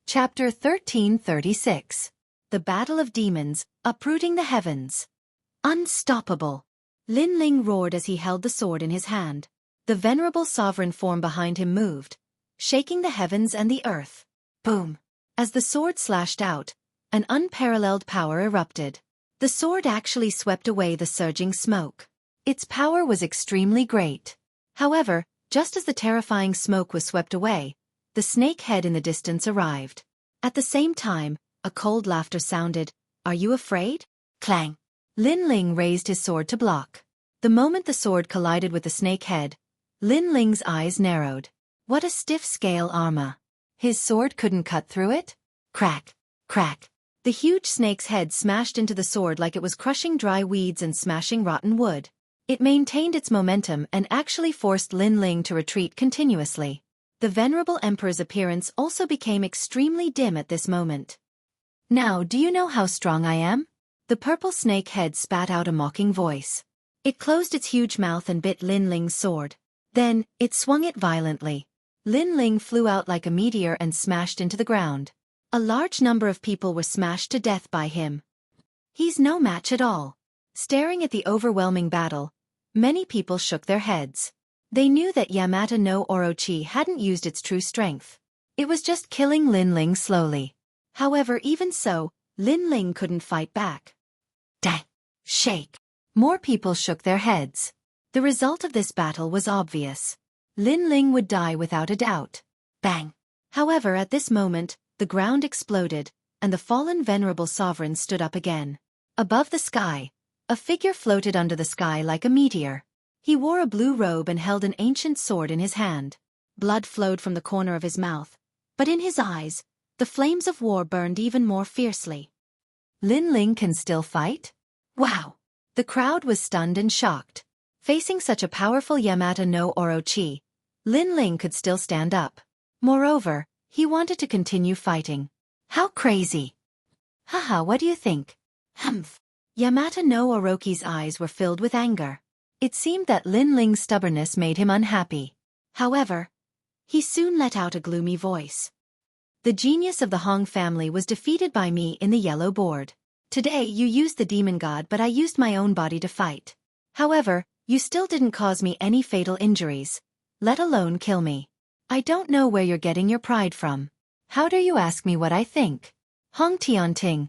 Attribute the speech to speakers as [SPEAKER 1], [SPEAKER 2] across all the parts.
[SPEAKER 1] Chapter 1336. The Battle of Demons, Uprooting the Heavens. Unstoppable. Lin Ling roared as he held the sword in his hand. The venerable sovereign form behind him moved, shaking the heavens and the earth. Boom! As the sword slashed out, an unparalleled power erupted. The sword actually swept away the surging smoke. Its power was extremely great. However, just as the terrifying smoke was swept away, the snake head in the distance arrived. At the same time, a cold laughter sounded. "Are you afraid?" Clang! Lin Ling raised his sword to block. The moment the sword collided with the snake head, Lin Ling's eyes narrowed. What a stiff scale armor. His sword couldn't cut through it? Crack! Crack! The huge snake's head smashed into the sword like it was crushing dry weeds and smashing rotten wood. It maintained its momentum and actually forced Lin Ling to retreat continuously. The venerable emperor's appearance also became extremely dim at this moment. "Now do you know how strong I am?" The purple snake head spat out a mocking voice. It closed its huge mouth and bit Lin Ling's sword. Then, it swung it violently. Lin Ling flew out like a meteor and smashed into the ground. A large number of people were smashed to death by him. He's no match at all. Staring at the overwhelming battle, many people shook their heads. They knew that Yamata no Orochi hadn't used its true strength. It was just killing Lin Ling slowly. However, even so, Lin Ling couldn't fight back. Dang! Shake! More people shook their heads. The result of this battle was obvious. Lin Ling would die without a doubt. Bang! However, at this moment, the ground exploded, and the fallen venerable sovereign stood up again. Above the sky, a figure floated under the sky like a meteor. He wore a blue robe and held an ancient sword in his hand. Blood flowed from the corner of his mouth, but in his eyes, the flames of war burned even more fiercely. Lin Ling can still fight? Wow! The crowd was stunned and shocked. Facing such a powerful Yamata no Orochi, Lin Ling could still stand up. Moreover, he wanted to continue fighting. How crazy! Haha, what do you think? Humph! Yamata no Orochi's eyes were filled with anger. It seemed that Lin Ling's stubbornness made him unhappy. However, he soon let out a gloomy voice. The genius of the Hong family was defeated by me in the yellow board. Today you used the demon god, but I used my own body to fight. However, you still didn't cause me any fatal injuries, let alone kill me. I don't know where you're getting your pride from. How dare you ask me what I think? Hong Tianting,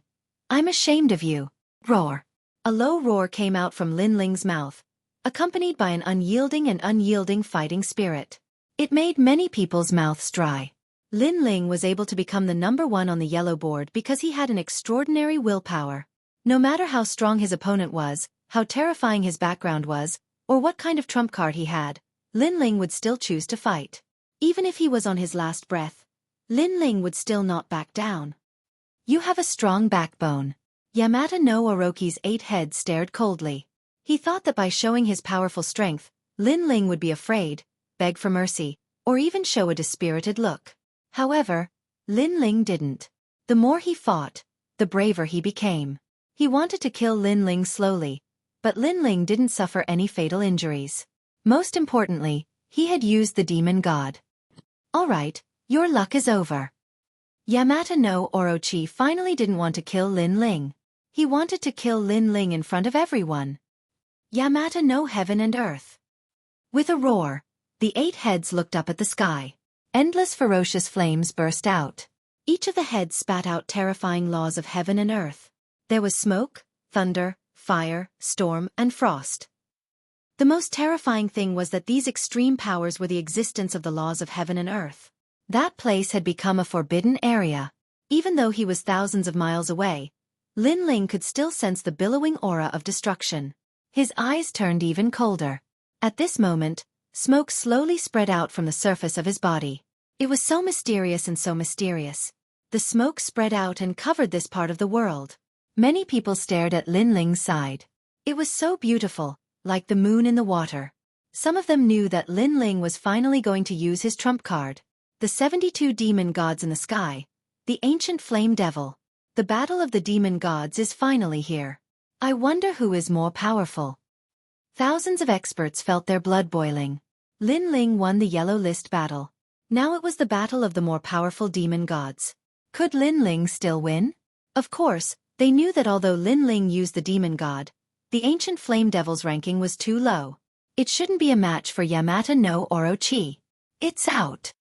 [SPEAKER 1] I'm ashamed of you. Roar. A low roar came out from Lin Ling's mouth, accompanied by an unyielding fighting spirit. It made many people's mouths dry. Lin Ling was able to become the #1 on the yellow board because he had an extraordinary willpower. No matter how strong his opponent was, how terrifying his background was, or what kind of trump card he had, Lin Ling would still choose to fight. Even if he was on his last breath, Lin Ling would still not back down. You have a strong backbone. Yamata no Orochi's 8 heads stared coldly. He thought that by showing his powerful strength, Lin Ling would be afraid, beg for mercy, or even show a dispirited look. However, Lin Ling didn't. The more he fought, the braver he became. He wanted to kill Lin Ling slowly, but Lin Ling didn't suffer any fatal injuries. Most importantly, he had used the demon god. Alright, your luck is over. Yamata no Orochi finally didn't want to kill Lin Ling. He wanted to kill Lin Ling in front of everyone. Yamata no heaven and earth. With a roar, the 8 heads looked up at the sky. Endless ferocious flames burst out. Each of the heads spat out terrifying laws of heaven and earth. There was smoke, thunder, fire, storm, and frost. The most terrifying thing was that these extreme powers were the existence of the laws of heaven and earth. That place had become a forbidden area. Even though he was thousands of miles away, Lin Ling could still sense the billowing aura of destruction. His eyes turned even colder. At this moment, smoke slowly spread out from the surface of his body. It was so mysterious and so mysterious. The smoke spread out and covered this part of the world. Many people stared at Lin Ling's side. It was so beautiful, like the moon in the water. Some of them knew that Lin Ling was finally going to use his trump card. The 72 demon gods in the sky, the ancient flame devil. The battle of the demon gods is finally here. I wonder who is more powerful. Thousands of experts felt their blood boiling. Lin Ling won the yellow list battle. Now it was the battle of the more powerful demon gods. Could Lin Ling still win? Of course, they knew that although Lin Ling used the demon god, the ancient flame devil's ranking was too low. It shouldn't be a match for Yamata no Orochi. It's out.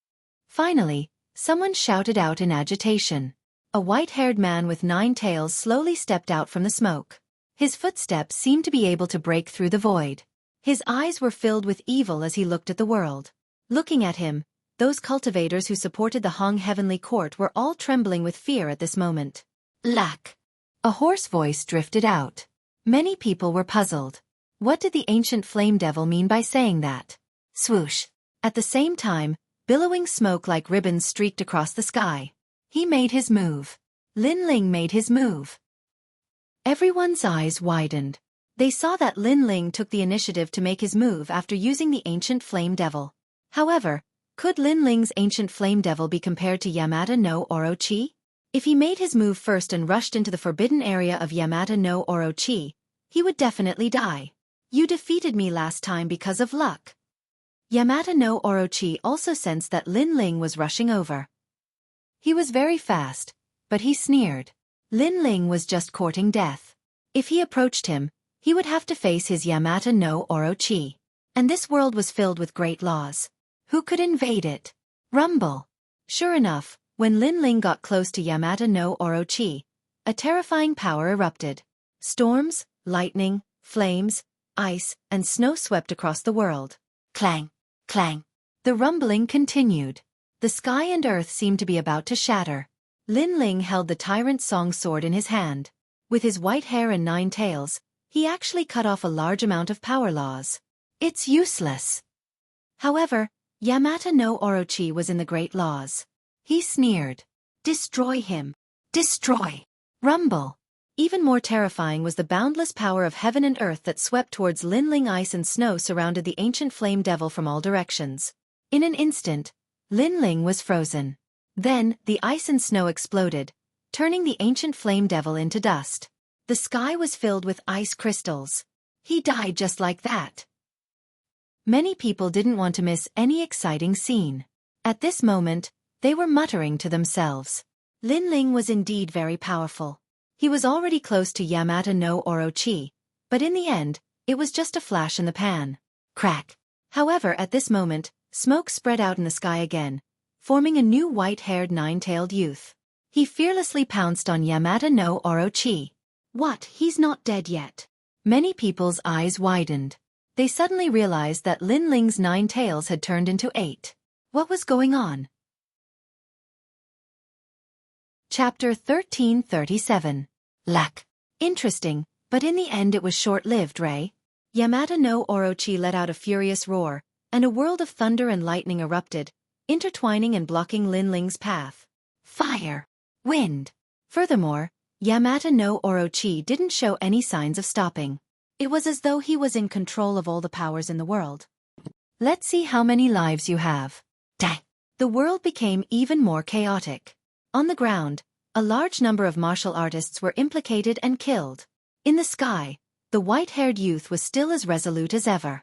[SPEAKER 1] Finally, someone shouted out in agitation. A white-haired man with 9 tails slowly stepped out from the smoke. His footsteps seemed to be able to break through the void. His eyes were filled with evil as he looked at the world. Looking at him, those cultivators who supported the Hong Heavenly Court were all trembling with fear at this moment. Lack. A hoarse voice drifted out. Many people were puzzled. What did the ancient flame devil mean by saying that? Swoosh. At the same time, billowing smoke like ribbons streaked across the sky. He made his move. Lin Ling made his move. Everyone's eyes widened. They saw that Lin Ling took the initiative to make his move after using the ancient flame devil. However, could Lin Ling's ancient flame devil be compared to Yamata no Orochi? If he made his move first and rushed into the forbidden area of Yamata no Orochi, he would definitely die. You defeated me last time because of luck. Yamata no Orochi also sensed that Lin Ling was rushing over. He was very fast, but he sneered. Lin Ling was just courting death. If he approached him, he would have to face his Yamata no Orochi. And this world was filled with great laws. Who could invade it? Rumble. Sure enough, when Lin Ling got close to Yamata no Orochi, a terrifying power erupted. Storms, lightning, flames, ice, and snow swept across the world. Clang, clang. The rumbling continued. The sky and earth seemed to be about to shatter. Lin Ling held the tyrant song sword in his hand. With his white hair and 9 tails, he actually cut off a large amount of power laws. It's useless. However, Yamata no Orochi was in the great laws. He sneered. Destroy him. Destroy. Rumble. Even more terrifying was the boundless power of heaven and earth that swept towards Lin Ling. Ice and snow surrounded the ancient flame devil from all directions. In an instant, Lin Ling was frozen. Then, the ice and snow exploded, turning the ancient flame devil into dust. The sky was filled with ice crystals. He died just like that. Many people didn't want to miss any exciting scene. At this moment, they were muttering to themselves. Lin Ling was indeed very powerful. He was already close to Yamata no Orochi, but in the end, it was just a flash in the pan. Crack. However, at this moment, smoke spread out in the sky again, forming a new white-haired 9-tailed youth. He fearlessly pounced on Yamata no Orochi. What, he's not dead yet? Many people's eyes widened. They suddenly realized that Lin Ling's 9 tails had turned into 8. What was going on? Chapter 1337. Lack. Interesting, but in the end it was short-lived, Ray. Yamata no Orochi let out a furious roar, and a world of thunder and lightning erupted, intertwining and blocking Lin Ling's path. Fire. Wind. Furthermore, Yamata no Orochi didn't show any signs of stopping. It was as though he was in control of all the powers in the world. Let's see how many lives you have. Dang. The world became even more chaotic. On the ground, a large number of martial artists were implicated and killed. In the sky, the white-haired youth was still as resolute as ever.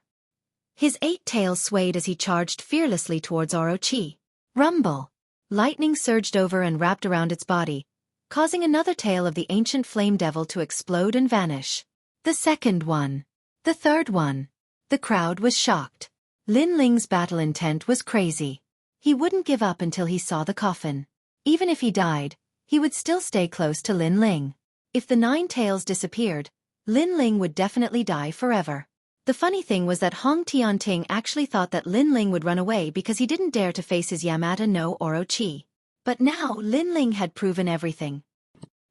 [SPEAKER 1] His 8 tails swayed as he charged fearlessly towards Orochi. Rumble. Lightning surged over and wrapped around its body, causing another tail of the ancient flame devil to explode and vanish. The second one. The third one. The crowd was shocked. Lin Ling's battle intent was crazy. He wouldn't give up until he saw the coffin. Even if he died, he would still stay close to Lin Ling. If the 9 tails disappeared, Lin Ling would definitely die forever. The funny thing was that Hong Tianting actually thought that Lin Ling would run away because he didn't dare to face his Yamata no Orochi. But now Lin Ling had proven everything.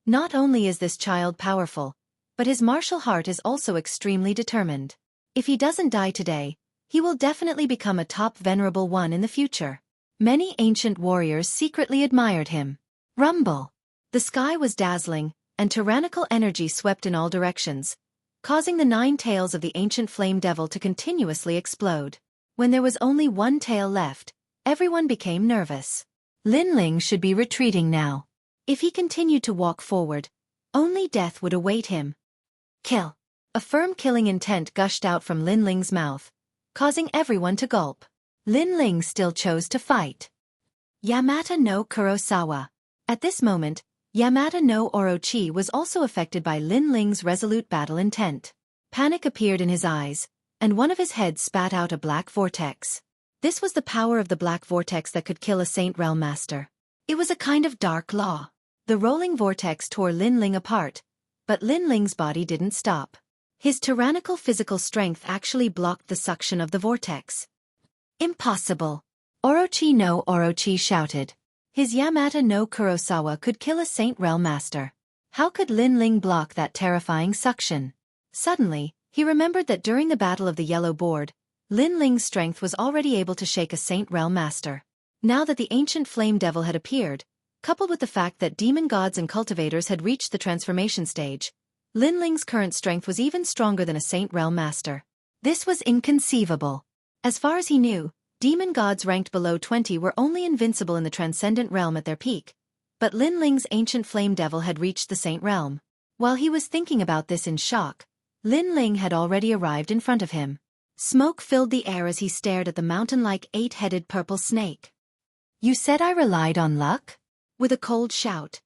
[SPEAKER 1] Not only is this child powerful, but his martial heart is also extremely determined. If he doesn't die today, he will definitely become a top venerable one in the future. Many ancient warriors secretly admired him. Rumble. The sky was dazzling, and tyrannical energy swept in all directions, causing the 9 tails of the ancient flame devil to continuously explode. When there was only 1 tail left, everyone became nervous. Lin Ling should be retreating now. If he continued to walk forward, only death would await him. Kill. A firm killing intent gushed out from Lin Ling's mouth, causing everyone to gulp. Lin Ling still chose to fight. Yamata no Kurosawa. At this moment, Yamada no Orochi was also affected by Lin Ling's resolute battle intent. Panic appeared in his eyes, and one of his heads spat out a black vortex. This was the power of the black vortex that could kill a Saint Realm Master. It was a kind of dark law. The rolling vortex tore Lin Ling apart, but Lin Ling's body didn't stop. His tyrannical physical strength actually blocked the suction of the vortex. Impossible! Orochi no Orochi shouted. His Yamata no Kurosawa could kill a Saint Realm Master. How could Lin Ling block that terrifying suction? Suddenly, he remembered that during the Battle of the Yellow Board, Lin Ling's strength was already able to shake a Saint Realm Master. Now that the ancient flame devil had appeared, coupled with the fact that demon gods and cultivators had reached the transformation stage, Lin Ling's current strength was even stronger than a Saint Realm Master. This was inconceivable. As far as he knew, demon gods ranked below 20 were only invincible in the transcendent realm at their peak, but Lin Ling's ancient flame devil had reached the Saint Realm. While he was thinking about this in shock, Lin Ling had already arrived in front of him. Smoke filled the air as he stared at the mountain-like 8-headed purple snake. You said I relied on luck? With a cold shout,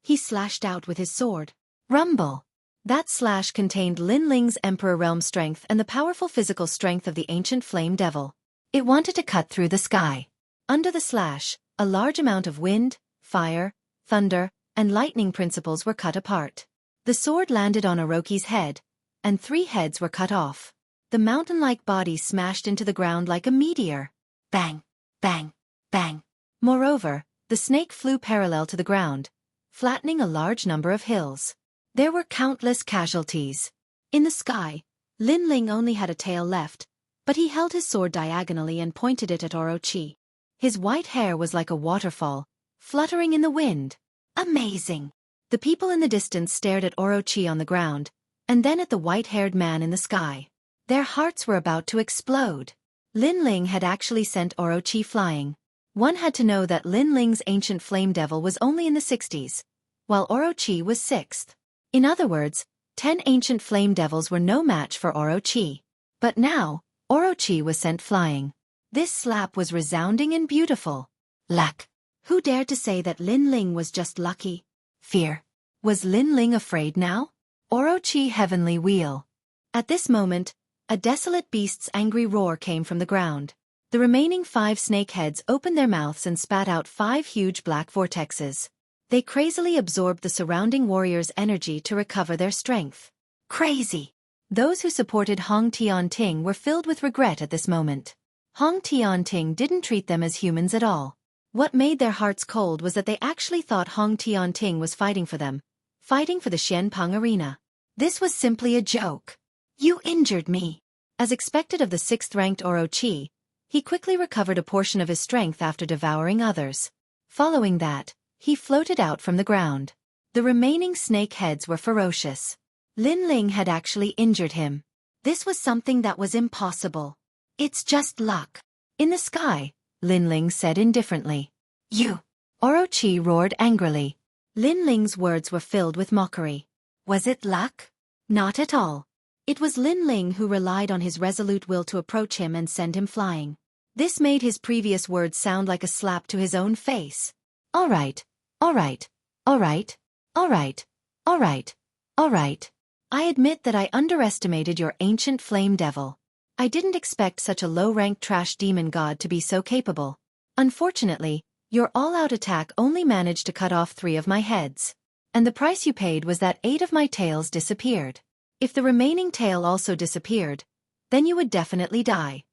[SPEAKER 1] he slashed out with his sword. Rumble! That slash contained Lin Ling's Emperor Realm strength and the powerful physical strength of the ancient flame devil. It wanted to cut through the sky. Under the slash, a large amount of wind, fire, thunder, and lightning principles were cut apart. The sword landed on Orochi's head, and 3 heads were cut off. The mountain-like body smashed into the ground like a meteor. Bang! Bang! Bang! Moreover, the snake flew parallel to the ground, flattening a large number of hills. There were countless casualties. In the sky, Lin Ling only had a tail left, but he held his sword diagonally and pointed it at Orochi. His white hair was like a waterfall, fluttering in the wind. Amazing! The people in the distance stared at Orochi on the ground, and then at the white-haired man in the sky. Their hearts were about to explode. Lin Ling had actually sent Orochi flying. One had to know that Lin Ling's ancient flame devil was only in the 60s, while Orochi was 6th. In other words, 10 ancient flame devils were no match for Orochi. But now, Orochi was sent flying. This slap was resounding and beautiful. Luck. Who dared to say that Lin Ling was just lucky? Fear. Was Lin Ling afraid now? Orochi heavenly wheel. At this moment, a desolate beast's angry roar came from the ground. The remaining 5 snake heads opened their mouths and spat out 5 huge black vortexes. They crazily absorbed the surrounding warriors' energy to recover their strength. Crazy! Those who supported Hong Tian-Ting were filled with regret at this moment. Hong Tian-Ting didn't treat them as humans at all. What made their hearts cold was that they actually thought Hong Tian-Ting was fighting for them, fighting for the Xianpeng arena. This was simply a joke. You injured me. As expected of the 6th-ranked Orochi, he quickly recovered a portion of his strength after devouring others. Following that, he floated out from the ground. The remaining snake heads were ferocious. Lin Ling had actually injured him. This was something that was impossible. It's just luck. In the sky, Lin Ling said indifferently. You! Orochi roared angrily. Lin Ling's words were filled with mockery. Was it luck? Not at all. It was Lin Ling who relied on his resolute will to approach him and send him flying. This made his previous words sound like a slap to his own face. All right, all right, all right, all right, all right, all right. I admit that I underestimated your ancient flame devil. I didn't expect such a low-ranked trash demon god to be so capable. Unfortunately, your all-out attack only managed to cut off 3 of my heads. And the price you paid was that 8 of my tails disappeared. If the remaining tail also disappeared, then you would definitely die.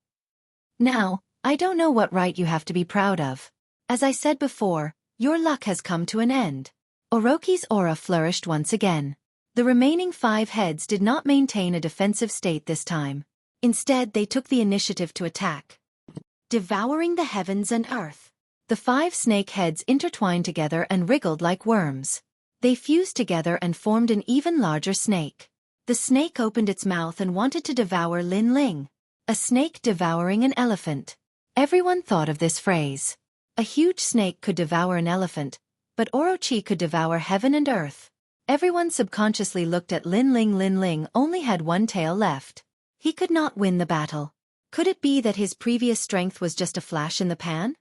[SPEAKER 1] Now, I don't know what right you have to be proud of. As I said before, your luck has come to an end. Orochi's aura flourished once again. The remaining 5 heads did not maintain a defensive state this time. Instead, they took the initiative to attack. Devouring the heavens and earth. The 5 snake heads intertwined together and wriggled like worms. They fused together and formed an even larger snake. The snake opened its mouth and wanted to devour Lin Ling. A snake devouring an elephant. Everyone thought of this phrase. A huge snake could devour an elephant, but Orochi could devour heaven and earth. Everyone subconsciously looked at Lin Ling. Lin Ling only had 1 tail left. He could not win the battle. Could it be that his previous strength was just a flash in the pan?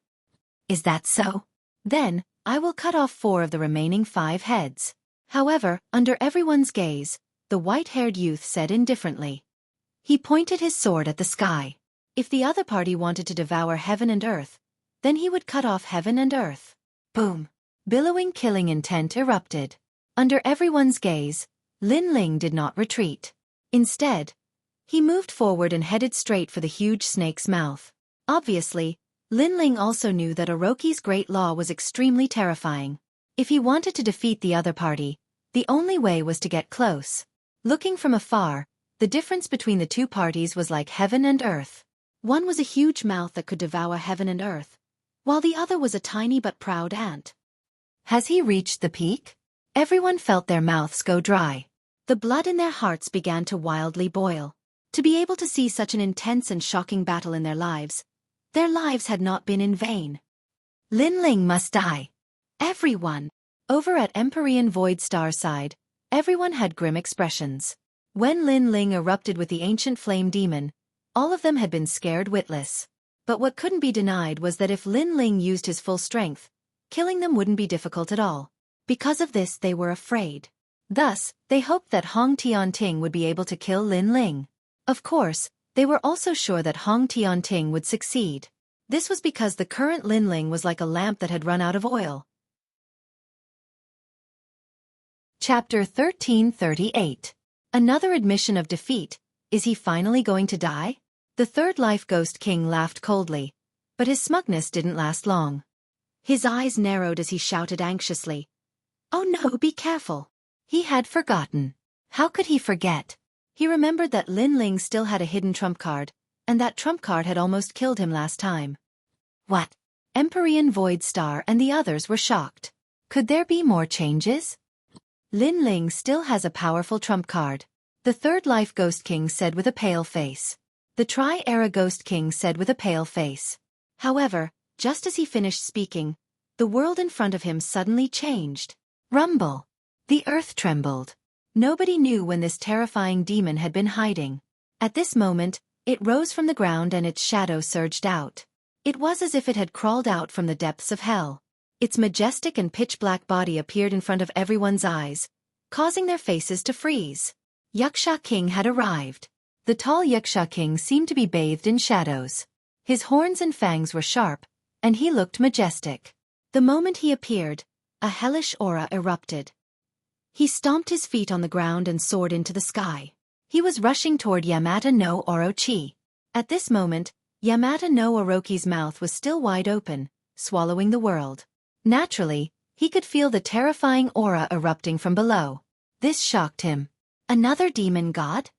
[SPEAKER 1] Is that so? Then, I will cut off 4 of the remaining 5 heads. However, under everyone's gaze, the white-haired youth said indifferently. He pointed his sword at the sky. If the other party wanted to devour heaven and earth, then he would cut off heaven and earth. Boom! Billowing killing intent erupted. Under everyone's gaze, Lin Ling did not retreat. Instead, he moved forward and headed straight for the huge snake's mouth. Obviously, Lin Ling also knew that Orochi's great law was extremely terrifying. If he wanted to defeat the other party, the only way was to get close. Looking from afar, the difference between the two parties was like heaven and earth. One was a huge mouth that could devour heaven and earth, while the other was a tiny but proud ant. Has he reached the peak? Everyone felt their mouths go dry. The blood in their hearts began to wildly boil. To be able to see such an intense and shocking battle in their lives had not been in vain. Lin Ling must die. Everyone. Over at Empyrean Void Star's side, everyone had grim expressions. When Lin Ling erupted with the ancient flame demon, all of them had been scared witless. But what couldn't be denied was that if Lin Ling used his full strength, killing them wouldn't be difficult at all. Because of this they were afraid. Thus, they hoped that Hong Tianting would be able to kill Lin Ling. Of course, they were also sure that Hong Tianting would succeed. This was because the current Lin Ling was like a lamp that had run out of oil. Chapter 1338. Another admission of defeat. Is he finally going to die? The third life Ghost King laughed coldly, but his smugness didn't last long. His eyes narrowed as he shouted anxiously, "Oh no, be careful!" He had forgotten. How could he forget? He remembered that Lin Ling still had a hidden trump card, and that trump card had almost killed him last time. What? Empyrean Void Star and the others were shocked. Could there be more changes? Lin Ling still has a powerful trump card. The third life Ghost King said with a pale face. The Tri-Era Ghost King said with a pale face. However, just as he finished speaking, the world in front of him suddenly changed. Rumble. The earth trembled. Nobody knew when this terrifying demon had been hiding. At this moment, it rose from the ground and its shadow surged out. It was as if it had crawled out from the depths of hell. Its majestic and pitch-black body appeared in front of everyone's eyes, causing their faces to freeze. Xueqi King had arrived. The tall Xueqi King seemed to be bathed in shadows. His horns and fangs were sharp, and he looked majestic. The moment he appeared, a hellish aura erupted. He stomped his feet on the ground and soared into the sky. He was rushing toward Yamata no Orochi. At this moment, Yamata no Orochi's mouth was still wide open, swallowing the world. Naturally, he could feel the terrifying aura erupting from below. This shocked him. Another demon god?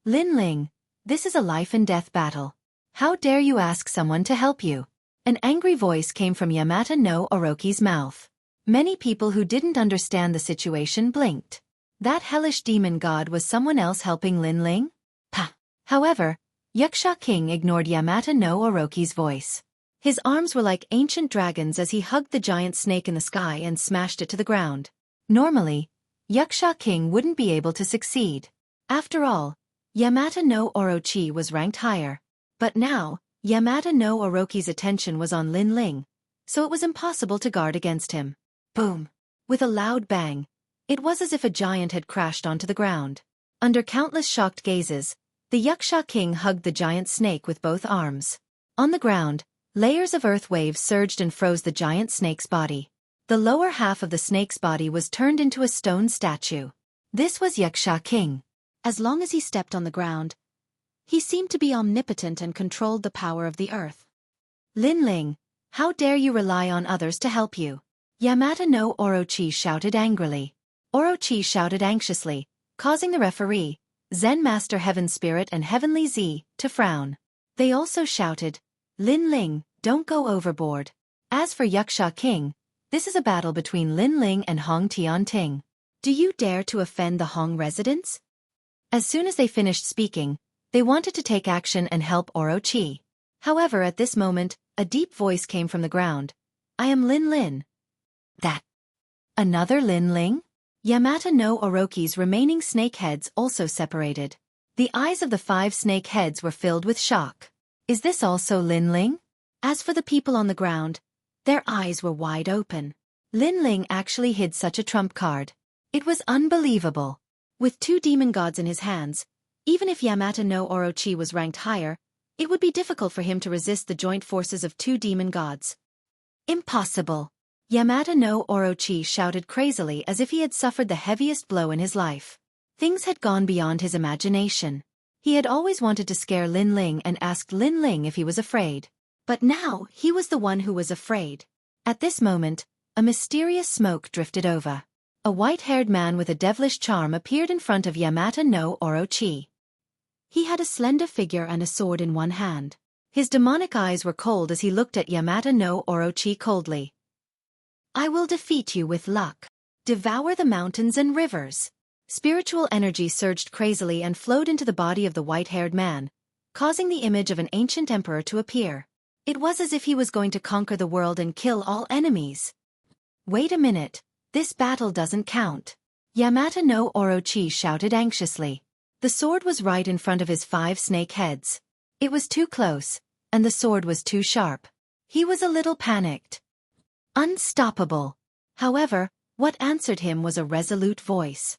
[SPEAKER 1] Lin Ling, this is a life-and-death battle. How dare you ask someone to help you? An angry voice came from Yamata no Orochi's mouth. Many people who didn't understand the situation blinked. That hellish demon god was someone else helping Lin Ling? Pah! However, Xueqi King ignored Yamata no Orochi's voice. His arms were like ancient dragons as he hugged the giant snake in the sky and smashed it to the ground. Normally, Xueqi King wouldn't be able to succeed. After all, Yamata no Orochi was ranked higher. But now, Yamata no Orochi's attention was on Lin Ling, so it was impossible to guard against him. Boom! With a loud bang, it was as if a giant had crashed onto the ground. Under countless shocked gazes, the Xueqi King hugged the giant snake with both arms. On the ground, layers of earth waves surged and froze the giant snake's body. The lower half of the snake's body was turned into a stone statue. This was Xueqi King. As long as he stepped on the ground, he seemed to be omnipotent and controlled the power of the earth. Lin Ling, how dare you rely on others to help you? Yamata no Orochi shouted angrily. Orochi shouted anxiously, causing the referee, Zen Master Heaven Spirit and Heavenly Z, to frown. They also shouted, Lin Ling, don't go overboard. As for Xueqi King, this is a battle between Lin Ling and Hong Tianting. Do you dare to offend the Hong residents? As soon as they finished speaking, they wanted to take action and help Orochi. However, at this moment, a deep voice came from the ground. I am Lin Lin. That. Another Lin Ling? Yamata no Orochi's remaining snake heads also separated. The eyes of the 5 snake heads were filled with shock. Is this also Lin Ling? As for the people on the ground, their eyes were wide open. Lin Ling actually hid such a trump card. It was unbelievable. With 2 demon gods in his hands, even if Yamata no Orochi was ranked higher, it would be difficult for him to resist the joint forces of 2 demon gods. Impossible! Yamata no Orochi shouted crazily as if he had suffered the heaviest blow in his life. Things had gone beyond his imagination. He had always wanted to scare Lin Ling and asked Lin Ling if he was afraid. But now he was the one who was afraid. At this moment, a mysterious smoke drifted over. A white-haired man with a devilish charm appeared in front of Yamata no Orochi. He had a slender figure and a sword in one hand. His demonic eyes were cold as he looked at Yamata no Orochi coldly. I will defeat you with luck. Devour the mountains and rivers. Spiritual energy surged crazily and flowed into the body of the white-haired man, causing the image of an ancient emperor to appear. It was as if he was going to conquer the world and kill all enemies. Wait a minute, this battle doesn't count. Yamata no Orochi shouted anxiously. The sword was right in front of his 5 snake heads. It was too close, and the sword was too sharp. He was a little panicked. Unstoppable. However, what answered him was a resolute voice.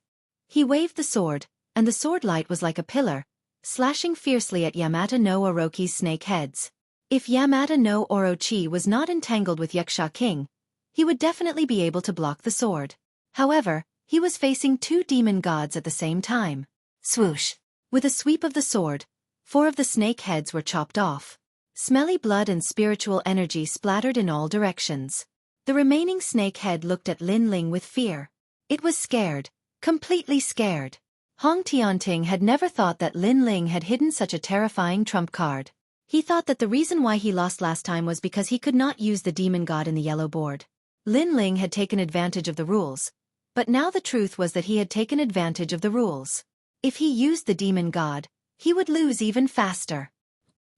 [SPEAKER 1] He waved the sword, and the sword light was like a pillar, slashing fiercely at Yamata no Orochi's snake heads. If Yamata no Orochi was not entangled with Xueqi, he would definitely be able to block the sword. However, he was facing 2 demon gods at the same time. Swoosh! With a sweep of the sword, 4 of the snake heads were chopped off. Smelly blood and spiritual energy splattered in all directions. The remaining snake head looked at Lin Ling with fear. It was scared, completely scared. Hong Tianting had never thought that Lin Ling had hidden such a terrifying trump card. He thought that the reason why he lost last time was because he could not use the demon god in the yellow board. Lin Ling had taken advantage of the rules, but now the truth was that he had taken advantage of the rules. If he used the demon god, he would lose even faster.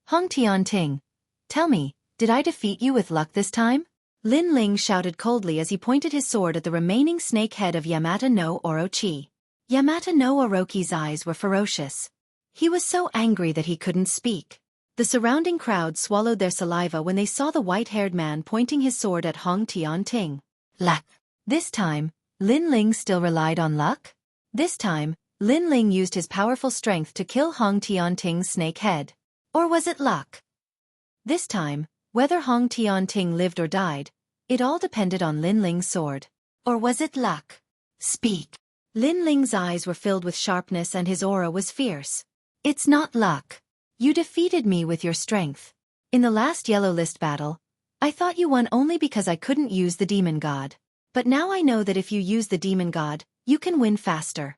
[SPEAKER 1] Hong Tianting, tell me, did I defeat you with luck this time? Lin Ling shouted coldly as he pointed his sword at the remaining snake head of Yamata no Orochi. Yamata no Orochi's eyes were ferocious. He was so angry that he couldn't speak. The surrounding crowd swallowed their saliva when they saw the white-haired man pointing his sword at Hong Tianting. Luck. This time, Lin Ling still relied on luck? This time, Lin Ling used his powerful strength to kill Hong Tianting's snake head. Or was it luck? This time, whether Hong Tianting lived or died, it all depended on Lin Ling's sword. Or was it luck? Speak. Lin Ling's eyes were filled with sharpness and his aura was fierce. It's not luck. You defeated me with your strength. In the last yellow list battle, I thought you won only because I couldn't use the demon god. But now I know that if you use the demon god, you can win faster.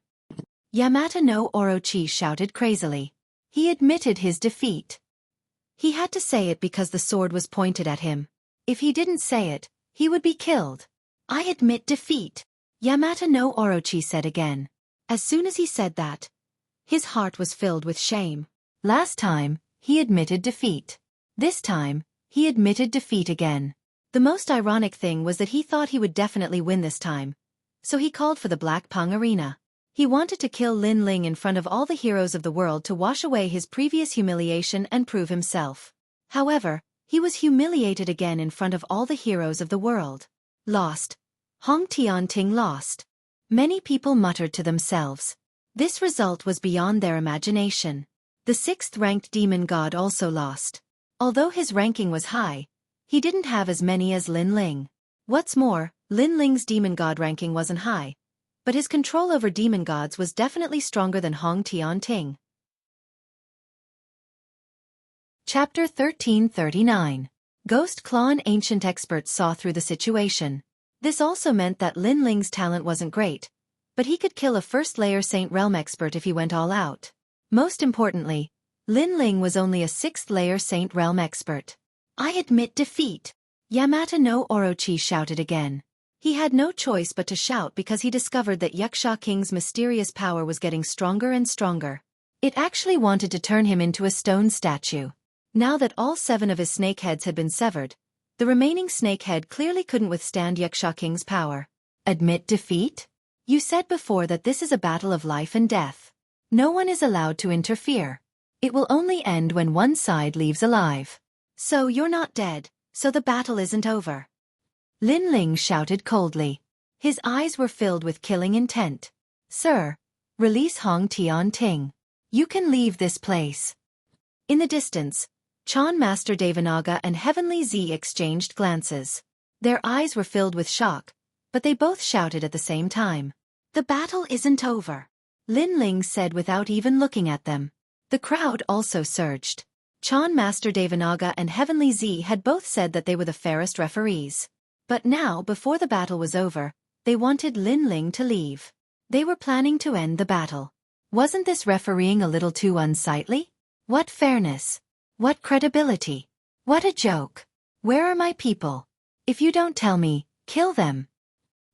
[SPEAKER 1] Yamata no Orochi shouted crazily. He admitted his defeat. He had to say it because the sword was pointed at him. If he didn't say it, he would be killed. I admit defeat, Yamata no Orochi said again. As soon as he said that, his heart was filled with shame. Last time, he admitted defeat. This time, he admitted defeat again. The most ironic thing was that he thought he would definitely win this time. So he called for the Black Pung Arena. He wanted to kill Lin Ling in front of all the heroes of the world to wash away his previous humiliation and prove himself. However, he was humiliated again in front of all the heroes of the world. Lost. Hong Tianting lost. Many people muttered to themselves. This result was beyond their imagination. The 6th-ranked demon god also lost. Although his ranking was high, he didn't have as many as Lin Ling. What's more, Lin Ling's demon god ranking wasn't high, but his control over demon gods was definitely stronger than Hong Tianting. Chapter 1339. Ghost Clan Ancient experts saw through the situation. This also meant that Lin Ling's talent wasn't great, but he could kill a first-layer Saint Realm expert if he went all out. Most importantly, Lin Ling was only a 6th-layer Saint Realm expert. I admit defeat, Yamata no Orochi shouted again. He had no choice but to shout because he discovered that Xueqi's mysterious power was getting stronger and stronger. It actually wanted to turn him into a stone statue. Now that all 7 of his snake heads had been severed, the remaining snake head clearly couldn't withstand Xueqi's power. Admit defeat? You said before that this is a battle of life and death. No one is allowed to interfere. It will only end when one side leaves alive. So you're not dead, so the battle isn't over. Lin Ling shouted coldly. His eyes were filled with killing intent. Sir, release Hong Tian-ting. You can leave this place. In the distance, Chan Master Devanaga and Heavenly Z exchanged glances. Their eyes were filled with shock, but they both shouted at the same time. The battle isn't over, Lin Ling said without even looking at them. The crowd also surged. Chan Master Devanaga and Heavenly Z had both said that they were the fairest referees. But now, before the battle was over, they wanted Lin Ling to leave. They were planning to end the battle. Wasn't this refereeing a little too unsightly? What fairness? What credibility? What a joke. Where are my people? If you don't tell me, kill them.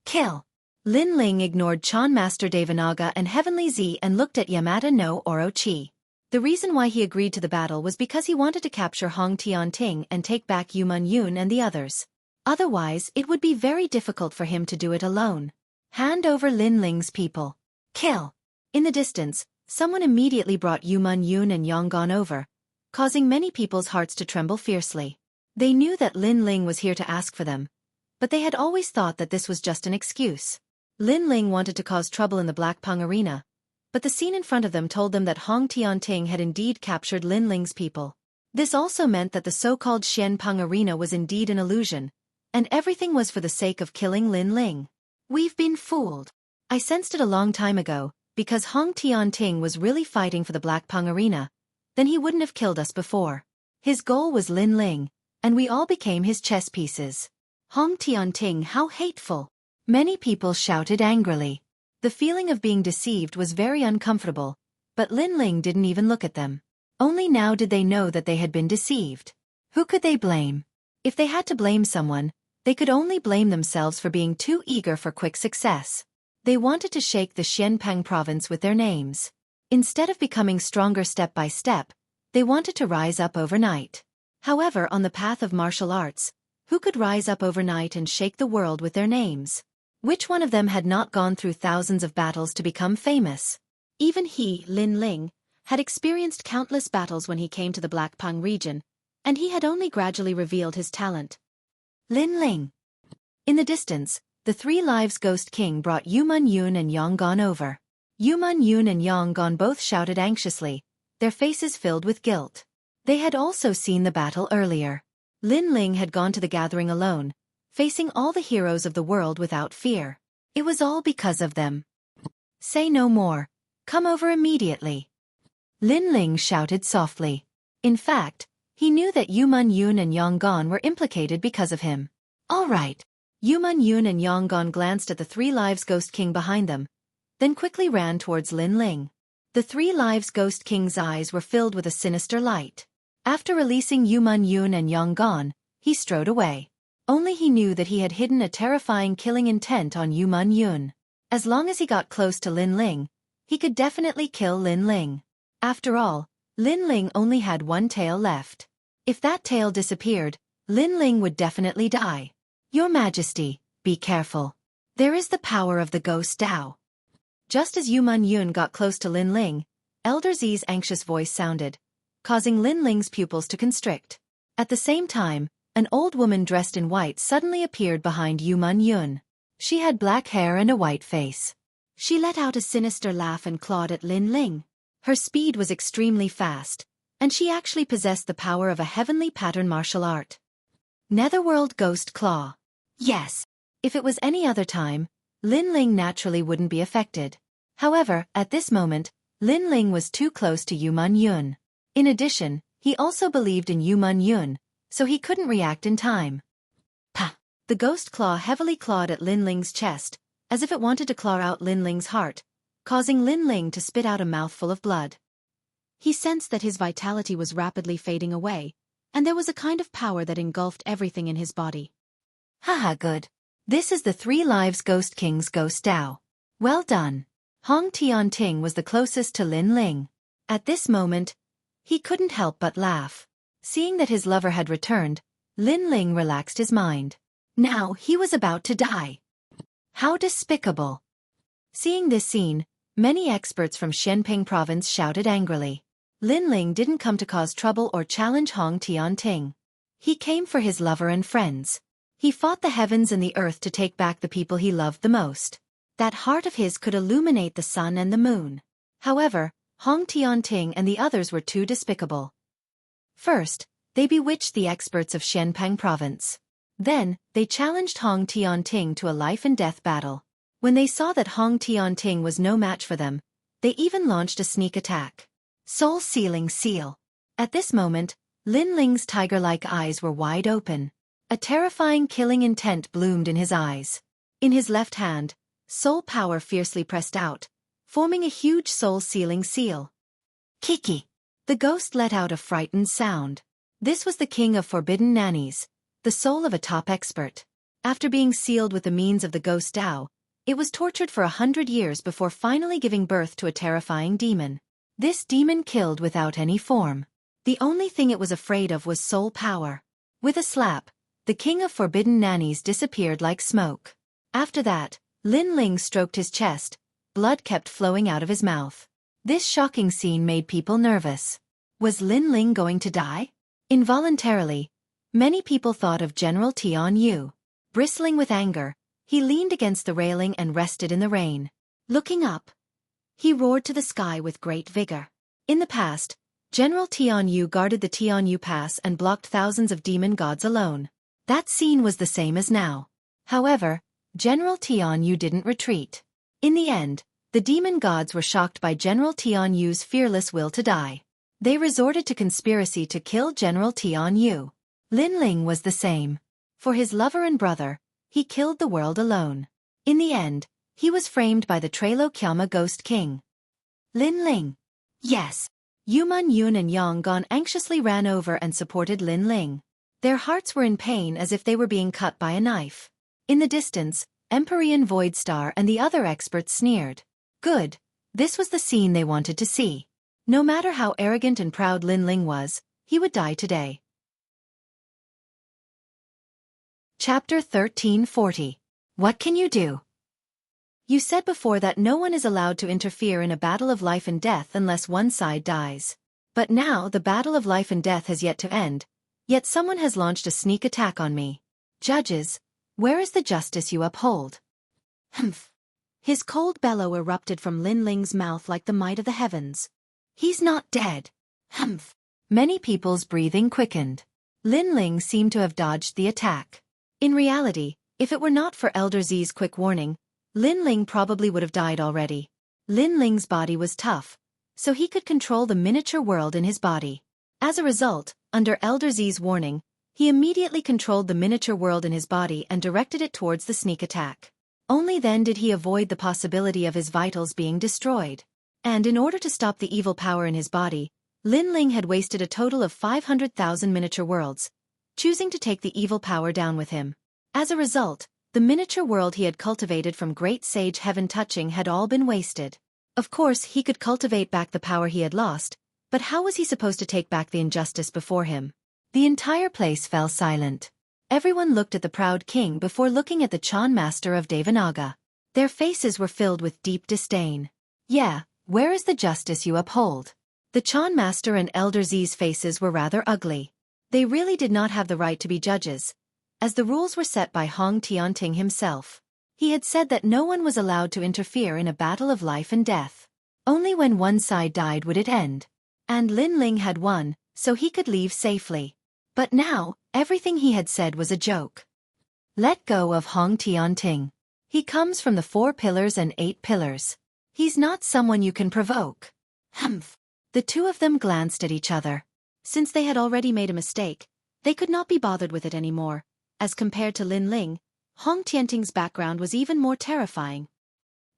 [SPEAKER 1] Kill. Lin Ling ignored Chan Master Devanaga and Heavenly Z and looked at Yamada no Orochi. The reason why he agreed to the battle was because he wanted to capture Hong Tian-ting and take back Yuman Yun and the others. Otherwise, it would be very difficult for him to do it alone. Hand over Lin Ling's people. Kill. In the distance, someone immediately brought Yuman Yun and Yonggan over, causing many people's hearts to tremble fiercely. They knew that Lin Ling was here to ask for them, but they had always thought that this was just an excuse. Lin Ling wanted to cause trouble in the Black Pung arena, but the scene in front of them told them that Hong Tian-ting had indeed captured Lin Ling's people. This also meant that the so-called Xian Pung arena was indeed an illusion, and everything was for the sake of killing Lin Ling. We've been fooled. I sensed it a long time ago, because Hong Tian-ting was really fighting for the Black Pung arena, then he wouldn't have killed us before. His goal was Lin Ling, and we all became his chess pieces. Hong Tian-ting, how hateful! Many people shouted angrily. The feeling of being deceived was very uncomfortable, but Lin Ling didn't even look at them. Only now did they know that they had been deceived. Who could they blame? If they had to blame someone, they could only blame themselves for being too eager for quick success. They wanted to shake the Xianpeng province with their names. Instead of becoming stronger step by step, they wanted to rise up overnight. However, on the path of martial arts, who could rise up overnight and shake the world with their names? Which one of them had not gone through thousands of battles to become famous? Even he, Lin Ling, had experienced countless battles when he came to the Black Pung region, and he had only gradually revealed his talent. Lin Ling. In the distance, the Three Lives Ghost King brought Yuman Yun and Yonggan over. Yuman Yun and Yonggan both shouted anxiously, their faces filled with guilt. They had also seen the battle earlier. Lin Ling had gone to the gathering alone, facing all the heroes of the world without fear. It was all because of them. Say no more. Come over immediately. Lin Ling shouted softly. In fact, he knew that Yuman Yun and Yonggan were implicated because of him. All right. Yuman Yun and Yonggan glanced at the Three Lives Ghost King behind them, then quickly ran towards Lin Ling. The Three Lives Ghost King's eyes were filled with a sinister light. After releasing Yuman Yun and Yonggan, he strode away. Only he knew that he had hidden a terrifying killing intent on Yuman Yun. As long as he got close to Lin Ling, he could definitely kill Lin Ling. After all, Lin Ling only had one tail left. If that tail disappeared, Lin Ling would definitely die. Your Majesty, be careful. There is the power of the Ghost Dao. Just as Yuman Yun got close to Lin Ling, Elder Z's anxious voice sounded, causing Lin Ling's pupils to constrict. At the same time, an old woman dressed in white suddenly appeared behind Yuman Yun. She had black hair and a white face. She let out a sinister laugh and clawed at Lin Ling. Her speed was extremely fast, and she actually possessed the power of a heavenly pattern martial art. Netherworld Ghost Claw. Yes. If it was any other time, Lin Ling naturally wouldn't be affected. However, at this moment, Lin Ling was too close to Yuman Yun. In addition, he also believed in Yuman Yun, so he couldn't react in time. Pa! The ghost claw heavily clawed at Lin Ling's chest, as if it wanted to claw out Lin Ling's heart, causing Lin Ling to spit out a mouthful of blood. He sensed that his vitality was rapidly fading away, and there was a kind of power that engulfed everything in his body. Haha, good. This is the Three Lives Ghost King's Ghost Dao. Well done. Hong Tian-ting was the closest to Lin Ling. At this moment, he couldn't help but laugh. Seeing that his lover had returned, Lin Ling relaxed his mind. Now he was about to die. How despicable. Seeing this scene, many experts from Xianping province shouted angrily. Lin Ling didn't come to cause trouble or challenge Hong Tian-ting. He came for his lover and friends. He fought the heavens and the earth to take back the people he loved the most. That heart of his could illuminate the sun and the moon. However, Hong Tianting and the others were too despicable. First, they bewitched the experts of Xianpeng province. Then, they challenged Hong Tianting to a life-and-death battle. When they saw that Hong Tianting was no match for them, they even launched a sneak attack. Soul-sealing seal. At this moment, Lin Ling's tiger-like eyes were wide open. A terrifying killing intent bloomed in his eyes. In his left hand, soul power fiercely pressed out, forming a huge soul-sealing seal. Xueqi. The ghost let out a frightened sound. This was the king of forbidden nannies, the soul of a top expert. After being sealed with the means of the ghost Tao, it was tortured for 100 years before finally giving birth to a terrifying demon. This demon killed without any form. The only thing it was afraid of was soul power. With a slap, the king of forbidden nannies disappeared like smoke. After that, Lin Ling stroked his chest, blood kept flowing out of his mouth. This shocking scene made people nervous. Was Lin Ling going to die? Involuntarily, many people thought of General Tian Yu. Bristling with anger, he leaned against the railing and rested in the rain. Looking up, he roared to the sky with great vigor. In the past, General Tian Yu guarded the Tian Yu Pass and blocked thousands of demon gods alone. That scene was the same as now. However, General Tian Yu didn't retreat. In the end, the demon gods were shocked by General Tian Yu's fearless will to die. They resorted to conspiracy to kill General Tian Yu. Lin Ling was the same. For his lover and brother, he killed the world alone. In the end, he was framed by the Trelo Kyama Ghost King. Lin Ling. Yes. Yuman Yun and Yang Gon anxiously ran over and supported Lin Ling. Their hearts were in pain as if they were being cut by a knife. In the distance, Empyrean Voidstar and the other experts sneered. Good. This was the scene they wanted to see. No matter how arrogant and proud Lin Ling was, he would die today. Chapter 1340. What can you do? You said before that no one is allowed to interfere in a battle of life and death unless one side dies. But now the battle of life and death has yet to end, yet someone has launched a sneak attack on me. Judges, where is the justice you uphold? Humph. His cold bellow erupted from Lin Ling's mouth like the might of the heavens. He's not dead. Humph. Many people's breathing quickened. Lin Ling seemed to have dodged the attack. In reality, if it were not for Elder Z's quick warning, Lin Ling probably would have died already. Lin Ling's body was tough, so he could control the miniature world in his body. As a result, under Elder Z's warning, he immediately controlled the miniature world in his body and directed it towards the sneak attack. Only then did he avoid the possibility of his vitals being destroyed. And in order to stop the evil power in his body, Lin Ling had wasted a total of 500,000 miniature worlds, choosing to take the evil power down with him. As a result, the miniature world he had cultivated from Great Sage Heaven Touching had all been wasted. Of course, he could cultivate back the power he had lost, but how was he supposed to take back the injustice before him? The entire place fell silent. Everyone looked at the proud king before looking at the Chan Master of Devanaga. Their faces were filled with deep disdain. Yeah, where is the justice you uphold? The Chan Master and Elder Z's faces were rather ugly. They really did not have the right to be judges, as the rules were set by Hong Tianting himself. He had said that no one was allowed to interfere in a battle of life and death. Only when one side died would it end. And Lin Ling had won, so he could leave safely. But now, everything he had said was a joke. Let go of Hong Tianting. He comes from the 4 pillars and 8 pillars. He's not someone you can provoke. Humph. The two of them glanced at each other. Since they had already made a mistake, they could not be bothered with it anymore. As compared to Lin Ling, Hong Tianting's background was even more terrifying.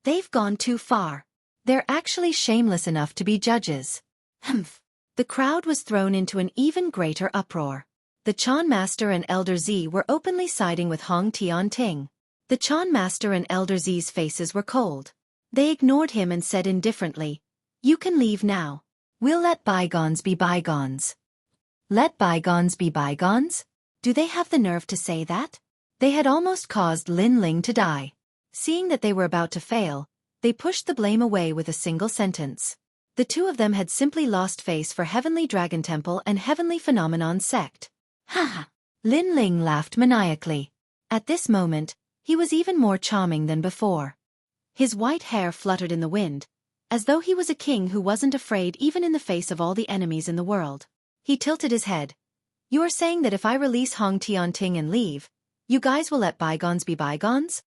[SPEAKER 1] They've gone too far. They're actually shameless enough to be judges. Humph. The crowd was thrown into an even greater uproar. The Chan Master and Elder Z were openly siding with Hong Tianting. The Chan Master and Elder Z's faces were cold. They ignored him and said indifferently, "You can leave now. We'll let bygones be bygones." Let bygones be bygones? Do they have the nerve to say that? They had almost caused Lin Ling to die. Seeing that they were about to fail, they pushed the blame away with a single sentence. The two of them had simply lost face for Heavenly Dragon Temple and Heavenly Phenomenon Sect. Ha ha! Lin Ling laughed maniacally. At this moment, he was even more charming than before. His white hair fluttered in the wind, as though he was a king who wasn't afraid even in the face of all the enemies in the world. He tilted his head. "You are saying that if I release Hong Tianting and leave, you guys will let bygones be bygones?"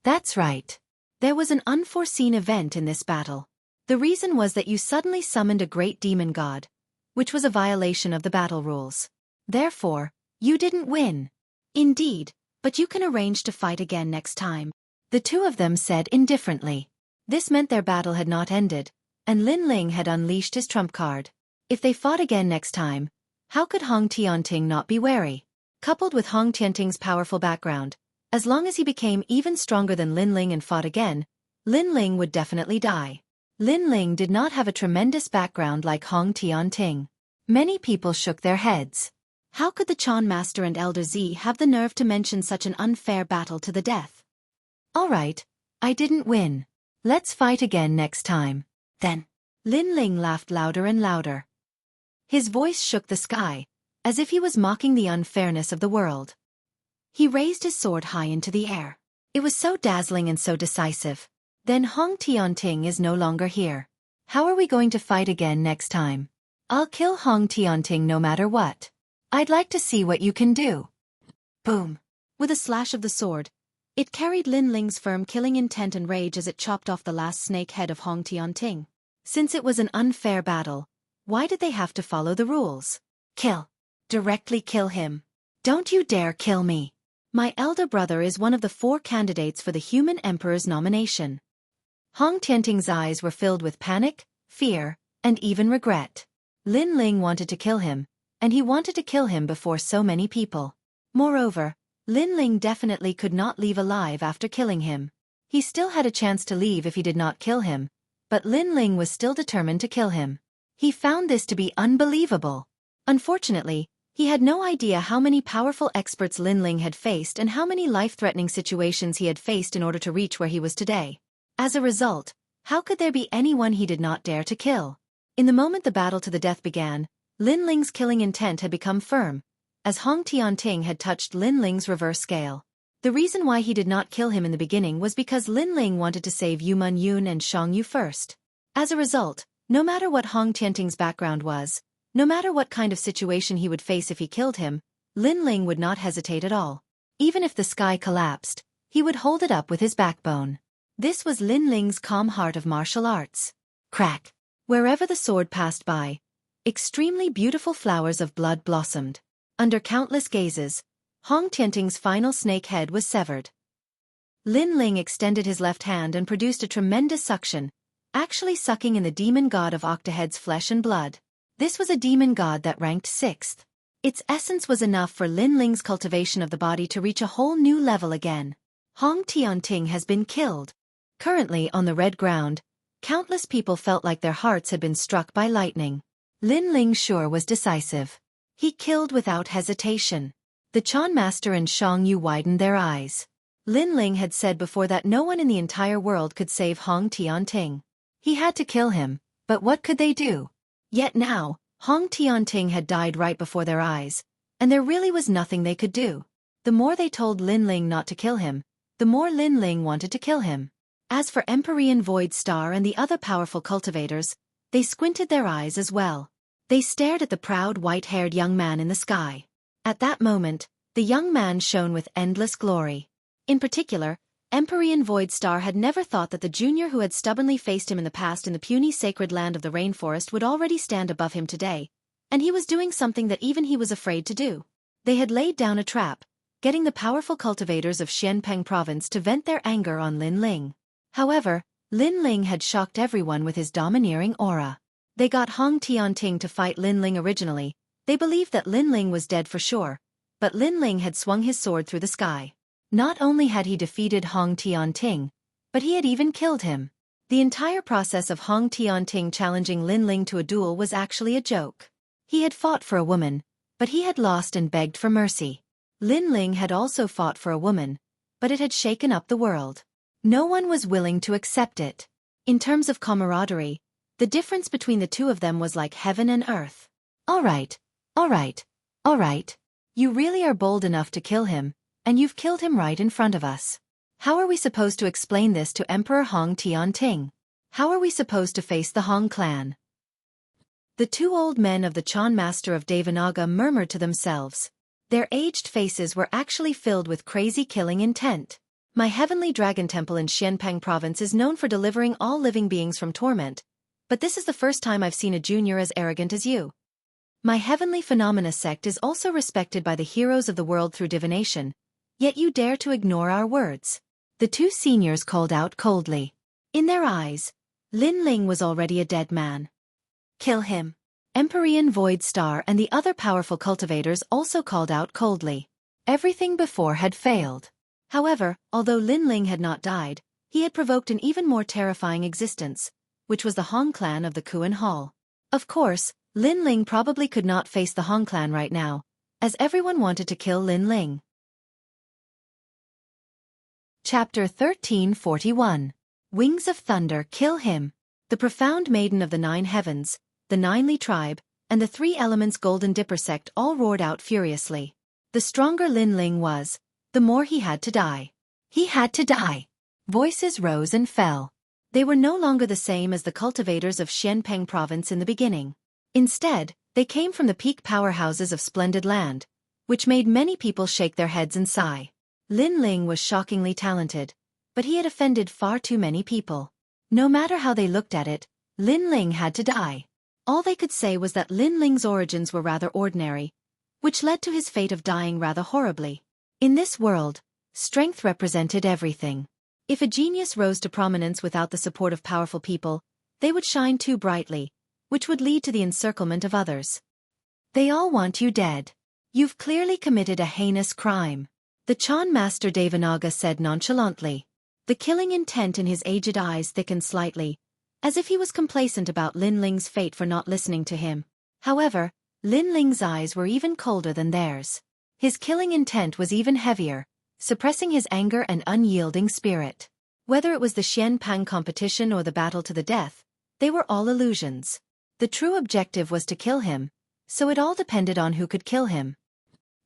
[SPEAKER 1] "That's right. There was an unforeseen event in this battle. The reason was that you suddenly summoned a great demon god, which was a violation of the battle rules. Therefore, you didn't win." "Indeed, but you can arrange to fight again next time," the two of them said indifferently. This meant their battle had not ended, and Lin Ling had unleashed his trump card. If they fought again next time, how could Hong Tianting not be wary? Coupled with Hong Tianting's powerful background, as long as he became even stronger than Lin Ling and fought again, Lin Ling would definitely die. Lin Ling did not have a tremendous background like Hong Tianting. Many people shook their heads. How could the Chan Master and Elder Z have the nerve to mention such an unfair battle to the death? "All right, I didn't win. Let's fight again next time, then." Lin Ling laughed louder and louder. His voice shook the sky, as if he was mocking the unfairness of the world. He raised his sword high into the air. It was so dazzling and so decisive. "Then Hong Tianting is no longer here. How are we going to fight again next time? I'll kill Hong Tianting no matter what. I'd like to see what you can do." Boom! With a slash of the sword, it carried Lin Ling's firm killing intent and rage as it chopped off the last snake head of Hong Tianting. Since it was an unfair battle, why did they have to follow the rules? "Kill. Directly kill him. Don't you dare kill me. My elder brother is one of the 4 candidates for the Human Emperor's nomination." Hong Tianting's eyes were filled with panic, fear, and even regret. Lin Ling wanted to kill him, and he wanted to kill him before so many people. Moreover, Lin Ling definitely could not leave alive after killing him. He still had a chance to leave if he did not kill him, but Lin Ling was still determined to kill him. He found this to be unbelievable. Unfortunately, he had no idea how many powerful experts Lin Ling had faced and how many life-threatening situations he had faced in order to reach where he was today. As a result, how could there be anyone he did not dare to kill? In the moment the battle to the death began, Lin Ling's killing intent had become firm, as Hong Tianting had touched Lin Ling's reverse scale. The reason why he did not kill him in the beginning was because Lin Ling wanted to save Yu Man Yun and Shang Yu first. As a result, no matter what Hong Tianting's background was, no matter what kind of situation he would face if he killed him, Lin Ling would not hesitate at all. Even if the sky collapsed, he would hold it up with his backbone. This was Lin Ling's calm heart of martial arts. Crack! Wherever the sword passed by, extremely beautiful flowers of blood blossomed. Under countless gazes, Hong Tianting's final snake head was severed. Lin Ling extended his left hand and produced a tremendous suction, actually sucking in the demon god of Octahed's flesh and blood. This was a demon god that ranked 6th. Its essence was enough for Lin Ling's cultivation of the body to reach a whole new level again. Hong Tianting has been killed. Currently on the red ground, countless people felt like their hearts had been struck by lightning. Lin Ling sure was decisive. He killed without hesitation. The Chan Master and Shang Yu widened their eyes. Lin Ling had said before that no one in the entire world could save Hong Tianting. He had to kill him, but what could they do? Yet now, Hong Tianting had died right before their eyes, and there really was nothing they could do. The more they told Lin Ling not to kill him, the more Lin Ling wanted to kill him. As for Empyrean Void Star and the other powerful cultivators, they squinted their eyes as well. They stared at the proud white-haired young man in the sky. At that moment, the young man shone with endless glory. In particular, Empyrean Void Star had never thought that the junior who had stubbornly faced him in the past in the puny sacred land of the rainforest would already stand above him today, and he was doing something that even he was afraid to do. They had laid down a trap, getting the powerful cultivators of Xianpeng province to vent their anger on Lin Ling. However, Lin Ling had shocked everyone with his domineering aura. They got Hong Tianting to fight Lin Ling originally. They believed that Lin Ling was dead for sure, but Lin Ling had swung his sword through the sky. Not only had he defeated Hong Tianting, but he had even killed him. The entire process of Hong Tianting challenging Lin Ling to a duel was actually a joke. He had fought for a woman, but he had lost and begged for mercy. Lin Ling had also fought for a woman, but it had shaken up the world. No one was willing to accept it. In terms of camaraderie, the difference between the two of them was like heaven and earth. All right. You really are bold enough to kill him, and you've killed him right in front of us. How are we supposed to explain this to Emperor Hong Tianting? How are we supposed to face the Hong clan? The two old men of the Chan Master of Devanaga murmured to themselves. Their aged faces were actually filled with crazy killing intent. My heavenly dragon temple in Xianpeng province is known for delivering all living beings from torment, but this is the first time I've seen a junior as arrogant as you. My heavenly phenomena sect is also respected by the heroes of the world through divination, yet you dare to ignore our words. The two seniors called out coldly. In their eyes, Lin Ling was already a dead man. Kill him. Empyrean Void Star and the other powerful cultivators also called out coldly. Everything before had failed. However, although Lin Ling had not died, he had provoked an even more terrifying existence, which was the Hong clan of the Kuan Hall. Of course, Lin Ling probably could not face the Hong clan right now, as everyone wanted to kill Lin Ling. Chapter 1341. Wings of Thunder Kill Him. The profound maiden of the nine heavens, the Ninely tribe, and the three elements Golden Dipper sect all roared out furiously. The stronger Lin Ling was, the more he had to die. He had to die. Voices rose and fell. They were no longer the same as the cultivators of Xianpeng province in the beginning. Instead, they came from the peak powerhouses of splendid land, which made many people shake their heads and sigh. Lin Ling was shockingly talented, but he had offended far too many people. No matter how they looked at it, Lin Ling had to die. All they could say was that Lin Ling's origins were rather ordinary, which led to his fate of dying rather horribly. In this world, strength represented everything. If a genius rose to prominence without the support of powerful people, they would shine too brightly, which would lead to the encirclement of others. They all want you dead. You've clearly committed a heinous crime. The Chan Master Devanaga said nonchalantly. The killing intent in his aged eyes thickened slightly, as if he was complacent about Lin Ling's fate for not listening to him. However, Lin Ling's eyes were even colder than theirs. His killing intent was even heavier, suppressing his anger and unyielding spirit. Whether it was the Xianpeng competition or the battle to the death, they were all illusions. The true objective was to kill him, so it all depended on who could kill him.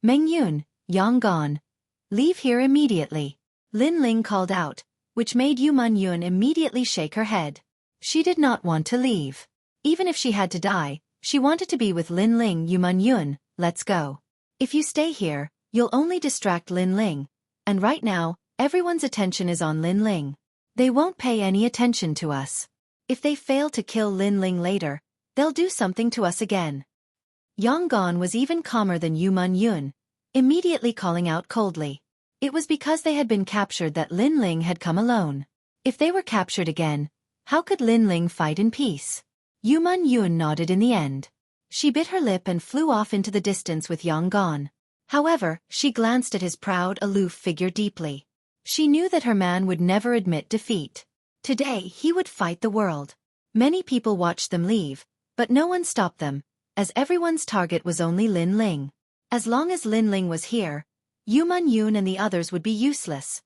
[SPEAKER 1] Meng Yun, Yang Gon. Leave here immediately. Lin Ling called out, which made Yu Man Yun immediately shake her head. She did not want to leave. Even if she had to die, she wanted to be with Lin Ling. Yu Man Yun, let's go. If you stay here, you'll only distract Lin Ling, and right now, everyone's attention is on Lin Ling. They won't pay any attention to us. If they fail to kill Lin Ling later, they'll do something to us again. Yang Gon was even calmer than Yu Man Yun, immediately calling out coldly. It was because they had been captured that Lin Ling had come alone. If they were captured again, how could Lin Ling fight in peace? Yu Man Yun nodded in the end. She bit her lip and flew off into the distance with Yang Gon. However, she glanced at his proud, aloof figure deeply. She knew that her man would never admit defeat. Today he would fight the world. Many people watched them leave, but no one stopped them, as everyone's target was only Lin Ling. As long as Lin Ling was here, Yu Man Yun and the others would be useless.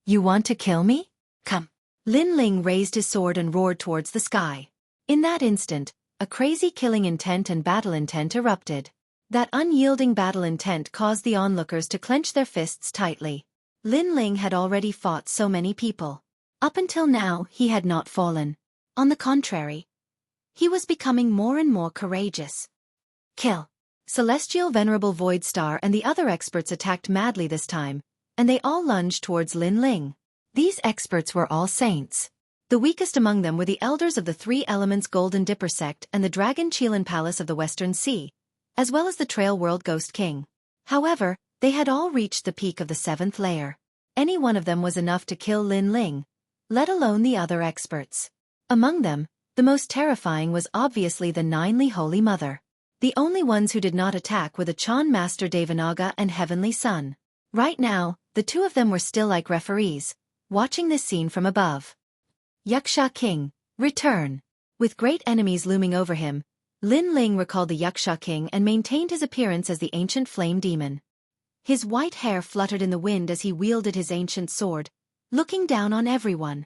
[SPEAKER 1] You want to kill me? Come. Lin Ling raised his sword and roared towards the sky. In that instant, a crazy killing intent and battle intent erupted. That unyielding battle intent caused the onlookers to clench their fists tightly. Lin Ling had already fought so many people. Up until now, he had not fallen. On the contrary, he was becoming more and more courageous. Kill. Celestial Venerable Void Star and the other experts attacked madly this time, and they all lunged towards Lin Ling. These experts were all saints. The weakest among them were the elders of the Three Elements Golden Dipper sect and the Dragon Qilin Palace of the Western Sea, as well as the Trail World Ghost King. However, they had all reached the peak of the 7th layer. Any one of them was enough to kill Lin Ling, let alone the other experts. Among them, the most terrifying was obviously the Ninely Holy Mother. The only ones who did not attack were the Chan Master Devanaga and Heavenly Sun. Right now, the two of them were still like referees, watching this scene from above. Yaksha King, return. With great enemies looming over him, Lin Ling recalled the Yaksha King and maintained his appearance as the ancient flame demon. His white hair fluttered in the wind as he wielded his ancient sword, looking down on everyone.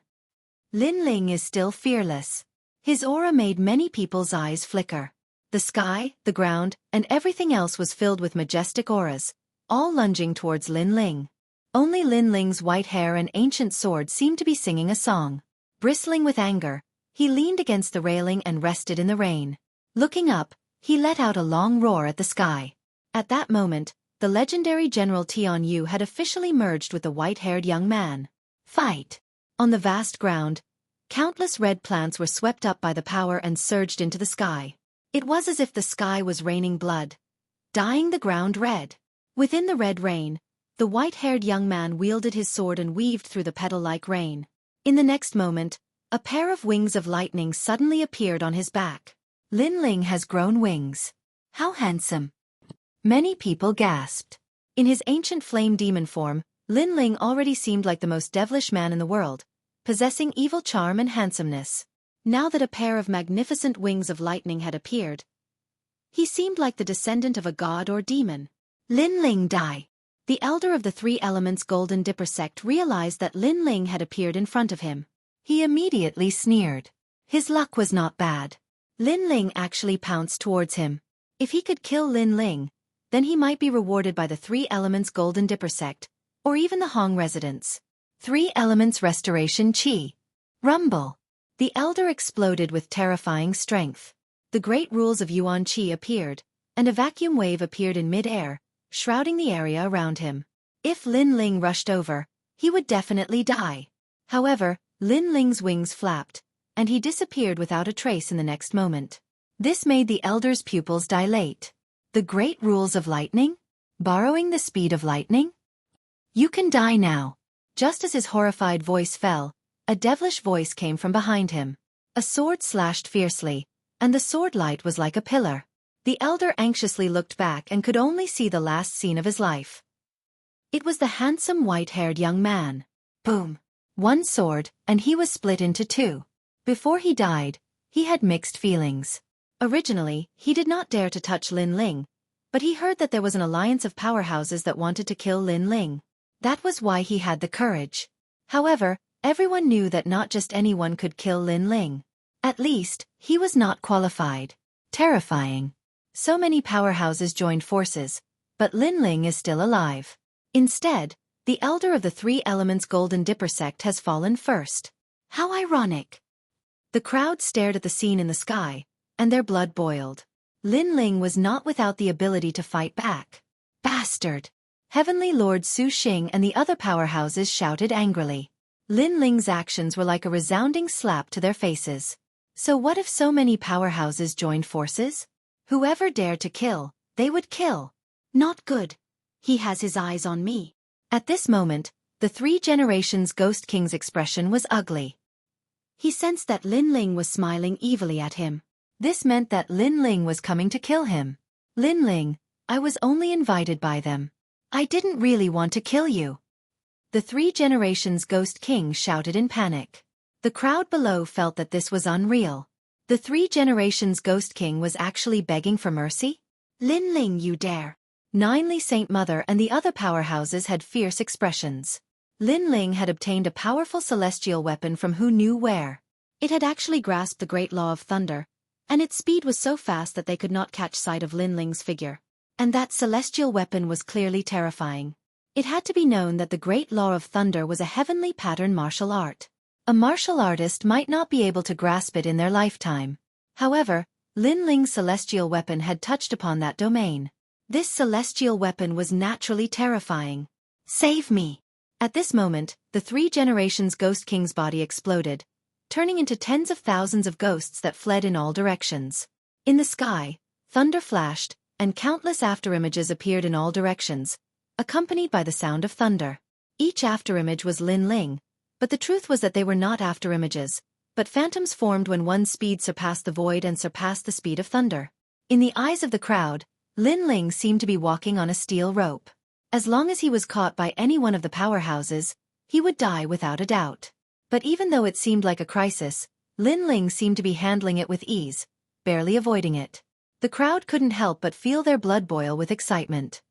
[SPEAKER 1] Lin Ling is still fearless. His aura made many people's eyes flicker. The sky, the ground, and everything else was filled with majestic auras, all lunging towards Lin Ling. Only Lin Ling's white hair and ancient sword seemed to be singing a song. Bristling with anger, he leaned against the railing and rested in the rain. Looking up, he let out a long roar at the sky. At that moment, the legendary General Tian Yu had officially merged with the white-haired young man. Fight! On the vast ground, countless red plants were swept up by the power and surged into the sky. It was as if the sky was raining blood, dyeing the ground red. Within the red rain, the white-haired young man wielded his sword and weaved through the petal-like rain. In the next moment, a pair of wings of lightning suddenly appeared on his back. Lin Ling has grown wings. How handsome! Many people gasped. In his ancient flame demon form, Lin Ling already seemed like the most devilish man in the world, possessing evil charm and handsomeness. Now that a pair of magnificent wings of lightning had appeared, he seemed like the descendant of a god or demon. Lin Ling Dai. The elder of the three elements Golden Dipper sect realized that Lin Ling had appeared in front of him. He immediately sneered. His luck was not bad. Lin Ling actually pounced towards him. If he could kill Lin Ling, then he might be rewarded by the three elements Golden Dipper sect, or even the Hong residents. Three elements restoration Qi. Rumble. The elder exploded with terrifying strength. The great rules of Yuan Qi appeared, and a vacuum wave appeared in mid-air, shrouding the area around him. If Lin Ling rushed over, he would definitely die. However, Lin Ling's wings flapped, and he disappeared without a trace in the next moment. This made the elder's pupils dilate. The great rules of lightning? Borrowing the speed of lightning? You can die now. Just as his horrified voice fell, a devilish voice came from behind him. A sword slashed fiercely, and the sword light was like a pillar. The elder anxiously looked back and could only see the last scene of his life. It was the handsome white-haired young man. Boom! One sword, and he was split into two. Before he died, he had mixed feelings. Originally, he did not dare to touch Lin Ling, but he heard that there was an alliance of powerhouses that wanted to kill Lin Ling. That was why he had the courage. However, everyone knew that not just anyone could kill Lin Ling. At least, he was not qualified. Terrifying. So many powerhouses joined forces, but Lin Ling is still alive. Instead, the elder of the three elements Golden Dipper sect has fallen first. How ironic. The crowd stared at the scene in the sky, and their blood boiled. Lin Ling was not without the ability to fight back. Bastard! Heavenly Lord Su Xing and the other powerhouses shouted angrily. Lin Ling's actions were like a resounding slap to their faces. So what if so many powerhouses joined forces? Whoever dared to kill, they would kill. Not good. He has his eyes on me. At this moment, the three generations Ghost King's expression was ugly. He sensed that Lin Ling was smiling evilly at him. This meant that Lin Ling was coming to kill him. Lin Ling, I was only invited by them. I didn't really want to kill you. The three generations Ghost King shouted in panic. The crowd below felt that this was unreal. The three generations Ghost King was actually begging for mercy? Lin Ling, you dare. Ninely Saint Mother and the other powerhouses had fierce expressions. Lin Ling had obtained a powerful celestial weapon from who knew where. It had actually grasped the great law of thunder, and its speed was so fast that they could not catch sight of Lin Ling's figure. And that celestial weapon was clearly terrifying. It had to be known that the great law of thunder was a heavenly pattern martial art. A martial artist might not be able to grasp it in their lifetime. However, Lin Ling's celestial weapon had touched upon that domain. This celestial weapon was naturally terrifying. Save me! At this moment, the three generations Ghost King's body exploded, turning into tens of thousands of ghosts that fled in all directions. In the sky, thunder flashed, and countless afterimages appeared in all directions, accompanied by the sound of thunder. Each afterimage was Lin Ling, but the truth was that they were not afterimages, but phantoms formed when one's speed surpassed the void and surpassed the speed of thunder. In the eyes of the crowd, Lin Ling seemed to be walking on a steel rope. As long as he was caught by any one of the powerhouses, he would die without a doubt. But even though it seemed like a crisis, Lin Ling seemed to be handling it with ease, barely avoiding it. The crowd couldn't help but feel their blood boil with excitement.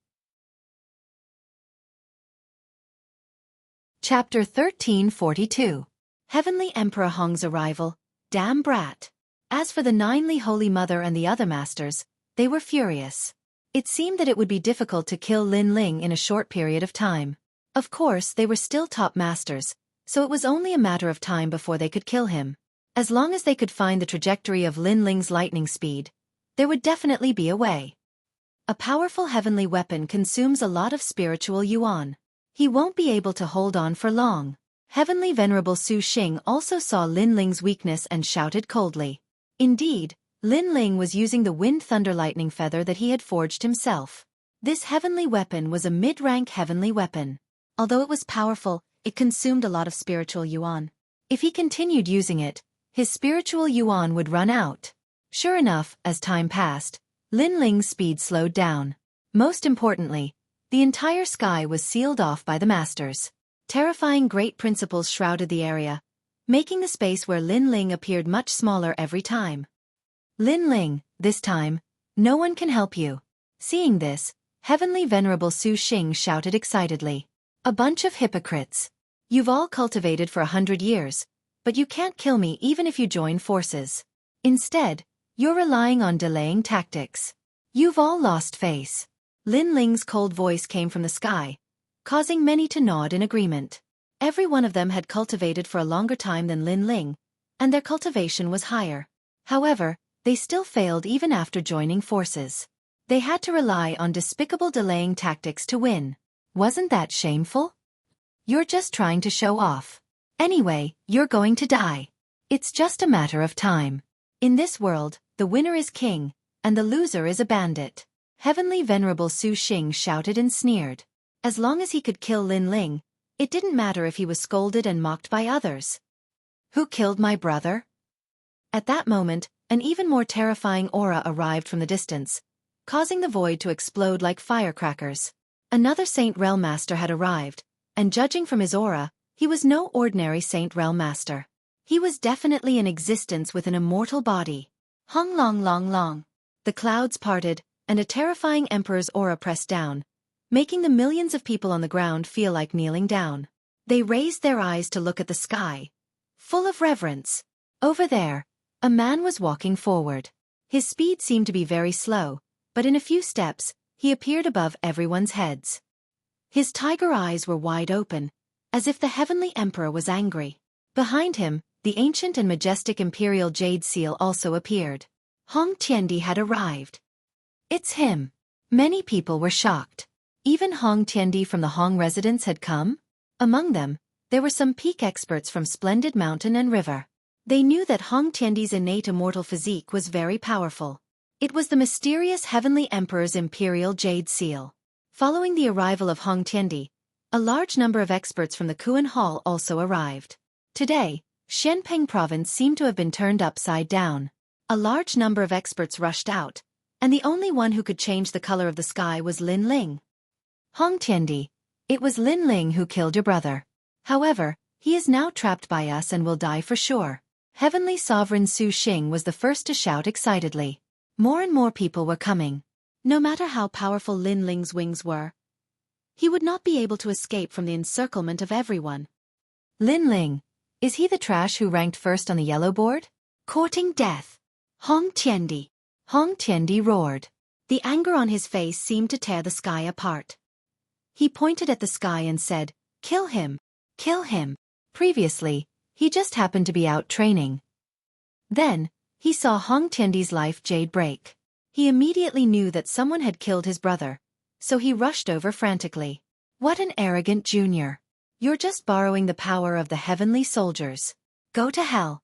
[SPEAKER 1] Chapter 1342. Heavenly Emperor Hong's arrival. Damn brat. As for the Ninely Holy Mother and the other masters, they were furious. It seemed that it would be difficult to kill Lin Ling in a short period of time. Of course, they were still top masters, so it was only a matter of time before they could kill him. As long as they could find the trajectory of Lin Ling's lightning speed, there would definitely be a way. A powerful heavenly weapon consumes a lot of spiritual yuan. He won't be able to hold on for long. Heavenly Venerable Xueqi also saw Lin Ling's weakness and shouted coldly. Indeed, Lin Ling was using the wind thunder lightning feather that he had forged himself. This heavenly weapon was a mid-rank heavenly weapon. Although it was powerful, it consumed a lot of spiritual yuan. If he continued using it, his spiritual yuan would run out. Sure enough, as time passed, Lin Ling's speed slowed down. Most importantly, the entire sky was sealed off by the masters. Terrifying great principles shrouded the area, making the space where Lin Ling appeared much smaller every time. Lin Ling, this time, no one can help you. Seeing this, Heavenly Venerable Xueqi shouted excitedly. A bunch of hypocrites. You've all cultivated for 100 years, but you can't kill me even if you join forces. Instead, you're relying on delaying tactics. You've all lost face. Lin Ling's cold voice came from the sky, causing many to nod in agreement. Every one of them had cultivated for a longer time than Lin Ling, and their cultivation was higher. However, they still failed even after joining forces. They had to rely on despicable delaying tactics to win. Wasn't that shameful? You're just trying to show off. Anyway, you're going to die. It's just a matter of time. In this world, the winner is king, and the loser is a bandit. Heavenly Venerable Xueqi shouted and sneered. As long as he could kill Lin Ling, it didn't matter if he was scolded and mocked by others. Who killed my brother? At that moment, an even more terrifying aura arrived from the distance, causing the void to explode like firecrackers. Another Saint Realm Master had arrived, and judging from his aura, he was no ordinary Saint Realm Master. He was definitely in existence with an immortal body. Hong long long long. The clouds parted, and a terrifying Emperor's aura pressed down, making the millions of people on the ground feel like kneeling down. They raised their eyes to look at the sky, full of reverence. Over there, a man was walking forward. His speed seemed to be very slow, but in a few steps, he appeared above everyone's heads. His tiger eyes were wide open, as if the Heavenly Emperor was angry. Behind him, the ancient and majestic Imperial Jade Seal also appeared. Hong Tiandi had arrived. It's him. Many people were shocked. Even Hong Tiandi from the Hong residence had come? Among them, there were some peak experts from Splendid Mountain and River. They knew that Hong Tiandi's innate immortal physique was very powerful. It was the mysterious Heavenly Emperor's Imperial Jade Seal. Following the arrival of Hong Tiandi, a large number of experts from the Kuan Hall also arrived. Today, Xianpeng Province seemed to have been turned upside down. A large number of experts rushed out, and the only one who could change the color of the sky was Lin Ling. Hong Tiandi, it was Lin Ling who killed your brother. However, he is now trapped by us and will die for sure. Heavenly Sovereign Xueqi was the first to shout excitedly. More and more people were coming. No matter how powerful Lin Ling's wings were, he would not be able to escape from the encirclement of everyone. Lin Ling, is he the trash who ranked first on the yellow board? Courting death. Hong Tiandi. Hong Tiandi roared. The anger on his face seemed to tear the sky apart. He pointed at the sky and said, "Kill him! Kill him!" Previously, he just happened to be out training. Then, he saw Hong Tiandi's life jade break. He immediately knew that someone had killed his brother, so he rushed over frantically. What an arrogant junior. You're just borrowing the power of the heavenly soldiers. Go to hell.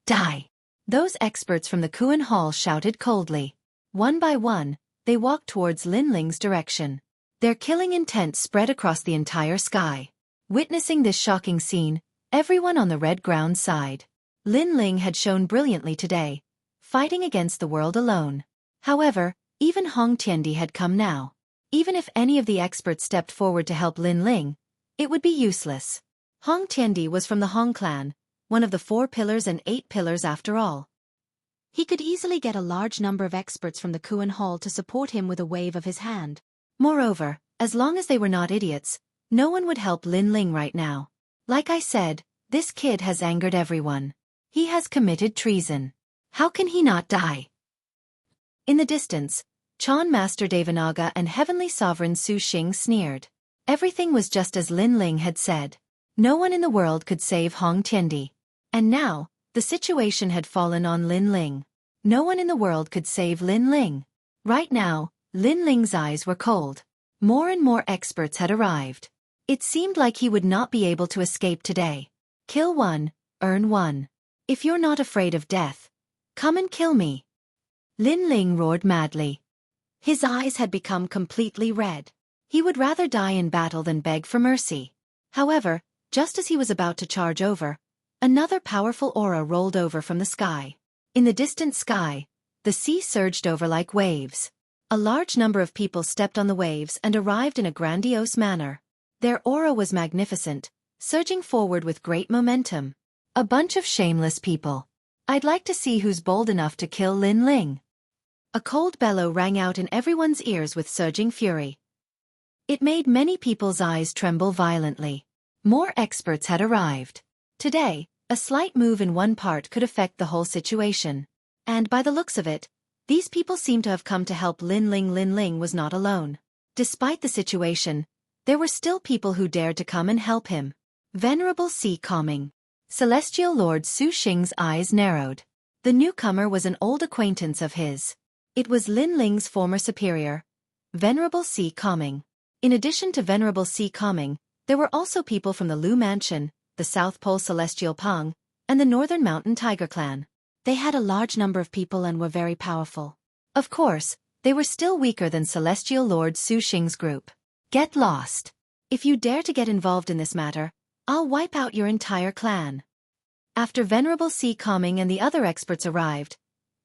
[SPEAKER 1] Die. Those experts from the Kuan Hall shouted coldly. One by one, they walked towards Lin Ling's direction. Their killing intent spread across the entire sky. Witnessing this shocking scene, everyone on the red ground sighed. Lin Ling had shown brilliantly today, fighting against the world alone. However, even Hong Tiandi had come now. Even if any of the experts stepped forward to help Lin Ling, it would be useless. Hong Tiandi was from the Hong clan, one of the 4 pillars and 8 pillars after all. He could easily get a large number of experts from the Kuan Hall to support him with a wave of his hand. Moreover, as long as they were not idiots, no one would help Lin Ling right now. Like I said, this kid has angered everyone. He has committed treason. How can he not die? In the distance, Chan Master Devanaga and Heavenly Sovereign Xueqi sneered. Everything was just as Lin Ling had said. No one in the world could save Hong Tiandi. And now, the situation had fallen on Lin Ling. No one in the world could save Lin Ling. Right now, Lin Ling's eyes were cold. More and more experts had arrived. It seemed like he would not be able to escape today. Kill one, earn one. If you're not afraid of death, come and kill me. Lin Ling roared madly. His eyes had become completely red. He would rather die in battle than beg for mercy. However, just as he was about to charge over, another powerful aura rolled over from the sky. In the distant sky, the sea surged over like waves. A large number of people stepped on the waves and arrived in a grandiose manner. Their aura was magnificent, surging forward with great momentum. A bunch of shameless people. I'd like to see who's bold enough to kill Lin Ling. A cold bellow rang out in everyone's ears with surging fury. It made many people's eyes tremble violently. More experts had arrived. Today, a slight move in one part could affect the whole situation. And by the looks of it, these people seemed to have come to help Lin Ling. Lin Ling was not alone. Despite the situation, there were still people who dared to come and help him. Venerable Sea Calming. Celestial Lord Xueqi's eyes narrowed. The newcomer was an old acquaintance of his. It was Lin Ling's former superior, Venerable Sea Calming. In addition to Venerable Sea Calming, there were also people from the Lu Mansion, the South Pole Celestial Pang, and the Northern Mountain Tiger Clan. They had a large number of people and were very powerful. Of course, they were still weaker than Celestial Lord Xueqi's group. Get lost. If you dare to get involved in this matter, I'll wipe out your entire clan. After Venerable Sea Calming and the other experts arrived,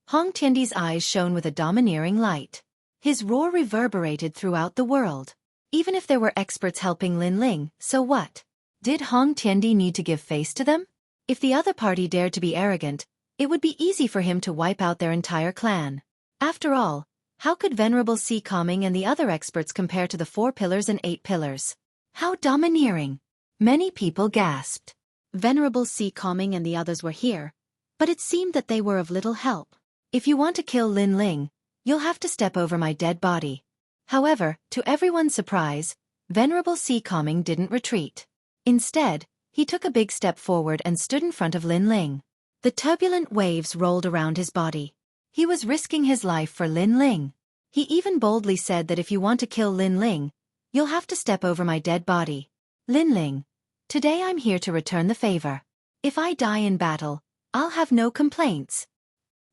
[SPEAKER 1] Hong Tiandi's eyes shone with a domineering light. His roar reverberated throughout the world. Even if there were experts helping Lin Ling, so what? Did Hong Tiandi need to give face to them? If the other party dared to be arrogant, it would be easy for him to wipe out their entire clan. After all, how could Venerable Sea Calming and the other experts compare to the 4 pillars and 8 pillars? How domineering! Many people gasped. Venerable Sea Calming and the others were here, but it seemed that they were of little help. If you want to kill Lin Ling, you'll have to step over my dead body. However, to everyone's surprise, Venerable Sea Calming didn't retreat. Instead, he took a big step forward and stood in front of Lin Ling. The turbulent waves rolled around his body. He was risking his life for Lin Ling. He even boldly said that if you want to kill Lin Ling, you'll have to step over my dead body. Lin Ling, today I'm here to return the favor. If I die in battle, I'll have no complaints.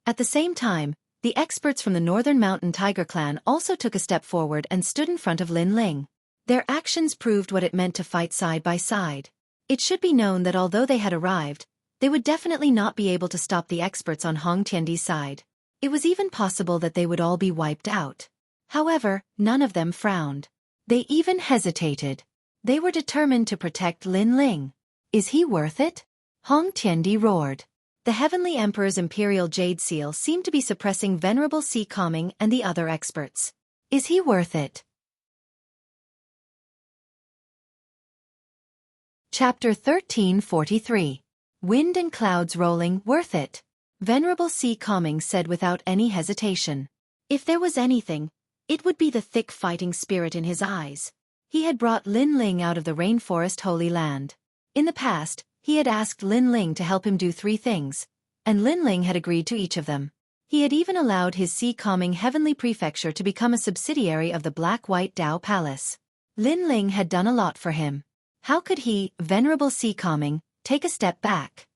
[SPEAKER 1] At the same time, the experts from the Northern Mountain Tiger Clan also took a step forward and stood in front of Lin Ling. Their actions proved what it meant to fight side by side. It should be known that although they had arrived, they would definitely not be able to stop the experts on Hong Tiandi's side. It was even possible that they would all be wiped out. However, none of them frowned. They even hesitated. They were determined to protect Lin Ling. Is he worth it? Hong Tiandi roared. The Heavenly Emperor's Imperial Jade Seal seemed to be suppressing Venerable Sea Calming and the other experts. Is he worth it? Chapter 1343. Wind and Clouds Rolling, Worth It. Venerable Sea Calming said without any hesitation. If there was anything, it would be the thick fighting spirit in his eyes. He had brought Lin Ling out of the rainforest Holy Land. In the past, he had asked Lin Ling to help him do 3 things, and Lin Ling had agreed to each of them. He had even allowed his Sea Calming Heavenly Prefecture to become a subsidiary of the Black-White Dao Palace. Lin Ling had done a lot for him. How could he, Venerable Sea Calming, take a step back?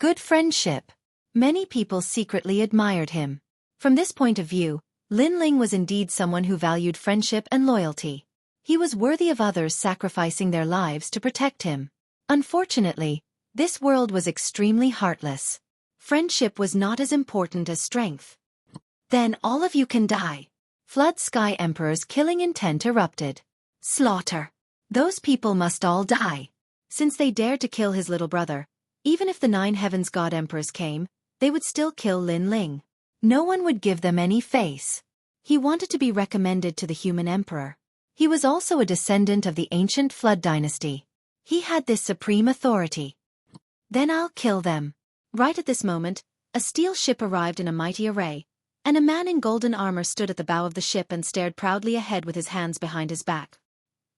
[SPEAKER 1] Good friendship. Many people secretly admired him. From this point of view, Lin Ling was indeed someone who valued friendship and loyalty. He was worthy of others sacrificing their lives to protect him. Unfortunately, this world was extremely heartless. Friendship was not as important as strength. Then all of you can die. Flood Sky Emperor's killing intent erupted. Slaughter. Those people must all die. Since they dared to kill his little brother, even if the 9 Heavens God Emperors came, they would still kill Lin Ling. No one would give them any face. He wanted to be recommended to the human emperor. He was also a descendant of the ancient Flood dynasty. He had this supreme authority. Then I'll kill them. Right at this moment, a steel ship arrived in a mighty array, and a man in golden armor stood at the bow of the ship and stared proudly ahead with his hands behind his back.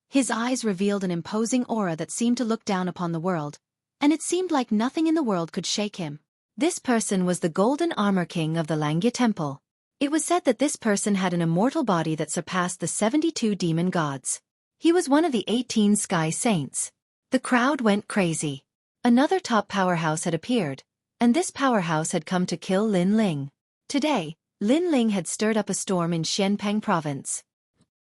[SPEAKER 1] His eyes revealed an imposing aura that seemed to look down upon the world, and it seemed like nothing in the world could shake him. This person was the Golden Armor King of the Langya Temple. It was said that this person had an immortal body that surpassed the 72 demon gods. He was one of the 18 sky saints. The crowd went crazy. Another top powerhouse had appeared, and this powerhouse had come to kill Lin Ling. Today, Lin Ling had stirred up a storm in Xianpeng province.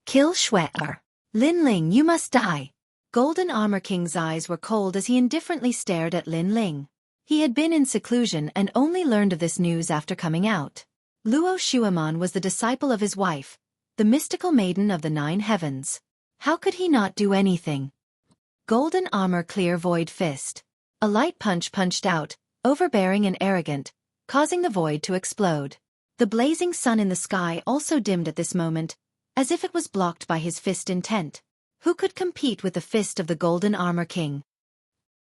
[SPEAKER 1] Kill Xueqi. Lin Ling, you must die. Golden Armor King's eyes were cold as he indifferently stared at Lin Ling. He had been in seclusion and only learned of this news after coming out. Luo Xueman was the disciple of his wife, the mystical maiden of the 9 heavens. How could he not do anything? Golden Armor Clear Void Fist. A light punch punched out, overbearing and arrogant, causing the void to explode. The blazing sun in the sky also dimmed at this moment, as if it was blocked by his fist intent. Who could compete with the fist of the Golden Armor King?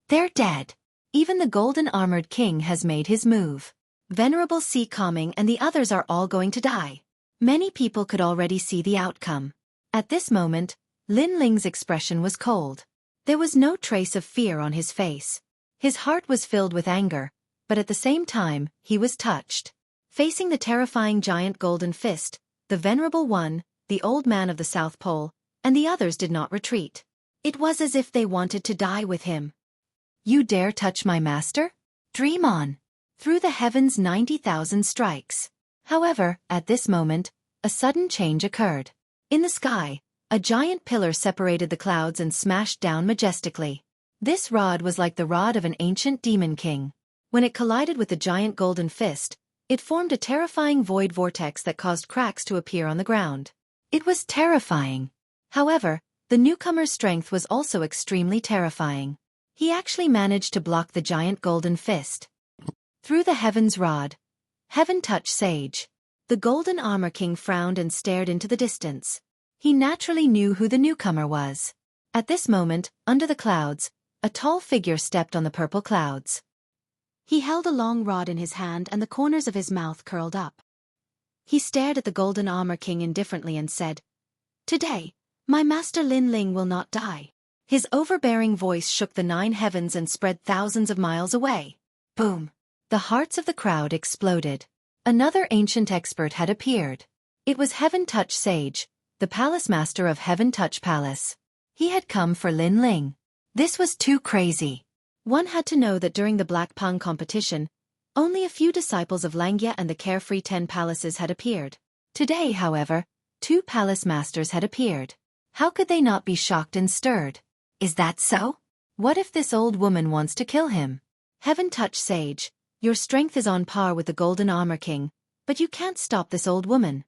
[SPEAKER 1] They're dead. Even the Golden Armored King has made his move. Venerable Sea Calming and the others are all going to die. Many people could already see the outcome. At this moment, Lin Ling's expression was cold. There was no trace of fear on his face. His heart was filled with anger, but at the same time, he was touched. Facing the terrifying giant golden fist, the Venerable One, the Old Man of the South Pole, and the others did not retreat. It was as if they wanted to die with him. You dare touch my master? Dream on. Through the heavens 90,000 strikes. However, at this moment, a sudden change occurred. In the sky, a giant pillar separated the clouds and smashed down majestically. This rod was like the rod of an ancient demon king. When it collided with the giant golden fist, it formed a terrifying void vortex that caused cracks to appear on the ground. It was terrifying. However, the newcomer's strength was also extremely terrifying. He actually managed to block the giant golden fist. Through the heavens rod. Heaven touch sage. The Golden Armor King frowned and stared into the distance. He naturally knew who the newcomer was. At this moment, under the clouds, a tall figure stepped on the purple clouds. He held a long rod in his hand and the corners of his mouth curled up. He stared at the Golden Armor King indifferently and said, "Today, my master Lin Ling will not die." His overbearing voice shook the 9 heavens and spread thousands of miles away. Boom! The hearts of the crowd exploded. Another ancient expert had appeared. It was Heaven Touch Sage, the Palace Master of Heaven Touch Palace. He had come for Lin Ling. This was too crazy. One had to know that during the Black Pang competition, only a few disciples of Langya and the carefree 10 palaces had appeared. Today, however, 2 palace masters had appeared. How could they not be shocked and stirred? Is that so? What if this old woman wants to kill him? Heaven Touch Sage, your strength is on par with the Golden Armor King, but you can't stop this old woman.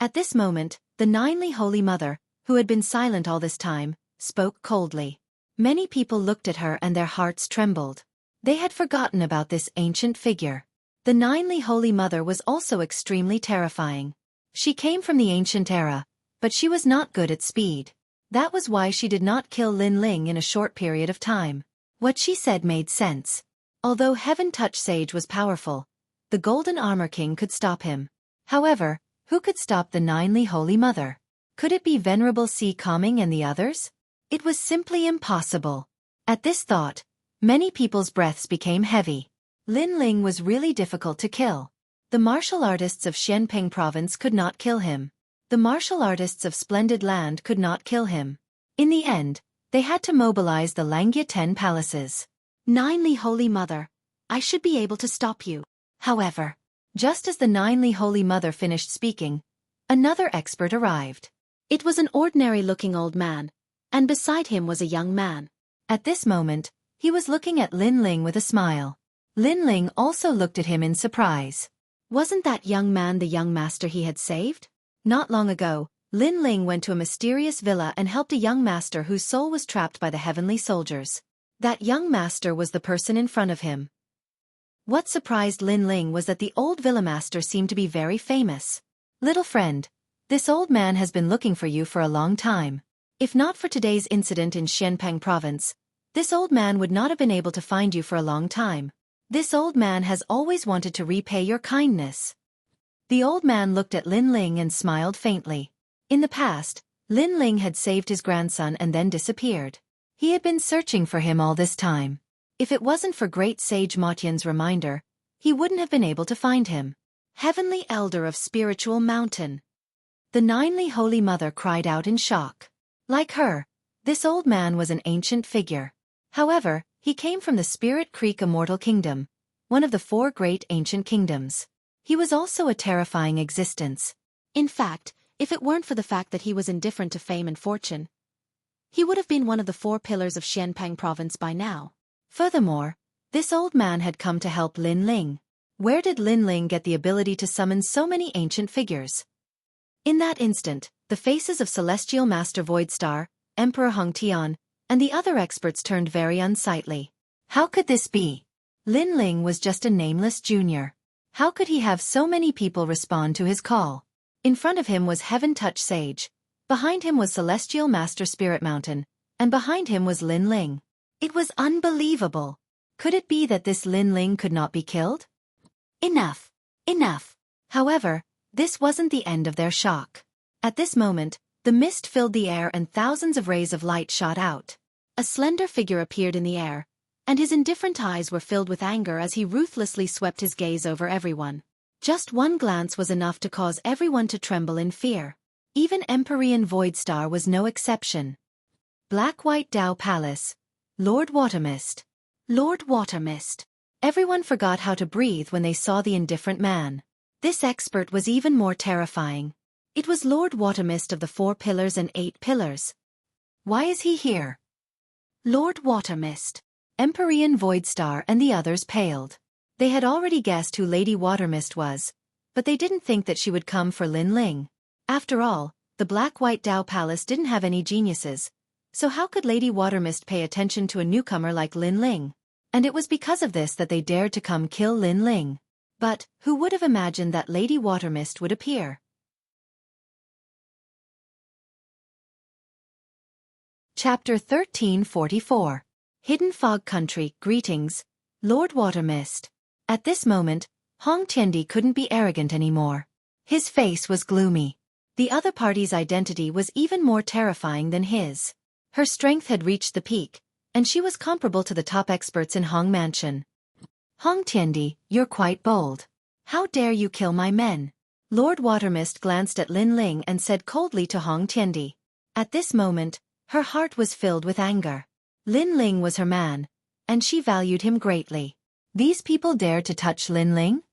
[SPEAKER 1] At this moment, the 9ly Holy Mother, who had been silent all this time, spoke coldly. Many people looked at her and their hearts trembled. They had forgotten about this ancient figure. The 9ly Holy Mother was also extremely terrifying. She came from the ancient era, but she was not good at speed. That was why she did not kill Lin Ling in a short period of time. What she said made sense. Although Heaven Touch Sage was powerful, the Golden Armor King could stop him. However, who could stop the 9ly Holy Mother? Could it be Venerable Sea Calming and the others? It was simply impossible. At this thought, many people's breaths became heavy. Lin Ling was really difficult to kill. The martial artists of Xianpeng province could not kill him. The martial artists of Splendid Land could not kill him. In the end, they had to mobilize the Langya 10 palaces. 9ly Holy Mother, I should be able to stop you. However, just as the 9ly Holy Mother finished speaking, another expert arrived. It was an ordinary-looking old man, and beside him was a young man. At this moment, he was looking at Lin Ling with a smile. Lin Ling also looked at him in surprise. Wasn't that young man the young master he had saved? Not long ago, Lin Ling went to a mysterious villa and helped a young master whose soul was trapped by the heavenly soldiers. That young master was the person in front of him. What surprised Lin Ling was that the old villa master seemed to be very famous. Little friend, this old man has been looking for you for a long time. If not for today's incident in Xianpeng province, this old man would not have been able to find you for a long time. This old man has always wanted to repay your kindness. The old man looked at Lin Ling and smiled faintly. In the past, Lin Ling had saved his grandson and then disappeared. He had been searching for him all this time. If it wasn't for great sage Mo Tian's reminder, he wouldn't have been able to find him. Heavenly Elder of Spiritual Mountain. The Ninely Holy Mother cried out in shock. Like her, this old man was an ancient figure. However, he came from the Spirit Creek Immortal Kingdom, one of the 4 great ancient kingdoms. He was also a terrifying existence. In fact, if it weren't for the fact that he was indifferent to fame and fortune, he would have been one of the 4 pillars of Xianpeng province by now. Furthermore, this old man had come to help Lin Ling. Where did Lin Ling get the ability to summon so many ancient figures? In that instant, the faces of Celestial Master Voidstar, Emperor Hong Tian, and the other experts turned very unsightly. How could this be? Lin Ling was just a nameless junior. How could he have so many people respond to his call? In front of him was Heaven Touch Sage, behind him was Celestial Master Spirit Mountain, and behind him was Lin Ling. It was unbelievable. Could it be that this Lin Ling could not be killed? Enough! Enough! However, this wasn't the end of their shock. At this moment, the mist filled the air and thousands of rays of light shot out. A slender figure appeared in the air, and his indifferent eyes were filled with anger as he ruthlessly swept his gaze over everyone. Just one glance was enough to cause everyone to tremble in fear. Even Empyrean Voidstar was no exception. Black-White Dao Palace. Lord Watermist. Lord Watermist. Everyone forgot how to breathe when they saw the indifferent man. This expert was even more terrifying. It was Lord Watermist of the 4 pillars and 8 pillars. Why is he here? Lord Watermist. Empyrean Voidstar and the others paled. They had already guessed who Lady Watermist was, but they didn't think that she would come for Lin Ling. After all, the Black-White Dao Palace didn't have any geniuses, so how could Lady Watermist pay attention to a newcomer like Lin Ling? And it was because of this that they dared to come kill Lin Ling. But, who would have imagined that Lady Watermist would appear? Chapter 1344. Hidden Fog Country. Greetings, Lord Watermist. At this moment, Hong Tiandi couldn't be arrogant anymore. His face was gloomy. The other party's identity was even more terrifying than his. Her strength had reached the peak, and she was comparable to the top experts in Hong Mansion. Hong Tiandi, you're quite bold. How dare you kill my men? Lord Watermist glanced at Lin Ling and said coldly to Hong Tiandi. At this moment, her heart was filled with anger. Lin Ling was her man, and she valued him greatly. These people dare to touch Lin Ling?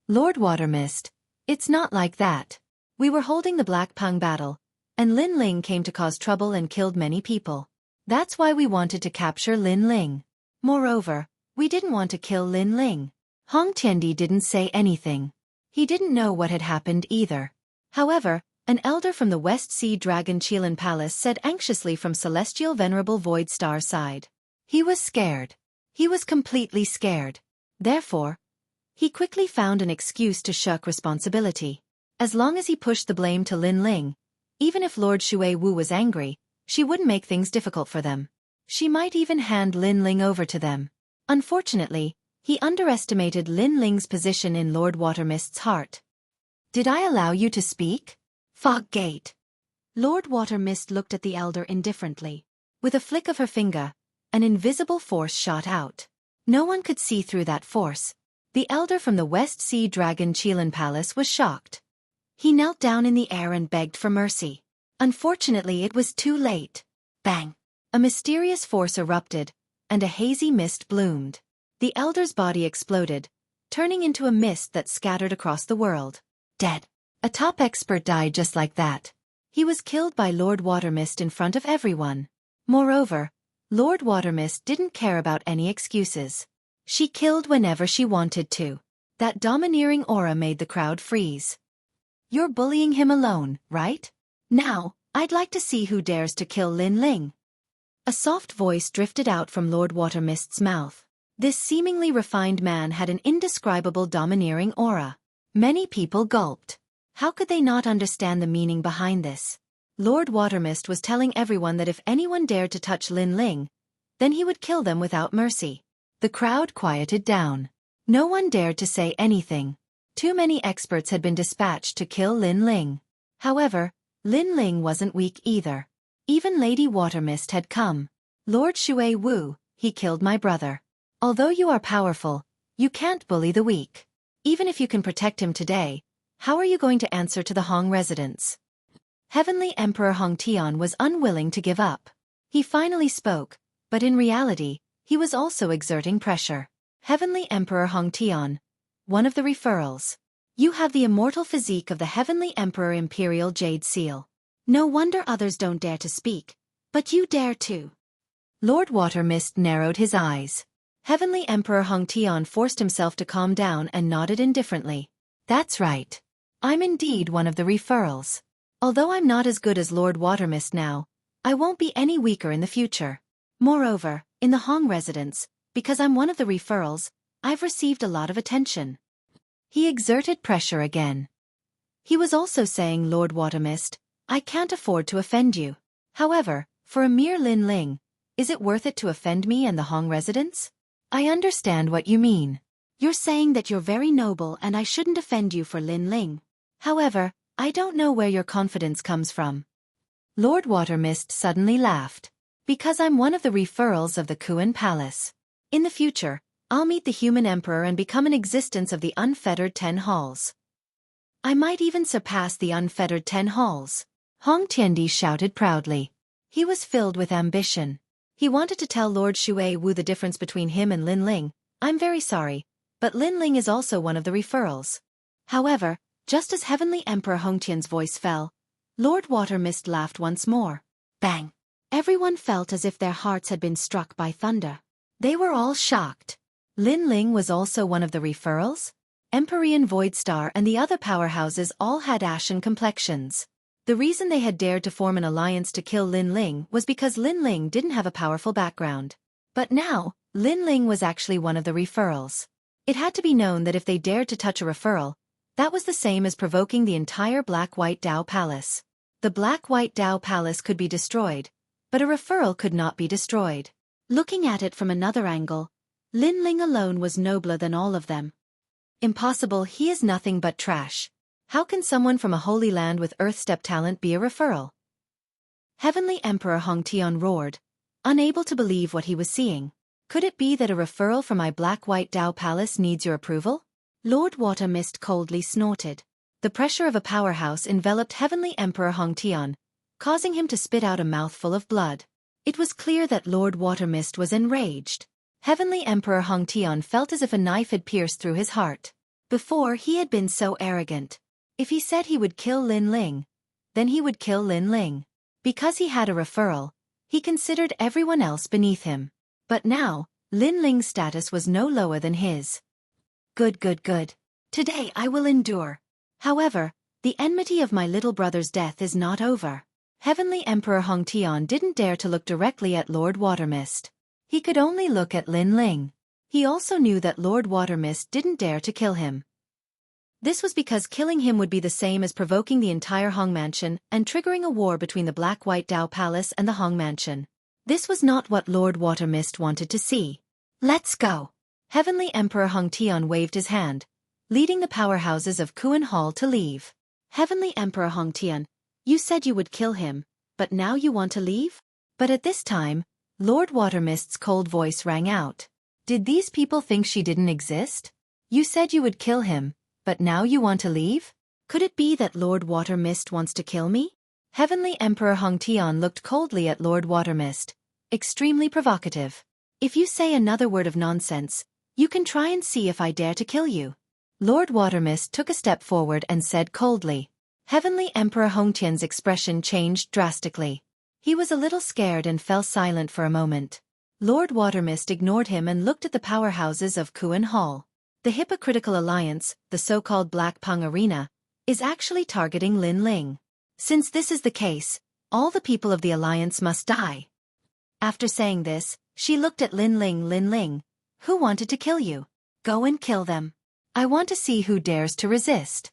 [SPEAKER 1] Lord Watermist, it's not like that. We were holding the Black Pung battle, and Lin Ling came to cause trouble and killed many people. That's why we wanted to capture Lin Ling. Moreover, we didn't want to kill Lin Ling. Hong Tiandi didn't say anything. He didn't know what had happened either. However, an elder from the West Sea Dragon Qilan Palace said anxiously from Celestial Venerable Void Star's side. He was scared. He was completely scared. Therefore, he quickly found an excuse to shirk responsibility. As long as he pushed the blame to Lin Ling, even if Lord Xueqi was angry, she wouldn't make things difficult for them. She might even hand Lin Ling over to them. Unfortunately, he underestimated Lin Ling's position in Lord Watermist's heart. Did I allow you to speak? Fog Gate. Lord Watermist looked at the elder indifferently. With a flick of her finger, an invisible force shot out. No one could see through that force. The elder from the West Sea Dragon Qilan Palace was shocked. He knelt down in the air and begged for mercy. Unfortunately, it was too late. Bang! A mysterious force erupted, and a hazy mist bloomed. The elder's body exploded, turning into a mist that scattered across the world. Dead. A top expert died just like that. He was killed by Lord Watermist in front of everyone. Moreover, Lord Watermist didn't care about any excuses. She killed whenever she wanted to. That domineering aura made the crowd freeze. You're bullying him alone, right? Now, I'd like to see who dares to kill Lin Ling. A soft voice drifted out from Lord Watermist's mouth. This seemingly refined man had an indescribable domineering aura. Many people gulped. How could they not understand the meaning behind this? Lord Watermist was telling everyone that if anyone dared to touch Lin Ling, then he would kill them without mercy. The crowd quieted down. No one dared to say anything. Too many experts had been dispatched to kill Lin Ling. However, Lin Ling wasn't weak either. Even Lady Watermist had come. Lord Shui Wu, he killed my brother. Although you are powerful, you can't bully the weak. Even if you can protect him today, how are you going to answer to the Hong residents? Heavenly Emperor Hong Tian was unwilling to give up. He finally spoke, but in reality, he was also exerting pressure. Heavenly Emperor Hong Tian, one of the referrals. You have the immortal physique of the Heavenly Emperor Imperial Jade Seal. No wonder others don't dare to speak, but you dare to. Lord Watermist narrowed his eyes. Heavenly Emperor Hong Tian forced himself to calm down and nodded indifferently. That's right. I'm indeed one of the referrals. Although I'm not as good as Lord Watermist now, I won't be any weaker in the future. Moreover, in the Hong residence, because I'm one of the referrals, I've received a lot of attention. He exerted pressure again. He was also saying, Lord Watermist, I can't afford to offend you. However, for a mere Lin Ling, is it worth it to offend me and the Hong residents? I understand what you mean. You're saying that you're very noble and I shouldn't offend you for Lin Ling. However, I don't know where your confidence comes from. Lord Watermist suddenly laughed. Because I'm one of the referrals of the Kuan Palace. In the future, I'll meet the human emperor and become an existence of the unfettered 10 halls. I might even surpass the unfettered 10 halls. Hong Tiandi shouted proudly. He was filled with ambition. He wanted to tell Lord Shui Wu the difference between him and Lin Ling. I'm very sorry, but Lin Ling is also one of the referrals. However, just as Heavenly Emperor Hong Tian's voice fell, Lord Watermist laughed once more. Bang! Everyone felt as if their hearts had been struck by thunder. They were all shocked. Lin Ling was also one of the referrals? Empyrean Voidstar and the other powerhouses all had ashen complexions. The reason they had dared to form an alliance to kill Lin Ling was because Lin Ling didn't have a powerful background. But now, Lin Ling was actually one of the referrals. It had to be known that if they dared to touch a referral, that was the same as provoking the entire Black-White Dao Palace. The Black-White Dao Palace could be destroyed, but a referral could not be destroyed. Looking at it from another angle, Lin Ling alone was nobler than all of them. Impossible, he is nothing but trash. How can someone from a holy land with earth-step talent be a referral? Heavenly Emperor Hong Tian roared, unable to believe what he was seeing. Could it be that a referral from my Black-White Dao Palace needs your approval? Lord Watermist coldly snorted. The pressure of a powerhouse enveloped Heavenly Emperor Hong Tian, causing him to spit out a mouthful of blood. It was clear that Lord Watermist was enraged. Heavenly Emperor Hong Tian felt as if a knife had pierced through his heart. Before, he had been so arrogant. If he said he would kill Lin Ling, then he would kill Lin Ling. Because he had a referral, he considered everyone else beneath him. But now, Lin Ling's status was no lower than his. Good. Today I will endure. However, the enmity of my little brother's death is not over. Heavenly Emperor Hong Tian didn't dare to look directly at Lord Watermist. He could only look at Lin Ling. He also knew that Lord Watermist didn't dare to kill him. This was because killing him would be the same as provoking the entire Hong Mansion and triggering a war between the Black-White Dao Palace and the Hong Mansion. This was not what Lord Watermist wanted to see. Let's go. Heavenly Emperor Hong Tian waved his hand, leading the powerhouses of Kuan Hall to leave. Heavenly Emperor Hong Tian, you said you would kill him, but now you want to leave? But at this time, Lord Watermist's cold voice rang out. Did these people think she didn't exist? You said you would kill him, but now you want to leave? Could it be that Lord Watermist wants to kill me? Heavenly Emperor Hong Tian looked coldly at Lord Watermist, extremely provocative. If you say another word of nonsense, you can try and see if I dare to kill you. Lord Watermist took a step forward and said coldly. Heavenly Emperor Hong Tian's expression changed drastically. He was a little scared and fell silent for a moment. Lord Watermist ignored him and looked at the powerhouses of Kuan Hall. The hypocritical alliance, the so-called Black Pung Arena, is actually targeting Lin Ling. Since this is the case, all the people of the alliance must die. After saying this, she looked at Lin Ling. Lin Ling, who wanted to kill you? Go and kill them. I want to see who dares to resist.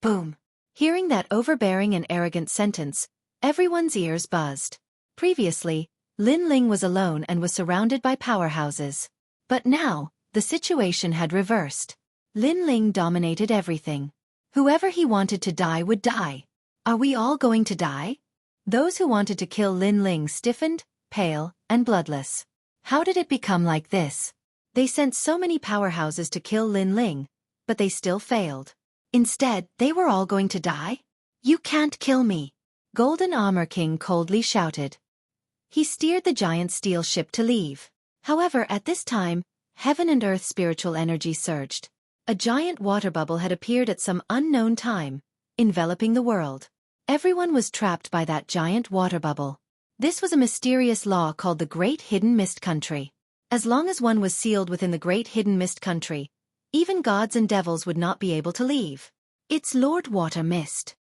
[SPEAKER 1] Boom. Hearing that overbearing and arrogant sentence, everyone's ears buzzed. Previously, Lin Ling was alone and was surrounded by powerhouses. But now, the situation had reversed. Lin Ling dominated everything. Whoever he wanted to die would die. Are we all going to die? Those who wanted to kill Lin Ling stiffened, pale, and bloodless. How did it become like this? They sent so many powerhouses to kill Lin Ling, but they still failed. Instead, they were all going to die? You can't kill me! Golden Armor King coldly shouted. He steered the giant steel ship to leave. However, at this time, heaven and earth spiritual energy surged. A giant water bubble had appeared at some unknown time, enveloping the world. Everyone was trapped by that giant water bubble. This was a mysterious law called the Great Hidden Mist Country. As long as one was sealed within the Great Hidden Mist Country, even gods and devils would not be able to leave. It's Lord Water Mist.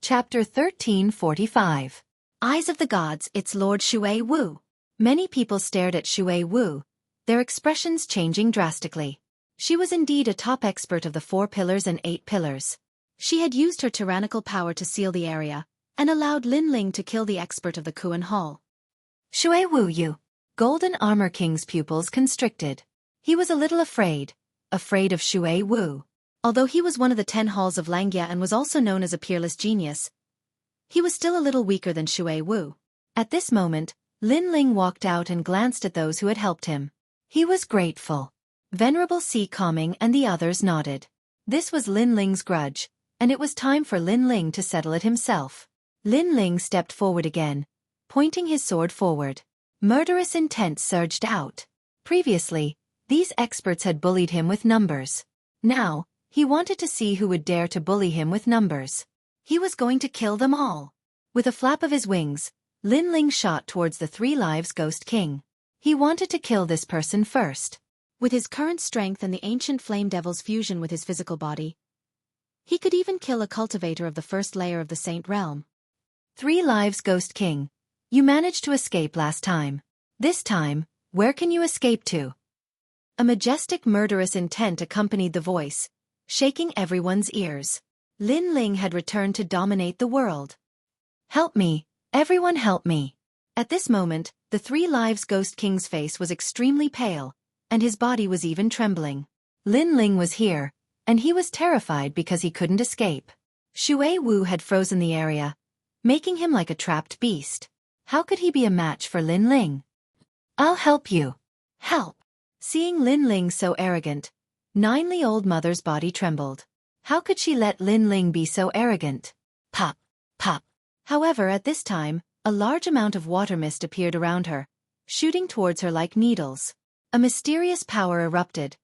[SPEAKER 1] Chapter 1345. Eyes of the Gods. It's Lord Xueqi Wu. Many people stared at Xueqi Wu, their expressions changing drastically. She was indeed a top expert of the 4 pillars and 8 pillars. She had used her tyrannical power to seal the area, and allowed Lin Ling to kill the expert of the Kuan Hall. Xueqi Wu you. Golden Armor King's pupils constricted. He was a little afraid of Xueqi Wu. Although he was one of the 10 halls of Langya and was also known as a peerless genius, he was still a little weaker than Xueqi Wu. At this moment, Lin Ling walked out and glanced at those who had helped him. He was grateful. Venerable Si Calming and the others nodded. This was Lin Ling's grudge, and it was time for Lin Ling to settle it himself. Lin Ling stepped forward again, pointing his sword forward. Murderous intent surged out. Previously, these experts had bullied him with numbers. Now, he wanted to see who would dare to bully him with numbers. He was going to kill them all. With a flap of his wings, Lin Ling shot towards the 3 Lives Ghost King. He wanted to kill this person first. With his current strength and the ancient Flame Devil's fusion with his physical body, he could even kill a cultivator of the first layer of the Saint Realm. 3 Lives Ghost King. You managed to escape last time. This time, where can you escape to? A majestic murderous intent accompanied the voice, shaking everyone's ears. Lin Ling had returned to dominate the world. Help me, everyone help me. At this moment, the 3 Lives Ghost King's face was extremely pale, and his body was even trembling. Lin Ling was here, and he was terrified because he couldn't escape. Xueqi Wu had frozen the area, making him like a trapped beast. How could he be a match for Lin Ling? I'll help you. Help! Seeing Lin Ling so arrogant, Ninely Old Mother's body trembled. How could she let Lin Ling be so arrogant? Pop! Pop! However, at this time, a large amount of water mist appeared around her, shooting towards her like needles. A mysterious power erupted,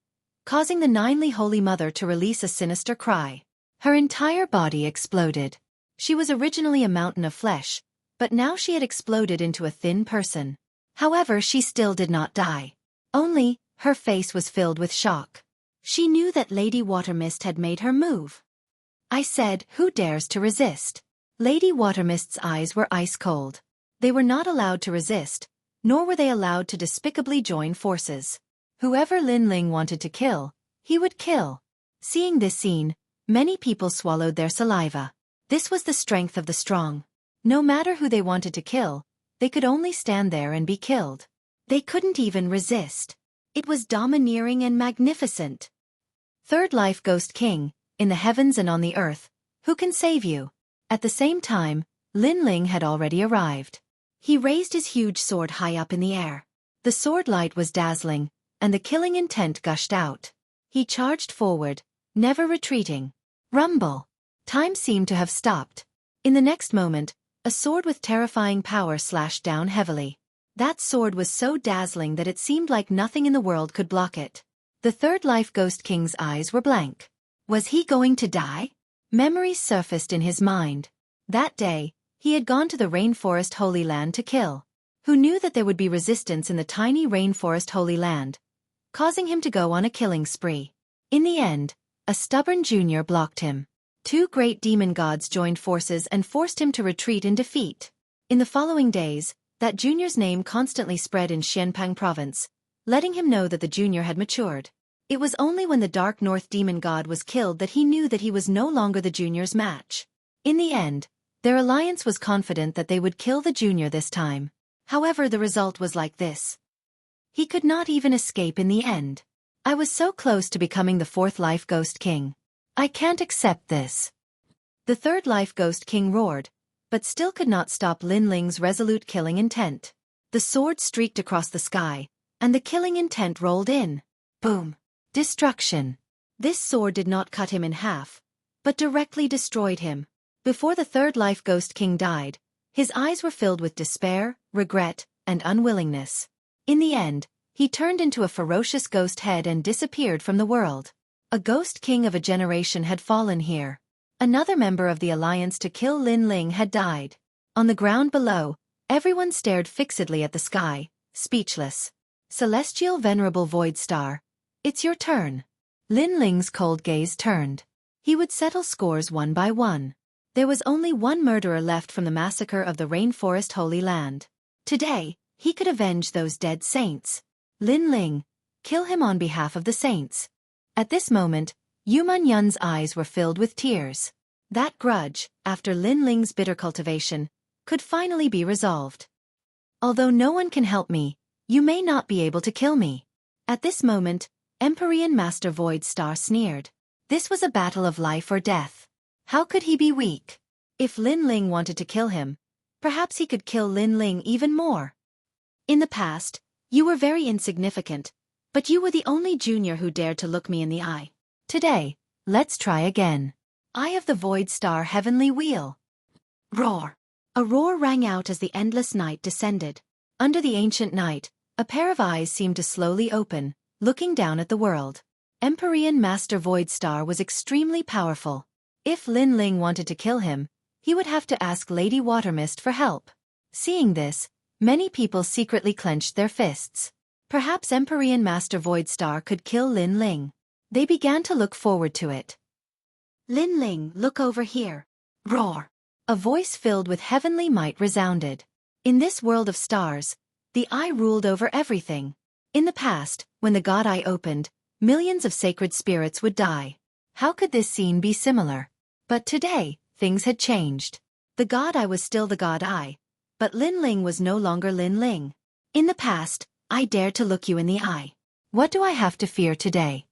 [SPEAKER 1] causing the Ninely Holy Mother to release a sinister cry. Her entire body exploded. She was originally a mountain of flesh, but now she had exploded into a thin person. However, she still did not die. Only, her face was filled with shock. She knew that Lady Watermist had made her move. I said, who dares to resist? Lady Watermist's eyes were ice cold. They were not allowed to resist, nor were they allowed to despicably join forces. Whoever Lin Ling wanted to kill, he would kill. Seeing this scene, many people swallowed their saliva. This was the strength of the strong. No matter who they wanted to kill, they could only stand there and be killed. They couldn't even resist. It was domineering and magnificent. 3rd Life Ghost King, in the heavens and on the earth, who can save you? At the same time, Lin Ling had already arrived. He raised his huge sword high up in the air. The sword light was dazzling, and the killing intent gushed out. He charged forward, never retreating. Rumble! Time seemed to have stopped. In the next moment, a sword with terrifying power slashed down heavily. That sword was so dazzling that it seemed like nothing in the world could block it. The 3rd Life Ghost King's eyes were blank. Was he going to die? Memories surfaced in his mind. That day, he had gone to the Rainforest Holy Land to kill. Who knew that there would be resistance in the tiny Rainforest Holy Land, causing him to go on a killing spree. In the end, a stubborn junior blocked him. 2 great demon gods joined forces and forced him to retreat in defeat. In the following days, that junior's name constantly spread in Xianpang province, letting him know that the junior had matured. It was only when the Dark North demon god was killed that he knew that he was no longer the junior's match. In the end, their alliance was confident that they would kill the junior this time. However, the result was like this. He could not even escape in the end. I was so close to becoming the fourth Life Ghost King. I can't accept this. The third Life Ghost King roared, but still could not stop Lin Ling's resolute killing intent. The sword streaked across the sky, and the killing intent rolled in. Boom. Destruction. This sword did not cut him in half, but directly destroyed him. Before the third Life Ghost King died, his eyes were filled with despair, regret, and unwillingness. In the end, he turned into a ferocious ghost head and disappeared from the world. A ghost king of a generation had fallen here. Another member of the alliance to kill Lin Ling had died. On the ground below, everyone stared fixedly at the sky, speechless. Celestial Venerable Void Star, it's your turn. Lin Ling's cold gaze turned. He would settle scores one by one. There was only one murderer left from the massacre of the Rainforest Holy Land. Today, he could avenge those dead saints. Lin Ling, kill him on behalf of the saints. At this moment, Yuman Yun's eyes were filled with tears. That grudge, after Lin Ling's bitter cultivation, could finally be resolved. Although no one can help me, you may not be able to kill me. At this moment, Empyrean Master Void Star sneered. This was a battle of life or death. How could he be weak? If Lin Ling wanted to kill him, perhaps he could kill Lin Ling even more. In the past, you were very insignificant, but you were the only junior who dared to look me in the eye. Today, let's try again. Eye of the Void Star Heavenly Wheel. Roar. A roar rang out as the endless night descended. Under the ancient night, a pair of eyes seemed to slowly open, looking down at the world. Empyrean Master Void Star was extremely powerful. If Lin Ling wanted to kill him, he would have to ask Lady Watermist for help. Seeing this, many people secretly clenched their fists. Perhaps Empyrean Master Void Star could kill Lin Ling. They began to look forward to it. Lin Ling, look over here. Roar. A voice filled with heavenly might resounded. In this world of stars, the eye ruled over everything. In the past, when the God Eye opened, millions of sacred spirits would die. How could this scene be similar? But today, things had changed. The God Eye was still the God Eye, but Lin Ling was no longer Lin Ling. In the past, I dared to look you in the eye. What do I have to fear today?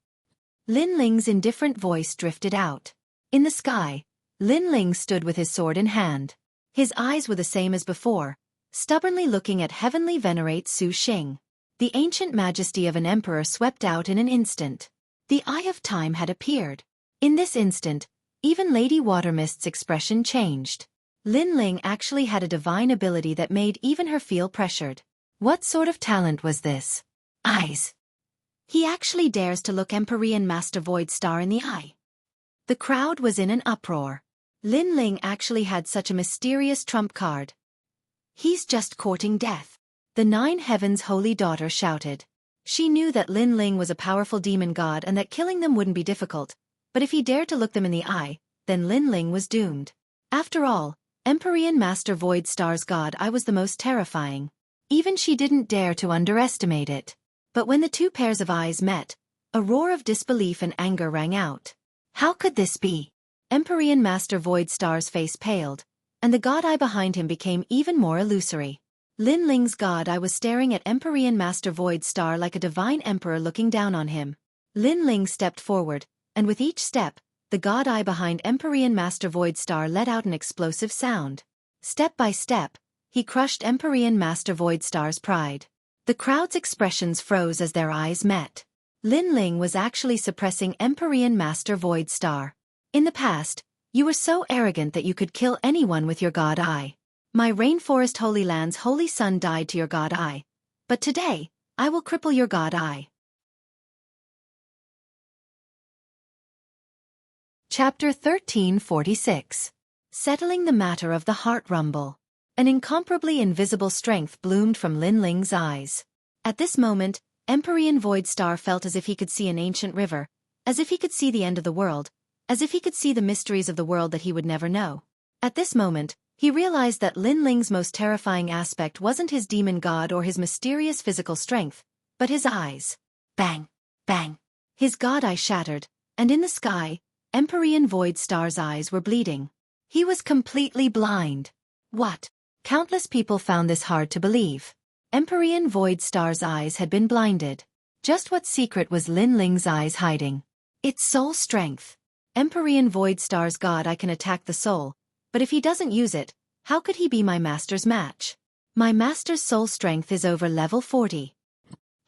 [SPEAKER 1] Lin Ling's indifferent voice drifted out. In the sky, Lin Ling stood with his sword in hand. His eyes were the same as before, stubbornly looking at Heavenly Venerate Su Xing. The ancient majesty of an emperor swept out in an instant. The Eye of Time had appeared. In this instant, even Lady Watermist's expression changed. Lin Ling actually had a divine ability that made even her feel pressured. What sort of talent was this? Eyes. He actually dares to look Empyrean Master Void Star in the eye. The crowd was in an uproar. Lin Ling actually had such a mysterious trump card. He's just courting death. The Nine Heavens Holy Daughter shouted. She knew that Lin Ling was a powerful demon god and that killing them wouldn't be difficult, but if he dared to look them in the eye, then Lin Ling was doomed. After all, Empyrean Master Void Star's God Eye was the most terrifying. Even she didn't dare to underestimate it. But when the two pairs of eyes met, a roar of disbelief and anger rang out. How could this be? Empyrean Master Void Star's face paled, and the God Eye behind him became even more illusory. Lin Ling's God Eye was staring at Empyrean Master Void Star like a divine emperor looking down on him. Lin Ling stepped forward, and with each step, the God Eye behind Empyrean Master Void Star let out an explosive sound. Step by step, he crushed Empyrean Master Void Star's pride. The crowd's expressions froze as their eyes met. Lin Ling was actually suppressing Empyrean Master Void Star. In the past, you were so arrogant that you could kill anyone with your God Eye. My Rainforest Holy Land's Holy Son died to your God Eye. But today, I will cripple your God Eye. Chapter 1346. Settling the Matter of the Heart Rumble. An incomparably invisible strength bloomed from Lin Ling's eyes. At this moment, Empyrean Void Star felt as if he could see an ancient river, as if he could see the end of the world, as if he could see the mysteries of the world that he would never know. At this moment, he realized that Lin Ling's most terrifying aspect wasn't his demon god or his mysterious physical strength, but his eyes. Bang! Bang! His God Eye shattered, and in the sky, Empyrean Void Star's eyes were bleeding. He was completely blind. What? Countless people found this hard to believe. Empyrean Void Star's eyes had been blinded. Just what secret was Lin Ling's eyes hiding? Its soul strength. Empyrean Void Star's god, I can attack the soul, but if he doesn't use it, how could he be my master's match? My master's soul strength is over level 40.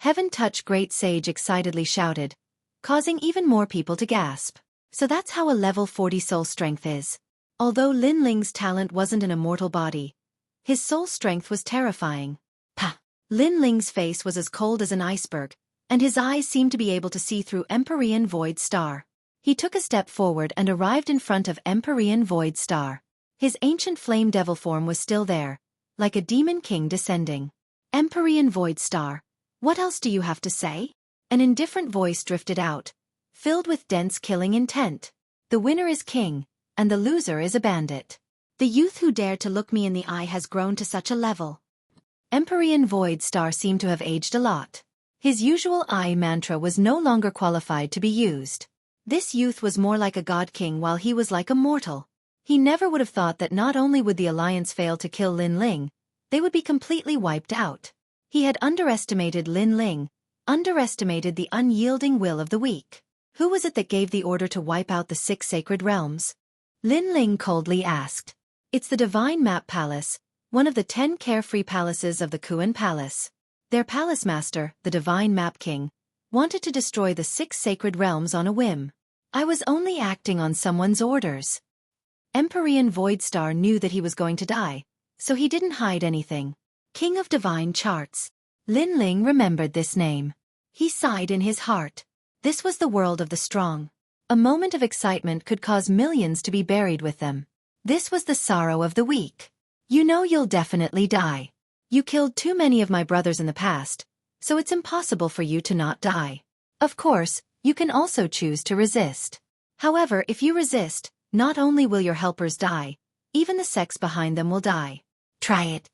[SPEAKER 1] Heaven Touch Great Sage excitedly shouted, causing even more people to gasp. So that's how a level 40 soul strength is. Although Lin Ling's talent wasn't an immortal body, his soul strength was terrifying. Pah! Lin Ling's face was as cold as an iceberg, and his eyes seemed to be able to see through Empyrean Void Star. He took a step forward and arrived in front of Empyrean Void Star. His ancient flame devil form was still there, like a demon king descending. Empyrean Void Star, what else do you have to say? An indifferent voice drifted out, filled with dense killing intent. The winner is king, and the loser is a bandit. The youth who dared to look me in the eye has grown to such a level. Empyrean Void Star seemed to have aged a lot. His usual I mantra was no longer qualified to be used. This youth was more like a god king while he was like a mortal. He never would have thought that not only would the Alliance fail to kill Lin Ling, they would be completely wiped out. He had underestimated Lin Ling, underestimated the unyielding will of the weak. Who was it that gave the order to wipe out the 6 sacred realms? Lin Ling coldly asked. It's the Divine Map Palace, one of the 10 carefree palaces of the Kuan Palace. Their palace master, the Divine Map King, wanted to destroy the 6 sacred realms on a whim. I was only acting on someone's orders. Empyrean Void Star knew that he was going to die, so he didn't hide anything. King of Divine Charts. Lin Ling remembered this name. He sighed in his heart. This was the world of the strong. A moment of excitement could cause millions to be buried with them. This was the sorrow of the weak. You know you'll definitely die. You killed too many of my brothers in the past, so it's impossible for you to not die. Of course, you can also choose to resist. However, if you resist, not only will your helpers die, even the sex behind them will die. Try it.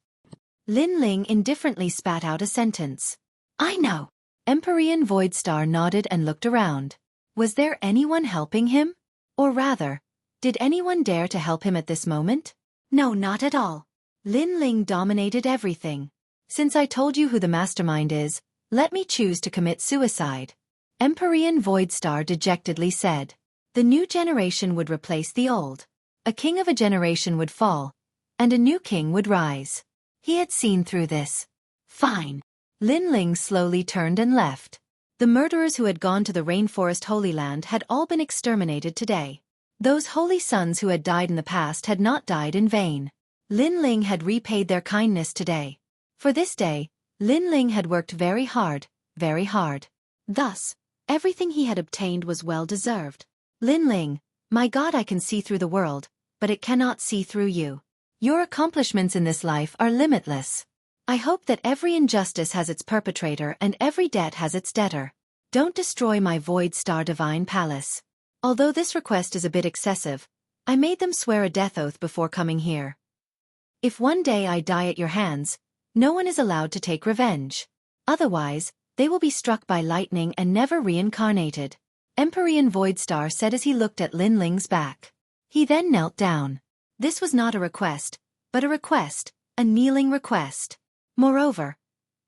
[SPEAKER 1] Lin Ling indifferently spat out a sentence. I know. Empyrean Void Star nodded and looked around. Was there anyone helping him? Or rather, did anyone dare to help him at this moment? No, not at all. Lin Ling dominated everything. Since I told you who the mastermind is, let me choose to commit suicide. Empyrean Void Star dejectedly said. The new generation would replace the old. A king of a generation would fall, and a new king would rise. He had seen through this. Fine. Lin Ling slowly turned and left. The murderers who had gone to the Rainforest Holy Land had all been exterminated today. Those holy sons who had died in the past had not died in vain. Lin Ling had repaid their kindness today. For this day, Lin Ling had worked very hard, very hard. Thus, everything he had obtained was well deserved. Lin Ling, my God, I can see through the world, but it cannot see through you. Your accomplishments in this life are limitless. I hope that every injustice has its perpetrator and every debt has its debtor. Don't destroy my Void Star Divine Palace. Although this request is a bit excessive, I made them swear a death oath before coming here. If one day I die at your hands, no one is allowed to take revenge. Otherwise, they will be struck by lightning and never reincarnated. Empyrean Void Star said as he looked at Lin Ling's back. He then knelt down. This was not a request, but a kneeling request. Moreover,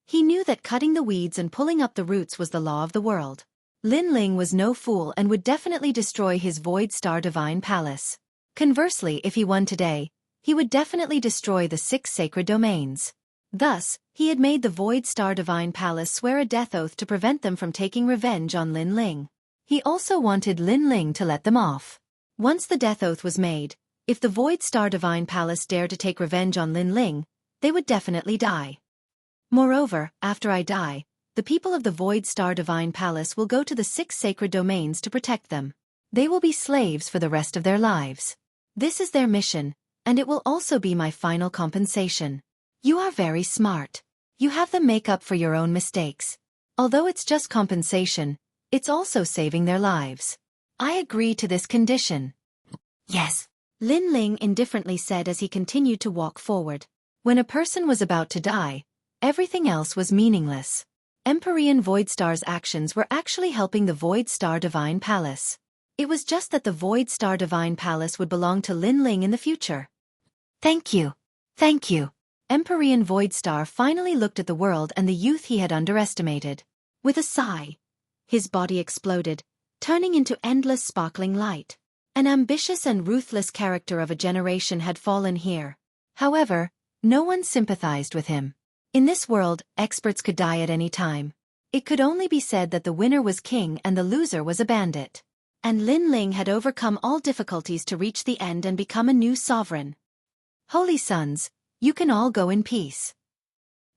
[SPEAKER 1] he knew that cutting the weeds and pulling up the roots was the law of the world. Lin Ling was no fool and would definitely destroy his Void Star Divine Palace. Conversely, if he won today, he would definitely destroy the 6 sacred domains. Thus, he had made the Void Star Divine Palace swear a death oath to prevent them from taking revenge on Lin Ling. He also wanted Lin Ling to let them off. Once the death oath was made, if the Void Star Divine Palace dared to take revenge on Lin Ling, they would definitely die. Moreover, after I die, the people of the Void Star Divine Palace will go to the 6 sacred domains to protect them. They will be slaves for the rest of their lives. This is their mission, and it will also be my final compensation. You are very smart. You have them make up for your own mistakes. Although it's just compensation, it's also saving their lives. I agree to this condition. Yes. Lin Ling indifferently said as he continued to walk forward. When a person was about to die, everything else was meaningless. Empyrean Void Star's actions were actually helping the Void Star Divine Palace. It was just that the Void Star Divine Palace would belong to Lin Ling in the future. Thank you. Thank you. Empyrean Voidstar finally looked at the world and the youth he had underestimated. With a sigh, his body exploded, turning into endless sparkling light. An ambitious and ruthless character of a generation had fallen here. However, no one sympathized with him. In this world, experts could die at any time. It could only be said that the winner was king and the loser was a bandit. And Lin Ling had overcome all difficulties to reach the end and become a new sovereign. Holy sons, you can all go in peace.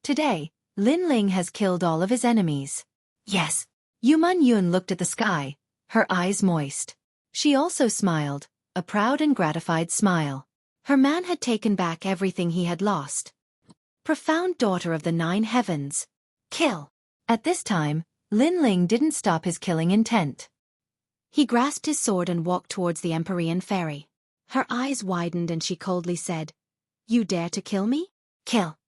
[SPEAKER 1] Today, Lin Ling has killed all of his enemies. Yes. Yuman Yun looked at the sky, her eyes moist. She also smiled, a proud and gratified smile. Her man had taken back everything he had lost. Profound daughter of the 9 heavens. Kill. At this time, Lin Ling didn't stop his killing intent. He grasped his sword and walked towards the Empyrean fairy. Her eyes widened and she coldly said, "You dare to kill me? Kill."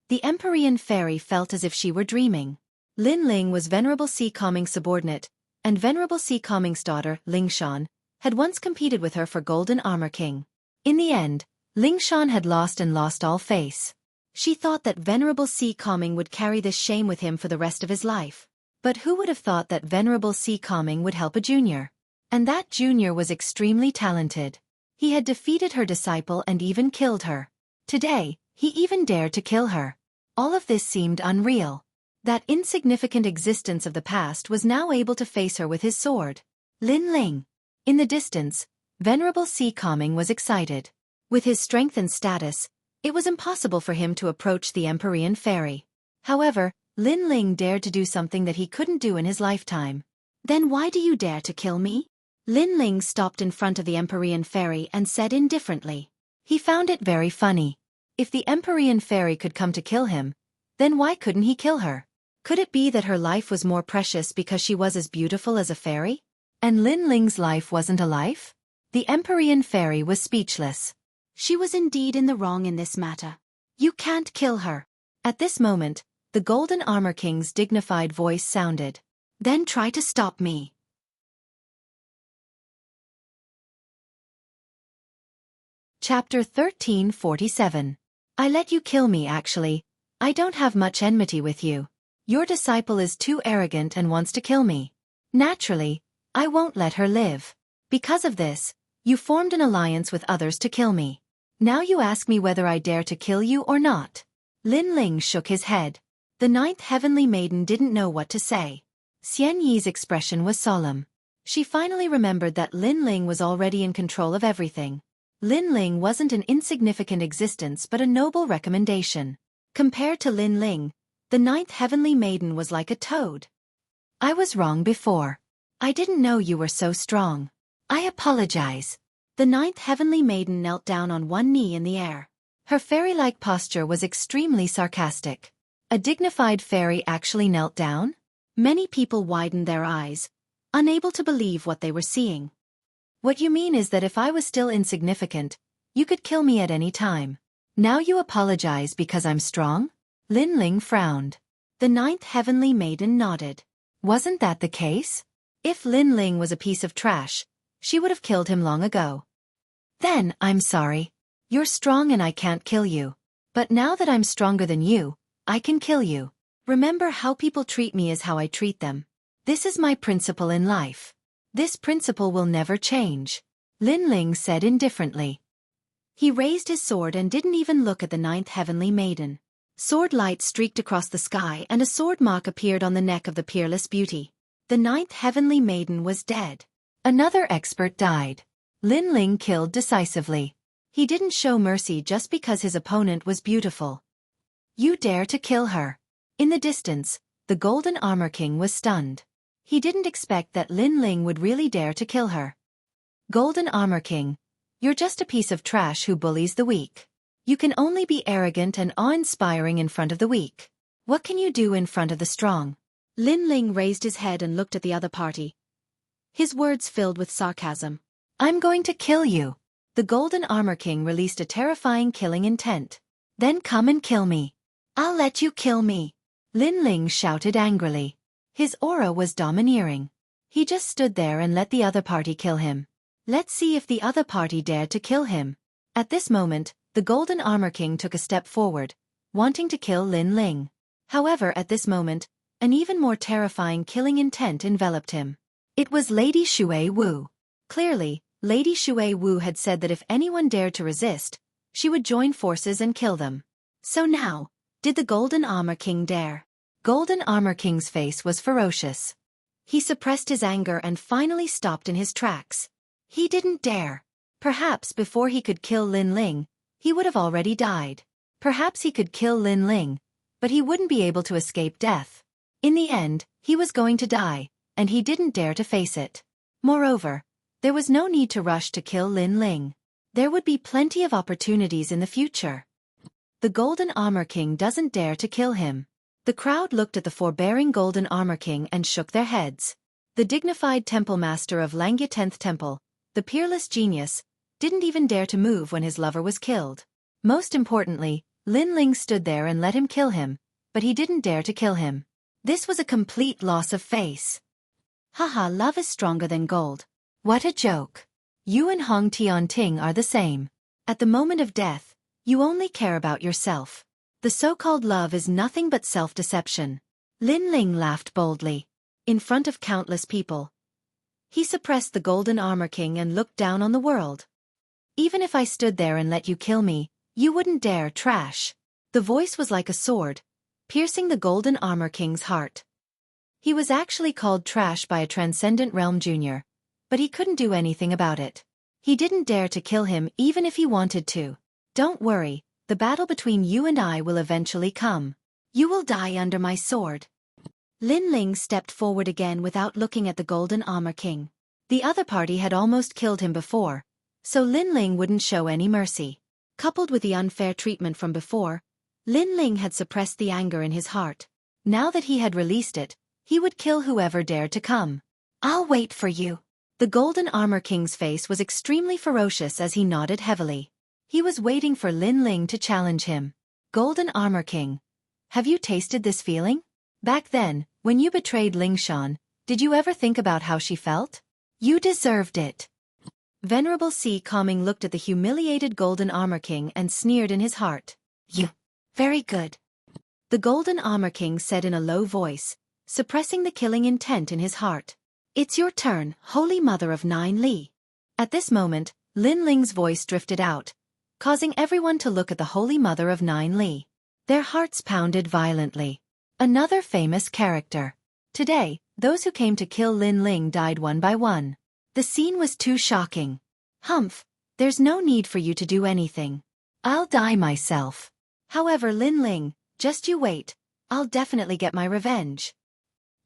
[SPEAKER 1] The Empyrean fairy felt as if she were dreaming. Lin Ling was Venerable Sea Calming's subordinate, and Venerable Sea Calming's daughter, Lingshan, had once competed with her for Golden Armor King. In the end, Lingshan had lost and lost all face. She thought that Venerable Sea Calming would carry this shame with him for the rest of his life. But who would have thought that Venerable Sea Calming would help a junior? And that junior was extremely talented. He had defeated her disciple and even killed her. Today, he even dared to kill her. All of this seemed unreal. That insignificant existence of the past was now able to face her with his sword. Lin Ling. In the distance, Venerable Sea Calming was excited. With his strength and status, it was impossible for him to approach the Empyrean fairy. However, Lin Ling dared to do something that he couldn't do in his lifetime. Then why do you dare to kill me? Lin Ling stopped in front of the Empyrean fairy and said indifferently. He found it very funny. If the Empyrean fairy could come to kill him, then why couldn't he kill her? Could it be that her life was more precious because she was as beautiful as a fairy? And Lin Ling's life wasn't a life? The Empyrean fairy was speechless. She was indeed in the wrong in this matter. You can't kill her. At this moment, the Golden Armor King's dignified voice sounded. Then try to stop me. Chapter 1347. I let you kill me actually. I don't have much enmity with you. Your disciple is too arrogant and wants to kill me. Naturally, I won't let her live. Because of this, you formed an alliance with others to kill me. Now you ask me whether I dare to kill you or not. Lin Ling shook his head. The 9th heavenly maiden didn't know what to say. Xian Yi's expression was solemn. She finally remembered that Lin Ling was already in control of everything. Lin Ling wasn't an insignificant existence but a noble recommendation. Compared to Lin Ling, the 9th heavenly maiden was like a toad. I was wrong before. I didn't know you were so strong. I apologize. The 9th heavenly maiden knelt down on one knee in the air. Her fairy-like posture was extremely sarcastic. A dignified fairy actually knelt down? Many people widened their eyes, unable to believe what they were seeing. What you mean is that if I was still insignificant, you could kill me at any time. Now you apologize because I'm strong? Lin Ling frowned. The 9th heavenly maiden nodded. Wasn't that the case? If Lin Ling was a piece of trash, she would have killed him long ago. Then, I'm sorry. You're strong and I can't kill you. But now that I'm stronger than you, I can kill you. Remember, how people treat me is how I treat them. This is my principle in life. This principle will never change. Lin Ling said indifferently. He raised his sword and didn't even look at the 9th heavenly maiden. Sword light streaked across the sky and a sword mark appeared on the neck of the peerless beauty. The 9th heavenly maiden was dead. Another expert died. Lin Ling killed decisively. He didn't show mercy just because his opponent was beautiful. You dare to kill her. In the distance, the Golden Armor King was stunned. He didn't expect that Lin Ling would really dare to kill her. Golden Armor King, you're just a piece of trash who bullies the weak. You can only be arrogant and awe-inspiring in front of the weak. What can you do in front of the strong? Lin Ling raised his head and looked at the other party. His words filled with sarcasm. I'm going to kill you. The Golden Armor King released a terrifying killing intent. Then come and kill me. I'll let you kill me. Lin Ling shouted angrily. His aura was domineering. He just stood there and let the other party kill him. Let's see if the other party dared to kill him. At this moment, The Golden Armor King took a step forward, wanting to kill Lin Ling. However, at this moment, an even more terrifying killing intent enveloped him. It was Lady Xueqi Wu. Clearly, Lady Xueqi Wu had said that if anyone dared to resist, she would join forces and kill them. So now, did the Golden Armor King dare? Golden Armor King's face was ferocious. He suppressed his anger and finally stopped in his tracks. He didn't dare. Perhaps before he could kill Lin Ling, he would have already died. Perhaps he could kill Lin Ling, but he wouldn't be able to escape death. In the end, he was going to die, and he didn't dare to face it. Moreover, there was no need to rush to kill Lin Ling. There would be plenty of opportunities in the future. The Golden Armor King doesn't dare to kill him. The crowd looked at the forbearing Golden Armor King and shook their heads. The dignified temple master of Langya 10th Temple, the peerless genius, didn't even dare to move when his lover was killed. Most importantly, Lin Ling stood there and let him kill him, but he didn't dare to kill him. This was a complete loss of face. Haha, love is stronger than gold. What a joke. You and Hong Tianting are the same. At the moment of death, you only care about yourself. The so-called love is nothing but self-deception. Lin Ling laughed boldly. In front of countless people. He suppressed the Golden Armor King and looked down on the world. Even if I stood there and let you kill me, you wouldn't dare, trash. The voice was like a sword, piercing the Golden Armor King's heart. He was actually called trash by a Transcendent Realm Junior, but he couldn't do anything about it. He didn't dare to kill him even if he wanted to. Don't worry, the battle between you and I will eventually come. You will die under my sword. Lin Ling stepped forward again without looking at the Golden Armor King. The other party had almost killed him before, so Lin Ling wouldn't show any mercy. Coupled with the unfair treatment from before, Lin Ling had suppressed the anger in his heart. Now that he had released it, he would kill whoever dared to come. I'll wait for you. The Golden Armor King's face was extremely ferocious as he nodded heavily. He was waiting for Lin Ling to challenge him. Golden Armor King, have you tasted this feeling? Back then, when you betrayed Lingshan, did you ever think about how she felt? You deserved it. Venerable Si Calming looked at the humiliated Golden Armor King and sneered in his heart. You. Very good. The Golden Armor King said in a low voice, suppressing the killing intent in his heart. It's your turn, Holy Mother of Nine Li. At this moment, Lin Ling's voice drifted out, causing everyone to look at the Holy Mother of Nine Li. Their hearts pounded violently. Another famous character. Today, those who came to kill Lin Ling died one by one. The scene was too shocking. Humph, there's no need for you to do anything. I'll die myself. However, Lin Ling, just you wait, I'll definitely get my revenge.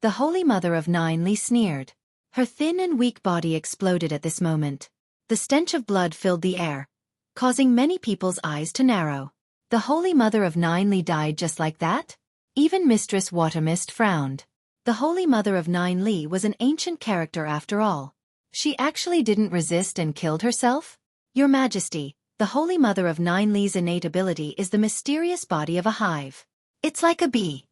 [SPEAKER 1] The Holy Mother of Nine Li sneered. Her thin and weak body exploded at this moment. The stench of blood filled the air, causing many people's eyes to narrow. The Holy Mother of Nine Li died just like that? Even Mistress Watermist frowned. The Holy Mother of Nine Li was an ancient character after all. She actually didn't resist and killed herself? Your Majesty, the Holy Mother of Nine Li's innate ability is the mysterious body of a hive. It's like a bee.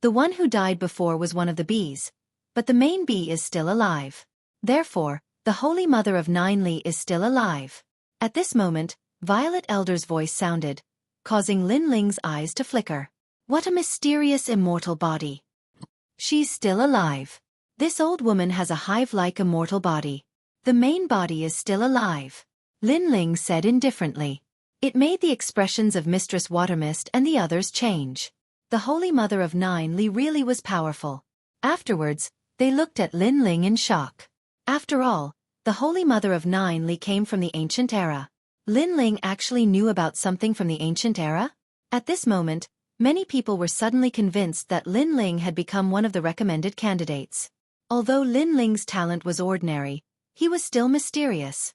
[SPEAKER 1] The one who died before was one of the bees, but the main bee is still alive. Therefore, the Holy Mother of Nine Li is still alive. At this moment, Violet Elder's voice sounded, causing Lin Ling's eyes to flicker. What a mysterious immortal body. She's still alive. This old woman has a hive-like immortal body. The main body is still alive. Lin Ling said indifferently. It made the expressions of Mistress Watermist and the others change. The Holy Mother of Nine Li really was powerful. Afterwards, they looked at Lin Ling in shock. After all, the Holy Mother of Nine Li came from the ancient era. Lin Ling actually knew about something from the ancient era? At this moment, many people were suddenly convinced that Lin Ling had become one of the recommended candidates. Although Lin Ling's talent was ordinary, he was still mysterious.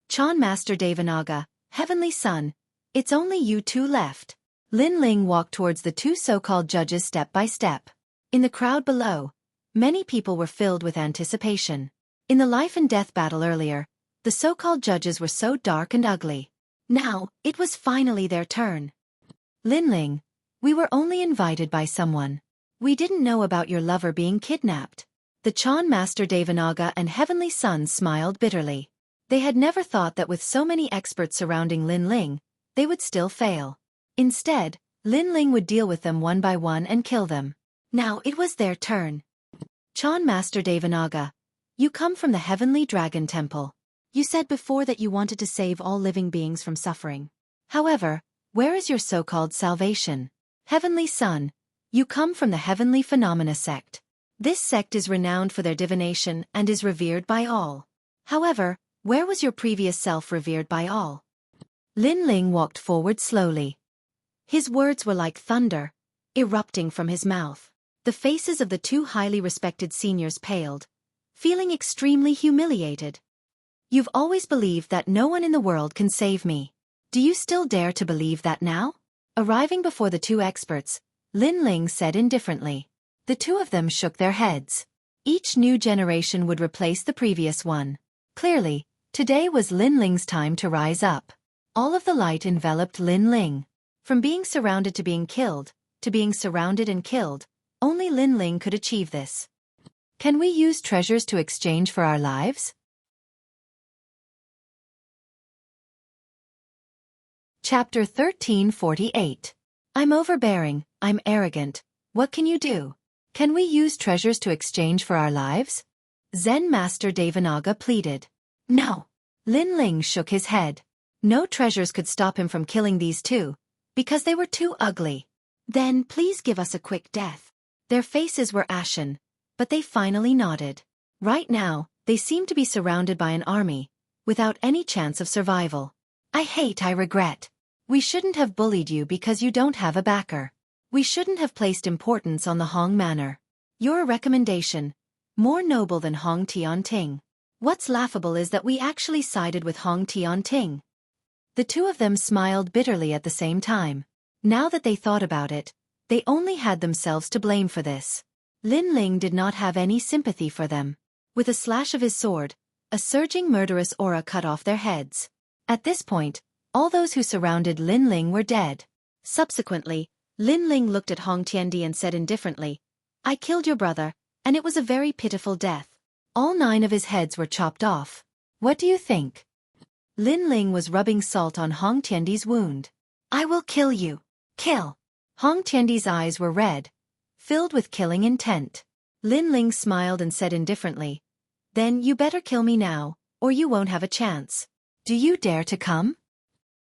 [SPEAKER 1] Chan Master Devanaga, Heavenly Son, it's only you two left. Lin Ling walked towards the two so-called judges step by step. In the crowd below, many people were filled with anticipation. In the life and death battle earlier, the so-called judges were so dark and ugly. Now, it was finally their turn. Lin Ling, we were only invited by someone. We didn't know about your lover being kidnapped. The Chan Master Devanaga and Heavenly Son smiled bitterly. They had never thought that with so many experts surrounding Lin Ling, they would still fail. Instead, Lin Ling would deal with them one by one and kill them. Now it was their turn. Chan Master Devanaga, you come from the Heavenly Dragon Temple. You said before that you wanted to save all living beings from suffering. However, where is your so-called salvation? Heavenly Son, you come from the Heavenly Phenomena sect. This sect is renowned for their divination and is revered by all. However, where was your previous self revered by all? Lin Ling walked forward slowly. His words were like thunder, erupting from his mouth. The faces of the two highly respected seniors paled, feeling extremely humiliated. You've always believed that no one in the world can save me. Do you still dare to believe that now? Arriving before the two experts, Lin Ling said indifferently. The two of them shook their heads. Each new generation would replace the previous one. Clearly, today was Lin Ling's time to rise up. All of the light enveloped Lin Ling. From being surrounded to being killed, to being surrounded and killed, only Lin Ling could achieve this. Can we use treasures to exchange for our lives? Chapter 1348. I'm overbearing, I'm arrogant. What can you do? Can we use treasures to exchange for our lives? Zen Master Devanaga pleaded. No. Lin Ling shook his head. No treasures could stop him from killing these two, because they were too ugly. Then please give us a quick death. Their faces were ashen, but they finally nodded. Right now, they seemed to be surrounded by an army, without any chance of survival. I regret. We shouldn't have bullied you because you don't have a backer. We shouldn't have placed importance on the Hong Manor. You're a recommendation, more noble than Hong Tianting. What's laughable is that we actually sided with Hong Tianting. The two of them smiled bitterly at the same time. Now that they thought about it, they only had themselves to blame for this. Lin Ling did not have any sympathy for them. With a slash of his sword, a surging murderous aura cut off their heads. At this point, all those who surrounded Lin Ling were dead. Subsequently, Lin Ling looked at Hong Tiandi and said indifferently, I killed your brother, and it was a very pitiful death. All 9 of his heads were chopped off. What do you think? Lin Ling was rubbing salt on Hong Tiandi's wound. I will kill you. Kill. Hong Tiandi's eyes were red, filled with killing intent. Lin Ling smiled and said indifferently, Then you better kill me now, or you won't have a chance. Do you dare to come?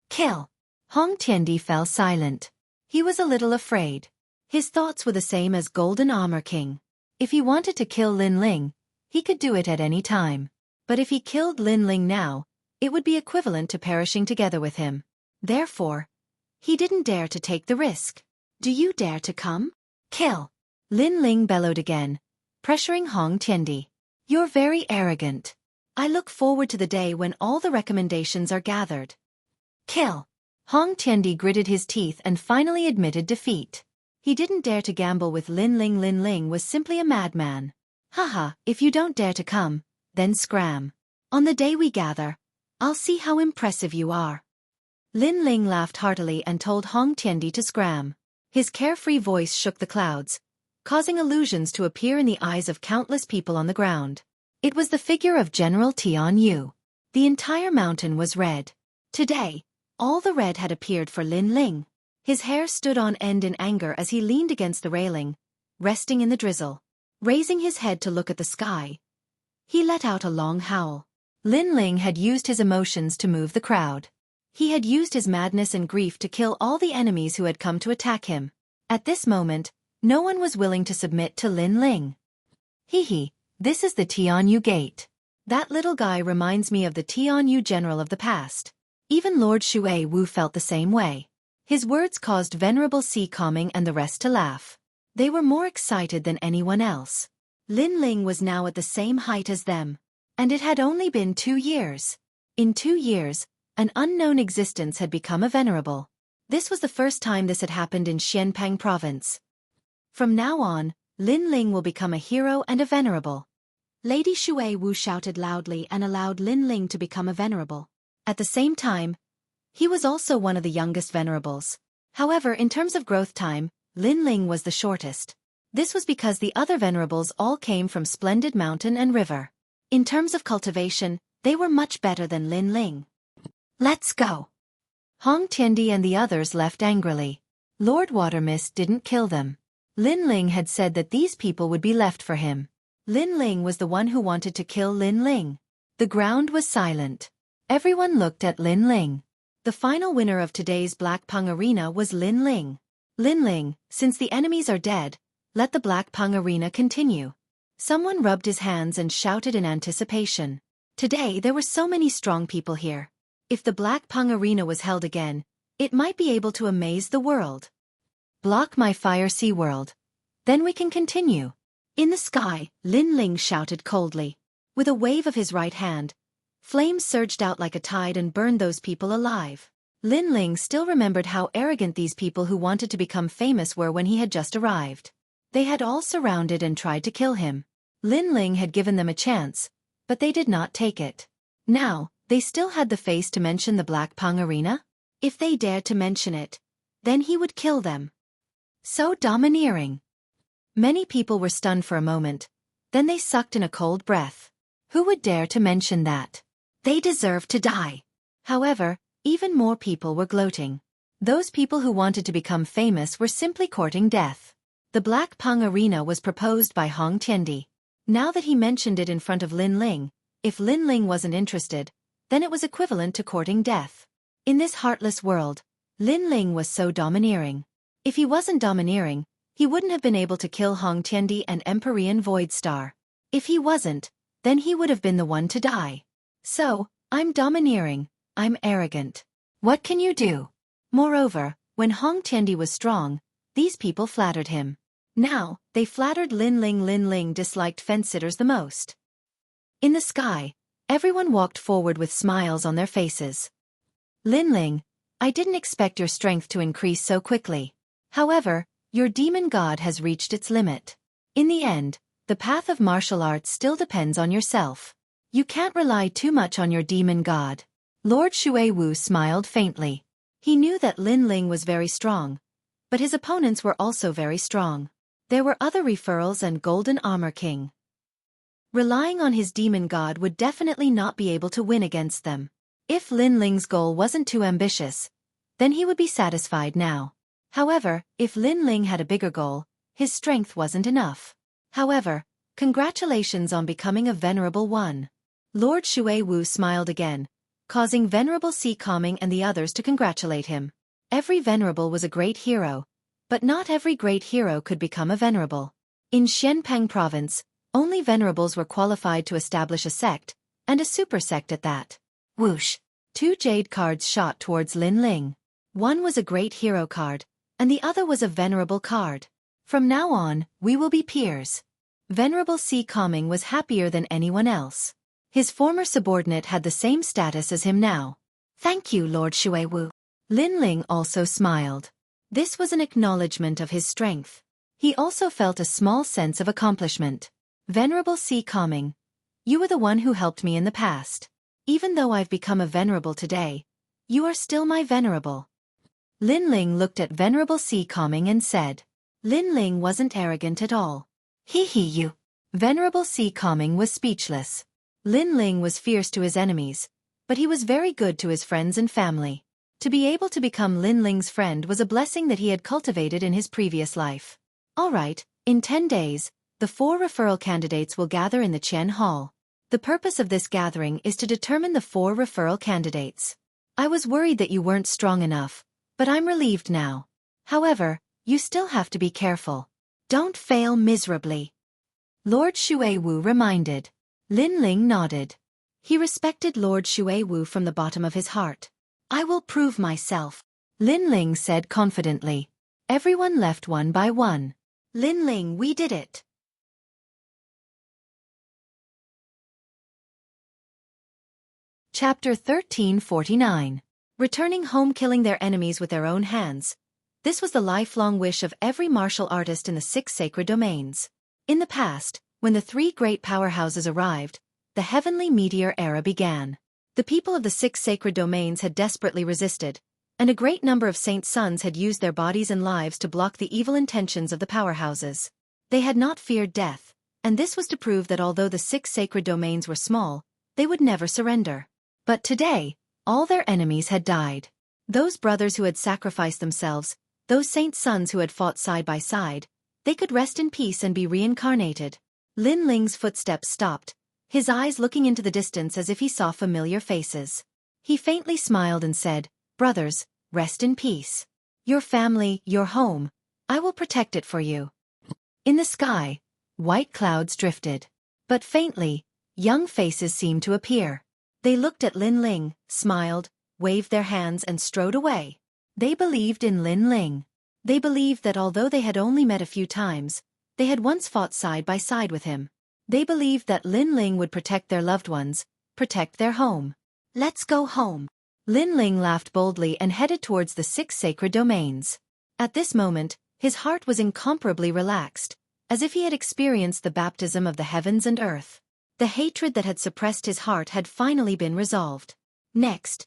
[SPEAKER 1] Kill. Hong Tiandi fell silent. He was a little afraid. His thoughts were the same as Golden Armor King. If he wanted to kill Lin Ling, he could do it at any time. But if he killed Lin Ling now, it would be equivalent to perishing together with him. Therefore, he didn't dare to take the risk. Do you dare to come? Kill. Lin Ling bellowed again, pressuring Hong Tiandi. You're very arrogant. I look forward to the day when all the recommendations are gathered. Kill. Hong Tiandi gritted his teeth and finally admitted defeat. He didn't dare to gamble with Lin Ling. Lin Ling was simply a madman. Haha, if you don't dare to come, then scram. On the day we gather, I'll see how impressive you are. Lin Ling laughed heartily and told Hong Tiandi to scram. His carefree voice shook the clouds, causing illusions to appear in the eyes of countless people on the ground. It was the figure of General Tian Yu. The entire mountain was red. Today, all the red had appeared for Lin Ling. His hair stood on end in anger as he leaned against the railing, resting in the drizzle. Raising his head to look at the sky, he let out a long howl. Lin Ling had used his emotions to move the crowd. He had used his madness and grief to kill all the enemies who had come to attack him. At this moment, no one was willing to submit to Lin Ling. Hee, this is the Tianyu Gate. That little guy reminds me of the Tianyu general of the past. Even Lord Xueqi felt the same way. His words caused Venerable Sea Calming and the rest to laugh. They were more excited than anyone else. Lin Ling was now at the same height as them. And it had only been 2 years. In 2 years, an unknown existence had become a venerable. This was the first time this had happened in Xianpeng province. From now on, Lin Ling will become a hero and a venerable. Lady Xueqi shouted loudly and allowed Lin Ling to become a venerable. At the same time, he was also one of the youngest venerables. However, in terms of growth time, Lin Ling was the shortest. This was because the other venerables all came from splendid mountain and river. In terms of cultivation, they were much better than Lin Ling. Let's go. Hong Tiandi and the others left angrily. Lord Watermist didn't kill them. Lin Ling had said that these people would be left for him. Lin Ling was the one who wanted to kill Lin Ling. The ground was silent. Everyone looked at Lin Ling. The final winner of today's Black Pung Arena was Lin Ling. Lin Ling, since the enemies are dead, let the Black Pung Arena continue. Someone rubbed his hands and shouted in anticipation. Today there were so many strong people here. If the Black Pung Arena was held again, it might be able to amaze the world. Block my fire sea world. Then we can continue. In the sky, Lin Ling shouted coldly. With a wave of his right hand, flames surged out like a tide and burned those people alive. Lin Ling still remembered how arrogant these people who wanted to become famous were when he had just arrived. They had all surrounded and tried to kill him. Lin Ling had given them a chance, but they did not take it. Now, they still had the face to mention the Black Pung Arena? If they dared to mention it, then he would kill them. So domineering. Many people were stunned for a moment, then they sucked in a cold breath. Who would dare to mention that? They deserved to die. However, even more people were gloating. Those people who wanted to become famous were simply courting death. The Black Pung Arena was proposed by Hong Tiandi. Now that he mentioned it in front of Lin Ling, if Lin Ling wasn't interested, then it was equivalent to courting death. In this heartless world, Lin Ling was so domineering. If he wasn't domineering, he wouldn't have been able to kill Hong Tiandi and Empyrean Void Star. If he wasn't, then he would have been the one to die. So, I'm domineering, I'm arrogant. What can you do? Moreover, when Hong Tiandi was strong, these people flattered him. Now, they flattered Lin Ling. Lin Ling disliked fence-sitters the most. In the sky, everyone walked forward with smiles on their faces. Lin Ling, I didn't expect your strength to increase so quickly. However, your demon god has reached its limit. In the end, the path of martial arts still depends on yourself. You can't rely too much on your demon god. Lord Xueqi smiled faintly. He knew that Lin Ling was very strong, but his opponents were also very strong. There were other referrals and Golden Armor King. Relying on his demon god would definitely not be able to win against them. If Lin Ling's goal wasn't too ambitious, then he would be satisfied now. However, if Lin Ling had a bigger goal, his strength wasn't enough. However, congratulations on becoming a Venerable One. Lord Xueqi smiled again, causing Venerable Sea Calming and the others to congratulate him. Every Venerable was a great hero, but not every great hero could become a Venerable. In Xianpeng Province, only Venerables were qualified to establish a sect, and a super sect at that. Whoosh! 2 jade cards shot towards Lin Ling. One was a great hero card, and the other was a Venerable card. From now on, we will be peers. Venerable Sea Calming was happier than anyone else. His former subordinate had the same status as him now. Thank you, Lord Xueqi. Lin Ling also smiled. This was an acknowledgement of his strength. He also felt a small sense of accomplishment. Venerable Sea Calming, you were the one who helped me in the past. Even though I've become a Venerable today, you are still my Venerable. Lin Ling looked at Venerable Sea Calming and said. Lin Ling wasn't arrogant at all. You. Venerable Sea Calming was speechless. Lin Ling was fierce to his enemies, but he was very good to his friends and family. To be able to become Lin Ling's friend was a blessing that he had cultivated in his previous life. Alright, in 10 days, the 4 referral candidates will gather in the Qian Hall. The purpose of this gathering is to determine the 4 referral candidates. I was worried that you weren't strong enough, but I'm relieved now. However, you still have to be careful. Don't fail miserably. Lord Xueqi reminded. Lin Ling nodded. He respected Lord Xueqi from the bottom of his heart. I will prove myself, Lin Ling said confidently. Everyone left one by one. Lin Ling, we did it. Chapter 1349. Returning home, killing their enemies with their own hands. This was the lifelong wish of every martial artist in the 6 sacred domains. In the past, when the 3 great powerhouses arrived, the heavenly meteor era began. The people of the 6 sacred domains had desperately resisted, and a great number of saints' sons had used their bodies and lives to block the evil intentions of the powerhouses. They had not feared death, and this was to prove that although the 6 sacred domains were small, they would never surrender. But today, all their enemies had died. Those brothers who had sacrificed themselves, those saint sons who had fought side by side, they could rest in peace and be reincarnated. Lin Ling's footsteps stopped, his eyes looking into the distance as if he saw familiar faces. He faintly smiled and said, "Brothers, rest in peace. Your family, your home, I will protect it for you." In the sky, white clouds drifted. But faintly, young faces seemed to appear. They looked at Lin Ling, smiled, waved their hands and strode away. They believed in Lin Ling. They believed that although they had only met a few times, they had once fought side by side with him. They believed that Lin Ling would protect their loved ones, protect their home. "Let's go home." Lin Ling laughed boldly and headed towards the 6 sacred domains. At this moment, his heart was incomparably relaxed, as if he had experienced the baptism of the heavens and earth. The hatred that had suppressed his heart had finally been resolved. Next,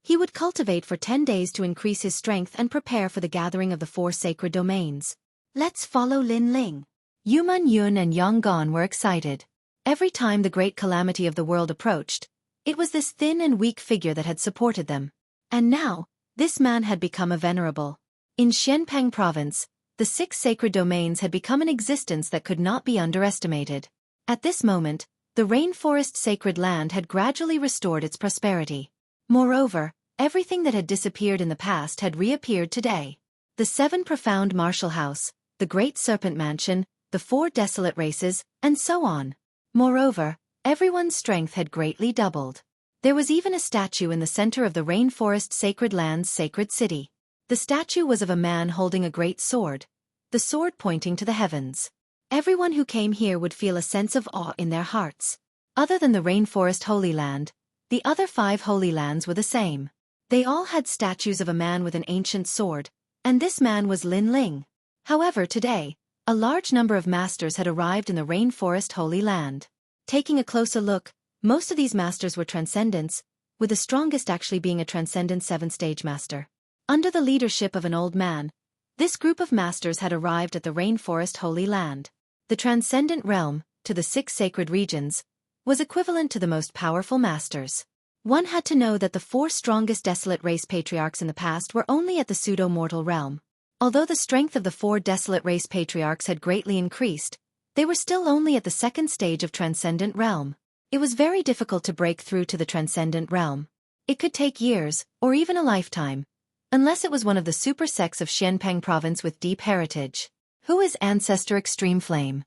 [SPEAKER 1] he would cultivate for 10 days to increase his strength and prepare for the gathering of the 4 sacred domains. "Let's follow Lin Ling." Yuman Yun and Yonggan were excited. Every time the great calamity of the world approached, it was this thin and weak figure that had supported them. And now, this man had become a venerable. In Xianpeng province, the 6 sacred domains had become an existence that could not be underestimated. At this moment, the rainforest sacred land had gradually restored its prosperity. Moreover, everything that had disappeared in the past had reappeared today. The 7 profound martial house, the great serpent mansion, the 4 desolate races, and so on. Moreover, everyone's strength had greatly doubled. There was even a statue in the center of the rainforest sacred land's sacred city. The statue was of a man holding a great sword, the sword pointing to the heavens. Everyone who came here would feel a sense of awe in their hearts. Other than the rainforest holy land, the other 5 holy lands were the same. They all had statues of a man with an ancient sword, and this man was Lin Ling. However, today, a large number of masters had arrived in the rainforest holy land. Taking a closer look, most of these masters were transcendents, with the strongest actually being a transcendent 7th-stage master. Under the leadership of an old man, this group of masters had arrived at the rainforest holy land. The transcendent realm, to the 6 sacred regions, was equivalent to the most powerful masters. One had to know that the 4 strongest desolate race patriarchs in the past were only at the pseudo-mortal realm. Although the strength of the 4 desolate race patriarchs had greatly increased, they were still only at the 2nd stage of transcendent realm. It was very difficult to break through to the transcendent realm. It could take years, or even a lifetime, unless it was one of the super sects of Xianpeng province with deep heritage. Who is Ancestor Extreme Flame?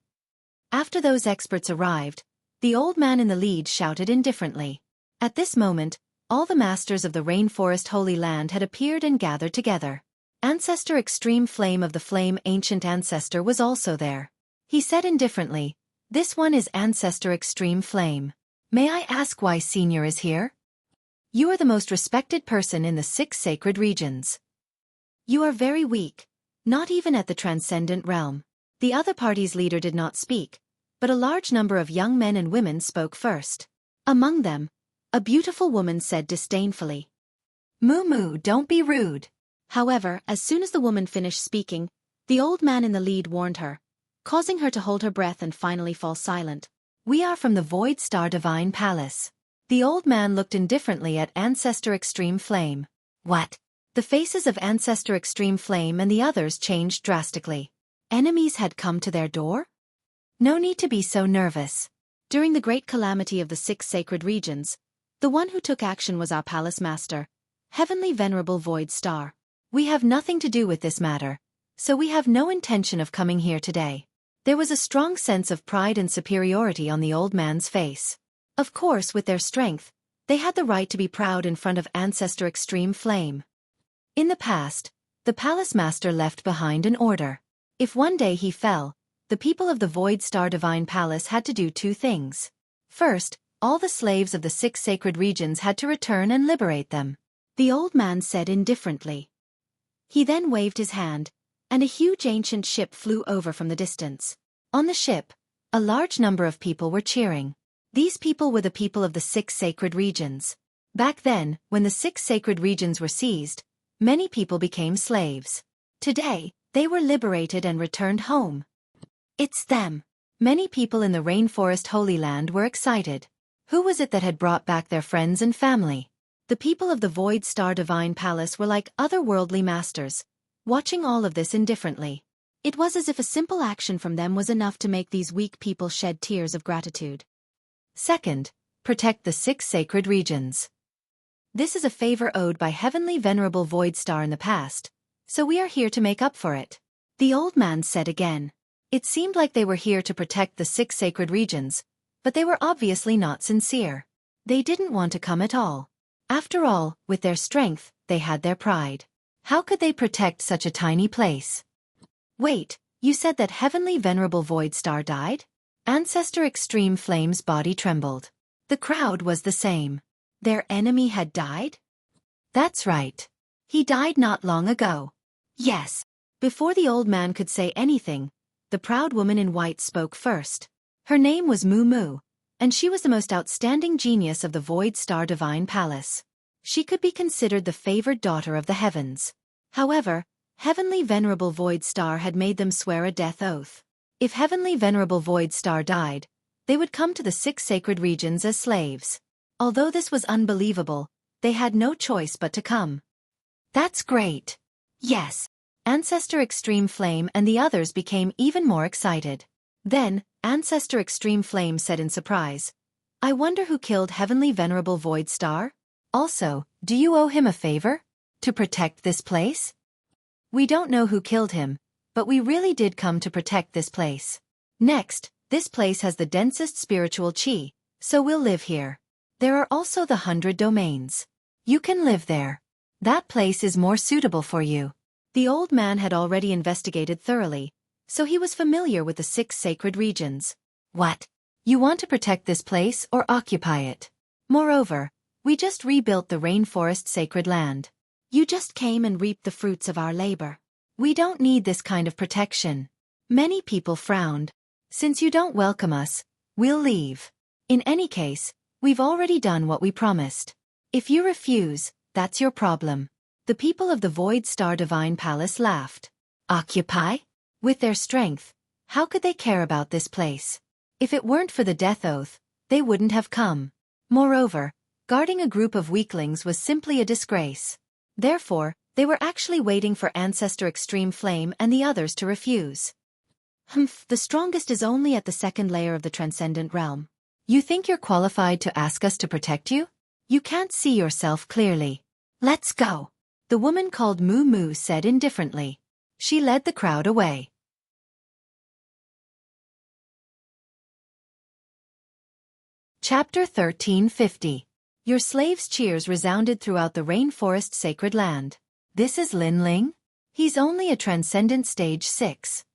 [SPEAKER 1] After those experts arrived, the old man in the lead shouted indifferently. At this moment, all the masters of the rainforest holy land had appeared and gathered together. Ancestor Extreme Flame of the Flame Ancient Ancestor was also there. He said indifferently, "This one is Ancestor Extreme Flame. May I ask why Senior is here? You are the most respected person in the 6 sacred regions. You are very weak, not even at the transcendent realm." The other party's leader did not speak, but a large number of young men and women spoke first. Among them, a beautiful woman said disdainfully, "Moo, don't be rude." However, as soon as the woman finished speaking, the old man in the lead warned her, causing her to hold her breath and finally fall silent. "We are from the Void Star Divine Palace." The old man looked indifferently at Ancestor Extreme Flame. "What?" The faces of Ancestor Extreme Flame and the others changed drastically. Enemies had come to their door? No need to be so nervous. During the great calamity of the 6 sacred regions, the one who took action was our palace master, Heavenly Venerable Void Star. We have nothing to do with this matter, so we have no intention of coming here today. There was a strong sense of pride and superiority on the old man's face. Of course, with their strength, they had the right to be proud in front of Ancestor Extreme Flame. In the past, the palace master left behind an order. If one day he fell, the people of the Void Star Divine Palace had to do 2 things. First, all the slaves of the 6 sacred regions had to return and liberate them. The old man said indifferently. He then waved his hand, and a huge ancient ship flew over from the distance. On the ship, a large number of people were cheering. These people were the people of the 6 sacred regions. Back then, when the 6 sacred regions were seized, many people became slaves. Today, they were liberated and returned home. It's them. Many people in the rainforest holy land were excited. Who was it that had brought back their friends and family? The people of the Void Star Divine Palace were like otherworldly masters, watching all of this indifferently. It was as if a simple action from them was enough to make these weak people shed tears of gratitude. Second, protect the 6 sacred regions. This is a favor owed by Heavenly Venerable Void Star in the past, so we are here to make up for it. The old man said again. It seemed like they were here to protect the 6 sacred regions, but they were obviously not sincere. They didn't want to come at all. After all, with their strength, they had their pride. How could they protect such a tiny place? Wait, you said that Heavenly Venerable Void Star died? Ancestor Extreme Flame's body trembled. The crowd was the same. Their enemy had died? That's right. He died not long ago. Yes. Before the old man could say anything, the proud woman in white spoke first. Her name was Moo Moo, and she was the most outstanding genius of the Void Star Divine Palace. She could be considered the favored daughter of the heavens. However, Heavenly Venerable Void Star had made them swear a death oath. If Heavenly Venerable Void Star died, they would come to the 6 sacred regions as slaves. Although this was unbelievable, they had no choice but to come. That's great. Yes. Ancestor Extreme Flame and the others became even more excited. Then, Ancestor Extreme Flame said in surprise, I wonder who killed Heavenly Venerable Void Star? Also, do you owe him a favor? To protect this place? We don't know who killed him, but we really did come to protect this place. Next, this place has the densest spiritual chi, so we'll live here. There are also the 100 domains. You can live there. That place is more suitable for you. The old man had already investigated thoroughly, so he was familiar with the 6 sacred regions. What? You want to protect this place or occupy it? Moreover, we just rebuilt the rainforest sacred land. You just came and reaped the fruits of our labor. We don't need this kind of protection. Many people frowned. Since you don't welcome us, we'll leave. In any case, we've already done what we promised. If you refuse, that's your problem. The people of the Void Star Divine Palace laughed. Occupy? With their strength, how could they care about this place? If it weren't for the death oath, they wouldn't have come. Moreover, guarding a group of weaklings was simply a disgrace. Therefore, they were actually waiting for Ancestor Extreme Flame and the others to refuse. The strongest is only at the 2nd layer of the Transcendent Realm. You think you're qualified to ask us to protect you? You can't see yourself clearly. Let's go. The woman called Moo Moo said indifferently. She led the crowd away. Chapter 1350. Your slave's cheers resounded throughout the rainforest sacred land. This is Lin Ling? He's only a transcendent stage 6.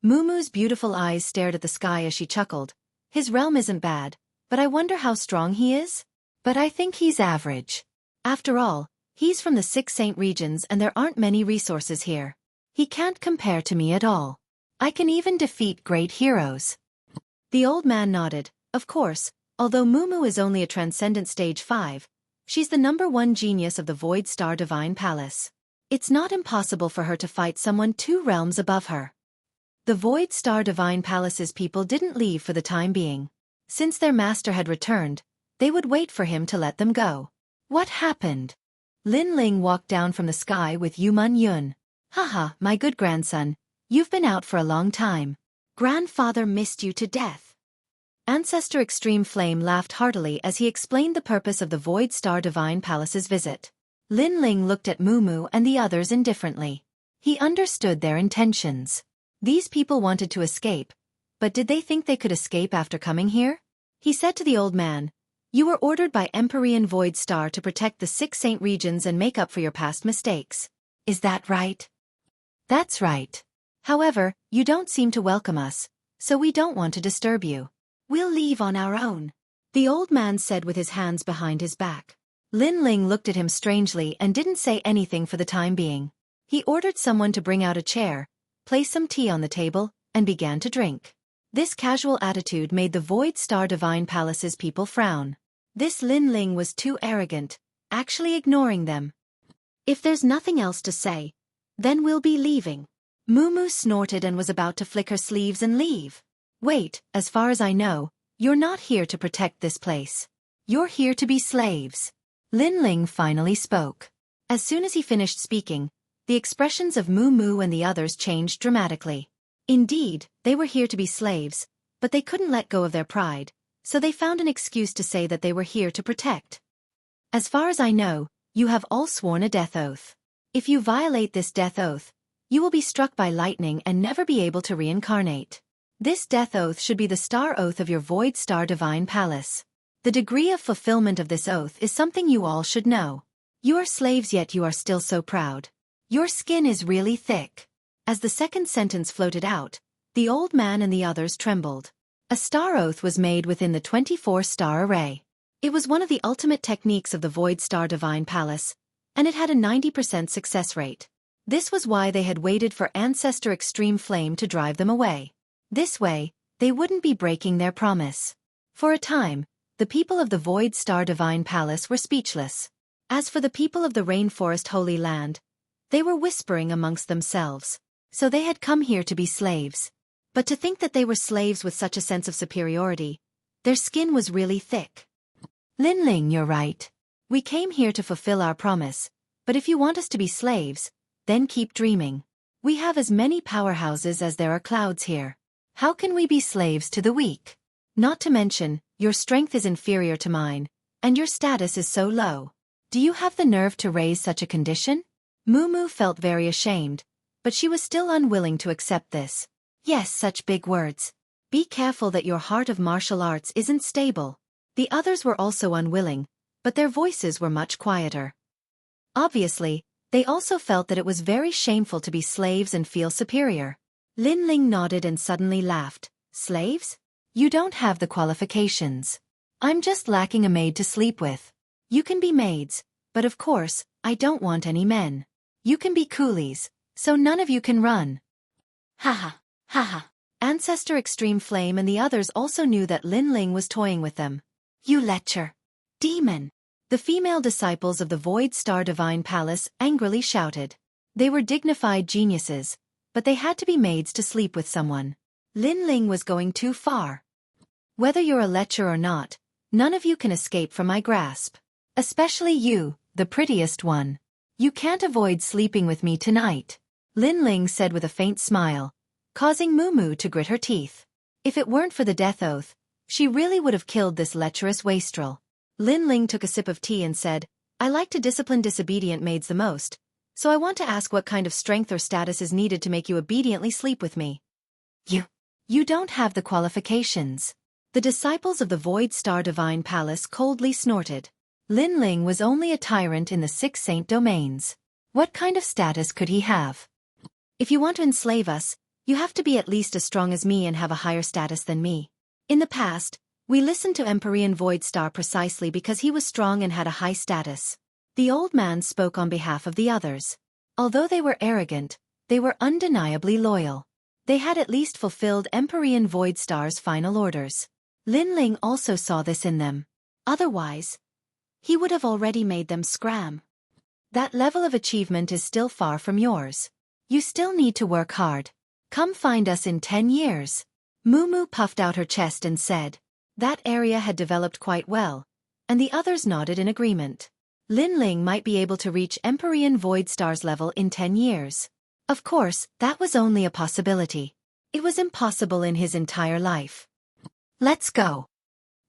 [SPEAKER 1] Moo Moo's beautiful eyes stared at the sky as she chuckled. His realm isn't bad, but I wonder how strong he is? But I think he's average. After all, he's from the 6 saint regions and there aren't many resources here. He can't compare to me at all. I can even defeat great heroes. The old man nodded. Of course, although Moo Moo is only a transcendent stage 5, she's the #1 genius of the Void Star Divine Palace. It's not impossible for her to fight someone 2 realms above her. The Void Star Divine Palace's people didn't leave for the time being. Since their master had returned, they would wait for him to let them go. What happened? Lin Ling walked down from the sky with Yuman Yun. Haha, my good grandson, you've been out for a long time. Grandfather missed you to death. Ancestor Extreme Flame laughed heartily as he explained the purpose of the Void Star Divine Palace's visit. Lin Ling looked at Moo Moo and the others indifferently. He understood their intentions. These people wanted to escape, but did they think they could escape after coming here? He said to the old man, You were ordered by Empyrean Void Star to protect the 6 saint regions and make up for your past mistakes. Is that right? That's right. However, you don't seem to welcome us, so we don't want to disturb you. We'll leave on our own, the old man said with his hands behind his back. Lin Ling looked at him strangely and didn't say anything for the time being. He ordered someone to bring out a chair, place some tea on the table, and began to drink. This casual attitude made the Void Star Divine Palace's people frown. This Lin Ling was too arrogant, actually ignoring them. If there's nothing else to say, then we'll be leaving. Moo Moo snorted and was about to flick her sleeves and leave. Wait, as far as I know, you're not here to protect this place. You're here to be slaves. Lin Ling finally spoke. As soon as he finished speaking, the expressions of Moo Moo and the others changed dramatically. Indeed, they were here to be slaves, but they couldn't let go of their pride, so they found an excuse to say that they were here to protect. As far as I know, you have all sworn a death oath. If you violate this death oath, you will be struck by lightning and never be able to reincarnate. This death oath should be the star oath of your Void Star Divine Palace. The degree of fulfillment of this oath is something you all should know. You are slaves yet you are still so proud. Your skin is really thick. As the second sentence floated out, the old man and the others trembled. A star oath was made within the 24-star array. It was one of the ultimate techniques of the Void Star Divine Palace, and it had a 90% success rate. This was why they had waited for Ancestor Extreme Flame to drive them away. This way, they wouldn't be breaking their promise. For a time, the people of the Void Star Divine Palace were speechless. As for the people of the Rainforest Holy Land, they were whispering amongst themselves. So they had come here to be slaves. But to think that they were slaves with such a sense of superiority, their skin was really thick. Lin Ling, you're right. We came here to fulfill our promise, but if you want us to be slaves, then keep dreaming. We have as many powerhouses as there are clouds here. How can we be slaves to the weak? Not to mention, your strength is inferior to mine, and your status is so low. Do you have the nerve to raise such a condition? Moo Moo felt very ashamed, but she was still unwilling to accept this. Yes, such big words. Be careful that your heart of martial arts isn't stable. The others were also unwilling, but their voices were much quieter. Obviously, they also felt that it was very shameful to be slaves and feel superior. Lin Ling nodded and suddenly laughed. Slaves? You don't have the qualifications. I'm just lacking a maid to sleep with. You can be maids, but of course, I don't want any men. You can be coolies, so none of you can run. Haha, haha. Ancestor Extreme Flame and the others also knew that Lin Ling was toying with them. You lecher. Demon. The female disciples of the Void Star Divine Palace angrily shouted. They were dignified geniuses, but they had to be maids to sleep with someone. Lin Ling was going too far. Whether you're a lecher or not, none of you can escape from my grasp. Especially you, the prettiest one. You can't avoid sleeping with me tonight, Lin Ling said with a faint smile, causing Moo Moo to grit her teeth. If it weren't for the death oath, she really would have killed this lecherous wastrel. Lin Ling took a sip of tea and said, I like to discipline disobedient maids the most, so I want to ask what kind of strength or status is needed to make you obediently sleep with me. You don't have the qualifications. The disciples of the Void Star Divine Palace coldly snorted. Lin Ling was only a tyrant in the 6 Saint domains. What kind of status could he have? If you want to enslave us, you have to be at least as strong as me and have a higher status than me. In the past, we listened to Empyrean Void Star precisely because he was strong and had a high status. The old man spoke on behalf of the others. Although they were arrogant, they were undeniably loyal. They had at least fulfilled Empyrean Void Star's final orders. Lin Ling also saw this in them. Otherwise, he would have already made them scram. That level of achievement is still far from yours. You still need to work hard. Come find us in 10 years. Moo Moo puffed out her chest and said. That area had developed quite well, and the others nodded in agreement. Lin Ling might be able to reach Empyrean Void Star's level in 10 years. Of course, that was only a possibility. It was impossible in his entire life. Let's go.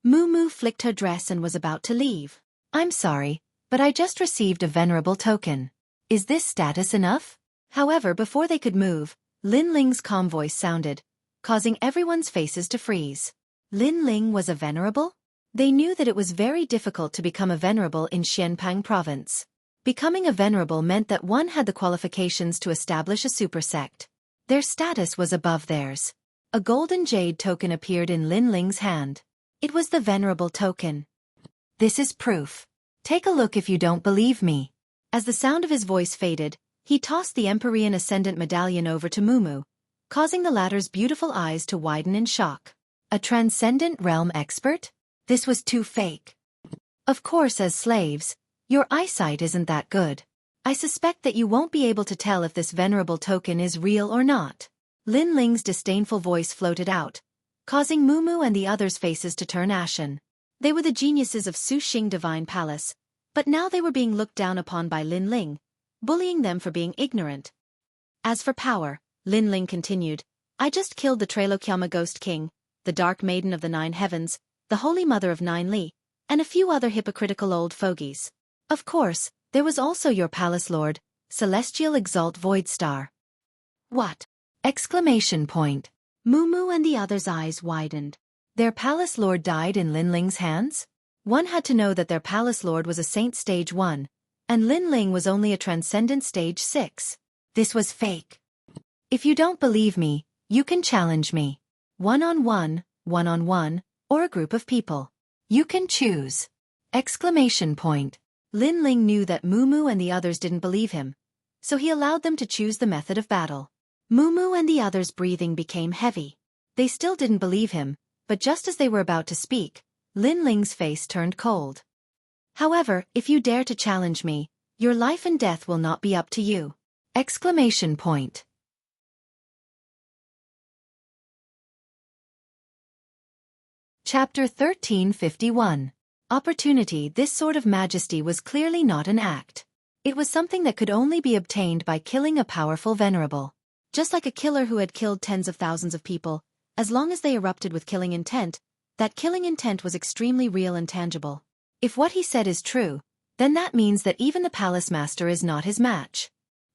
[SPEAKER 1] Moo Moo flicked her dress and was about to leave. I'm sorry, but I just received a venerable token. Is this status enough? However, before they could move, Lin Ling's calm voice sounded, causing everyone's faces to freeze. Lin Ling was a venerable? They knew that it was very difficult to become a venerable in Xianpang province. Becoming a venerable meant that one had the qualifications to establish a super sect. Their status was above theirs. A golden jade token appeared in Lin Ling's hand. It was the venerable token. This is proof. Take a look if you don't believe me. As the sound of his voice faded, he tossed the Empyrean Ascendant medallion over to Moo Moo, causing the latter's beautiful eyes to widen in shock. A transcendent realm expert? This was too fake. Of course, as slaves, your eyesight isn't that good. I suspect that you won't be able to tell if this venerable token is real or not. Lin Ling's disdainful voice floated out, causing Moo Moo and the others' faces to turn ashen. They were the geniuses of Xueqi Divine Palace, But now they were being looked down upon by Lin Ling, bullying them for being ignorant. As for power, Lin Ling continued, I just killed the Trailokyama Ghost King, the Dark Maiden of the Nine Heavens, the Holy Mother of Nine Li, and a few other hypocritical old fogies. Of course, there was also your palace lord, Celestial Exalt Void Star. What? Exclamation point. Moo and the others' eyes widened. Their palace lord died in Lin Ling's hands? One had to know that their palace lord was a saint stage 1, and Lin Ling was only a transcendent stage 6. This was fake. If you don't believe me, you can challenge me. One-on-one, or a group of people. You can choose. Exclamation point. Lin Ling knew that Moo and the others didn't believe him, so he allowed them to choose the method of battle. Moo and the others' breathing became heavy. They still didn't believe him, but just as they were about to speak, Lin Ling's face turned cold. However, if you dare to challenge me, your life and death will not be up to you. Exclamation point. Chapter 1351. Opportunity. This sort of majesty was clearly not an act. It was something that could only be obtained by killing a powerful venerable. Just like a killer who had killed tens of thousands of people, as long as they erupted with killing intent, that killing intent was extremely real and tangible. If what he said is true, then that means that even the palace master is not his match.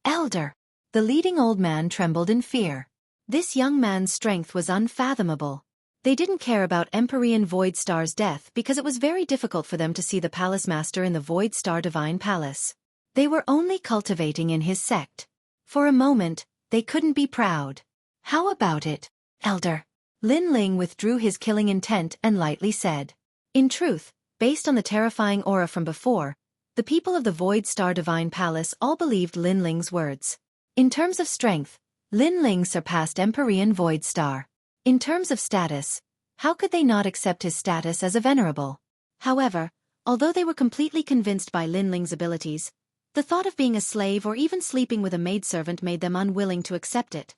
[SPEAKER 1] Elder. The leading old man trembled in fear. This young man's strength was unfathomable. They didn't care about Empyrean Void Star's death because it was very difficult for them to see the palace master in the Void Star Divine Palace. They were only cultivating in his sect. For a moment, they couldn't be proud. How about it, Elder? Lin Ling withdrew his killing intent and lightly said. In truth, based on the terrifying aura from before, the people of the Void Star Divine Palace all believed Lin Ling's words. In terms of strength, Lin Ling surpassed Empyrean Void Star. In terms of status, how could they not accept his status as a venerable? However, although they were completely convinced by Lin Ling's abilities, the thought of being a slave or even sleeping with a maidservant made them unwilling to accept it.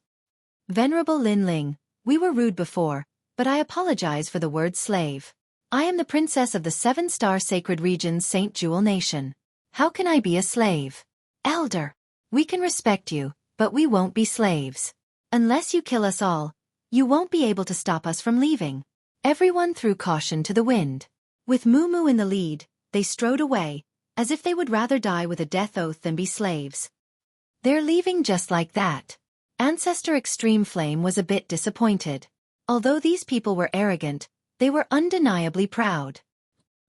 [SPEAKER 1] Venerable Lin Ling, we were rude before, but I apologize for the word slave. I am the princess of the 7-star sacred region's Saint Jewel Nation. How can I be a slave? Elder, we can respect you, but we won't be slaves. Unless you kill us all, you won't be able to stop us from leaving. Everyone threw caution to the wind. With Moo in the lead, they strode away, as if they would rather die with a death oath than be slaves. They're leaving just like that. Ancestor Extreme Flame was a bit disappointed. Although these people were arrogant, they were undeniably proud.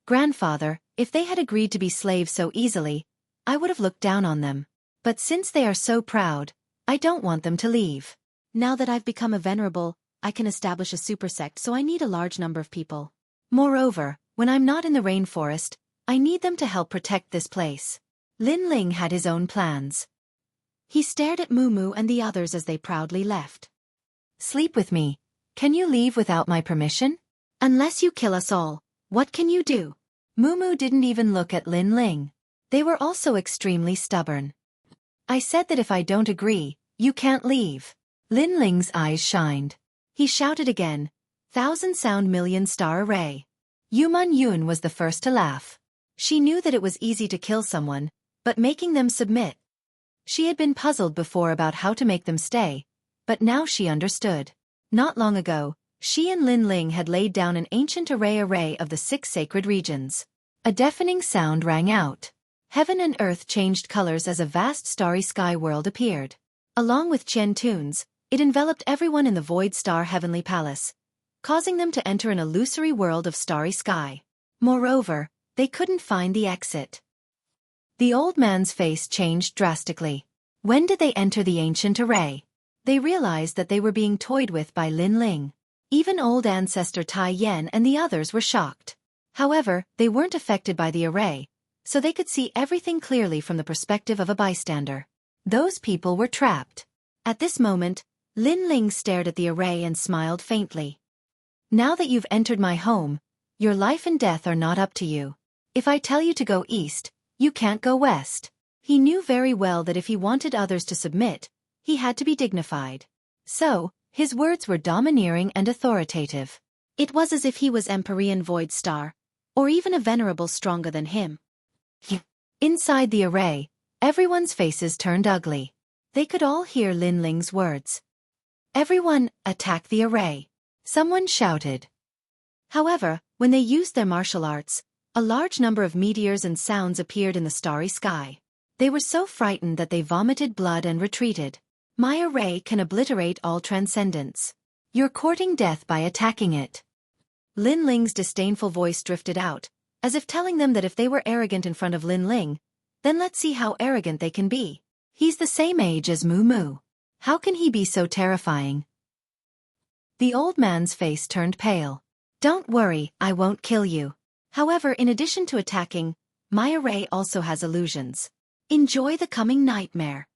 [SPEAKER 1] Grandfather, if they had agreed to be slaves so easily, I would have looked down on them. But since they are so proud, I don't want them to leave. Now that I've become a venerable, I can establish a supersect, so I need a large number of people. Moreover, when I'm not in the rainforest, I need them to help protect this place. Lin Ling had his own plans. He stared at Moo and the others as they proudly left. Sleep with me. Can you leave without my permission? Unless you kill us all, what can you do? Moo didn't even look at Lin Ling. They were also extremely stubborn. I said that if I don't agree, you can't leave. Lin Ling's eyes shined. He shouted again, 1,000-sound million-star array. Yuman Yun was the first to laugh. She knew that it was easy to kill someone, but making them submit. She had been puzzled before about how to make them stay, but now she understood. Not long ago, she and Lin Ling had laid down an ancient array of the 6 sacred regions. A deafening sound rang out. Heaven and earth changed colors as a vast starry sky world appeared. Along with Qian tunes, it enveloped everyone in the Void Star Heavenly Palace, causing them to enter an illusory world of starry sky. Moreover, they couldn't find the exit. The old man's face changed drastically. When did they enter the ancient array? They realized that they were being toyed with by Lin Ling. Even old ancestor Tai Yan and the others were shocked. However, they weren't affected by the array, so they could see everything clearly from the perspective of a bystander. Those people were trapped. At this moment, Lin Ling stared at the array and smiled faintly. Now that you've entered my home, your life and death are not up to you. If I tell you to go east, you can't go west. He knew very well that if he wanted others to submit, he had to be dignified. So, his words were domineering and authoritative. It was as if he was Empyrean Void Star, or even a venerable stronger than him. Inside the array, everyone's faces turned ugly. They could all hear Lin Ling's words. Everyone, attack the array. Someone shouted. However, when they used their martial arts, a large number of meteors and sounds appeared in the starry sky. They were so frightened that they vomited blood and retreated. My array can obliterate all transcendence. You're courting death by attacking it. Lin Ling's disdainful voice drifted out, as if telling them that if they were arrogant in front of Lin Ling, then let's see how arrogant they can be. He's the same age as Moo Moo. How can he be so terrifying? The old man's face turned pale. Don't worry, I won't kill you. However, in addition to attacking, my array also has illusions. Enjoy the coming nightmare.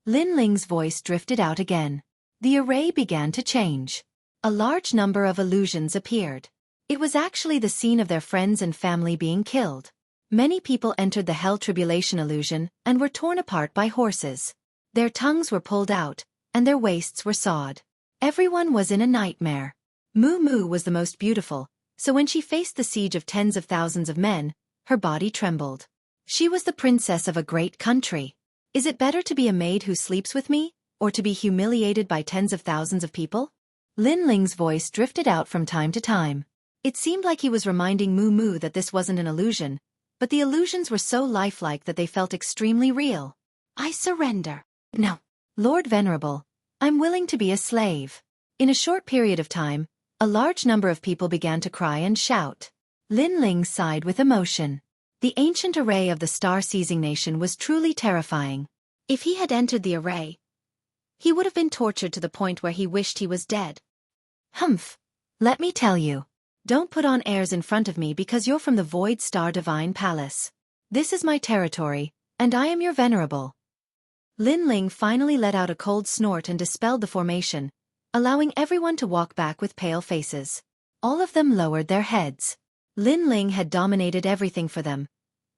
[SPEAKER 1] Lin Ling's voice drifted out again. The array began to change. A large number of illusions appeared. It was actually the scene of their friends and family being killed. Many people entered the Hell Tribulation illusion and were torn apart by horses. Their tongues were pulled out, and their waists were sawed. Everyone was in a nightmare. Moo Moo was the most beautiful, so when she faced the siege of tens of thousands of men, her body trembled. She was the princess of a great country. Is it better to be a maid who sleeps with me, or to be humiliated by tens of thousands of people? Lin Ling's voice drifted out from time to time. It seemed like he was reminding Moo Moo that this wasn't an illusion, but the illusions were so lifelike that they felt extremely real. I surrender. No. Lord Venerable, I'm willing to be a slave. In a short period of time, a large number of people began to cry and shout. Lin Ling sighed with emotion. The ancient array of the star-seizing nation was truly terrifying. If he had entered the array, he would have been tortured to the point where he wished he was dead. Humph. Let me tell you. Don't put on airs in front of me because you're from the Void Star Divine Palace. This is my territory, and I am your venerable. Lin Ling finally let out a cold snort and dispelled the formation, allowing everyone to walk back with pale faces. All of them lowered their heads. Lin Ling had dominated everything for them,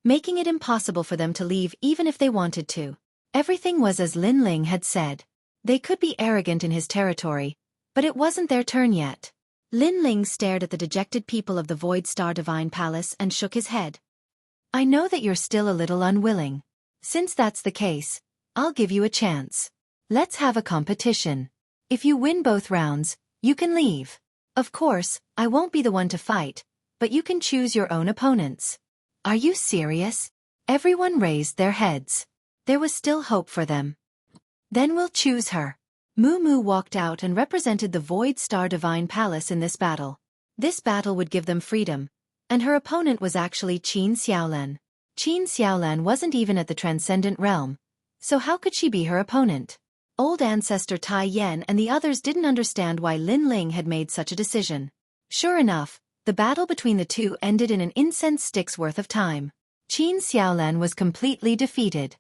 [SPEAKER 1] making it impossible for them to leave even if they wanted to. Everything was as Lin Ling had said. They could be arrogant in his territory, but it wasn't their turn yet. Lin Ling stared at the dejected people of the Void Star Divine Palace and shook his head. I know that you're still a little unwilling. Since that's the case, I'll give you a chance. Let's have a competition. If you win both rounds, you can leave. Of course, I won't be the one to fight, but you can choose your own opponents. Are you serious? Everyone raised their heads. There was still hope for them. Then we'll choose her. Moo Moo walked out and represented the Void Star Divine Palace in this battle. This battle would give them freedom, and her opponent was actually Qin Xiaolan. Qin Xiaolan wasn't even at the Transcendent Realm, so how could she be her opponent? Old Ancestor Tai Yen and the others didn't understand why Lin Ling had made such a decision. Sure enough, the battle between the two ended in an incense stick's worth of time. Qin Xiaolan was completely defeated.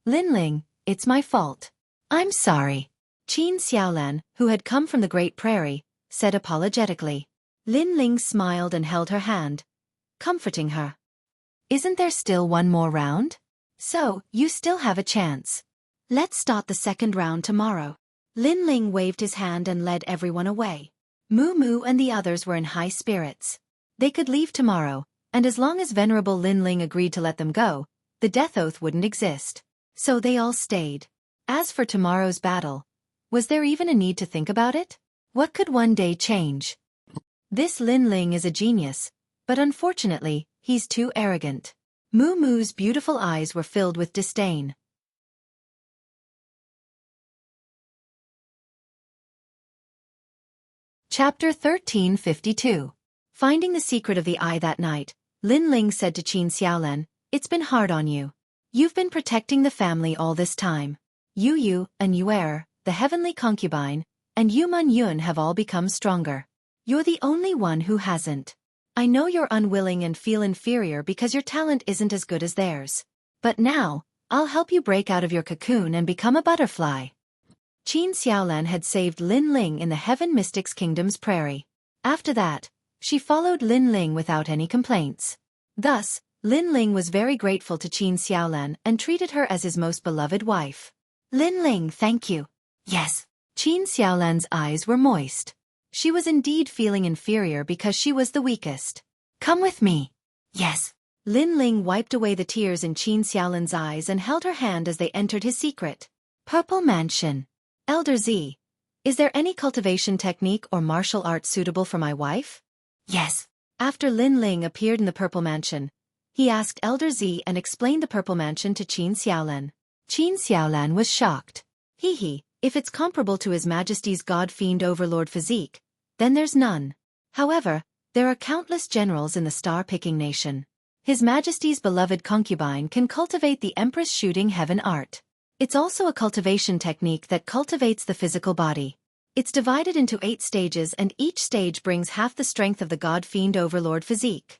[SPEAKER 1] Lin Ling, it's my fault. I'm sorry. Qin Xiaolan, who had come from the Great Prairie, said apologetically. Lin Ling smiled and held her hand, comforting her. Isn't there still one more round? So, you still have a chance. Let's start the second round tomorrow. Lin Ling waved his hand and led everyone away. Moo Moo and the others were in high spirits. They could leave tomorrow, and as long as Venerable Lin Ling agreed to let them go, the death oath wouldn't exist. So they all stayed. As for tomorrow's battle, was there even a need to think about it? What could one day change? This Lin Ling is a genius, but unfortunately, he's too arrogant. Moo Moo's beautiful eyes were filled with disdain. Chapter 1352. Finding the secret of the eye that night, Lin Ling said to Qin Xiaolan, "It's been hard on you. You've been protecting the family all this time. Yu and Yuer, the heavenly concubine, and Yuman Yun have all become stronger. You're the only one who hasn't. I know you're unwilling and feel inferior because your talent isn't as good as theirs. But now, I'll help you break out of your cocoon and become a butterfly." Qin Xiaolan had saved Lin Ling in the Heaven Mystics Kingdom's prairie. After that, she followed Lin Ling without any complaints. Thus, Lin Ling was very grateful to Qin Xiaolan and treated her as his most beloved wife. Lin Ling, thank you. Yes. Qin Xiaolan's eyes were moist. She was indeed feeling inferior because she was the weakest. Come with me. Yes. Lin Ling wiped away the tears in Qin Xiaolan's eyes and held her hand as they entered his secret Purple Mansion. Elder Z, is there any cultivation technique or martial art suitable for my wife? Yes. After Lin Ling appeared in the Purple Mansion, he asked Elder Z and explained the Purple Mansion to Qin Xiaolan. Qin Xiaolan was shocked. If it's comparable to His Majesty's God-Fiend Overlord physique, then there's none. However, there are countless generals in the star-picking nation. His Majesty's beloved concubine can cultivate the Empress Shooting Heaven art. It's also a cultivation technique that cultivates the physical body. It's divided into 8 stages and each stage brings half the strength of the God-Fiend Overlord physique.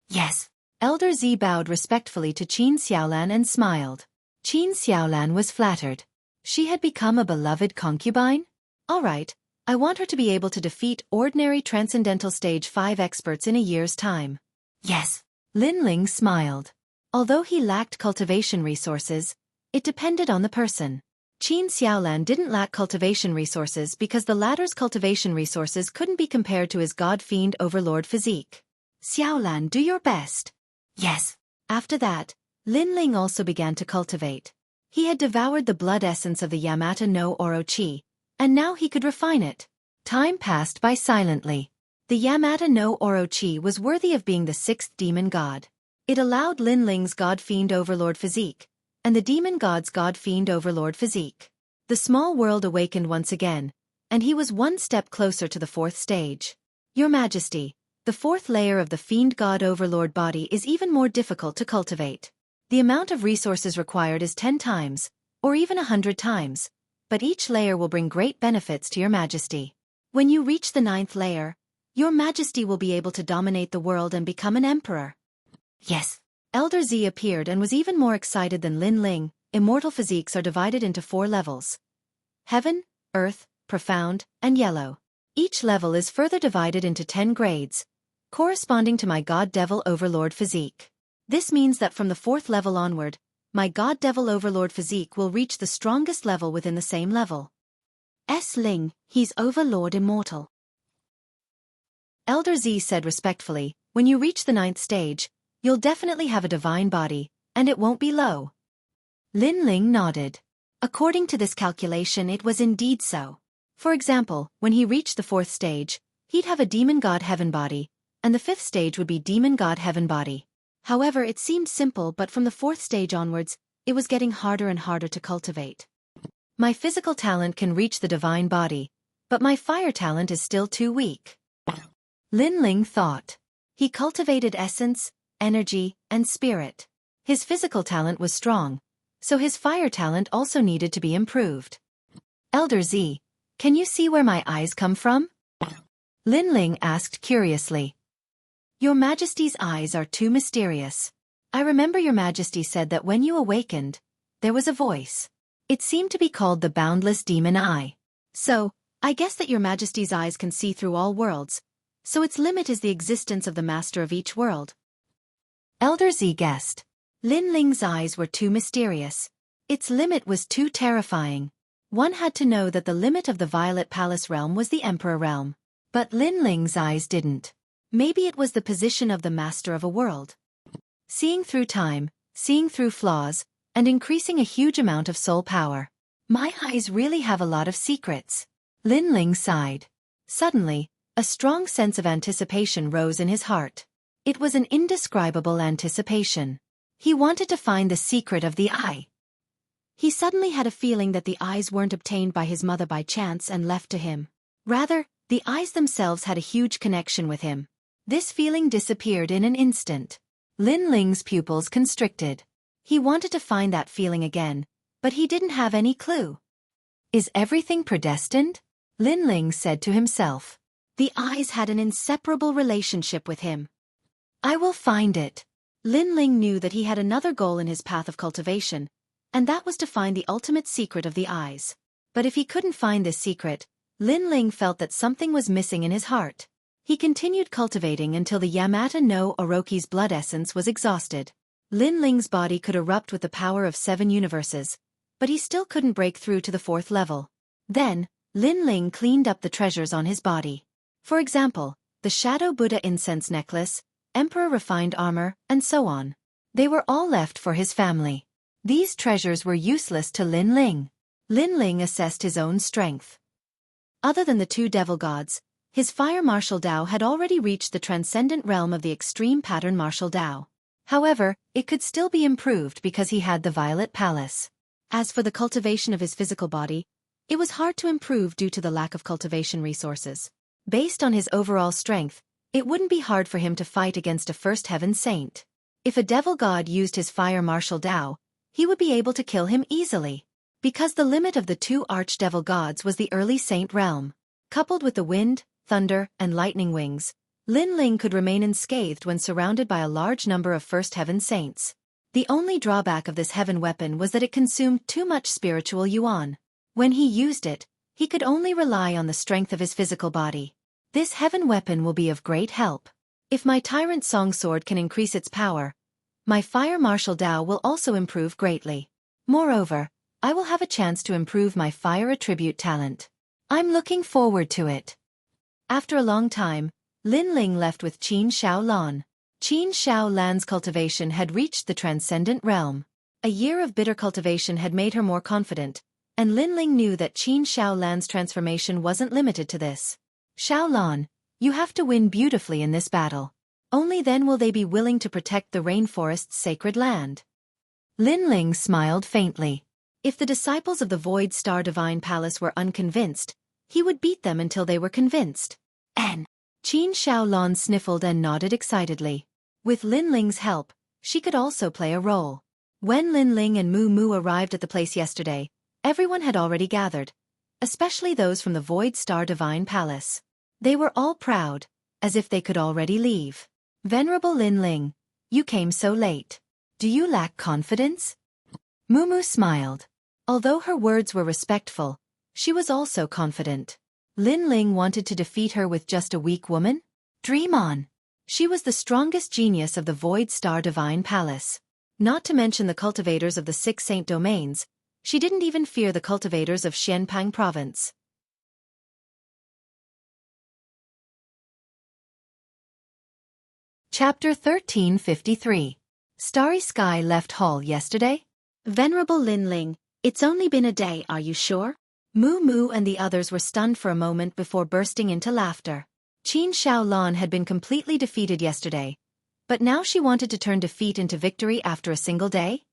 [SPEAKER 1] Yes. Elder Z bowed respectfully to Qin Xiaolan and smiled. Qin Xiaolan was flattered. She had become a beloved concubine? All right, I want her to be able to defeat ordinary Transcendental Stage 5 experts in a year's time. Yes. Lin Ling smiled. Although he lacked cultivation resources, it depended on the person. Qin Xiaolan didn't lack cultivation resources because the latter's cultivation resources couldn't be compared to his God-Fiend Overlord physique. Xiaolan, do your best. Yes. After that, Lin Ling also began to cultivate. He had devoured the blood essence of the Yamata no Orochi, and now he could refine it. Time passed by silently. The Yamata no Orochi was worthy of being the 6th demon god. It allowed Lin Ling's God-Fiend Overlord physique, and the demon god's God-Fiend Overlord physique. The small world awakened once again, and he was one step closer to the 4th stage. Your Majesty, the 4th layer of the Fiend God Overlord body is even more difficult to cultivate. The amount of resources required is 10 times, or even 100 times, but each layer will bring great benefits to your Majesty. When you reach the 9th layer, your Majesty will be able to dominate the world and become an emperor. Yes. Elder Z appeared and was even more excited than Lin Ling. Immortal physiques are divided into 4 levels: Heaven, Earth, Profound, and Yellow. Each level is further divided into 10 grades, corresponding to my God Devil Overlord physique. This means that from the 4th level onward, my God Devil Overlord physique will reach the strongest level within the same level. Ling, he's Overlord Immortal. Elder Z said respectfully, when you reach the 9th stage, you'll definitely have a divine body, and it won't be low. Lin Ling nodded. According to this calculation, it was indeed so. For example, when he reached the 4th stage, he'd have a Demon God Heaven body, and the 5th stage would be Demon God Heaven body. However, it seemed simple, but from the 4th stage onwards, it was getting harder and harder to cultivate. My physical talent can reach the divine body, but my fire talent is still too weak. Lin Ling thought. He cultivated essence, energy, and spirit. His physical talent was strong, so his fire talent also needed to be improved. Elder Z, can you see where my eyes come from? Lin Ling asked curiously. Your Majesty's eyes are too mysterious. I remember Your Majesty said that when you awakened, there was a voice. It seemed to be called the Boundless Demon Eye. So, I guess that Your Majesty's eyes can see through all worlds, so its limit is the existence of the master of each world. Elder Z guessed. Lin Ling's eyes were too mysterious. Its limit was too terrifying. One had to know that the limit of the Violet Palace realm was the Emperor realm. But Lin Ling's eyes didn't. Maybe it was the position of the master of a world. Seeing through time, seeing through flaws, and increasing a huge amount of soul power. My eyes really have a lot of secrets. Lin Ling sighed. Suddenly, a strong sense of anticipation rose in his heart. It was an indescribable anticipation. He wanted to find the secret of the eye. He suddenly had a feeling that the eyes weren't obtained by his mother by chance and left to him. Rather, the eyes themselves had a huge connection with him. This feeling disappeared in an instant. Lin Ling's pupils constricted. He wanted to find that feeling again, but he didn't have any clue. Is everything predestined? Lin Ling said to himself. The eyes had an inseparable relationship with him. I will find it. Lin Ling knew that he had another goal in his path of cultivation, and that was to find the ultimate secret of the eyes. But if he couldn't find this secret, Lin Ling felt that something was missing in his heart. He continued cultivating until the Yamata no Orochi's blood essence was exhausted. Lin Ling's body could erupt with the power of 7 universes, but he still couldn't break through to the 4th level. Then, Lin Ling cleaned up the treasures on his body. For example, the Shadow Buddha incense necklace, emperor refined armor, and so on. They were all left for his family. These treasures were useless to Lin Ling. Lin Ling assessed his own strength. Other than the two devil gods, his fire martial Dao had already reached the transcendent realm of the extreme pattern martial Dao. However, it could still be improved because he had the Violet Palace. As for the cultivation of his physical body, it was hard to improve due to the lack of cultivation resources. Based on his overall strength, it wouldn't be hard for him to fight against a first heaven saint. If a devil god used his fire martial Dao, he would be able to kill him easily. Because the limit of the two archdevil gods was the early saint realm. Coupled with the wind, thunder, and lightning wings, Lin Ling could remain unscathed when surrounded by a large number of first heaven saints. The only drawback of this heaven weapon was that it consumed too much spiritual yuan. When he used it, he could only rely on the strength of his physical body. This heaven weapon will be of great help. If my Tyrant Song Sword can increase its power, my Fire Martial Dao will also improve greatly. Moreover, I will have a chance to improve my fire attribute talent. I'm looking forward to it. After a long time, Lin Ling left with Qin Shaolan. Qin Shaolan's cultivation had reached the transcendent realm. A year of bitter cultivation had made her more confident, and Lin Ling knew that Qin Shaolan's transformation wasn't limited to this. Shaolan, you have to win beautifully in this battle. Only then will they be willing to protect the rainforest's sacred land. Lin Ling smiled faintly. If the disciples of the Void Star Divine Palace were unconvinced, he would beat them until they were convinced. Qin Shaolan sniffled and nodded excitedly. With Lin Ling's help, she could also play a role. When Lin Ling and Mu Mu arrived at the place yesterday, everyone had already gathered, especially those from the Void Star Divine Palace. They were all proud, as if they could already leave. Venerable Lin Ling, you came so late. Do you lack confidence? Mu Mu smiled. Although her words were respectful, she was also confident. Lin Ling wanted to defeat her with just a weak woman? Dream on. She was the strongest genius of the Void Star Divine Palace. Not to mention the cultivators of the 6 saint domains, she didn't even fear the cultivators of Xianpang province. Chapter 1353. Starry Sky left hall yesterday? Venerable Lin Ling, it's only been a day, are you sure? Mu Mu and the others were stunned for a moment before bursting into laughter. Qin Shaolan had been completely defeated yesterday, but now she wanted to turn defeat into victory after a single day?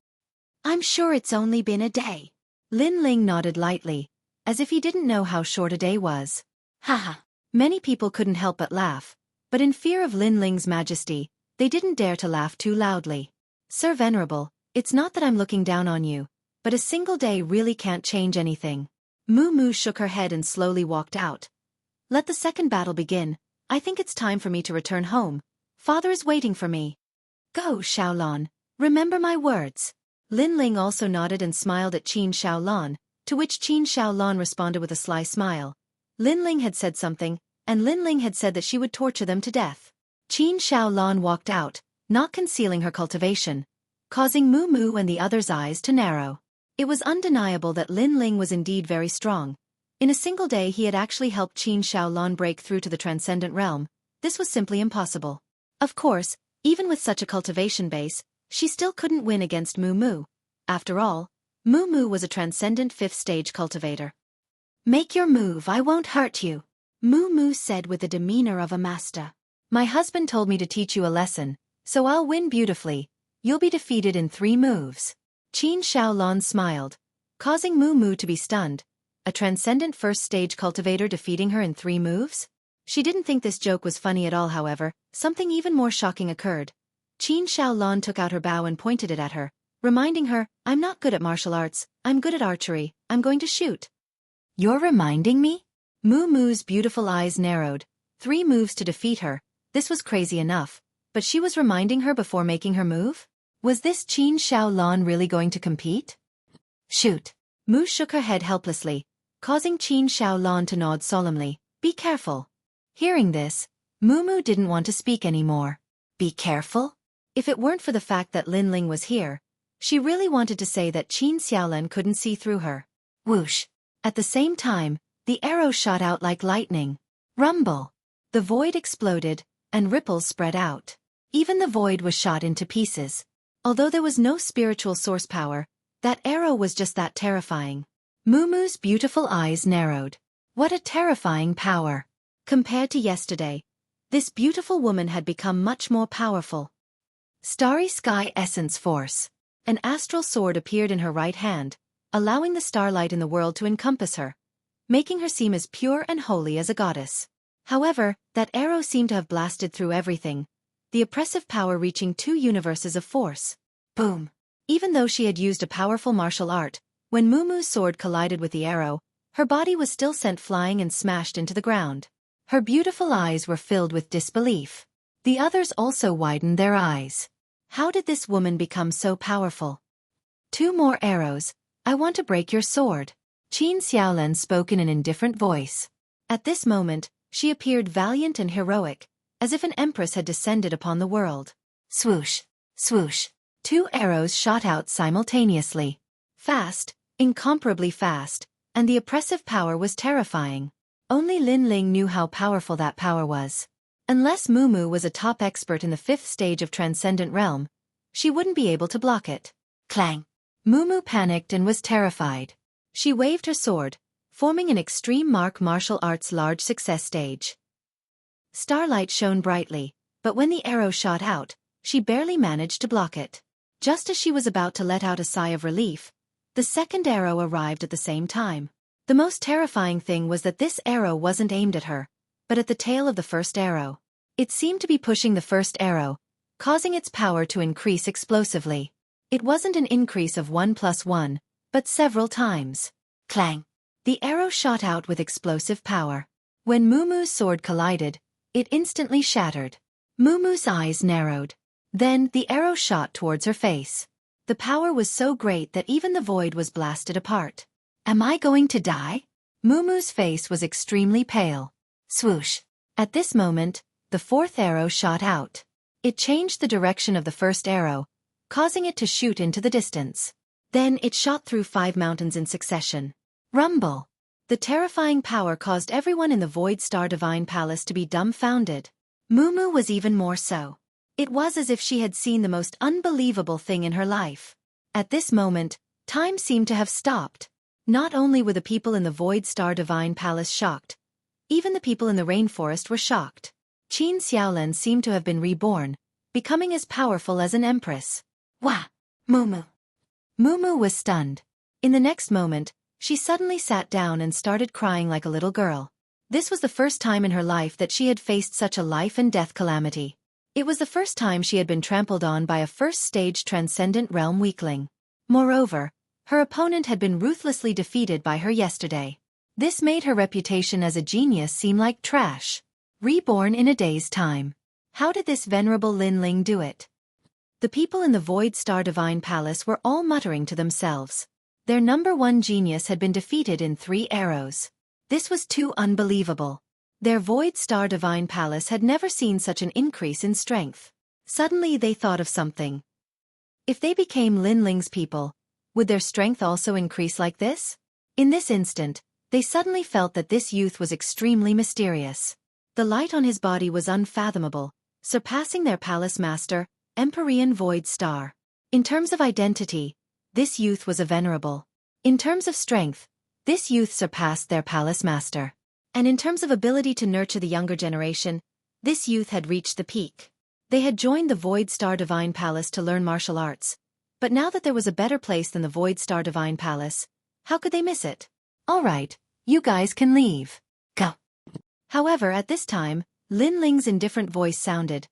[SPEAKER 1] I'm sure it's only been a day. Lin Ling nodded lightly, as if he didn't know how short a day was. Haha. Many people couldn't help but laugh, but in fear of Lin Ling's majesty, they didn't dare to laugh too loudly. Sir Venerable, it's not that I'm looking down on you, but a single day really can't change anything. Mu Mu shook her head and slowly walked out. Let the second battle begin. I think it's time for me to return home. Father is waiting for me. Go, Shaolan. Remember my words. Lin Ling also nodded and smiled at Qin Shaolan, to which Qin Shaolan responded with a sly smile. Lin Ling had said something, and Lin Ling had said that she would torture them to death. Qin Shaolan walked out, not concealing her cultivation, causing Mu Mu and the others' eyes to narrow. It was undeniable that Lin Ling was indeed very strong. In a single day he had actually helped Qin Shaolan break through to the transcendent realm. This was simply impossible. Of course, even with such a cultivation base, she still couldn't win against Mu Mu. After all, Mu Mu was a transcendent 5th stage cultivator. Make your move, I won't hurt you. Mu Mu said with the demeanor of a master. My husband told me to teach you a lesson, so I'll win beautifully. You'll be defeated in 3 moves. Qin Shaolan smiled, causing Mu Mu to be stunned. A transcendent 1st stage cultivator defeating her in 3 moves? She didn't think this joke was funny at all. However, something even more shocking occurred. Qin Shaolan took out her bow and pointed it at her, reminding her, I'm not good at martial arts, I'm good at archery, I'm going to shoot. You're reminding me? Mu Mu's beautiful eyes narrowed. 3 moves to defeat her, this was crazy enough, but she was reminding her before making her move? Was this Qin Shaolan really going to compete? Shoot. Mu shook her head helplessly, causing Qin Shaolan to nod solemnly. Be careful. Hearing this, Mu Mu didn't want to speak anymore. Be careful? If it weren't for the fact that Lin Ling was here, she really wanted to say that Qin Xiaolan couldn't see through her. Whoosh. At the same time, the arrow shot out like lightning. Rumble. The void exploded, and ripples spread out. Even the void was shot into pieces. Although there was no spiritual source power, that arrow was just that terrifying. Mumu's beautiful eyes narrowed. What a terrifying power. Compared to yesterday, this beautiful woman had become much more powerful. Starry Sky Essence Force. An astral sword appeared in her right hand, allowing the starlight in the world to encompass her, making her seem as pure and holy as a goddess. However, that arrow seemed to have blasted through everything, the oppressive power reaching 2 universes of force. Boom! Even though she had used a powerful martial art, when Mumu's sword collided with the arrow, her body was still sent flying and smashed into the ground. Her beautiful eyes were filled with disbelief. The others also widened their eyes. How did this woman become so powerful? 2 more arrows. I want to break your sword. Qin Xiaolan spoke in an indifferent voice. At this moment, she appeared valiant and heroic, as if an empress had descended upon the world. Swoosh, swoosh. 2 arrows shot out simultaneously. Fast, incomparably fast, and the oppressive power was terrifying. Only Lin Ling knew how powerful that power was. Unless Mumu was a top expert in the 5th stage of Transcendent Realm, she wouldn't be able to block it. Clang! Mumu panicked and was terrified. She waved her sword, forming an extreme martial arts large success stage. Starlight shone brightly, but when the arrow shot out, she barely managed to block it. Just as she was about to let out a sigh of relief, the second arrow arrived at the same time. The most terrifying thing was that this arrow wasn't aimed at her, but at the tail of the first arrow. It seemed to be pushing the first arrow, causing its power to increase explosively. It wasn't an increase of 1 + 1, but several times. Clang! The arrow shot out with explosive power. When Mumu's sword collided, it instantly shattered. Mumu's eyes narrowed. Then, the arrow shot towards her face. The power was so great that even the void was blasted apart. Am I going to die? Mumu's face was extremely pale. Swoosh! At this moment, the 4th arrow shot out. It changed the direction of the first arrow, causing it to shoot into the distance. Then it shot through 5 mountains in succession. Rumble! The terrifying power caused everyone in the Void Star Divine Palace to be dumbfounded. Mumu was even more so. It was as if she had seen the most unbelievable thing in her life. At this moment, time seemed to have stopped. Not only were the people in the Void Star Divine Palace shocked, even the people in the rainforest were shocked. Qin Xiaolan seemed to have been reborn, becoming as powerful as an empress. Wah! Mumu! Mumu was stunned. In the next moment, she suddenly sat down and started crying like a little girl. This was the first time in her life that she had faced such a life-and-death calamity. It was the first time she had been trampled on by a first-stage Transcendent Realm weakling. Moreover, her opponent had been ruthlessly defeated by her yesterday. This made her reputation as a genius seem like trash. Reborn in a day's time. How did this venerable Lin Ling do it? The people in the Void Star Divine Palace were all muttering to themselves. Their number 1 genius had been defeated in 3 arrows. This was too unbelievable. Their Void Star Divine Palace had never seen such an increase in strength. Suddenly they thought of something. If they became Lin Ling's people, would their strength also increase like this? In this instant, they suddenly felt that this youth was extremely mysterious. The light on his body was unfathomable, surpassing their palace master, Empyrean Void Star. In terms of identity, this youth was a venerable. In terms of strength, this youth surpassed their palace master. And in terms of ability to nurture the younger generation, this youth had reached the peak. They had joined the Void Star Divine Palace to learn martial arts. But now that there was a better place than the Void Star Divine Palace, how could they miss it? All right, you guys can leave. Go. However, at this time, Lin Ling's indifferent voice sounded,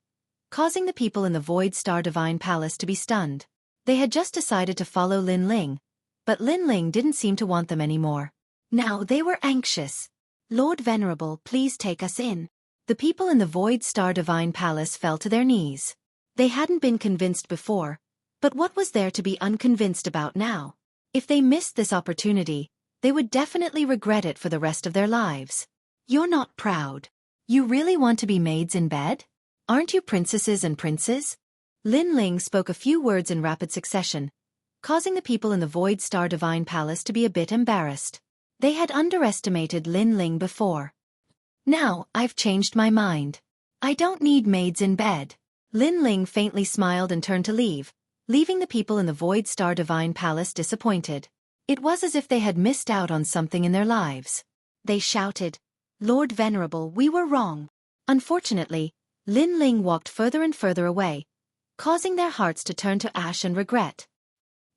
[SPEAKER 1] causing the people in the Void Star Divine Palace to be stunned. They had just decided to follow Lin Ling, but Lin Ling didn't seem to want them anymore. Now they were anxious. Lord Venerable, please take us in. The people in the Void Star Divine Palace fell to their knees. They hadn't been convinced before, but what was there to be unconvinced about now? If they missed this opportunity, they would definitely regret it for the rest of their lives. You're not proud. You really want to be maids in bed? Aren't you princesses and princes? Lin Ling spoke a few words in rapid succession, causing the people in the Void Star Divine Palace to be a bit embarrassed. They had underestimated Lin Ling before. Now, I've changed my mind. I don't need maids in bed. Lin Ling faintly smiled and turned to leave, leaving the people in the Void Star Divine Palace disappointed. It was as if they had missed out on something in their lives. They shouted, "Lord Venerable, we were wrong." Unfortunately, Lin Ling walked further and further away, causing their hearts to turn to ash and regret.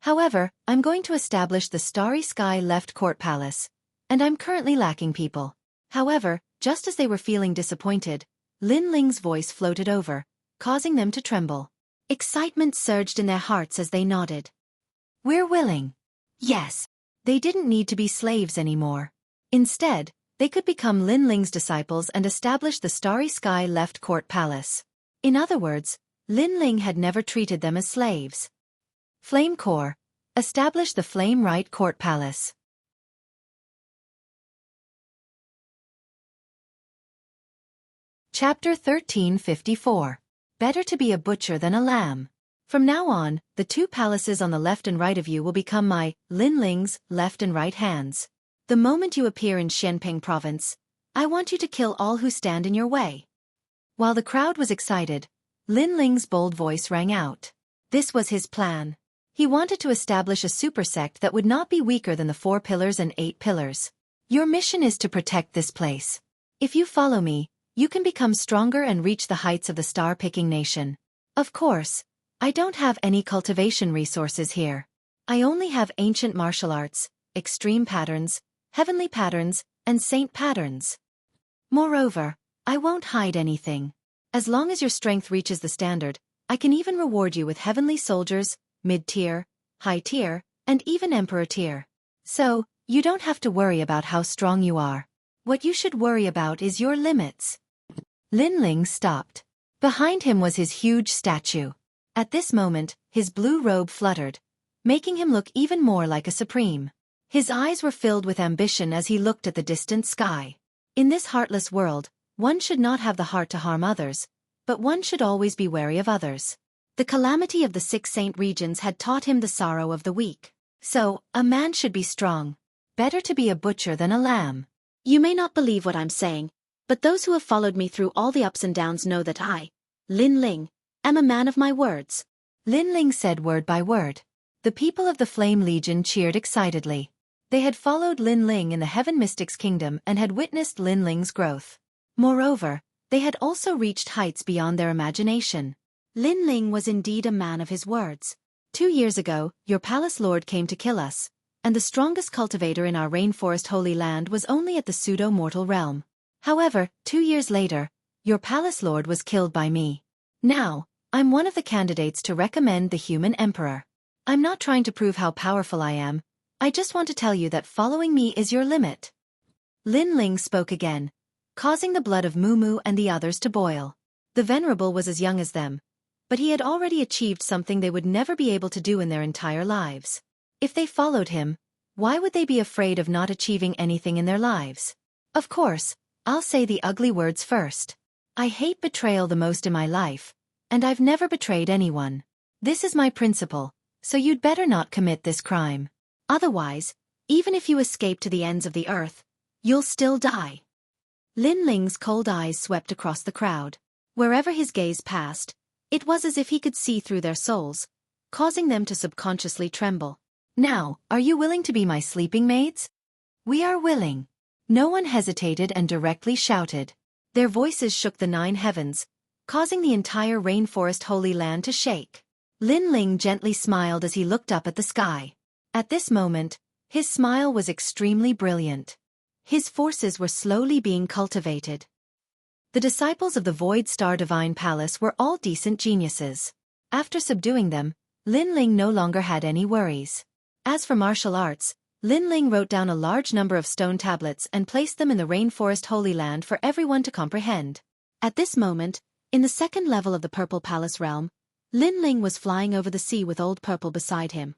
[SPEAKER 1] "However, I'm going to establish the Starry Sky Left Court Palace, and I'm currently lacking people." However, just as they were feeling disappointed, Lin Ling's voice floated over, causing them to tremble. Excitement surged in their hearts as they nodded. "We're willing." Yes. They didn't need to be slaves anymore. Instead, they could become Lin Ling's disciples and establish the Starry Sky Left Court Palace. In other words, Lin Ling had never treated them as slaves. Flame Core. Establish the Flame Right Court Palace. Chapter 1354. Better to be a butcher than a lamb. From now on, the two palaces on the left and right of you will become my, Lin Ling's, left and right hands. The moment you appear in Xianping province, I want you to kill all who stand in your way. While the crowd was excited, Lin Ling's bold voice rang out. This was his plan. He wanted to establish a super sect that would not be weaker than the 4 pillars and 8 pillars. Your mission is to protect this place. If you follow me, you can become stronger and reach the heights of the star-picking nation. Of course, I don't have any cultivation resources here. I only have ancient martial arts, extreme patterns, heavenly patterns, and saint patterns. Moreover, I won't hide anything. As long as your strength reaches the standard, I can even reward you with heavenly soldiers, mid-tier, high-tier, and even emperor tier. So, you don't have to worry about how strong you are. What you should worry about is your limits. Lin Ling stopped. Behind him was his huge statue. At this moment, his blue robe fluttered, making him look even more like a supreme. His eyes were filled with ambition as he looked at the distant sky. In this heartless world, one should not have the heart to harm others, but one should always be wary of others. The calamity of the 6 saint regions had taught him the sorrow of the weak. So, a man should be strong. Better to be a butcher than a lamb. You may not believe what I'm saying, but those who have followed me through all the ups and downs know that I, Lin Ling, am a man of my words. Lin Ling said word by word. The people of the Flame Legion cheered excitedly. They had followed Lin Ling in the Heaven Mystics Kingdom and had witnessed Lin Ling's growth. Moreover, they had also reached heights beyond their imagination. Lin Ling was indeed a man of his words. 2 years ago, your palace lord came to kill us, and the strongest cultivator in our rainforest holy land was only at the pseudo-mortal realm. However, 2 years later, your palace lord was killed by me. Now, I'm one of the candidates to recommend the human emperor. I'm not trying to prove how powerful I am, I just want to tell you that following me is your limit. Lin Ling spoke again, causing the blood of Mumu and the others to boil. The Venerable was as young as them, but he had already achieved something they would never be able to do in their entire lives. If they followed him, why would they be afraid of not achieving anything in their lives? Of course, I'll say the ugly words first. I hate betrayal the most in my life, and I've never betrayed anyone. This is my principle, so you'd better not commit this crime. Otherwise, even if you escape to the ends of the earth, you'll still die. Lin Ling's cold eyes swept across the crowd. Wherever his gaze passed, it was as if he could see through their souls, causing them to subconsciously tremble. Now, are you willing to be my sleeping maids? We are willing. No one hesitated and directly shouted. Their voices shook the 9 heavens, causing the entire rainforest holy land to shake. Lin Ling gently smiled as he looked up at the sky. At this moment, his smile was extremely brilliant. His forces were slowly being cultivated. The disciples of the Void Star Divine Palace were all decent geniuses. After subduing them, Lin Ling no longer had any worries. As for martial arts, Lin Ling wrote down a large number of stone tablets and placed them in the Rainforest Holy Land for everyone to comprehend. At this moment, in the second level of the Purple Palace realm, Lin Ling was flying over the sea with Old Purple beside him.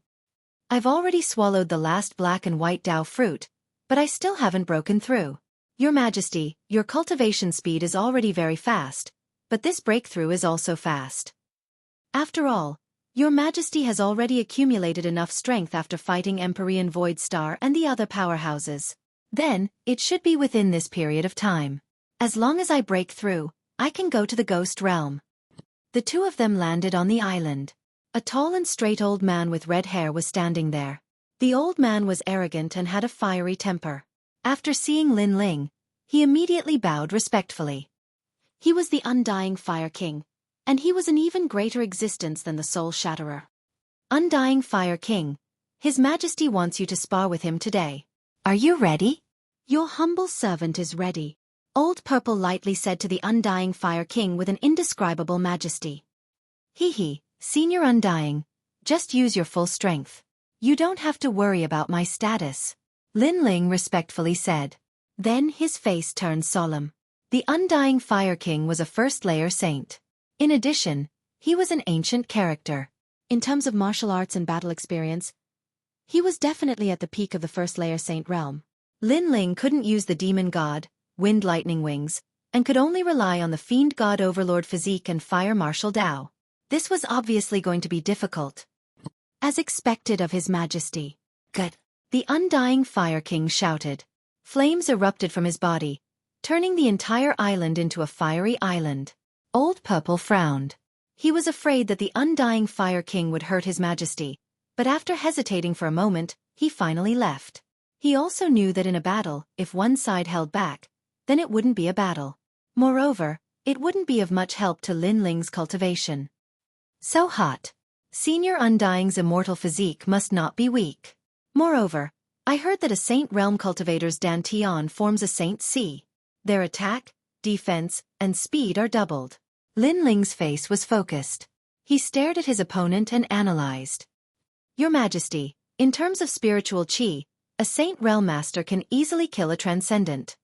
[SPEAKER 1] I've already swallowed the last black and white Dao fruit, but I still haven't broken through. Your Majesty, your cultivation speed is already very fast, but this breakthrough is also fast. After all, Your Majesty has already accumulated enough strength after fighting Empyrean Void Star and the other powerhouses. Then, it should be within this period of time. As long as I break through, I can go to the Ghost Realm. The two of them landed on the island. A tall and straight old man with red hair was standing there. The old man was arrogant and had a fiery temper. After seeing Lin Ling, he immediately bowed respectfully. He was the Undying Fire King, and he was an even greater existence than the Soul Shatterer. Undying Fire King, His Majesty wants you to spar with him today. Are you ready? Your humble servant is ready. Old Purple lightly said to the Undying Fire King with an indescribable majesty. Hee, Senior Undying, just use your full strength. You don't have to worry about my status. Lin Ling respectfully said. Then his face turned solemn. The Undying Fire King was a first-layer saint. In addition, he was an ancient character. In terms of martial arts and battle experience, he was definitely at the peak of the first-layer saint realm. Lin Ling couldn't use the demon god, wind lightning wings, and could only rely on the fiend god overlord physique and fire martial Dao. This was obviously going to be difficult. As expected of His Majesty. Good. The Undying Fire King shouted. Flames erupted from his body, turning the entire island into a fiery island. Old Purple frowned. He was afraid that the Undying Fire King would hurt His Majesty, but after hesitating for a moment, he finally left. He also knew that in a battle, if one side held back, then it wouldn't be a battle. Moreover, it wouldn't be of much help to Lin Ling's cultivation. So hot. Senior Undying's immortal physique must not be weak. Moreover, I heard that a Saint Realm cultivator's Dantian forms a Saint C. Their attack, defense, and speed are doubled. Lin Ling's face was focused. He stared at his opponent and analyzed. Your Majesty, in terms of spiritual chi, a Saint Realm Master can easily kill a Transcendent.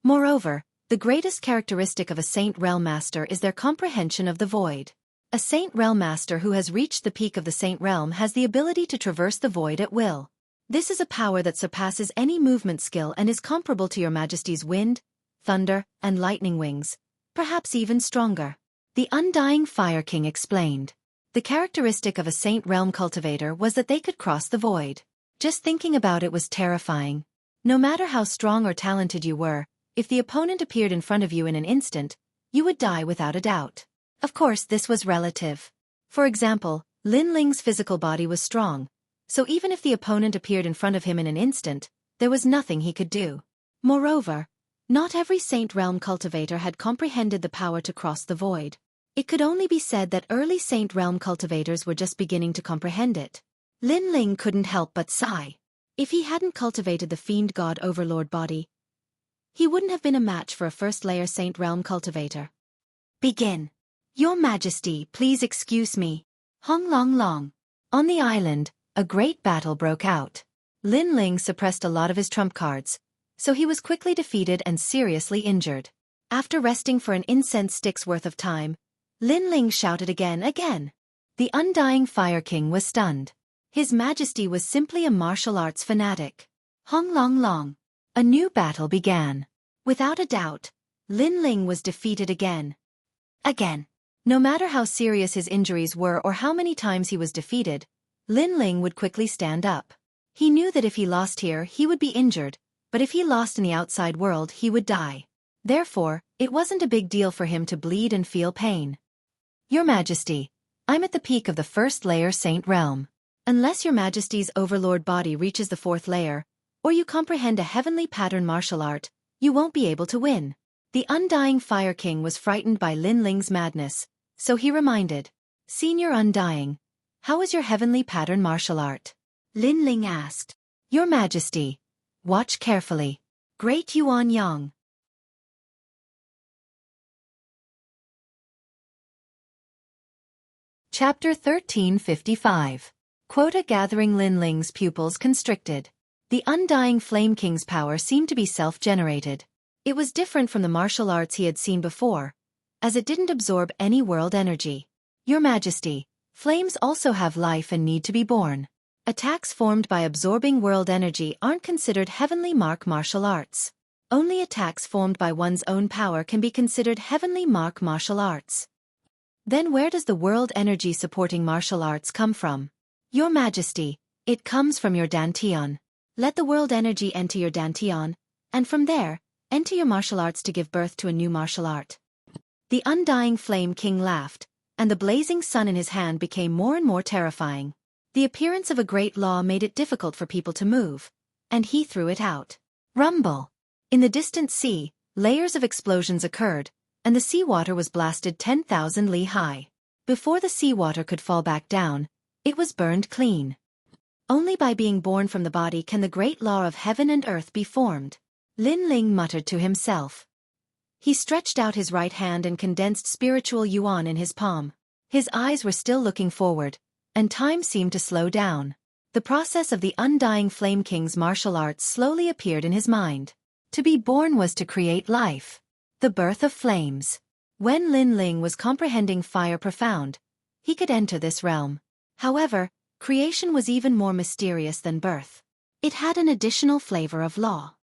[SPEAKER 1] Moreover, the greatest characteristic of a Saint Realm Master is their comprehension of the void. A Saint Realm Master who has reached the peak of the Saint Realm has the ability to traverse the void at will. This is a power that surpasses any movement skill and is comparable to Your Majesty's wind, thunder, and lightning wings, perhaps even stronger. The Undying Fire King explained. The characteristic of a Saint Realm cultivator was that they could cross the void. Just thinking about it was terrifying. No matter how strong or talented you were, if the opponent appeared in front of you in an instant, you would die without a doubt. Of course, this was relative. For example, Lin Ling's physical body was strong, so even if the opponent appeared in front of him in an instant, there was nothing he could do. Moreover, not every Saint Realm cultivator had comprehended the power to cross the void. It could only be said that early Saint Realm cultivators were just beginning to comprehend it. Lin Ling couldn't help but sigh. If he hadn't cultivated the Fiend God Overlord body, he wouldn't have been a match for a first-layer Saint Realm cultivator. Begin. Your Majesty, please excuse me. Hong Long Long. On the island, a great battle broke out. Lin Ling suppressed a lot of his trump cards, so he was quickly defeated and seriously injured. After resting for an incense stick's worth of time, Lin Ling shouted again. The Undying Fire King was stunned. His Majesty was simply a martial arts fanatic. Hong Long Long. A new battle began. Without a doubt, Lin Ling was defeated again. No matter how serious his injuries were or how many times he was defeated, Lin Ling would quickly stand up. He knew that if he lost here, he would be injured, but if he lost in the outside world, he would die. Therefore, it wasn't a big deal for him to bleed and feel pain. Your Majesty, I'm at the peak of the first-layer Saint Realm. Unless Your Majesty's Overlord body reaches the fourth layer, or you comprehend a heavenly pattern martial art, you won't be able to win. The Undying Fire King was frightened by Lin Ling's madness, so he reminded. Senior Undying, how is your heavenly pattern martial art? Lin Ling asked. Your Majesty, watch carefully. Great Yuan Yang. Chapter 1355. Quota gathering. Lin Ling's pupils constricted. The Undying Flame King's power seemed to be self-generated. It was different from the martial arts he had seen before, as it didn't absorb any world energy. Your Majesty, flames also have life and need to be born. Attacks formed by absorbing world energy aren't considered heavenly martial arts. Only attacks formed by one's own power can be considered heavenly martial arts. Then where does the world energy supporting martial arts come from? Your Majesty, it comes from your Dantian. Let the world energy enter your Dantian, and from there, enter your martial arts to give birth to a new martial art. The Undying Flame King laughed, and the blazing sun in his hand became more and more terrifying. The appearance of a great law made it difficult for people to move, and he threw it out. Rumble! In the distant sea, layers of explosions occurred, and the seawater was blasted 10,000 li high. Before the seawater could fall back down, it was burned clean. Only by being born from the body can the great law of heaven and earth be formed. Lin Ling muttered to himself. He stretched out his right hand and condensed spiritual yuan in his palm. His eyes were still looking forward, and time seemed to slow down. The process of the undying Flame King's martial arts slowly appeared in his mind. To be born was to create life. The birth of flames. When Lin Ling was comprehending fire profound, he could enter this realm. However, creation was even more mysterious than birth. It had an additional flavor of law.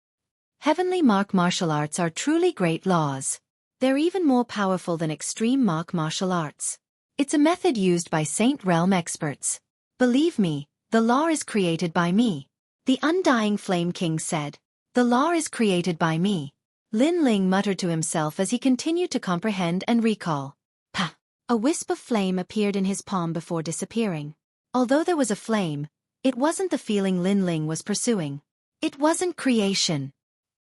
[SPEAKER 1] Heavenly martial arts are truly great laws. They're even more powerful than extreme martial arts. It's a method used by Saint Realm experts. Believe me, the law is created by me. The undying Flame King said. The law is created by me. Lin Ling muttered to himself as he continued to comprehend and recall. Pah! A wisp of flame appeared in his palm before disappearing. Although there was a flame, it wasn't the feeling Lin Ling was pursuing. It wasn't creation.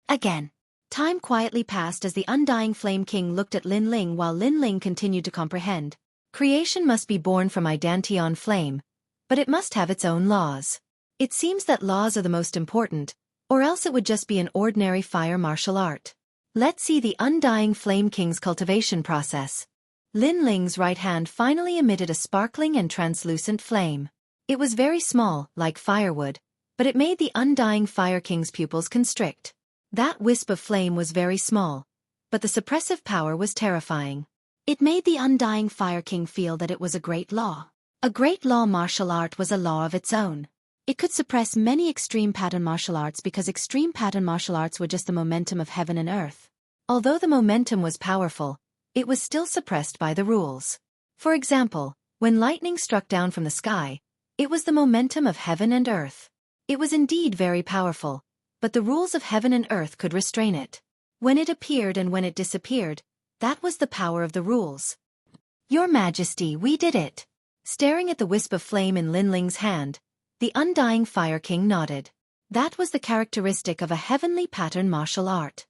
[SPEAKER 1] Again. Time quietly passed as the undying Flame King looked at Lin Ling while Lin Ling continued to comprehend. Creation must be born from Idantion flame, but it must have its own laws. It seems that laws are the most important, or else it would just be an ordinary fire martial art. Let's see the undying Flame King's cultivation process. Lin Ling's right hand finally emitted a sparkling and translucent flame. It was very small, like firewood, but it made the undying Fire King's pupils constrict. That wisp of flame was very small, but the suppressive power was terrifying. It made the undying Fire King feel that it was a great law. A great law martial art was a law of its own. It could suppress many extreme pattern martial arts because extreme pattern martial arts were just the momentum of heaven and earth. Although the momentum was powerful, it was still suppressed by the rules. For example, when lightning struck down from the sky, it was the momentum of heaven and earth. It was indeed very powerful, but the rules of heaven and earth could restrain it. When it appeared and when it disappeared, that was the power of the rules. Your Majesty, we did it. Staring at the wisp of flame in Lin Ling's hand, the undying Fire King nodded. That was the characteristic of a heavenly pattern martial art.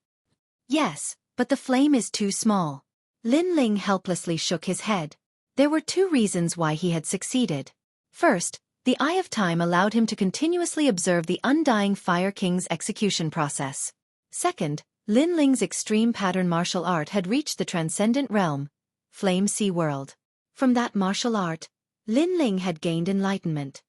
[SPEAKER 1] Yes, but the flame is too small. Lin Ling helplessly shook his head. There were two reasons why he had succeeded. First, the Eye of Time allowed him to continuously observe the undying Fire King's execution process. Second, Lin Ling's extreme pattern martial art had reached the transcendent realm, Flame Sea World. From that martial art, Lin Ling had gained enlightenment.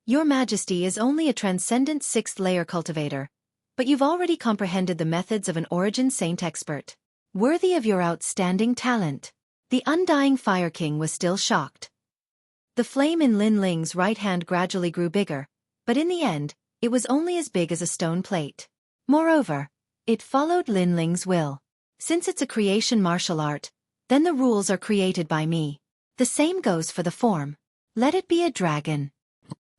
[SPEAKER 1] Your Majesty is only a transcendent 6th layer cultivator, but you've already comprehended the methods of an origin saint expert. Worthy of your outstanding talent. The undying Fire King was still shocked. The flame in Lin Ling's right hand gradually grew bigger, but in the end, it was only as big as a stone plate. Moreover, it followed Lin Ling's will. Since it's a creation martial art, then the rules are created by me. The same goes for the form. Let it be a dragon.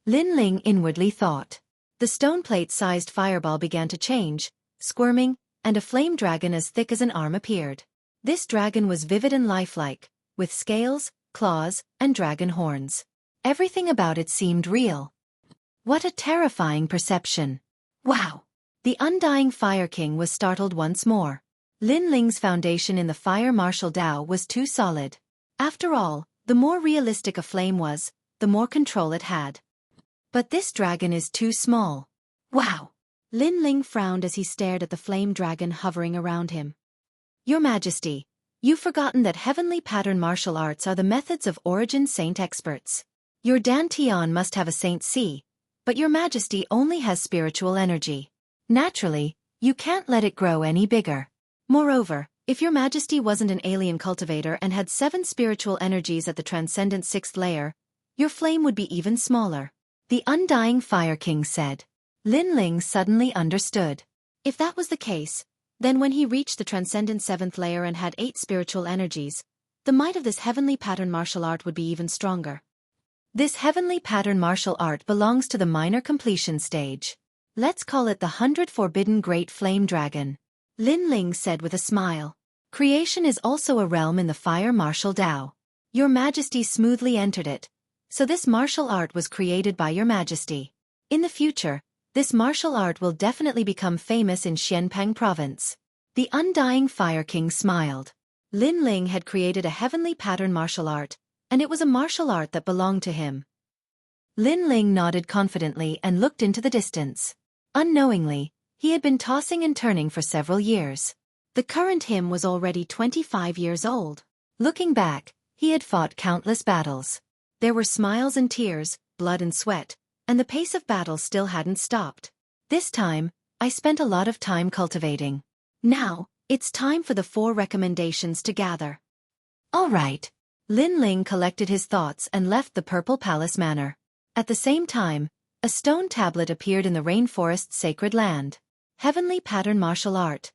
[SPEAKER 1] Lin Ling inwardly thought. The stone plate-sized fireball began to change, squirming, and a flame dragon as thick as an arm appeared. This dragon was vivid and lifelike, with scales, claws, and dragon horns. Everything about it seemed real. What a terrifying perception. Wow! The undying Fire King was startled once more. Lin Ling's foundation in the fire martial Tao was too solid. After all, the more realistic a flame was, the more control it had. But this dragon is too small. Wow! Lin Ling frowned as he stared at the flame dragon hovering around him. Your Majesty, you've forgotten that heavenly pattern martial arts are the methods of origin saint experts. Your Dantian must have a saint C, but your Majesty only has spiritual energy. Naturally, you can't let it grow any bigger. Moreover, if your Majesty wasn't an alien cultivator and had 7 spiritual energies at the transcendent 6th layer, your flame would be even smaller. The undying Fire King said. Lin Ling suddenly understood. If that was the case, then when he reached the transcendent 7th layer and had 8 spiritual energies, the might of this heavenly pattern martial art would be even stronger. This heavenly pattern martial art belongs to the minor completion stage. Let's call it the 100 Forbidden Great Flame Dragon. Lin Ling said with a smile. Creation is also a realm in the fire martial Tao. Your Majesty smoothly entered it. So this martial art was created by Your Majesty. In the future, this martial art will definitely become famous in Xianpeng province. The Undying Fire King smiled. Lin Ling had created a heavenly pattern martial art, and it was a martial art that belonged to him. Lin Ling nodded confidently and looked into the distance. Unknowingly, he had been tossing and turning for several years. The current him was already 25 years old. Looking back, he had fought countless battles. There were smiles and tears, blood and sweat, and the pace of battle still hadn't stopped. This time, I spent a lot of time cultivating. Now, it's time for the 4 recommendations to gather. All right. Lin Ling collected his thoughts and left the Purple Palace Manor. At the same time, a stone tablet appeared in the rainforest's sacred land. Heavenly Pattern Martial Art.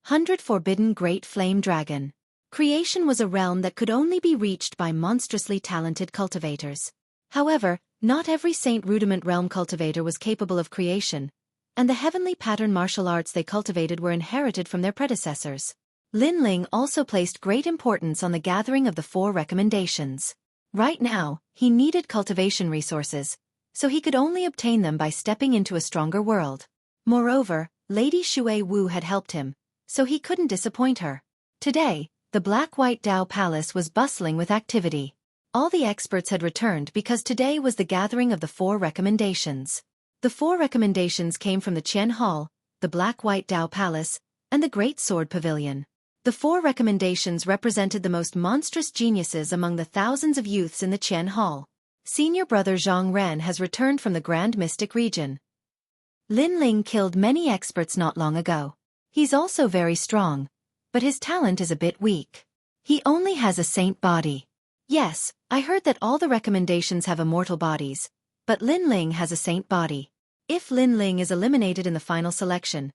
[SPEAKER 1] 100 Forbidden Great Flame Dragon. Creation was a realm that could only be reached by monstrously talented cultivators. However, not every Saint Rudiment realm cultivator was capable of creation, and the heavenly pattern martial arts they cultivated were inherited from their predecessors. Lin Ling also placed great importance on the gathering of the 4 recommendations. Right now, he needed cultivation resources, so he could only obtain them by stepping into a stronger world. Moreover, Lady Xue Wu had helped him, so he couldn't disappoint her. Today, the Black-White Dao Palace was bustling with activity. All the experts had returned because today was the gathering of the 4 recommendations. The 4 recommendations came from the Qian Hall, the Black-White Dao Palace, and the Great Sword Pavilion. The 4 recommendations represented the most monstrous geniuses among the thousands of youths in the Qian Hall. Senior brother Zhang Ren has returned from the Grand Mystic region. Lin Ling killed many experts not long ago. He's also very strong, but his talent is a bit weak. He only has a saint body. Yes, I heard that all the recommendations have immortal bodies, but Lin Ling has a saint body. If Lin Ling is eliminated in the final selection,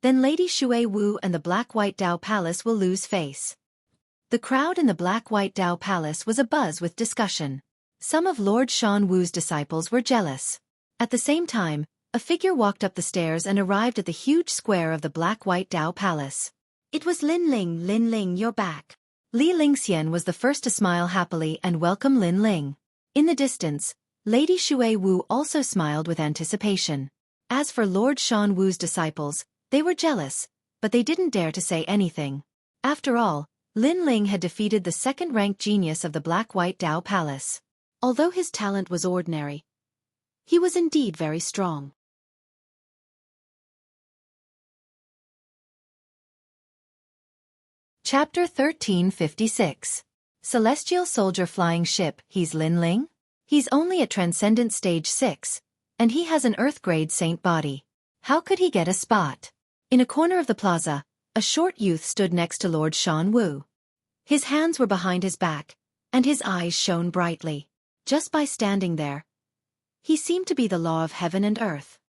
[SPEAKER 1] then Lady Xue Wu and the Black-White Dao Palace will lose face. The crowd in the Black-White Dao Palace was abuzz with discussion. Some of Lord Shan Wu's disciples were jealous. At the same time, a figure walked up the stairs and arrived at the huge square of the Black-White Dao Palace. It was Lin Ling, you're back. Li Lingxian was the first to smile happily and welcome Lin Ling. In the distance, Lady Xue Wu also smiled with anticipation. As for Lord Shan Wu's disciples, they were jealous, but they didn't dare to say anything. After all, Lin Ling had defeated the second-ranked genius of the Black-White Dao Palace. Although his talent was ordinary, he was indeed very strong. Chapter 1356. Celestial Soldier Flying Ship. He's Lin Ling? He's only at Transcendent Stage 6, and he has an Earth-grade saint body. How could he get a spot? In a corner of the plaza, a short youth stood next to Lord Shan Wu. His hands were behind his back, and his eyes shone brightly. Just by standing there, he seemed to be the law of heaven and earth.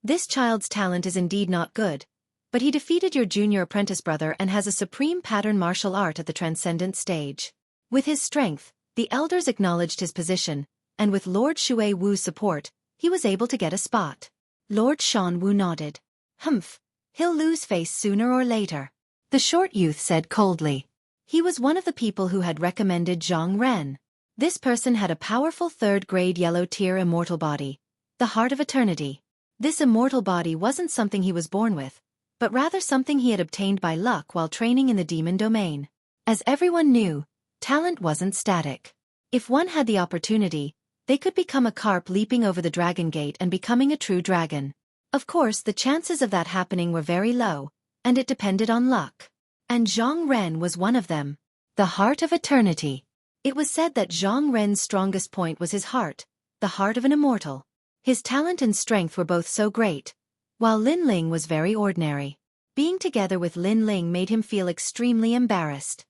[SPEAKER 1] This child's talent is indeed not good, but he defeated your junior apprentice brother and has a supreme pattern martial art at the Transcendent Stage. With his strength, the elders acknowledged his position, and with Lord Xue Wu's support, he was able to get a spot. Lord Shan Wu nodded. Humph, he'll lose face sooner or later, the short youth said coldly. He was one of the people who had recommended Zhang Ren. This person had a powerful 3rd-grade yellow-tier immortal body, the Heart of Eternity. This immortal body wasn't something he was born with, but rather something he had obtained by luck while training in the demon domain. As everyone knew, talent wasn't static. If one had the opportunity, they could become a carp leaping over the dragon gate and becoming a true dragon. Of course, the chances of that happening were very low, and it depended on luck. And Zhang Ren was one of them. The Heart of Eternity. It was said that Zhang Ren's strongest point was his heart, the heart of an immortal. His talent and strength were both so great, while Lin Ling was very ordinary. Being together with Lin Ling made him feel extremely embarrassed.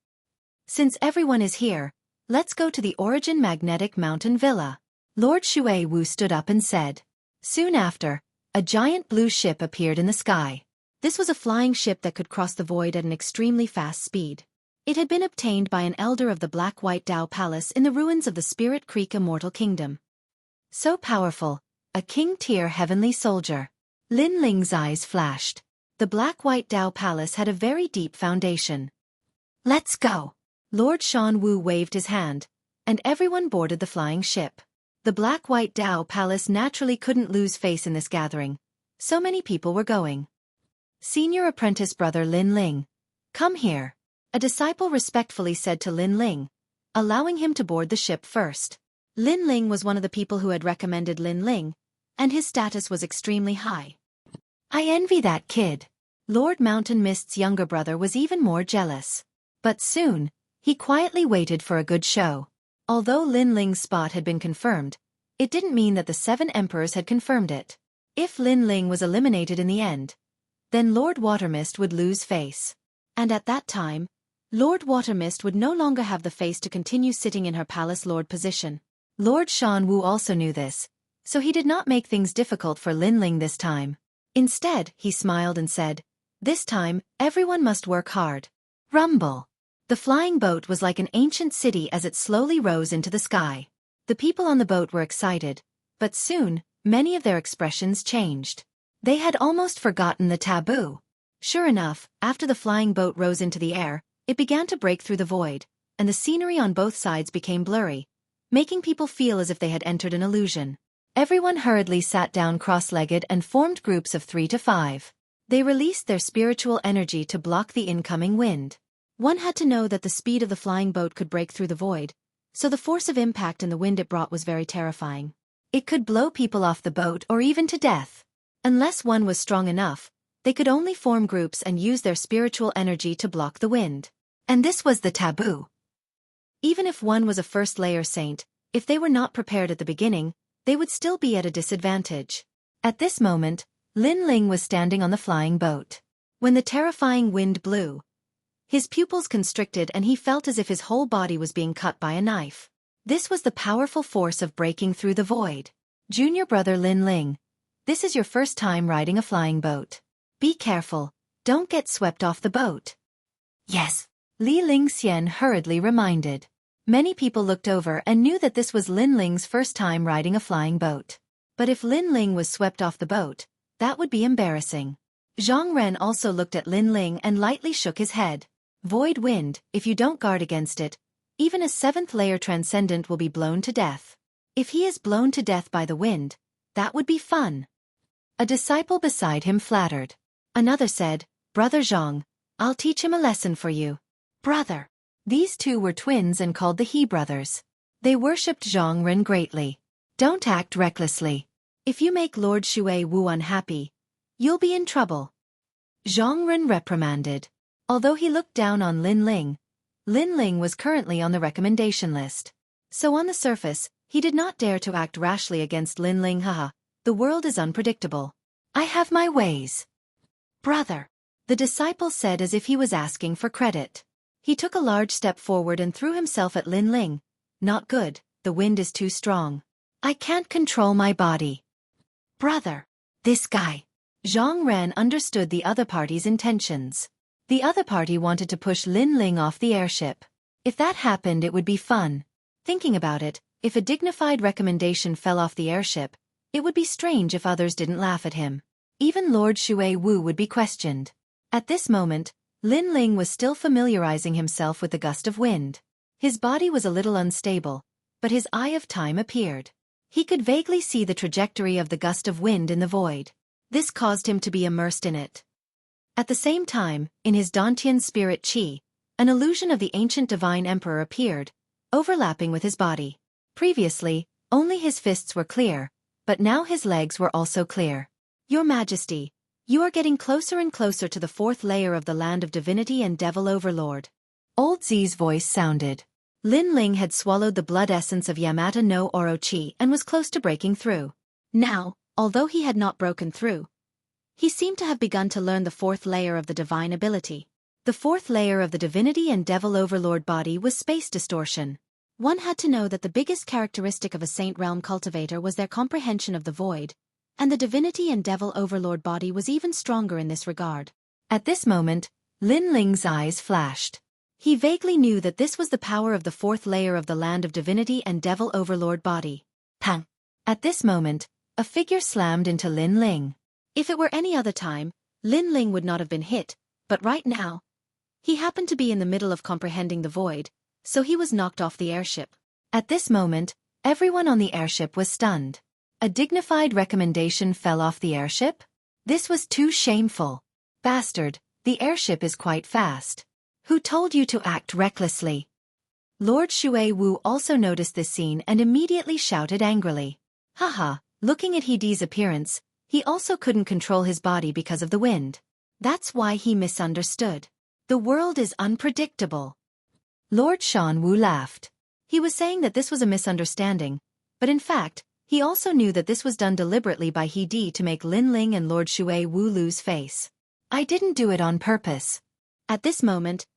[SPEAKER 1] Since everyone is here, let's go to the Origin Magnetic Mountain Villa. Lord Xue Wu stood up and said. Soon after, a giant blue ship appeared in the sky. This was a flying ship that could cross the void at an extremely fast speed. It had been obtained by an elder of the Black-White Dao Palace in the ruins of the Spirit Creek Immortal Kingdom. So powerful, a king-tier heavenly soldier. Lin Ling's eyes flashed. The Black-White Dao Palace had a very deep foundation. Let's go. Lord Shan Wu waved his hand, and everyone boarded the flying ship. The Black-White Dao Palace naturally couldn't lose face in this gathering. So many people were going. Senior apprentice brother Lin Ling. Come here. A disciple respectfully said to Lin Ling, allowing him to board the ship first. Lin Ling was one of the people who had recommended Lin Ling, and his status was extremely high. I envy that kid. Lord Mountain Mist's younger brother was even more jealous. But soon, he quietly waited for a good show. Although Lin Ling's spot had been confirmed, it didn't mean that the 7 emperors had confirmed it. If Lin Ling was eliminated in the end, then Lord Watermist would lose face. And at that time, Lord Watermist would no longer have the face to continue sitting in her palace lord position. Lord Shan Wu also knew this, so he did not make things difficult for Lin Ling this time. Instead, he smiled and said, this time, everyone must work hard. Rumble. The flying boat was like an ancient city as it slowly rose into the sky. The people on the boat were excited, but soon, many of their expressions changed. They had almost forgotten the taboo. Sure enough, after the flying boat rose into the air, it began to break through the void, and the scenery on both sides became blurry, making people feel as if they had entered an illusion. Everyone hurriedly sat down cross-legged and formed groups of 3 to 5. They released their spiritual energy to block the incoming wind. One had to know that the speed of the flying boat could break through the void, so the force of impact and the wind it brought was very terrifying. It could blow people off the boat or even to death. Unless one was strong enough, they could only form groups and use their spiritual energy to block the wind. And this was the taboo. Even if one was a first-layer saint, if they were not prepared at the beginning, they would still be at a disadvantage. At this moment, Lin Ling was standing on the flying boat. When the terrifying wind blew, his pupils constricted and he felt as if his whole body was being cut by a knife. This was the powerful force of breaking through the void. Junior brother Lin Ling, this is your first time riding a flying boat. Be careful, don't get swept off the boat. Yes, Li Lingxian hurriedly reminded. Many people looked over and knew that this was Lin Ling's first time riding a flying boat. But if Lin Ling was swept off the boat, that would be embarrassing. Zhang Ren also looked at Lin Ling and lightly shook his head. Void wind, if you don't guard against it, even a 7th-layer transcendent will be blown to death. If he is blown to death by the wind, that would be fun. A disciple beside him flattered. Another said, Brother Zhang, I'll teach him a lesson for you. Brother. These two were twins and called the He brothers. They worshipped Zhang Ren greatly. Don't act recklessly. If you make Lord Xueqi Wu unhappy, you'll be in trouble. Zhang Ren reprimanded. Although he looked down on Lin Ling was currently on the recommendation list. So on the surface, he did not dare to act rashly against Lin Ling. Haha, the world is unpredictable. I have my ways. Brother, the disciple said as if he was asking for credit. He took a large step forward and threw himself at Lin Ling. Not good, the wind is too strong. I can't control my body. Brother, this guy. Zhang Ren understood the other party's intentions. The other party wanted to push Lin Ling off the airship. If that happened, it would be fun. Thinking about it, if a dignified recommendation fell off the airship, it would be strange if others didn't laugh at him. Even Lord Xueqi Wu would be questioned. At this moment, Lin Ling was still familiarizing himself with the gust of wind. His body was a little unstable, but his eye of time appeared. He could vaguely see the trajectory of the gust of wind in the void. This caused him to be immersed in it. At the same time, in his Dantian spirit qi, an illusion of the ancient divine emperor appeared, overlapping with his body. Previously, only his fists were clear, but now his legs were also clear. Your Majesty, you are getting closer and closer to the 4th layer of the land of divinity and devil overlord. Old Zi's voice sounded. Lin Ling had swallowed the blood essence of Yamata no Orochi and was close to breaking through. Now, although he had not broken through, he seemed to have begun to learn the 4th layer of the divine ability. The 4th layer of the divinity and devil overlord body was space distortion. One had to know that the biggest characteristic of a saint realm cultivator was their comprehension of the void, and the divinity and devil overlord body was even stronger in this regard. At this moment, Lin Ling's eyes flashed. He vaguely knew that this was the power of the 4th layer of the land of divinity and devil overlord body. Pang! At this moment, a figure slammed into Lin Ling. If it were any other time, Lin Ling would not have been hit, but right now, he happened to be in the middle of comprehending the void, so he was knocked off the airship. At this moment, everyone on the airship was stunned. A dignified recommendation fell off the airship? This was too shameful. Bastard, the airship is quite fast. Who told you to act recklessly? Lord Xueqi also noticed this scene and immediately shouted angrily. Haha, looking at He's appearance, he also couldn't control his body because of the wind. That's why he misunderstood. The world is unpredictable. Lord Xuanwu laughed. He was saying that this was a misunderstanding, but in fact, he also knew that this was done deliberately by He to make Lin Ling and Lord Xueqi lose face. I didn't do it on purpose. At this moment,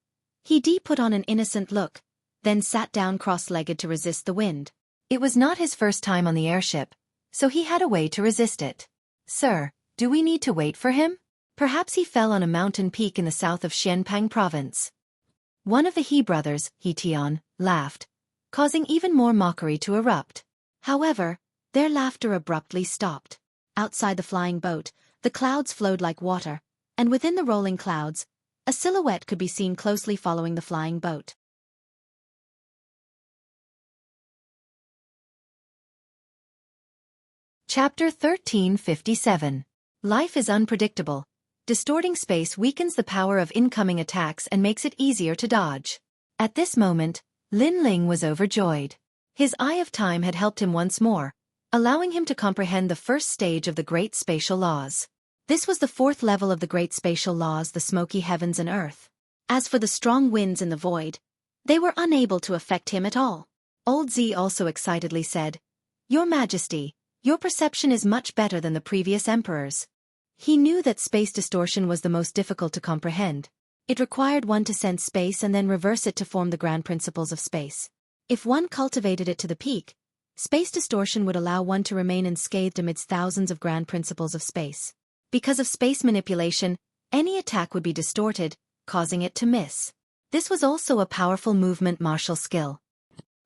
[SPEAKER 1] He put on an innocent look, then sat down cross-legged to resist the wind. It was not his first time on the airship, so he had a way to resist it. Sir, do we need to wait for him? Perhaps he fell on a mountain peak in the south of Xianpang province. One of the He brothers, He Tian, laughed, causing even more mockery to erupt. However, their laughter abruptly stopped. Outside the flying boat, the clouds flowed like water, and within the rolling clouds, a silhouette could be seen closely following the flying boat. Chapter 1357. Life is unpredictable. Distorting space weakens the power of incoming attacks and makes it easier to dodge. At this moment, Lin Ling was overjoyed. His Eye of Time had helped him once more, allowing him to comprehend the first stage of the Great Spatial Laws. This was the fourth level of the Great Spatial Laws, the smoky heavens and earth. As for the strong winds in the void, they were unable to affect him at all. Old Z also excitedly said, Your Majesty, your perception is much better than the previous emperors. He knew that space distortion was the most difficult to comprehend. It required one to sense space and then reverse it to form the grand principles of space. If one cultivated it to the peak, space distortion would allow one to remain unscathed amidst thousands of grand principles of space. Because of space manipulation, any attack would be distorted, causing it to miss. This was also a powerful movement martial skill.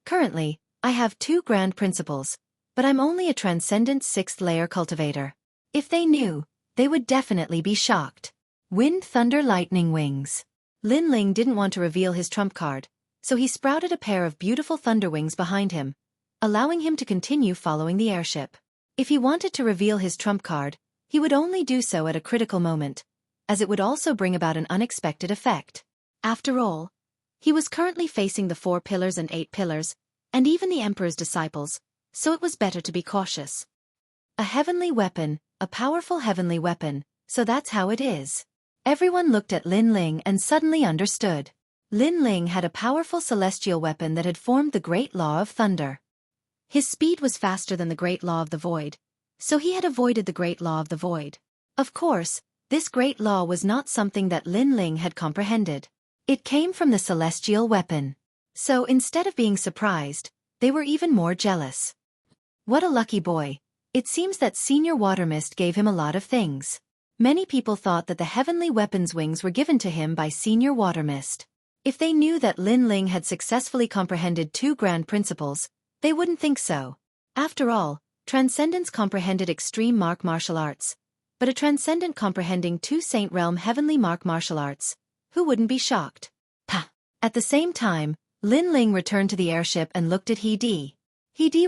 [SPEAKER 1] Currently, I have 2 grand principles, but I'm only a transcendent 6th layer cultivator. If they knew, they would definitely be shocked. Wind, thunder, lightning, wings. Lin Ling didn't want to reveal his trump card, so he sprouted a pair of beautiful thunder wings behind him, allowing him to continue following the airship. If he wanted to reveal his trump card, he would only do so at a critical moment, as it would also bring about an unexpected effect. After all, he was currently facing the 4 pillars and 8 pillars, and even the Emperor's disciples, so it was better to be cautious. A heavenly weapon, a powerful heavenly weapon, so that's how it is. Everyone looked at Lin Ling and suddenly understood. Lin Ling had a powerful celestial weapon that had formed the Great Law of Thunder. His speed was faster than the Great Law of the Void, so he had avoided the Great Law of the Void. Of course, this Great Law was not something that Lin Ling had comprehended. It came from the celestial weapon. So instead of being surprised, they were even more jealous. What a lucky boy. It seems that Senior Watermist gave him a lot of things. Many people thought that the heavenly weapon's wings were given to him by Senior Watermist. If they knew that Lin Ling had successfully comprehended 2 grand principles, they wouldn't think so. After all, Transcendence comprehended extreme mark martial arts, but a Transcendent comprehending 2 Saint Realm heavenly mark martial arts, who wouldn't be shocked? Pah! At the same time, Lin Ling returned to the airship and looked at He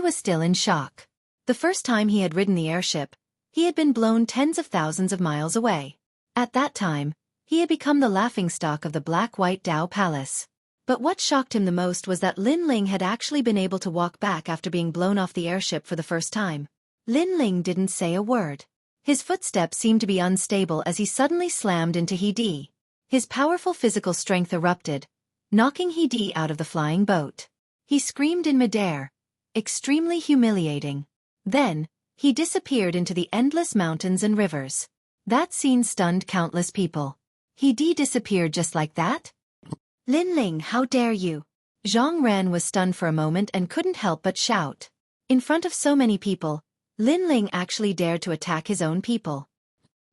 [SPEAKER 1] was still in shock. The first time he had ridden the airship, he had been blown tens of thousands of miles away. At that time, he had become the laughingstock of the Black-White Dao Palace. But what shocked him the most was that Lin Ling had actually been able to walk back after being blown off the airship for the first time. Lin Ling didn't say a word. His footsteps seemed to be unstable as he suddenly slammed into He. His powerful physical strength erupted, knocking He out of the flying boat. He screamed in midair, extremely humiliating. Then, he disappeared into the endless mountains and rivers. That scene stunned countless people. He disappeared just like that? Lin Ling, how dare you? Zhang Ran was stunned for a moment and couldn't help but shout. In front of so many people, Lin Ling actually dared to attack his own people.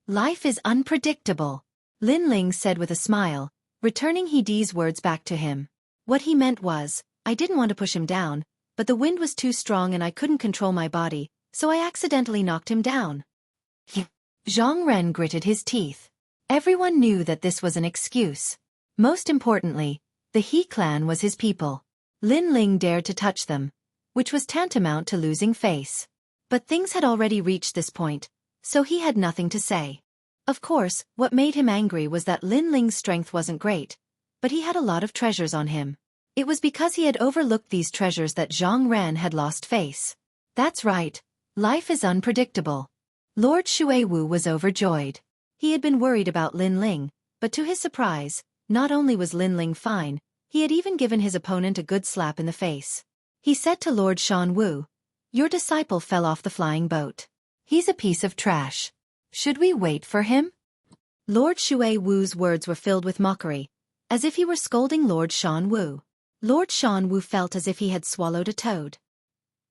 [SPEAKER 1] Life is unpredictable, Lin Ling said with a smile, returning He's words back to him. What he meant was, I didn't want to push him down, but the wind was too strong and I couldn't control my body, so I accidentally knocked him down. Zhang Ren gritted his teeth. Everyone knew that this was an excuse. Most importantly, the He clan was his people. Lin Ling dared to touch them, which was tantamount to losing face. But things had already reached this point, so he had nothing to say. Of course, what made him angry was that Lin Ling's strength wasn't great, but he had a lot of treasures on him. It was because he had overlooked these treasures that Zhang Ren had lost face. That's right, life is unpredictable. Lord Xueqi was overjoyed. He had been worried about Lin Ling, but to his surprise, not only was Lin Ling fine, he had even given his opponent a good slap in the face. He said to Lord Xuanwu, "Your disciple fell off the flying boat. He's a piece of trash. Should we wait for him?" Lord Xueqi's words were filled with mockery, as if he were scolding Lord Xuanwu. Lord Xuanwu felt as if he had swallowed a toad.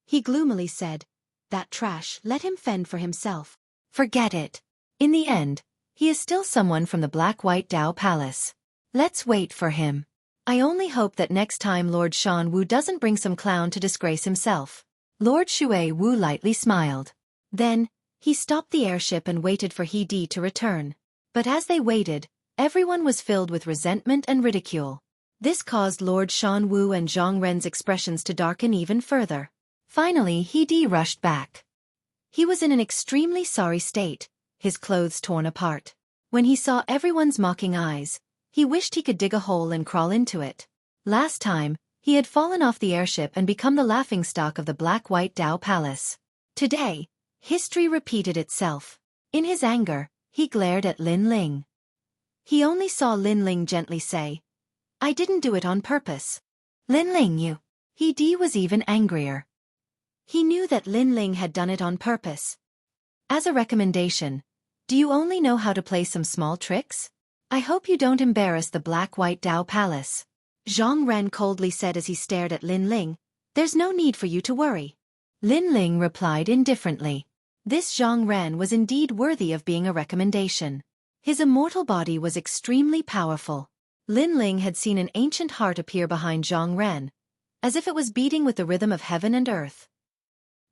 [SPEAKER 1] He gloomily said, "That trash, let him fend for himself. Forget it. In the end, he is still someone from the Black-White Dao Palace. Let's wait for him. I only hope that next time Lord Xuanwu doesn't bring some clown to disgrace himself." Lord Xueqi lightly smiled. Then, he stopped the airship and waited for He Di to return. But as they waited, everyone was filled with resentment and ridicule. This caused Lord Xuanwu and Zhang Ren's expressions to darken even further. Finally, He Di rushed back. He was in an extremely sorry state, his clothes torn apart. When he saw everyone's mocking eyes, he wished he could dig a hole and crawl into it. Last time, he had fallen off the airship and become the laughingstock of the Black-White Dao Palace. Today, history repeated itself. In his anger, he glared at Lin Ling. He only saw Lin Ling gently say, "I didn't do it on purpose." "Lin Ling, you." He Di was even angrier. He knew that Lin Ling had done it on purpose. As a recommendation, do you only know how to play some small tricks? I hope you don't embarrass the Black-White Dao Palace. Zhang Ren coldly said as he stared at Lin Ling, "There's no need for you to worry." Lin Ling replied indifferently. This Zhang Ren was indeed worthy of being a recommendation. His immortal body was extremely powerful. Lin Ling had seen an ancient heart appear behind Zhang Ren, as if it was beating with the rhythm of heaven and earth.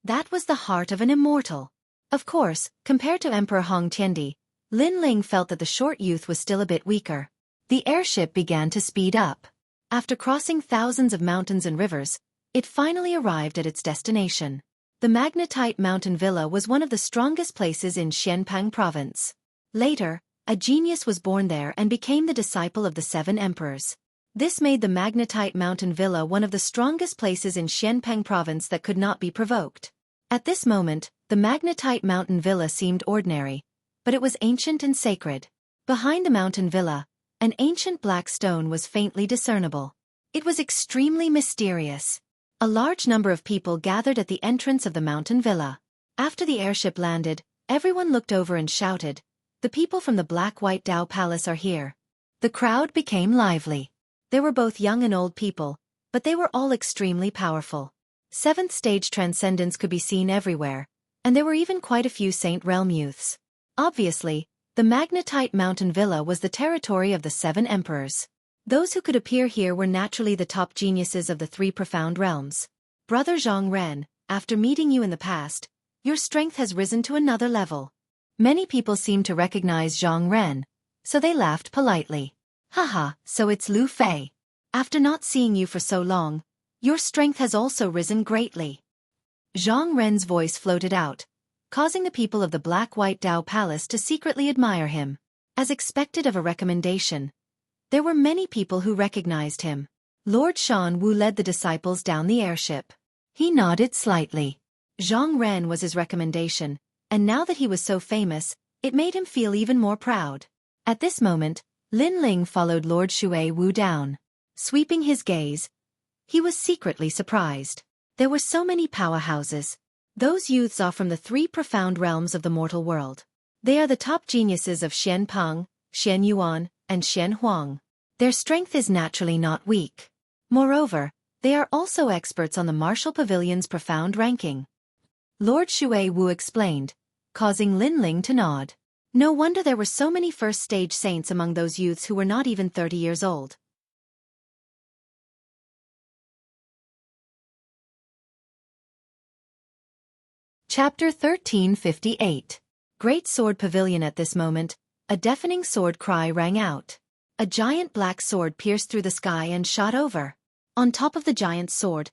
[SPEAKER 1] That was the heart of an immortal. Of course, compared to Emperor Hong Tiandi, Lin Ling felt that the short youth was still a bit weaker. The airship began to speed up. After crossing thousands of mountains and rivers, it finally arrived at its destination. The magnetite mountain villa was one of the strongest places in Xianpeng province. Later, a genius was born there and became the disciple of the 7 emperors. This made the magnetite mountain villa one of the strongest places in Xianpeng province that could not be provoked. At this moment, the magnetite mountain villa seemed ordinary, but it was ancient and sacred. Behind the mountain villa, an ancient black stone was faintly discernible. It was extremely mysterious. A large number of people gathered at the entrance of the mountain villa. After the airship landed, everyone looked over and shouted, "The people from the Black-White Dao Palace are here." The crowd became lively. There were both young and old people, but they were all extremely powerful. 7th stage transcendence could be seen everywhere, and there were even quite a few Saint Realm youths. Obviously, the magnetite mountain villa was the territory of the 7 emperors. Those who could appear here were naturally the top geniuses of the 3 profound realms. Brother Zhang Ren, after meeting you in the past, your strength has risen to another level. Many people seemed to recognize Zhang Ren, so they laughed politely. "Haha, so it's Lu Fei. After not seeing you for so long, your strength has also risen greatly." Zhang Ren's voice floated out, causing the people of the Black-White Dao Palace to secretly admire him. As expected of a recommendation, there were many people who recognized him. Lord Xuanwu led the disciples down the airship. He nodded slightly. Zhang Ren was his recommendation, and now that he was so famous, it made him feel even more proud. At this moment, Lin Ling followed Lord Xueqi down. Sweeping his gaze, he was secretly surprised. There were so many powerhouses. Those youths are from the 3 profound realms of the mortal world. They are the top geniuses of Xianpeng, Xianyuan, and Xianhuang. Their strength is naturally not weak. Moreover, they are also experts on the Martial Pavilion's profound ranking. Lord Xueqi explained, causing Lin Ling to nod. No wonder there were so many first-stage saints among those youths who were not even 30 years old. Chapter 1358. Great Sword Pavilion. At this moment, a deafening sword cry rang out. A giant black sword pierced through the sky and shot over. On top of the giant sword,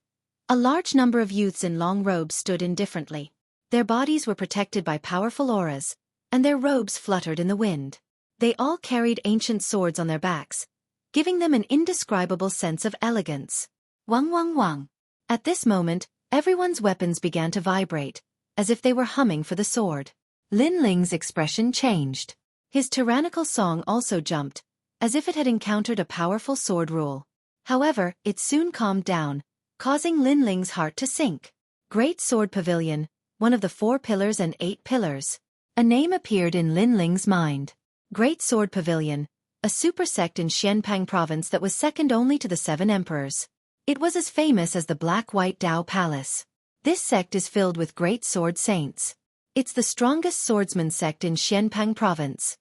[SPEAKER 1] A large number of youths in long robes stood indifferently. Their bodies were protected by powerful auras, and their robes fluttered in the wind. They all carried ancient swords on their backs, giving them an indescribable sense of elegance. Wang wang wang. At this moment, everyone's weapons began to vibrate, as if they were humming for the sword. Lin Ling's expression changed. His tyrannical song also jumped, as if it had encountered a powerful sword rule. However, it soon calmed down, causing Lin Ling's heart to sink. Great Sword Pavilion, one of the 4 pillars and 8 pillars. A name appeared in Lin Ling's mind. Great Sword Pavilion, a super sect in Xianpang province that was second only to the 7 emperors. It was as famous as the Black-White Dao Palace. This sect is filled with great sword saints. It's the strongest swordsman sect in Xianpang province.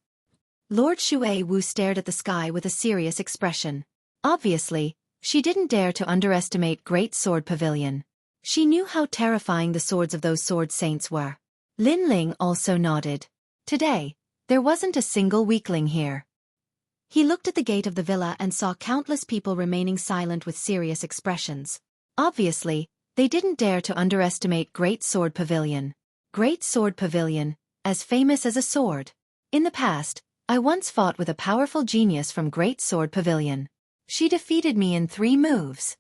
[SPEAKER 1] Lord Xueqi Wu stared at the sky with a serious expression. Obviously, she didn't dare to underestimate Great Sword Pavilion. She knew how terrifying the swords of those sword saints were. Lin Ling also nodded. Today, there wasn't a single weakling here. He looked at the gate of the villa and saw countless people remaining silent with serious expressions. Obviously, they didn't dare to underestimate Great Sword Pavilion. Great Sword Pavilion, as famous as a sword. In the past, I once fought with a powerful genius from Great Sword Pavilion. She defeated me in 3 moves.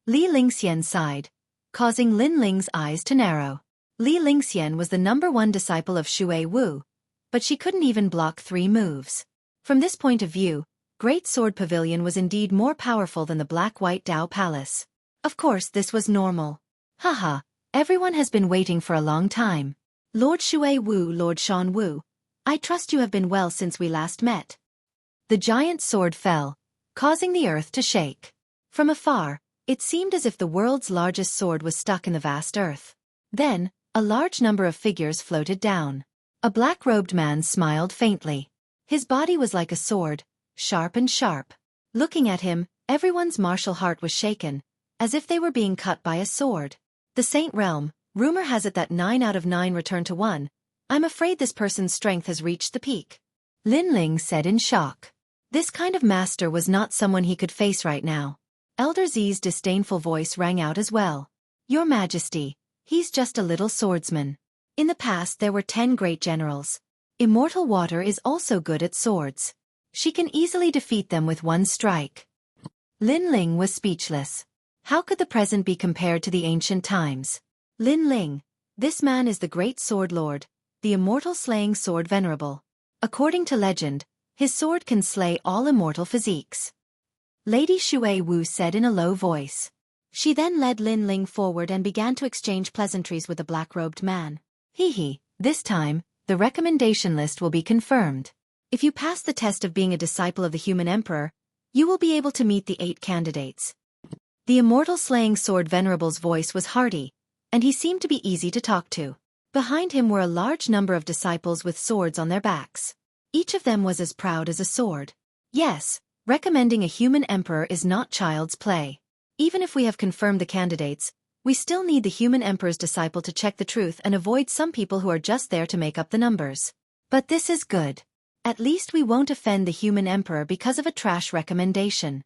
[SPEAKER 1] Li Lingxian sighed, causing Lin Ling's eyes to narrow. Li Lingxian was the #1 disciple of Xueqi Wu, but she couldn't even block 3 moves. From this point of view, Great Sword Pavilion was indeed more powerful than the Black-White Dao Palace. Of course this was normal. Haha, everyone has been waiting for a long time. Lord Xueqi Wu, Lord Shan Wu, I trust you have been well since we last met. The giant sword fell, causing the earth to shake. From afar, it seemed as if the world's largest sword was stuck in the vast earth. Then, a large number of figures floated down. A black-robed man smiled faintly. His body was like a sword, sharp and sharp. Looking at him, everyone's martial heart was shaken, as if they were being cut by a sword. The Saint Realm, rumor has it that 9 out of 9 return to 1. I'm afraid this person's strength has reached the peak. Lin Ling said in shock. This kind of master was not someone he could face right now. Elder Zi's disdainful voice rang out as well. Your Majesty, he's just a little swordsman. In the past there were 10 great generals. Immortal Water is also good at swords. She can easily defeat them with 1 strike. Lin Ling was speechless. How could the present be compared to the ancient times? Lin Ling, this man is the great sword lord, the immortal slaying sword venerable. According to legend, his sword can slay all immortal physiques. Lady Xueqi Wu said in a low voice. She then led Lin Ling forward and began to exchange pleasantries with the black-robed man. This time, the recommendation list will be confirmed. If you pass the test of being a disciple of the human emperor, you will be able to meet the 8 candidates. The immortal slaying sword venerable's voice was hearty, and he seemed to be easy to talk to. Behind him were a large number of disciples with swords on their backs. Each of them was as proud as a sword. Yes, recommending a human emperor is not child's play. Even if we have confirmed the candidates, we still need the human emperor's disciple to check the truth and avoid some people who are just there to make up the numbers. But this is good. At least we won't offend the human emperor because of a trash recommendation.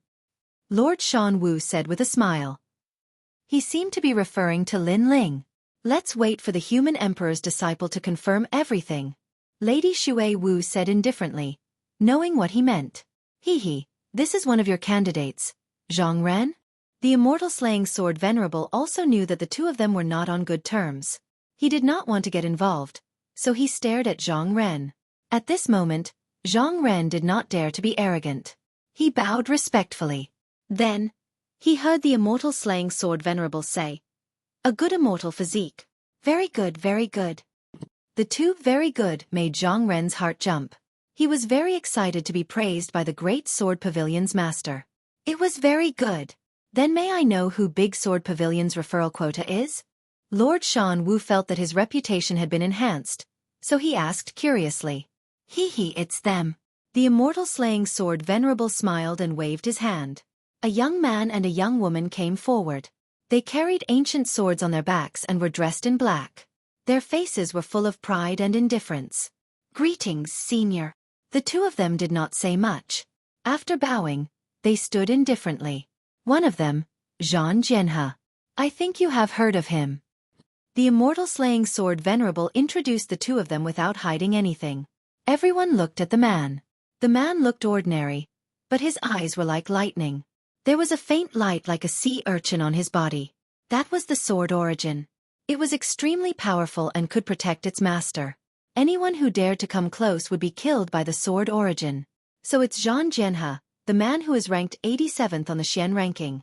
[SPEAKER 1] Lord Shan Wu said with a smile. He seemed to be referring to Lin Ling. Let's wait for the human emperor's disciple to confirm everything. Lady Xueqi Wu said indifferently, knowing what he meant. This is one of your candidates, Zhang Ren? The immortal slaying sword venerable also knew that the 2 of them were not on good terms. He did not want to get involved, so he stared at Zhang Ren. At this moment, Zhang Ren did not dare to be arrogant. He bowed respectfully. Then, he heard the immortal slaying sword venerable say, a good immortal physique. Very good, very good. The 2 very good made Zhang Ren's heart jump. He was very excited to be praised by the Great Sword Pavilion's master. It was very good. Then may I know who Big Sword Pavilion's referral quota is? Lord Shan Wu felt that his reputation had been enhanced, so he asked curiously. It's them. The immortal slaying sword venerable smiled and waved his hand. A young man and a young woman came forward. They carried ancient swords on their backs and were dressed in black. Their faces were full of pride and indifference. Greetings, senior. The 2 of them did not say much. After bowing, they stood indifferently. One of them, Zhan Jianhe. I think you have heard of him. The immortal slaying sword venerable introduced the two of them without hiding anything. Everyone looked at the man. The man looked ordinary, but his eyes were like lightning. There was a faint light like a sea urchin on his body. That was the sword origin. It was extremely powerful and could protect its master. Anyone who dared to come close would be killed by the sword origin. So it's Zhang Jianhe, the man who is ranked 87th on the Xian ranking.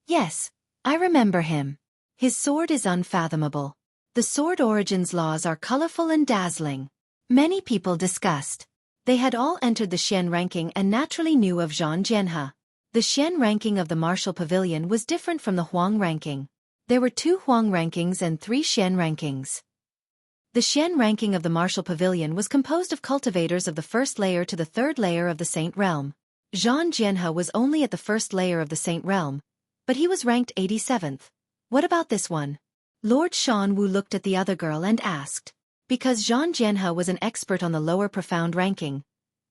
[SPEAKER 1] Yes, I remember him. His sword is unfathomable. The sword origin's laws are colorful and dazzling. Many people discussed. They had all entered the Xian ranking and naturally knew of Zhang Jianhe. The Xian ranking of the martial pavilion was different from the Huang ranking. There were 2 Huang rankings and 3 Xian rankings. The Xian ranking of the martial pavilion was composed of cultivators of the first layer to the 3rd layer of the Saint Realm. Zhang Jianhe was only at the 1st layer of the Saint Realm, but he was ranked 87th. What about this one? Lord Shan Wu looked at the other girl and asked. Because Zhang Jianhe was an expert on the lower profound ranking,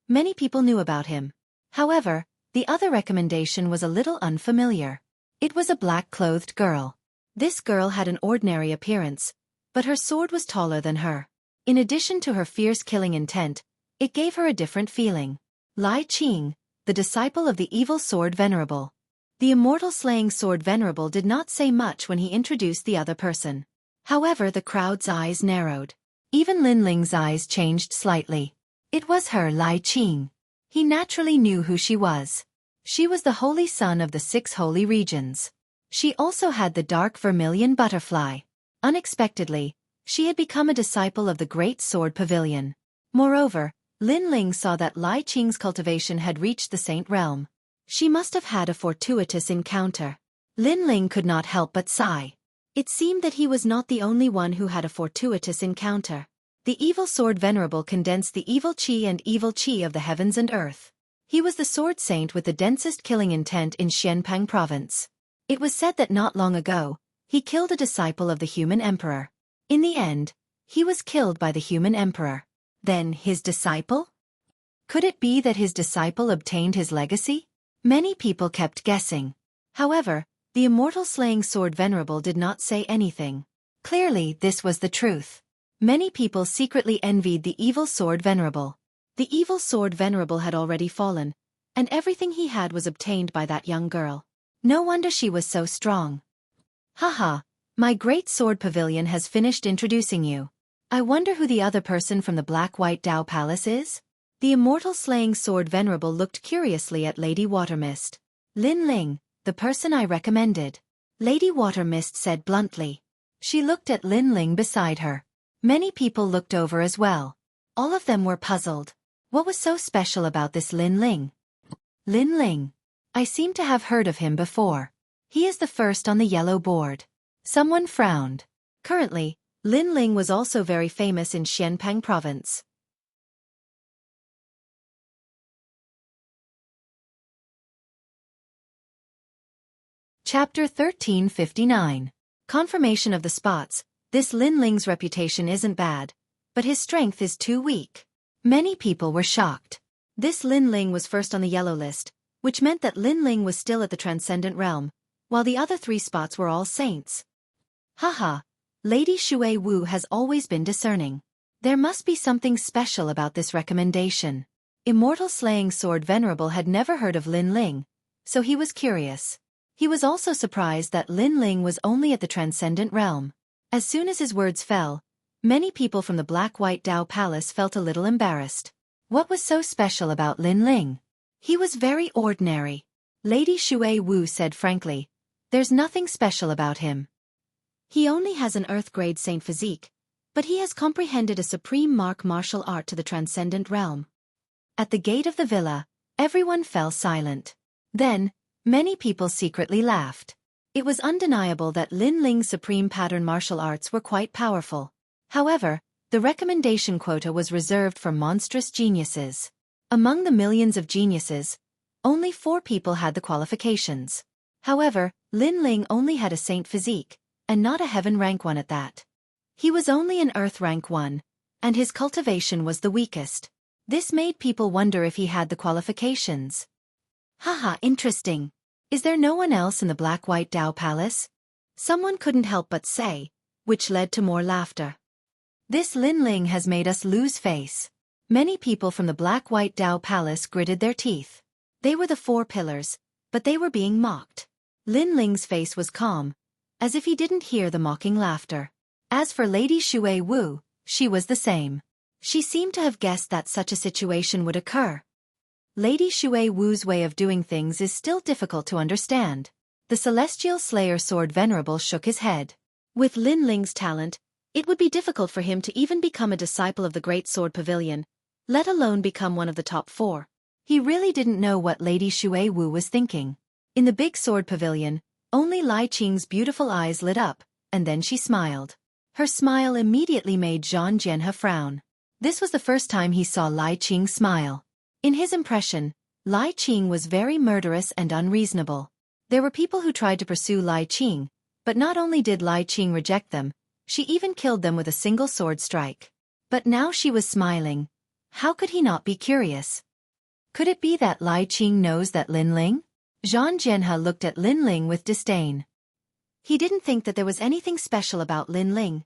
[SPEAKER 1] many people knew about him. However, the other recommendation was a little unfamiliar. It was a black-clothed girl. This girl had an ordinary appearance, but her sword was taller than her. In addition to her fierce killing intent, it gave her a different feeling. Lai Qing, the disciple of the evil sword venerable. The immortal slaying sword venerable did not say much when he introduced the other person. However, the crowd's eyes narrowed. Even Lin Ling's eyes changed slightly. It was her, Lai Qing. He naturally knew who she was. She was the holy son of the 6 holy regions. She also had the dark vermilion butterfly. Unexpectedly, she had become a disciple of the Great Sword Pavilion. Moreover, Lin Ling saw that Lai Qing's cultivation had reached the Saint Realm. She must have had a fortuitous encounter. Lin Ling could not help but sigh. It seemed that he was not the only one who had a fortuitous encounter. The evil sword venerable condensed the evil qi and evil qi of the heavens and earth. He was the sword saint with the densest killing intent in Xianpang province. It was said that not long ago, he killed a disciple of the human emperor. In the end, he was killed by the human emperor. Then his disciple? Could it be that his disciple obtained his legacy? Many people kept guessing. However, the immortal slaying sword venerable did not say anything. Clearly, this was the truth. Many people secretly envied the evil sword venerable. The evil sword venerable had already fallen, and everything he had was obtained by that young girl. No wonder she was so strong. Haha, my great sword pavilion has finished introducing you. I wonder who the other person from the Black-White Dao Palace is? The immortal slaying sword venerable looked curiously at Lady Watermist. Lin Ling, the person I recommended. Lady Watermist said bluntly. She looked at Lin Ling beside her. Many people looked over as well. All of them were puzzled. What was so special about this Lin Ling? Lin Ling. I seem to have heard of him before. He is the first on the yellow board. Someone frowned. Currently, Lin Ling was also very famous in Xianpang province. Chapter 1359. Confirmation of the spots. This Lin Ling's reputation isn't bad, but his strength is too weak. Many people were shocked. This Lin Ling was first on the yellow list, which meant that Lin Ling was still at the transcendent realm, while the other 3 spots were all saints. Haha, Lady Xue Wu has always been discerning. There must be something special about this recommendation. Immortal slaying sword venerable had never heard of Lin Ling, so he was curious. He was also surprised that Lin Ling was only at the transcendent realm. As soon as his words fell, many people from the Black-White Dao Palace felt a little embarrassed. What was so special about Lin Ling? He was very ordinary. Lady Xue Wu said frankly, there's nothing special about him. He only has an earth-grade saint physique, but he has comprehended a supreme martial art to the transcendent realm. At the gate of the villa, everyone fell silent. Then, many people secretly laughed. It was undeniable that Lin Ling's supreme pattern martial arts were quite powerful. However, the recommendation quota was reserved for monstrous geniuses. Among the millions of geniuses, only 4 people had the qualifications. However, Lin Ling only had a saint physique, and not a heaven rank 1 at that. He was only an earth rank 1, and his cultivation was the weakest. This made people wonder if he had the qualifications. Haha, interesting. Is there no one else in the Black-White Dao Palace? Someone couldn't help but say, which led to more laughter. This Lin Ling has made us lose face. Many people from the black-white Dao Palace gritted their teeth. They were the four pillars, but they were being mocked. Lin Ling's face was calm, as if he didn't hear the mocking laughter. As for Lady Xue Wu, she was the same. She seemed to have guessed that such a situation would occur. Lady Xue Wu's way of doing things is still difficult to understand. The Celestial Slayer Sword Venerable shook his head. With Lin Ling's talent, it would be difficult for him to even become a disciple of the Great Sword Pavilion, let alone become one of the top 4. He really didn't know what Lady Xue Wu was thinking. In the big sword pavilion, only Lai Qing's beautiful eyes lit up, and then she smiled. Her smile immediately made Zhang Jianhe frown. This was the first time he saw Lai Qing smile. In his impression, Lai Qing was very murderous and unreasonable. There were people who tried to pursue Lai Qing, but not only did Lai Qing reject them, she even killed them with a single sword strike. But now she was smiling. How could he not be curious? Could it be that Lai Qing knows that Lin Ling? Zhang Jianhe looked at Lin Ling with disdain. He didn't think that there was anything special about Lin Ling.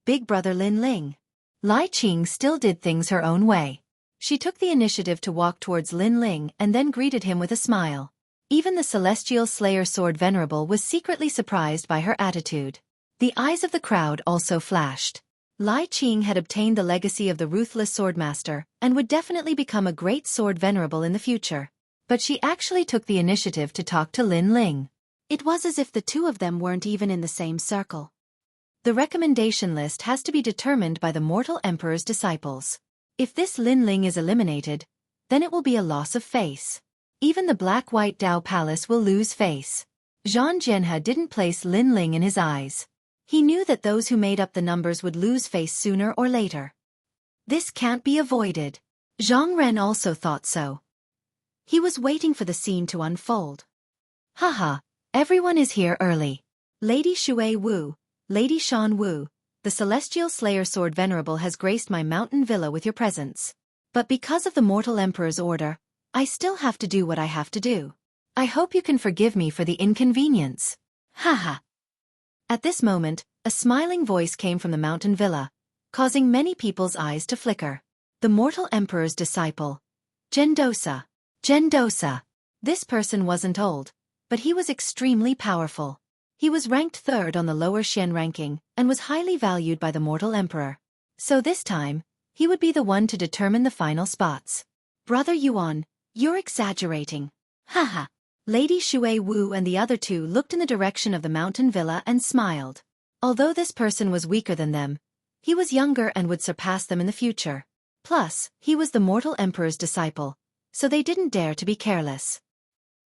[SPEAKER 1] Big brother Lin Ling. Lai Qing still did things her own way. She took the initiative to walk towards Lin Ling and then greeted him with a smile. Even the Celestial Slayer Sword Venerable was secretly surprised by her attitude. The eyes of the crowd also flashed. Lai Qing had obtained the legacy of the ruthless swordmaster and would definitely become a great sword venerable in the future. But she actually took the initiative to talk to Lin Ling. It was as if the two of them weren't even in the same circle. The recommendation list has to be determined by the mortal emperor's disciples. If this Lin Ling is eliminated, then it will be a loss of face. Even the black-white Dao Palace will lose face. Zhang Jianhe didn't place Lin Ling in his eyes. He knew that those who made up the numbers would lose face sooner or later. This can't be avoided. Zhang Ren also thought so. He was waiting for the scene to unfold. Haha, everyone is here early. Lady Xue Wu, Lady Shan Wu, the Celestial Slayer Sword Venerable has graced my mountain villa with your presence. But because of the mortal emperor's order, I still have to do what I have to do. I hope you can forgive me for the inconvenience. Haha. At this moment, a smiling voice came from the mountain villa, causing many people's eyes to flicker. The mortal emperor's disciple. Gendosa. Gendosa. This person wasn't old, but he was extremely powerful. He was ranked 3rd on the lower Xian ranking and was highly valued by the mortal emperor. So this time, he would be the one to determine the final spots. Brother Yuan, you're exaggerating. Haha. Lady Xue Wu and the other two looked in the direction of the mountain villa and smiled. Although this person was weaker than them, he was younger and would surpass them in the future. Plus, he was the mortal emperor's disciple, so they didn't dare to be careless.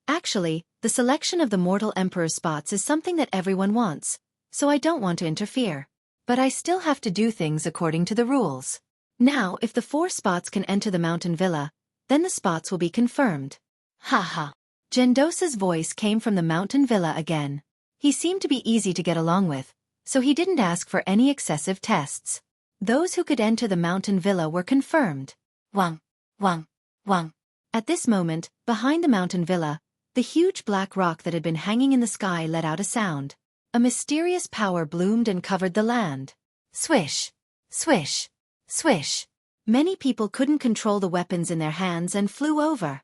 [SPEAKER 1] Actually, the selection of the mortal emperor's spots is something that everyone wants, so I don't want to interfere. But I still have to do things according to the rules. Now, if the 4 spots can enter the mountain villa, then the spots will be confirmed. Haha. Gendosa's voice came from the mountain villa again. He seemed to be easy to get along with, so he didn't ask for any excessive tests. Those who could enter the mountain villa were confirmed. Wang, wang, wang. At this moment, behind the mountain villa, the huge black rock that had been hanging in the sky let out a sound. A mysterious power bloomed and covered the land. Swish, swish, swish. Many people couldn't control the weapons in their hands and flew over.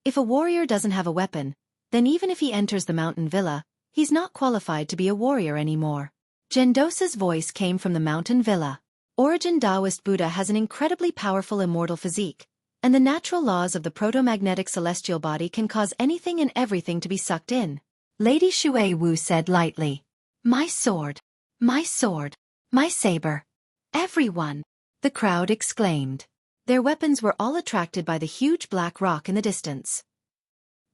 [SPEAKER 1] If a warrior doesn't have a weapon, then even if he enters the mountain villa, he's not qualified to be a warrior anymore. Gendosa's voice came from the mountain villa. Origin Taoist Buddha has an incredibly powerful immortal physique, and the natural laws of the proto-magnetic celestial body can cause anything and everything to be sucked in. Lady Xue Wu said lightly. My sword, my saber. Everyone, the crowd exclaimed. Their weapons were all attracted by the huge black rock in the distance.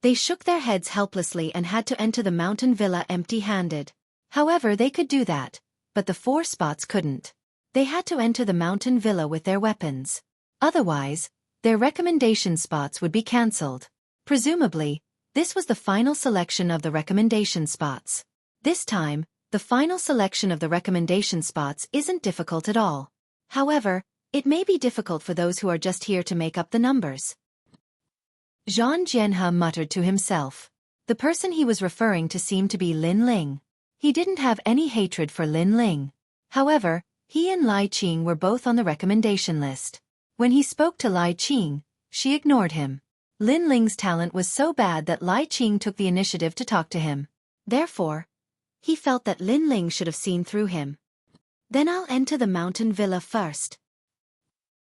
[SPEAKER 1] They shook their heads helplessly and had to enter the mountain villa empty-handed. However, they could do that, but the 4 spots couldn't. They had to enter the mountain villa with their weapons. Otherwise, their recommendation spots would be cancelled. Presumably, this was the final selection of the recommendation spots. This time, the final selection of the recommendation spots isn't difficult at all. However, it may be difficult for those who are just here to make up the numbers. Zhang Jianhe muttered to himself. The person he was referring to seemed to be Lin Ling. He didn't have any hatred for Lin Ling. However, he and Lai Qing were both on the recommendation list. When he spoke to Lai Qing, she ignored him. Lin Ling's talent was so bad that Lai Qing took the initiative to talk to him. Therefore, he felt that Lin Ling should have seen through him. Then I'll enter the mountain villa first.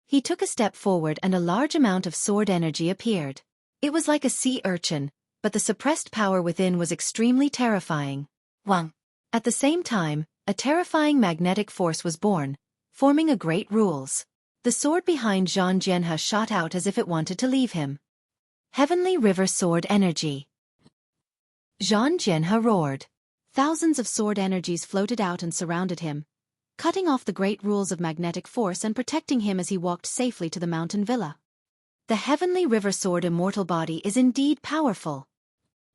[SPEAKER 1] He took a step forward and a large amount of sword energy appeared. It was like a sea urchin, but the suppressed power within was extremely terrifying. Wang. At the same time, a terrifying magnetic force was born, forming a great rules. The sword behind Zhang Jianhe shot out as if it wanted to leave him. Heavenly River Sword Energy. Zhang Jianhe roared. Thousands of sword energies floated out and surrounded him, cutting off the great rules of magnetic force and protecting him as he walked safely to the mountain villa. The Heavenly River Sword immortal body is indeed powerful.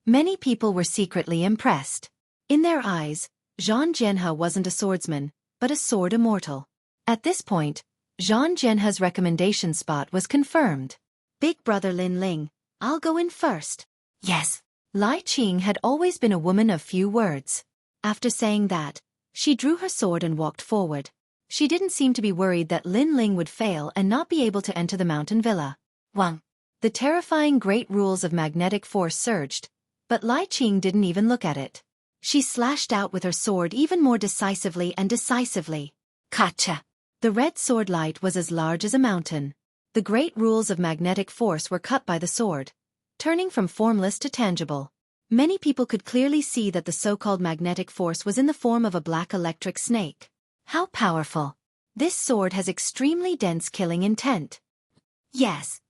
[SPEAKER 1] Many people were secretly impressed. In their eyes, Zhang Jianhe wasn't a swordsman, but a sword immortal. At this point, Zhang Jianhe's recommendation spot was confirmed. Big brother Lin Ling, I'll go in first. Yes. Lai Qing had always been a woman of few words. After saying that, she drew her sword and walked forward. She didn't seem to be worried that Lin Ling would fail and not be able to enter the mountain villa. Wang. The terrifying great rules of magnetic force surged, but Lai Qing didn't even look at it. She slashed out with her sword even more decisively and decisively. Kacha! The red sword light was as large as a mountain. The great rules of magnetic force were cut by the sword, turning from formless to tangible. Many people could clearly see that the so-called magnetic force was in the form of a black electric snake. How powerful! This sword has extremely dense killing intent. Yes.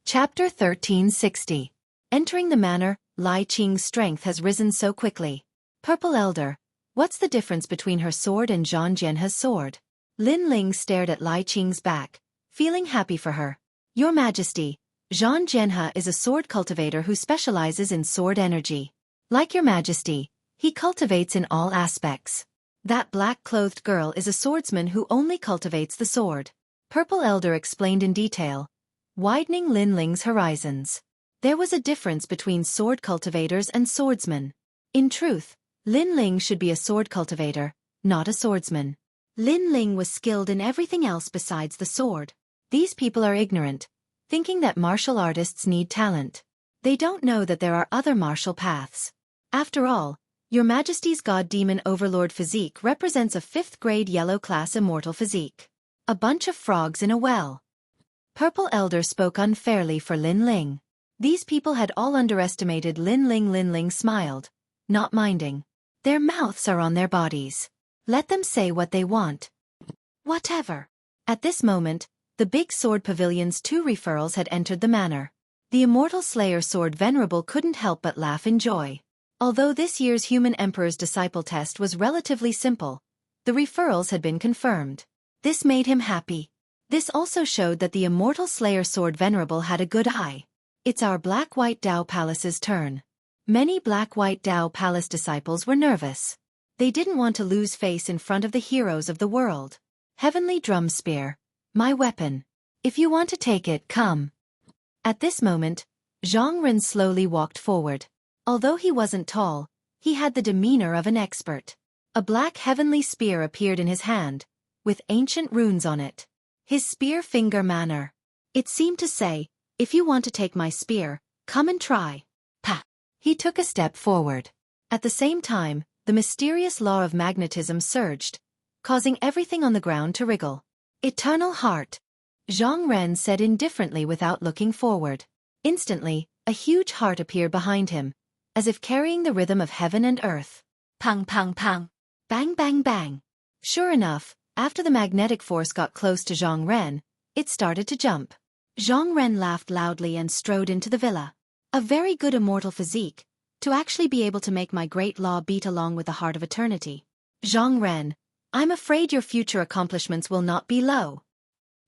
[SPEAKER 1] Chapter 1360. Entering the manor, Lai Qing's strength has risen so quickly. Purple Elder, what's the difference between her sword and Zhang Jianhe's sword? Lin Ling stared at Lai Qing's back, feeling happy for her. Your Majesty, Zhang Jianhe is a sword cultivator who specializes in sword energy. Like Your Majesty, he cultivates in all aspects. That black-clothed girl is a swordsman who only cultivates the sword. Purple Elder explained in detail, widening Lin Ling's horizons. There was a difference between sword cultivators and swordsmen. In truth, Lin Ling should be a sword cultivator, not a swordsman. Lin Ling was skilled in everything else besides the sword. These people are ignorant, thinking that martial artists need talent. They don't know that there are other martial paths. After all, Your Majesty's God Demon Overlord physique represents a 5th grade yellow class immortal physique. A bunch of frogs in a well. Purple Elder spoke unfairly for Lin Ling. These people had all underestimated Lin Ling. Lin Ling smiled, not minding. Their mouths are on their bodies. Let them say what they want. Whatever. At this moment, the big sword pavilion's 2 referrals had entered the manor. The immortal slayer sword Venerable couldn't help but laugh in joy. Although this year's Human Emperor's Disciple test was relatively simple, the referrals had been confirmed. This made him happy. This also showed that the immortal slayer sword Venerable had a good eye. It's our Black-White Dao Palace's turn. Many Black-White Dao Palace disciples were nervous. They didn't want to lose face in front of the heroes of the world. Heavenly Drum Spear, my weapon. If you want to take it, come. At this moment, Zhang Ren slowly walked forward. Although he wasn't tall, he had the demeanor of an expert. A black heavenly spear appeared in his hand, with ancient runes on it. His spear finger manner. It seemed to say, if you want to take my spear, come and try. Pa! He took a step forward. At the same time, the mysterious law of magnetism surged, causing everything on the ground to wriggle. Eternal Heart. Zhang Ren said indifferently without looking forward. Instantly, a huge heart appeared behind him, as if carrying the rhythm of heaven and earth. Pang pang pang. Bang bang bang. Sure enough, after the magnetic force got close to Zhang Ren, it started to jump. Zhang Ren laughed loudly and strode into the villa. A very good immortal physique, to actually be able to make my great law beat along with the heart of eternity. Zhang Ren, I'm afraid your future accomplishments will not be low.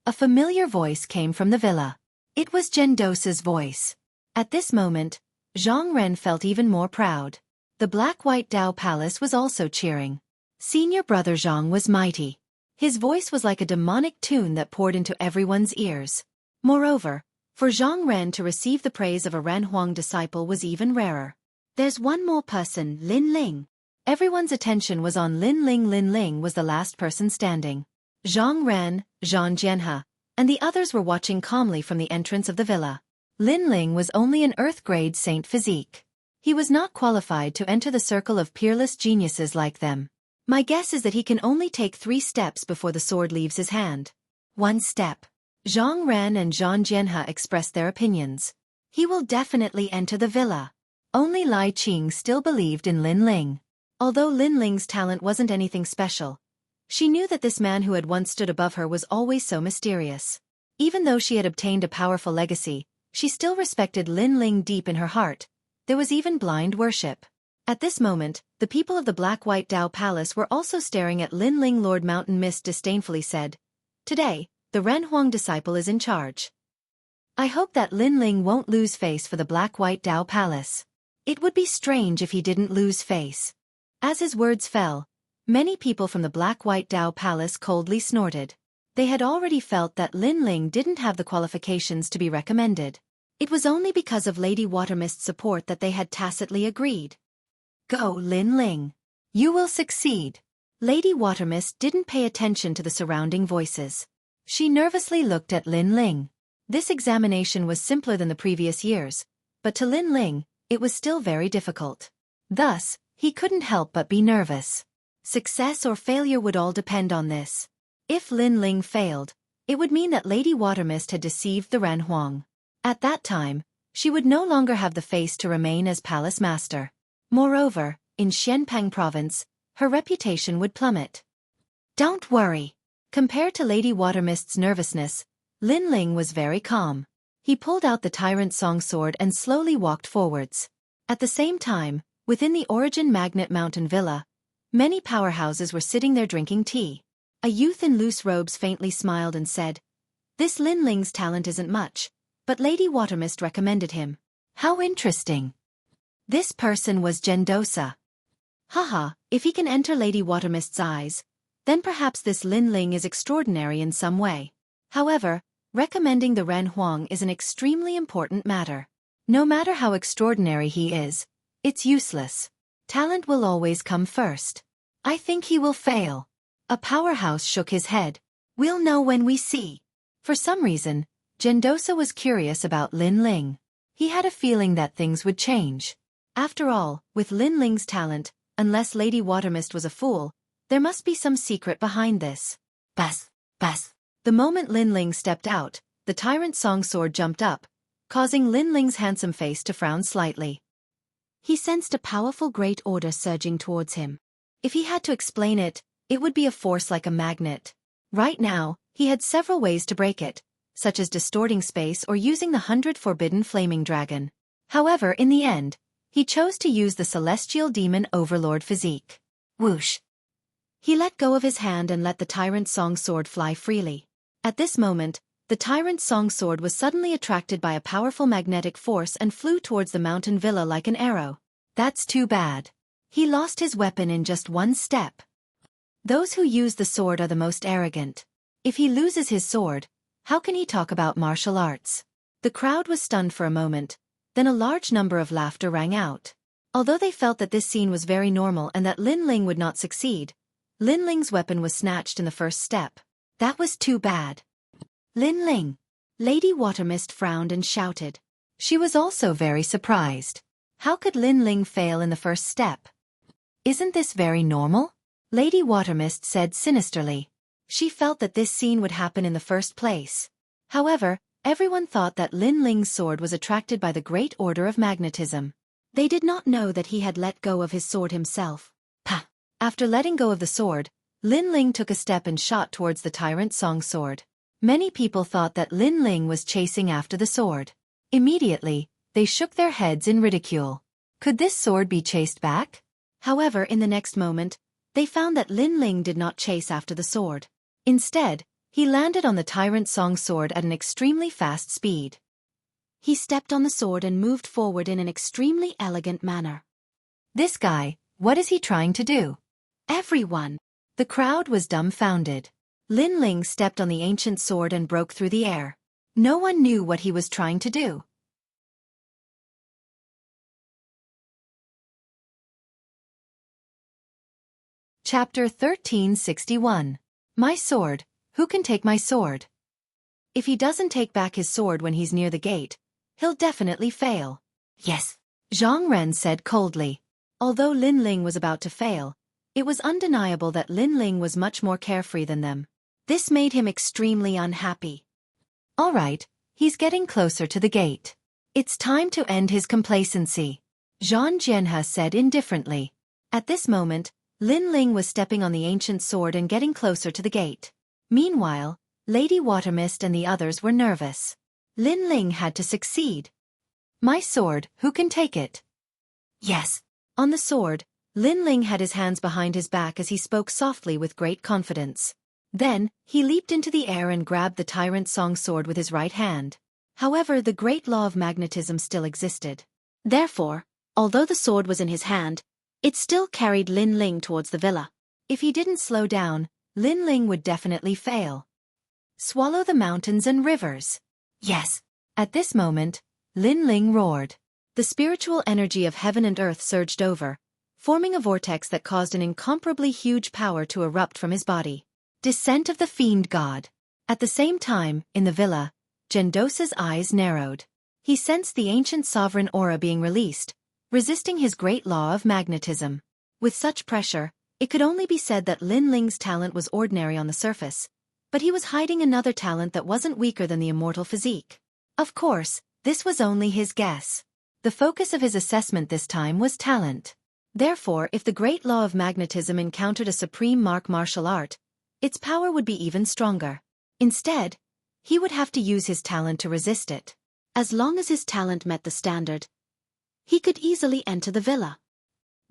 [SPEAKER 1] A familiar voice came from the villa. It was Gendosa's voice. At this moment, Zhang Ren felt even more proud. The Black-White Dao Palace was also cheering. Senior brother Zhang was mighty. His voice was like a demonic tune that poured into everyone's ears. Moreover, For Zhang Ren to receive the praise of a Ren Huang disciple was even rarer. There's one more person, Lin Ling. Everyone's attention was on Lin Ling. Lin Ling was the last person standing. Zhang Ren, Zhang Jianhe, and the others were watching calmly from the entrance of the villa. Lin Ling was only an Earth-grade saint physique. He was not qualified to enter the circle of peerless geniuses like them. My guess is that he can only take 3 steps before the sword leaves his hand. 1 step. Zhang Ren and Zhang Jianhe expressed their opinions. He will definitely enter the villa. Only Lai Qing still believed in Lin Ling. Although Lin Ling's talent wasn't anything special, she knew that this man who had once stood above her was always so mysterious. Even though she had obtained a powerful legacy, she still respected Lin Ling deep in her heart. There was even blind worship. At this moment, the people of the Black-White Dao Palace were also staring at Lin Ling. Lord Mountain Mist disdainfully said, "Today, the Ren Huang disciple is in charge. I hope that Lin Ling won't lose face for the Black-White Dao Palace. It would be strange if he didn't lose face." As his words fell, many people from the Black-White Dao Palace coldly snorted. They had already felt that Lin Ling didn't have the qualifications to be recommended. It was only because of Lady Watermist's support that they had tacitly agreed. "Go, Lin Ling. You will succeed." Lady Watermist didn't pay attention to the surrounding voices. She nervously looked at Lin Ling. This examination was simpler than the previous years, but to Lin Ling, it was still very difficult. Thus, he couldn't help but be nervous. Success or failure would all depend on this. If Lin Ling failed, it would mean that Lady Watermist had deceived the Ren Huang. At that time, she would no longer have the face to remain as palace master. Moreover, in Xianpeng province, her reputation would plummet. Don't worry. Compared to Lady Watermist's nervousness, Lin Ling was very calm. He pulled out the Tyrant Song sword and slowly walked forwards. At the same time, within the Origin Magnet Mountain Villa, many powerhouses were sitting there drinking tea. A youth in loose robes faintly smiled and said, "This Lin Ling's talent isn't much, but Lady Watermist recommended him. How interesting." This person was Gendosa. Haha, if he can enter Lady Watermist's eyes, then perhaps this Lin Ling is extraordinary in some way. However, recommending the Ren Huang is an extremely important matter. No matter how extraordinary he is, it's useless. Talent will always come first. I think he will fail. A powerhouse shook his head. We'll know when we see. For some reason, Gendosa was curious about Lin Ling. He had a feeling that things would change. After all, with Lin Ling's talent, unless Lady Watermist was a fool, there must be some secret behind this. Bas, bas. The moment Lin Ling stepped out, the Tyrant Song sword jumped up, causing Lin Ling's handsome face to frown slightly. He sensed a powerful great order surging towards him. If he had to explain it, it would be a force like a magnet. Right now, he had several ways to break it, such as distorting space or using the 100 Forbidden Flaming Dragon. However, in the end, he chose to use the Celestial Demon Overlord physique. Whoosh! He let go of his hand and let the Tyrant Song sword fly freely. At this moment, the Tyrant Song sword was suddenly attracted by a powerful magnetic force and flew towards the mountain villa like an arrow. That's too bad. He lost his weapon in just 1 step. Those who use the sword are the most arrogant. If he loses his sword, how can he talk about martial arts? The crowd was stunned for a moment, then a large number of laughter rang out. Although they felt that this scene was very normal and that Lin Ling would not succeed, Lin Ling's weapon was snatched in the first step. That was too bad. Lin Ling! Lady Watermist frowned and shouted. She was also very surprised. How could Lin Ling fail in the first step? Isn't this very normal? Lady Watermist said sinisterly. She felt that this scene would happen in the first place. However, everyone thought that Lin Ling's sword was attracted by the Great Order of Magnetism. They did not know that he had let go of his sword himself. Pah! After letting go of the sword, Lin Ling took a step and shot towards the Tyrant Song sword. Many people thought that Lin Ling was chasing after the sword. Immediately, they shook their heads in ridicule. Could this sword be chased back? However, in the next moment, they found that Lin Ling did not chase after the sword. Instead, he landed on the Tyrant Song sword at an extremely fast speed. He stepped on the sword and moved forward in an extremely elegant manner. This guy, what is he trying to do? Everyone! The crowd was dumbfounded. Lin Ling stepped on the ancient sword and broke through the air. No one knew what he was trying to do. Chapter 1361. My sword. Who can take my sword? If he doesn't take back his sword when he's near the gate, he'll definitely fail. Yes, Zhang Ren said coldly. Although Lin Ling was about to fail, it was undeniable that Lin Ling was much more carefree than them. This made him extremely unhappy. All right, he's getting closer to the gate. It's time to end his complacency, Zhang Jianhe said indifferently. At this moment, Lin Ling was stepping on the ancient sword and getting closer to the gate. Meanwhile, Lady Watermist and the others were nervous. Lin Ling had to succeed. My sword, who can take it? Yes. On the sword, Lin Ling had his hands behind his back as he spoke softly with great confidence. Then, he leaped into the air and grabbed the Tyrant Song sword with his right hand. However, the great law of magnetism still existed. Therefore, although the sword was in his hand, it still carried Lin Ling towards the villa. If he didn't slow down, Lin Ling would definitely fail. Swallow the mountains and rivers. Yes. At this moment, Lin Ling roared. The spiritual energy of heaven and earth surged over, forming a vortex that caused an incomparably huge power to erupt from his body. Descent of the Fiend God. At the same time, in the villa, Gendosa's eyes narrowed. He sensed the ancient sovereign aura being released, resisting his great law of magnetism. With such pressure, it could only be said that Lin Ling's talent was ordinary on the surface, but he was hiding another talent that wasn't weaker than the immortal physique. Of course, this was only his guess. The focus of his assessment this time was talent. Therefore, if the great law of magnetism encountered a supreme martial art, its power would be even stronger. Instead, he would have to use his talent to resist it. As long as his talent met the standard, he could easily enter the villa.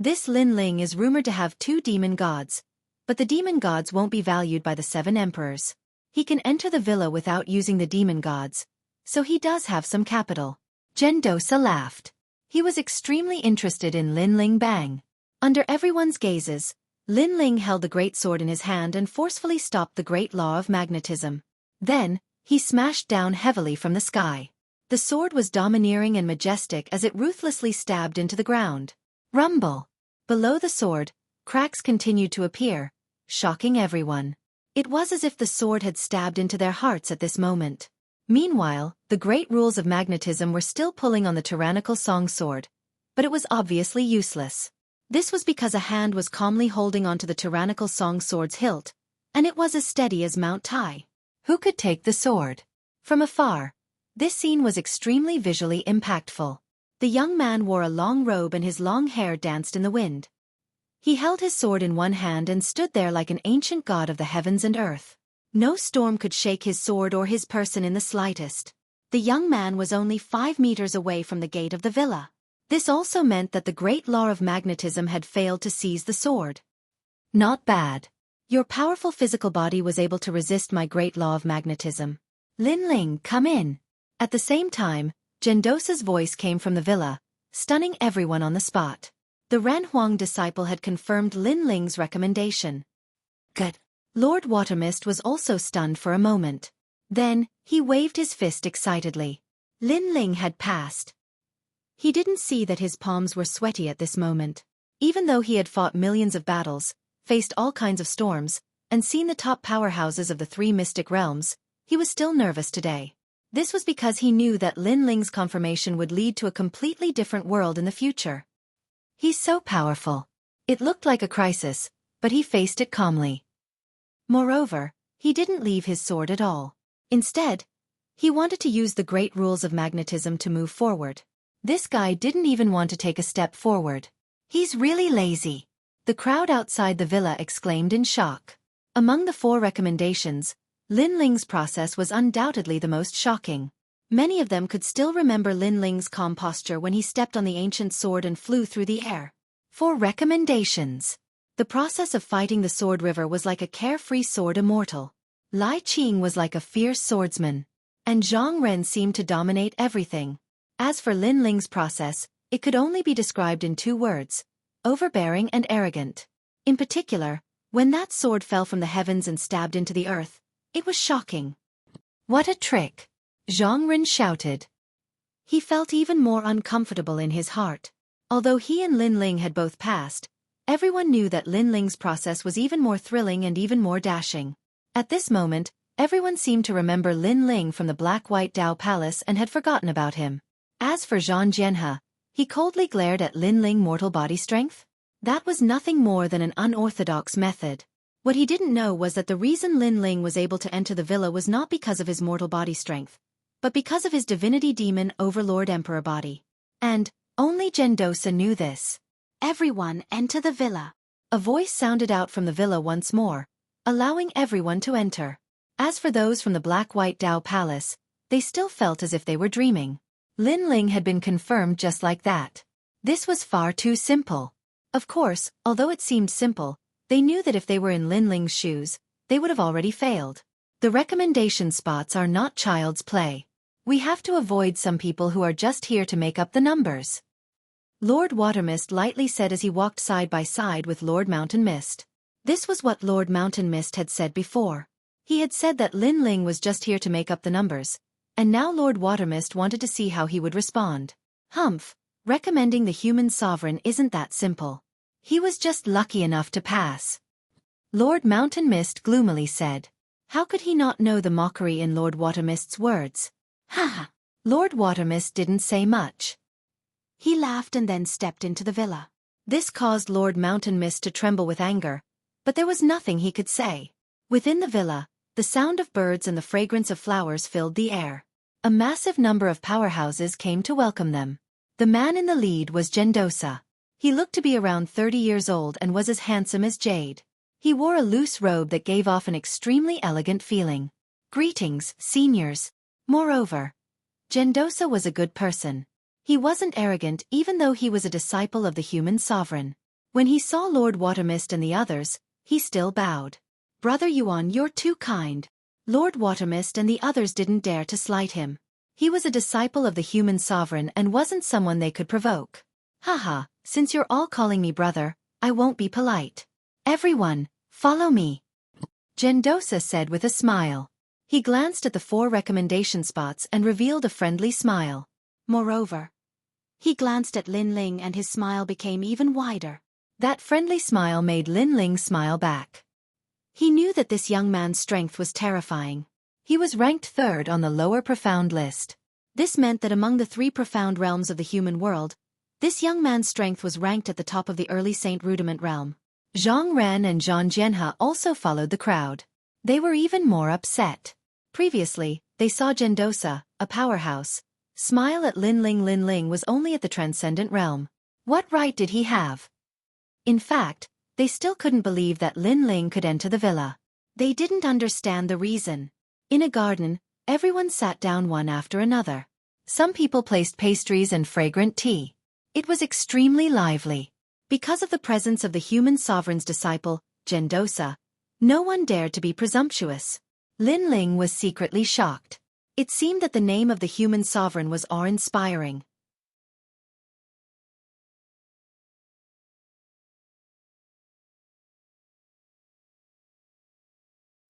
[SPEAKER 1] This Lin Ling is rumored to have 2 demon gods, but the demon gods won't be valued by the 7 emperors. He can enter the villa without using the demon gods, so he does have some capital. Gendosa laughed. He was extremely interested in Lin Ling Bang. Under everyone's gazes, Lin Ling held the great sword in his hand and forcefully stopped the great law of magnetism. Then, he smashed down heavily from the sky. The sword was domineering and majestic as it ruthlessly stabbed into the ground. Rumble! Below the sword, cracks continued to appear, shocking everyone. It was as if the sword had stabbed into their hearts at this moment. Meanwhile, the great rules of magnetism were still pulling on the tyrannical song sword, but it was obviously useless. This was because a hand was calmly holding onto the tyrannical song sword's hilt, and it was as steady as Mount Tai. Who could take the sword? From afar, this scene was extremely visually impactful. The young man wore a long robe and his long hair danced in the wind. He held his sword in one hand and stood there like an ancient god of the heavens and earth. No storm could shake his sword or his person in the slightest. The young man was only 5 meters away from the gate of the villa. This also meant that the great law of magnetism had failed to seize the sword. Not bad. Your powerful physical body was able to resist my great law of magnetism. Lin Ling, come in. At the same time, Gendosa's voice came from the villa, stunning everyone on the spot. The Ren Huang disciple had confirmed Lin Ling's recommendation. Good. Lord Watermist was also stunned for a moment. Then, he waved his fist excitedly. Lin Ling had passed. He didn't see that his palms were sweaty at this moment. Even though he had fought millions of battles, faced all kinds of storms, and seen the top powerhouses of the 3 mystic realms, he was still nervous today. This was because he knew that Lin Ling's confirmation would lead to a completely different world in the future. He's so powerful. It looked like a crisis, but he faced it calmly. Moreover, he didn't leave his sword at all. Instead, he wanted to use the great rules of magnetism to move forward. This guy didn't even want to take a step forward. He's really lazy. The crowd outside the villa exclaimed in shock. Among the 4 recommendations, Lin Ling's process was undoubtedly the most shocking. Many of them could still remember Lin Ling's calm posture when he stepped on the ancient sword and flew through the air. 4 recommendations. The process of fighting the sword river was like a carefree sword immortal. Lai Qing was like a fierce swordsman. And Zhang Ren seemed to dominate everything. As for Lin Ling's process, it could only be described in 2 words: overbearing and arrogant. In particular, when that sword fell from the heavens and stabbed into the earth, it was shocking. What a trick! Zhang Ren shouted. He felt even more uncomfortable in his heart. Although he and Lin Ling had both passed, everyone knew that Lin Ling's process was even more thrilling and even more dashing. At this moment, everyone seemed to remember Lin Ling from the Black-White Dao Palace and had forgotten about him. As for Zhang Jianhe, he coldly glared at Lin Ling's mortal body strength. That was nothing more than an unorthodox method. What he didn't know was that the reason Lin Ling was able to enter the villa was not because of his mortal body strength, but because of his divinity demon overlord emperor body. And only Gendosa knew this. Everyone enter the villa. A voice sounded out from the villa once more, allowing everyone to enter. As for those from the Black-White Dao Palace, they still felt as if they were dreaming. Lin Ling had been confirmed just like that. This was far too simple. Of course, although it seemed simple, they knew that if they were in Lin Ling's shoes, they would have already failed. The recommendation spots are not child's play. We have to avoid some people who are just here to make up the numbers. Lord Watermist lightly said as he walked side by side with Lord Mountain Mist. This was what Lord Mountain Mist had said before. He had said that Lin Ling was just here to make up the numbers, and now Lord Watermist wanted to see how he would respond. Humph, recommending the human sovereign isn't that simple. He was just lucky enough to pass. Lord Mountain Mist gloomily said. How could he not know the mockery in Lord Watermist's words? Ha! Lord Watermist didn't say much. He laughed and then stepped into the villa. This caused Lord Mountain Mist to tremble with anger, but there was nothing he could say. Within the villa, the sound of birds and the fragrance of flowers filled the air. A massive number of powerhouses came to welcome them. The man in the lead was Gendosa. He looked to be around 30 years old and was as handsome as jade. He wore a loose robe that gave off an extremely elegant feeling. Greetings, seniors. Moreover, Gendosa was a good person. He wasn't arrogant even though he was a disciple of the human sovereign. When he saw Lord Watermist and the others, he still bowed. Brother Yuan, you're too kind. Lord Watermist and the others didn't dare to slight him. He was a disciple of the human sovereign and wasn't someone they could provoke. Haha, since you're all calling me brother, I won't be polite. Everyone, follow me. Gendosa said with a smile. He glanced at the 4 recommendation spots and revealed a friendly smile. Moreover, he glanced at Lin Ling and his smile became even wider. That friendly smile made Lin Ling smile back. He knew that this young man's strength was terrifying. He was ranked 3rd on the lower profound list. This meant that among the 3 profound realms of the human world, this young man's strength was ranked at the top of the early Saint Rudiment realm. Zhang Ren and Zhang Jianhe also followed the crowd. They were even more upset. Previously, they saw Gendosa, a powerhouse, smile at Lin Ling. Lin Ling was only at the transcendent realm. What right did he have? In fact, they still couldn't believe that Lin Ling could enter the villa. They didn't understand the reason. In a garden, everyone sat down one after another. Some people placed pastries and fragrant tea. It was extremely lively. Because of the presence of the human sovereign's disciple, Gendosa, no one dared to be presumptuous. Lin Ling was secretly shocked. It seemed that the name of the human sovereign was awe-inspiring.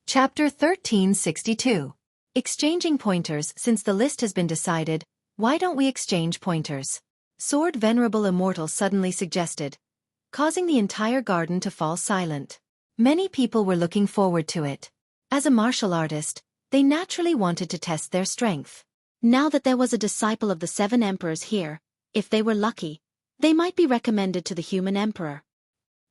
[SPEAKER 1] Chapter 1362. Exchanging pointers. Since the list has been decided, why don't we exchange pointers? Sword Venerable Immortal suddenly suggested, causing the entire garden to fall silent. Many people were looking forward to it. As a martial artist, they naturally wanted to test their strength. Now that there was a disciple of the 7 emperors here, if they were lucky, they might be recommended to the human emperor.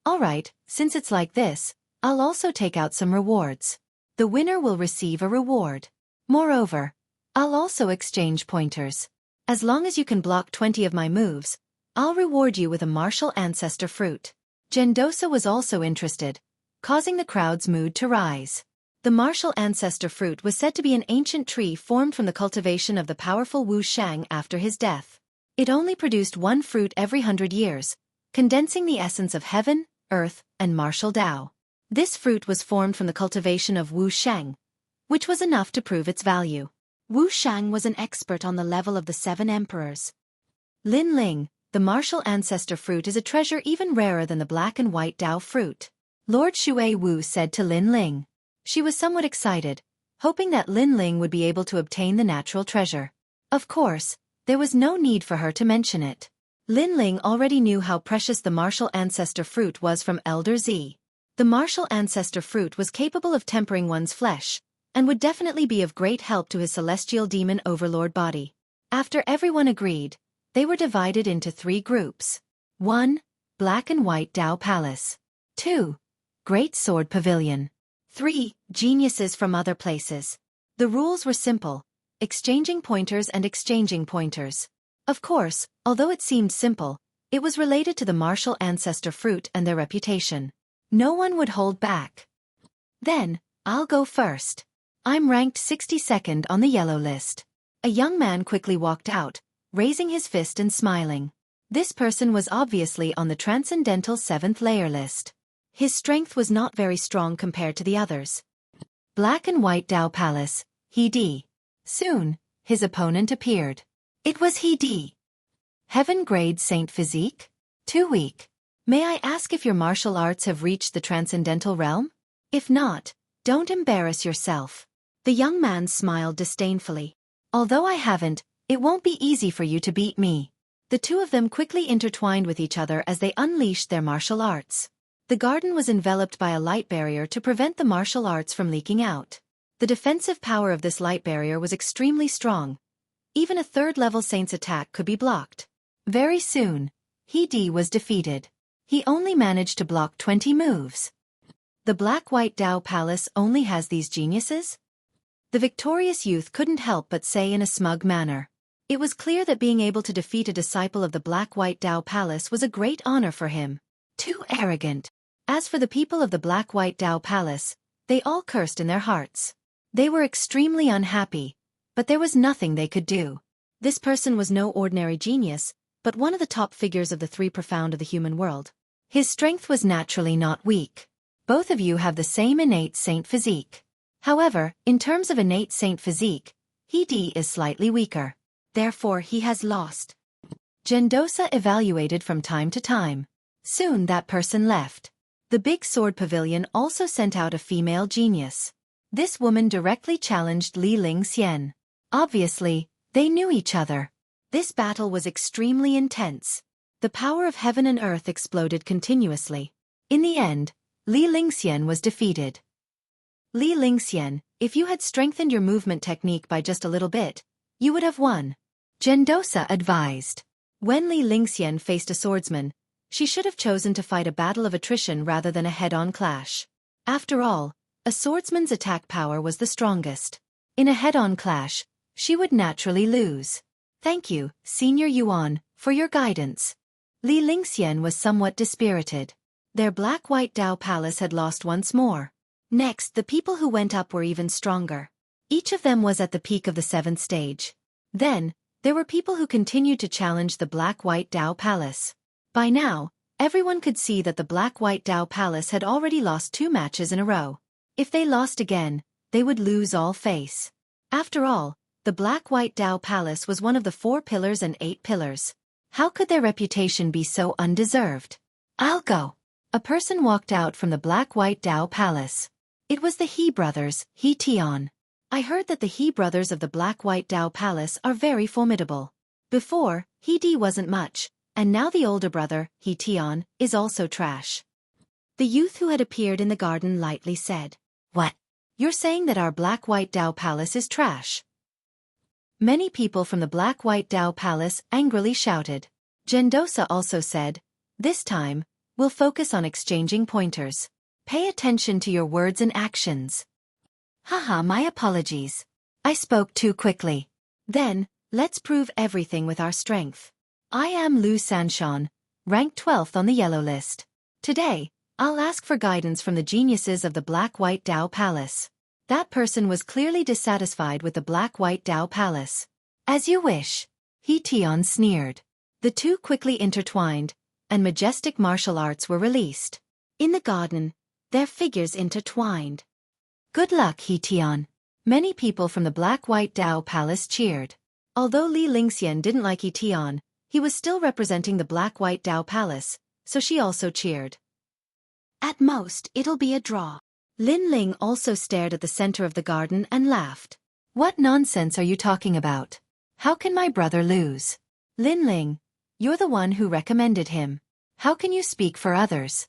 [SPEAKER 1] Alright, since it's like this, I'll also take out some rewards. The winner will receive a reward. Moreover, I'll also exchange pointers. As long as you can block 20 of my moves, I'll reward you with a martial ancestor fruit. Gendosa was also interested, causing the crowd's mood to rise. The martial ancestor fruit was said to be an ancient tree formed from the cultivation of the powerful Wu Shang after his death. It only produced 1 fruit every 100 years, condensing the essence of heaven, earth, and martial Tao. This fruit was formed from the cultivation of Wu Shang, which was enough to prove its value. Wu Shang was an expert on the level of the 7 emperors. Lin Ling, the martial ancestor fruit is a treasure even rarer than the black and white Dao fruit. Lord Xueqi Wu said to Lin Ling. She was somewhat excited, hoping that Lin Ling would be able to obtain the natural treasure. Of course, there was no need for her to mention it. Lin Ling already knew how precious the martial ancestor fruit was from Elder Z. The martial ancestor fruit was capable of tempering one's flesh, and would definitely be of great help to his celestial demon overlord body. After everyone agreed, they were divided into 3 groups. 1. Black and White Dao Palace. 2. Great Sword Pavilion. 3. Geniuses from other places. The rules were simple: exchanging pointers and exchanging pointers. Of course, although it seemed simple, it was related to the martial ancestor fruit and their reputation. No one would hold back. Then, I'll go first. I'm ranked 62nd on the yellow list. A young man quickly walked out, raising his fist and smiling. This person was obviously on the Transcendental 7th layer list. His strength was not very strong compared to the others. Black and White Dao Palace, He Di. Soon, his opponent appeared. It was He Di. Heaven Grade Saint Physique? Too weak. May I ask if your martial arts have reached the Transcendental Realm? If not, don't embarrass yourself. The young man smiled disdainfully. Although I haven't, it won't be easy for you to beat me. The two of them quickly intertwined with each other as they unleashed their martial arts. The garden was enveloped by a light barrier to prevent the martial arts from leaking out. The defensive power of this light barrier was extremely strong. Even a 3rd-level saint's attack could be blocked. Very soon, He Di was defeated. He only managed to block 20 moves. The Black-White Dao Palace only has these geniuses? The victorious youth couldn't help but say in a smug manner. It was clear that being able to defeat a disciple of the Black-White Dao Palace was a great honor for him. Too arrogant. As for the people of the Black-White Dao Palace, they all cursed in their hearts. They were extremely unhappy, but there was nothing they could do. This person was no ordinary genius, but one of the top figures of the 3 profound of the human world. His strength was naturally not weak. Both of you have the same innate saint physique. However, in terms of innate saint physique, He Di is slightly weaker. Therefore he has lost. Gendosa evaluated from time to time. Soon that person left. The Big Sword Pavilion also sent out a female genius. This woman directly challenged Li Lingxian. Obviously, they knew each other. This battle was extremely intense. The power of heaven and earth exploded continuously. In the end, Li Lingxian was defeated. Li Lingxian, if you had strengthened your movement technique by just a little bit, you would have won. Gendosa advised. When Li Lingxian faced a swordsman, she should have chosen to fight a battle of attrition rather than a head-on clash. After all, a swordsman's attack power was the strongest. In a head-on clash, she would naturally lose. Thank you, Senior Yuan, for your guidance. Li Lingxian was somewhat dispirited. Their Black-White Dao Palace had lost once more. Next, the people who went up were even stronger. Each of them was at the peak of the 7th stage. Then, there were people who continued to challenge the Black-White Dao Palace. By now, everyone could see that the Black-White Dao Palace had already lost 2 matches in a row. If they lost again, they would lose all face. After all, the Black-White Dao Palace was one of the 4 pillars and 8 pillars. How could their reputation be so undeserved? I'll go. A person walked out from the Black-White Dao Palace. It was the He brothers, He Tian. I heard that the He brothers of the Black-White Dao Palace are very formidable. Before, He Di wasn't much, and now the older brother, He Tian, is also trash. The youth who had appeared in the garden lightly said, "What? You're saying that our Black-White Dao Palace is trash?" Many people from the Black-White Dao Palace angrily shouted. Gendosa also said, "This time, we'll focus on exchanging pointers. Pay attention to your words and actions." Haha, my apologies. I spoke too quickly. Then, let's prove everything with our strength. I am Lu Sanshan, ranked 12th on the yellow list. Today, I'll ask for guidance from the geniuses of the Black-White Dao Palace. That person was clearly dissatisfied with the Black-White Dao Palace. As you wish. He Tian sneered. The two quickly intertwined, and majestic martial arts were released. In the garden, their figures intertwined. Good luck, He Tian. Many people from the Black-White Dao Palace cheered. Although Li Lingxian didn't like He Tian, he was still representing the Black-White Dao Palace, so she also cheered. At most, it'll be a draw. Lin Ling also stared at the center of the garden and laughed. What nonsense are you talking about? How can my brother lose? Lin Ling, you're the one who recommended him. How can you speak for others?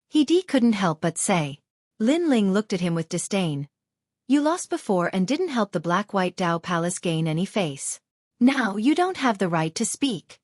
[SPEAKER 1] He couldn't help but say. Lin Ling looked at him with disdain. You lost before and didn't help the Black-White Dao Palace gain any face. Now you don't have the right to speak.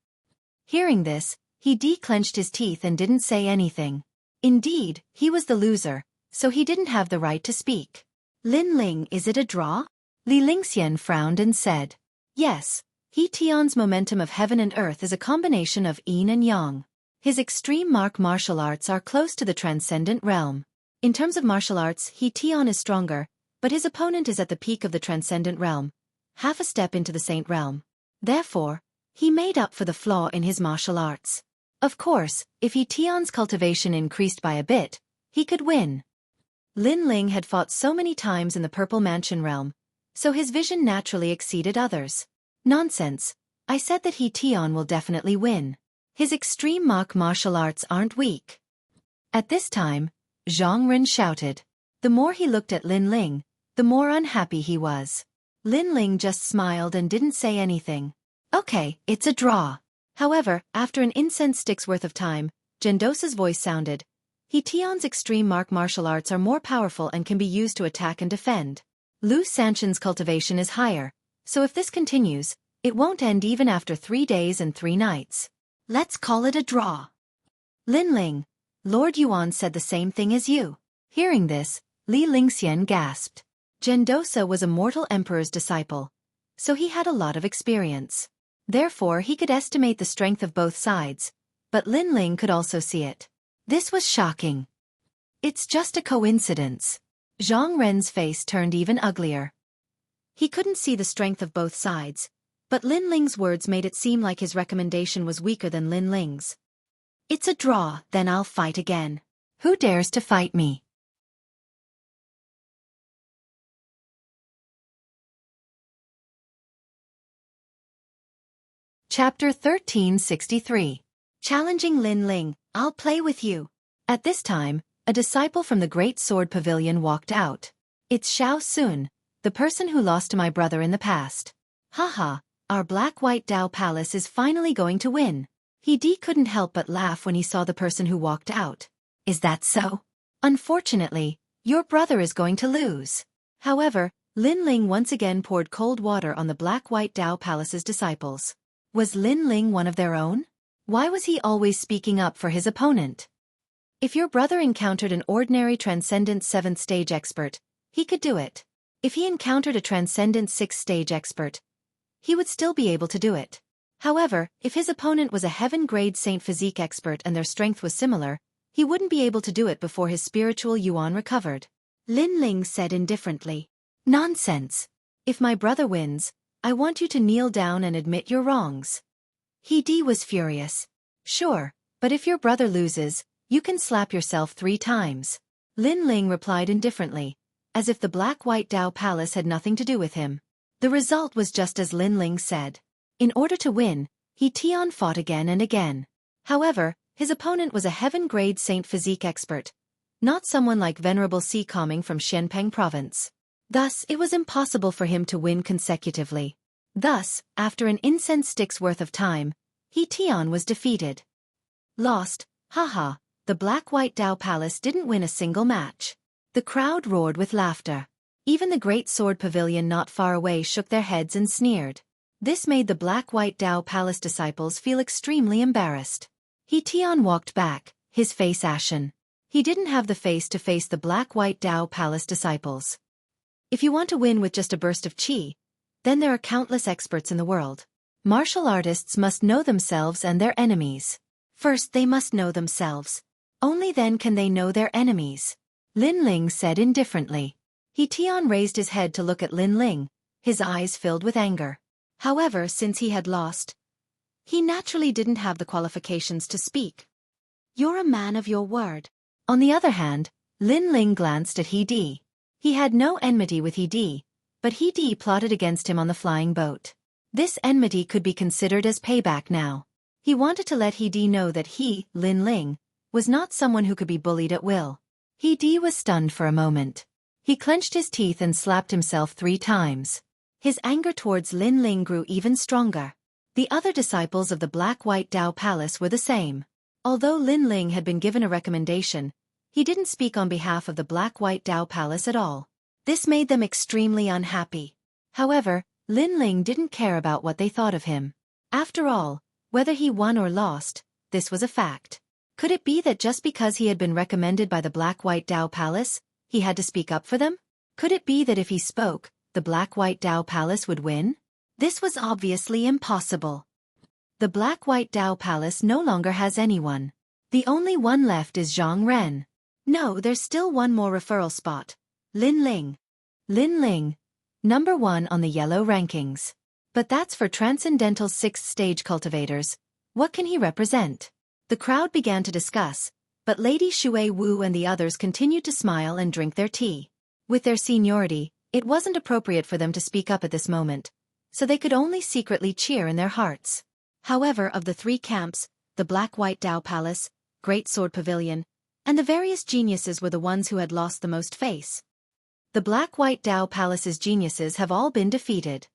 [SPEAKER 1] Hearing this, he clenched his teeth and didn't say anything. Indeed, he was the loser, so he didn't have the right to speak. Lin Ling, is it a draw? Li Lingxian frowned and said. Yes, He Tian's momentum of heaven and earth is a combination of yin and yang. His extreme martial arts are close to the transcendent realm. In terms of martial arts, He Tian is stronger, but his opponent is at the peak of the transcendent realm, half a step into the saint realm. Therefore, he made up for the flaw in his martial arts. Of course, if He Tian's cultivation increased by a bit, he could win. Lin Ling had fought so many times in the Purple Mansion realm, so his vision naturally exceeded others. Nonsense, I said that He Tian will definitely win. His extreme martial arts aren't weak. At this time, Zhang Ren shouted. The more he looked at Lin Ling, the more unhappy he was. Lin Ling just smiled and didn't say anything. Okay, it's a draw. However, after an incense stick's worth of time, Gendosa's voice sounded. He Tian's extreme martial arts are more powerful and can be used to attack and defend. Lu Sanshan's cultivation is higher, so if this continues, it won't end even after 3 days and 3 nights. Let's call it a draw. Lin Ling, Lord Yuan said the same thing as you. Hearing this, Li Lingxian gasped. Gendosa was a mortal emperor's disciple, so he had a lot of experience. Therefore he could estimate the strength of both sides, but Lin Ling could also see it. This was shocking. It's just a coincidence. Zhang Ren's face turned even uglier. He couldn't see the strength of both sides, but Lin Ling's words made it seem like his recommendation was weaker than Lin Ling's. It's a draw, then I'll fight again. Who dares to fight me? Chapter 1363. Challenging Lin Ling, I'll play with you. At this time, a disciple from the Great Sword Pavilion walked out. It's Xiao Sun, the person who lost to my brother in the past. Haha, our Black-White Dao Palace is finally going to win. He couldn't help but laugh when he saw the person who walked out. Is that so? Unfortunately, your brother is going to lose. However, Lin Ling once again poured cold water on the Black-White Dao Palace's disciples. Was Lin Ling one of their own? Why was he always speaking up for his opponent? If your brother encountered an ordinary Transcendent 7th stage expert, he could do it. If he encountered a Transcendent 6th stage expert, he would still be able to do it. However, if his opponent was a Heaven-grade Saint Physique expert and their strength was similar, he wouldn't be able to do it before his spiritual yuan recovered. Lin Ling said indifferently. Nonsense. If my brother wins, I want you to kneel down and admit your wrongs. He was furious. Sure, but if your brother loses, you can slap yourself 3 times. Lin Ling replied indifferently, as if the Black-White Dao Palace had nothing to do with him. The result was just as Lin Ling said. In order to win, He Tian fought again and again. However, his opponent was a Heaven-grade Saint Physique expert, not someone like Venerable Si coming from Xianpeng province. Thus, it was impossible for him to win consecutively. Thus, after an incense stick's worth of time, He Tian was defeated. Lost, haha, the Black-White Dao Palace didn't win a single match. The crowd roared with laughter. Even the Great Sword Pavilion not far away shook their heads and sneered. This made the Black-White Dao Palace disciples feel extremely embarrassed. He Tian walked back, his face ashen. He didn't have the face to face the Black-White Dao Palace disciples. If you want to win with just a burst of qi, then there are countless experts in the world. Martial artists must know themselves and their enemies. First they must know themselves. Only then can they know their enemies. Lin Ling said indifferently. He Tian raised his head to look at Lin Ling, his eyes filled with anger. However, since he had lost, he naturally didn't have the qualifications to speak. You're a man of your word. On the other hand, Lin Ling glanced at He. He had no enmity with He, but He plotted against him on the flying boat. This enmity could be considered as payback now. He wanted to let He know that he, Lin Ling, was not someone who could be bullied at will. He was stunned for a moment. He clenched his teeth and slapped himself 3 times. His anger towards Lin Ling grew even stronger. The other disciples of the Black-White Dao Palace were the same. Although Lin Ling had been given a recommendation, he didn't speak on behalf of the Black-White Dao Palace at all. This made them extremely unhappy. However, Lin Ling didn't care about what they thought of him. After all, whether he won or lost, this was a fact. Could it be that just because he had been recommended by the Black-White Dao Palace, he had to speak up for them? Could it be that if he spoke, the Black-White Dao Palace would win? This was obviously impossible. The Black-White Dao Palace no longer has anyone. The only one left is Zhang Ren. No, there's still one more referral spot. Lin Ling. Lin Ling, number 1 on the yellow rankings. But that's for Transcendental 6th stage cultivators. What can he represent? The crowd began to discuss, but Lady Xueqi Wu and the others continued to smile and drink their tea. With their seniority, it wasn't appropriate for them to speak up at this moment, so they could only secretly cheer in their hearts. However, of the 3 camps, the Black-White Dao Palace, Great Sword Pavilion, and the various geniuses were the ones who had lost the most face. The Black-White Dao Palace's geniuses have all been defeated.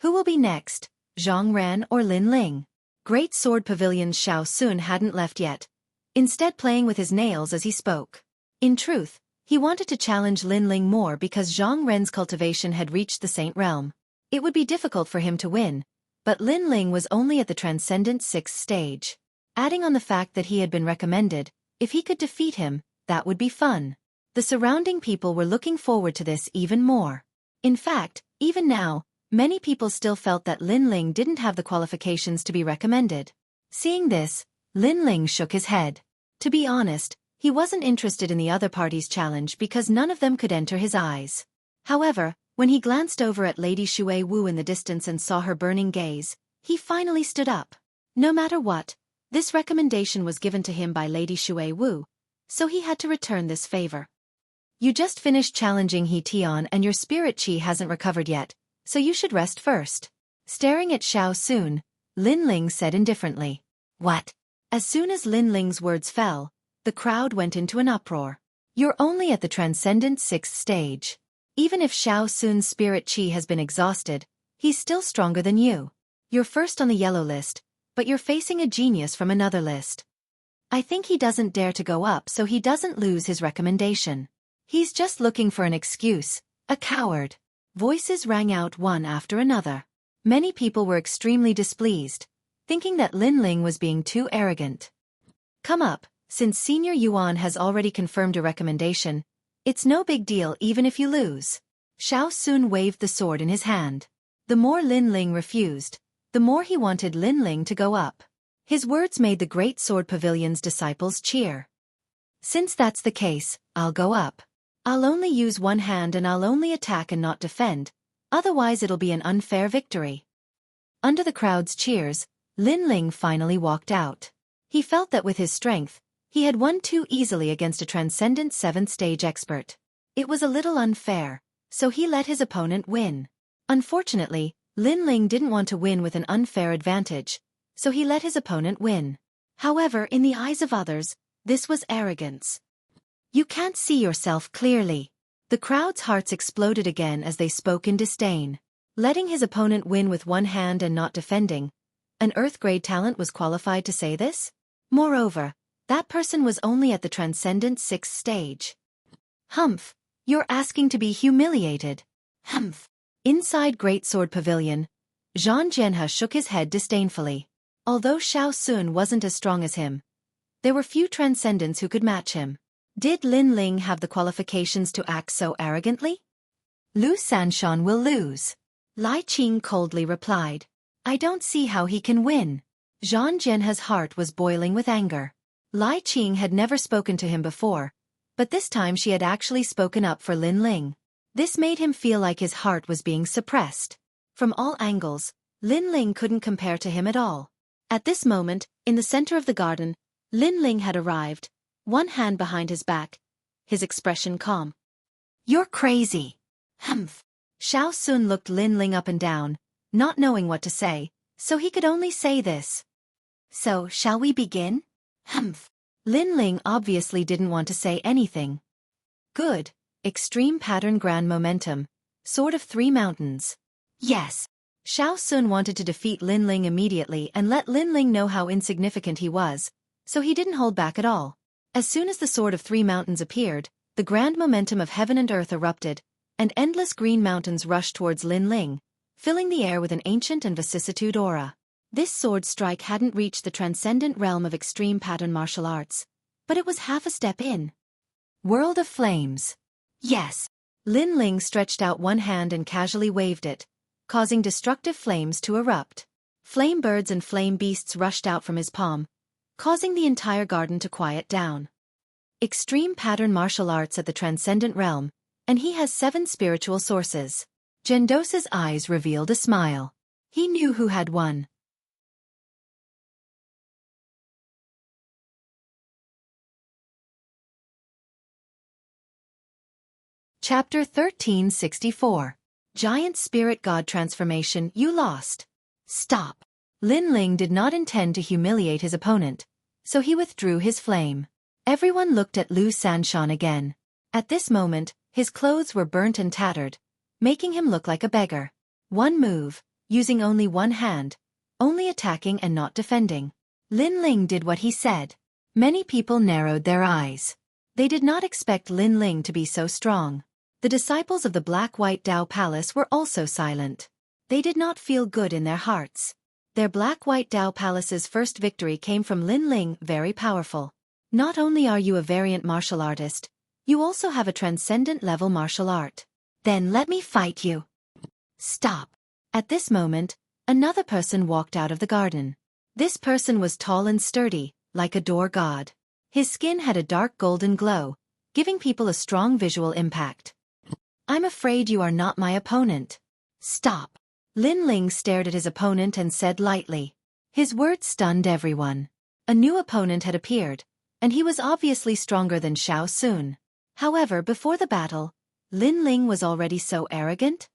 [SPEAKER 1] Who will be next, Zhang Ren or Lin Ling? Great Sword Pavilion's Xiao Sun hadn't left yet, instead playing with his nails as he spoke. In truth, he wanted to challenge Lin Ling more because Zhang Ren's cultivation had reached the Saint Realm. It would be difficult for him to win, but Lin Ling was only at the Transcendent 6th stage. Adding on the fact that he had been recommended, if he could defeat him, that would be fun. The surrounding people were looking forward to this even more. In fact, even now, many people still felt that Lin Ling didn't have the qualifications to be recommended. Seeing this, Lin Ling shook his head. To be honest, he wasn't interested in the other party's challenge because none of them could enter his eyes. However, when he glanced over at Lady Xueqi Wu in the distance and saw her burning gaze, he finally stood up. No matter what, this recommendation was given to him by Lady Xueqi Wu, so he had to return this favor. You just finished challenging He Tian and your spirit chi hasn't recovered yet, so you should rest first. Staring at Xiao Sun, Lin Ling said indifferently. What? As soon as Lin Ling's words fell, the crowd went into an uproar. You're only at the Transcendent 6th stage. Even if Xiao Sun's spirit chi has been exhausted, he's still stronger than you. You're first on the yellow list, but you're facing a genius from another list. I think he doesn't dare to go up so he doesn't lose his recommendation. He's just looking for an excuse, a coward. Voices rang out one after another. Many people were extremely displeased, thinking that Lin Ling was being too arrogant. Come up, since Senior Yuan has already confirmed a recommendation, it's no big deal even if you lose. Xiao Sun waved the sword in his hand. The more Lin Ling refused, the more he wanted Lin Ling to go up. His words made the Great Sword Pavilion's disciples cheer. Since that's the case, I'll go up. I'll only use one hand and I'll only attack and not defend, otherwise it'll be an unfair victory. Under the crowd's cheers, Lin Ling finally walked out. He felt that with his strength, he had won too easily against a Transcendent 7th stage expert. It was a little unfair, so he let his opponent win. Unfortunately, Lin Ling didn't want to win with an unfair advantage, so he let his opponent win. However, in the eyes of others, this was arrogance. You can't see yourself clearly. The crowd's hearts exploded again as they spoke in disdain. Letting his opponent win with one hand and not defending, an Earth-grade talent was qualified to say this? Moreover, that person was only at the Transcendent 6th stage. Humph, you're asking to be humiliated. Humph. Inside Great Sword Pavilion, Zhang Jianhe shook his head disdainfully. Although Xiao Sun wasn't as strong as him, there were few Transcendents who could match him. Did Lin Ling have the qualifications to act so arrogantly? Lu Sanshan will lose. Lai Qing coldly replied. I don't see how he can win. Zhang Jianhe's heart was boiling with anger. Lai Qing had never spoken to him before, but this time she had actually spoken up for Lin Ling. This made him feel like his heart was being suppressed. From all angles, Lin Ling couldn't compare to him at all. At this moment, in the center of the garden, Lin Ling had arrived, one hand behind his back, his expression calm. You're crazy. Humph. Xiao Sun looked Lin Ling up and down, not knowing what to say, so he could only say this. So, shall we begin? Humph. Lin Ling obviously didn't want to say anything. Good. Extreme pattern grand momentum. Sword of Three Mountains. Yes. Xiao Sun wanted to defeat Lin Ling immediately and let Lin Ling know how insignificant he was, so he didn't hold back at all. As soon as the Sword of Three Mountains appeared, the grand momentum of heaven and earth erupted, and endless green mountains rushed towards Lin Ling, filling the air with an ancient and vicissitude aura. This sword strike hadn't reached the transcendent realm of extreme pattern martial arts, but it was half a step in. World of Flames. Yes. Lin Ling stretched out one hand and casually waved it, causing destructive flames to erupt. Flame birds and flame beasts rushed out from his palm, causing the entire garden to quiet down. Extreme pattern martial arts at the transcendent realm, and he has 7 spiritual sources. Gendosa's eyes revealed a smile. He knew who had won. Chapter 1364. Giant Spirit God Transformation. You lost. Stop. Lin Ling did not intend to humiliate his opponent, so he withdrew his flame. Everyone looked at Lu Sanshan again. At this moment, his clothes were burnt and tattered, making him look like a beggar. One move, using only one hand, only attacking and not defending. Lin Ling did what he said. Many people narrowed their eyes. They did not expect Lin Ling to be so strong. The disciples of the Black-White Dao Palace were also silent. They did not feel good in their hearts. Their Black-White Dao Palace's first victory came from Lin Ling, very powerful. Not only are you a variant martial artist, you also have a transcendent level martial art. Then let me fight you. Stop. At this moment, another person walked out of the garden. This person was tall and sturdy, like a door god. His skin had a dark golden glow, giving people a strong visual impact. I'm afraid you are not my opponent. Stop. Lin Ling stared at his opponent and said lightly. His words stunned everyone. A new opponent had appeared, and he was obviously stronger than Xiao Sun. However, before the battle, Lin Ling was already so arrogant?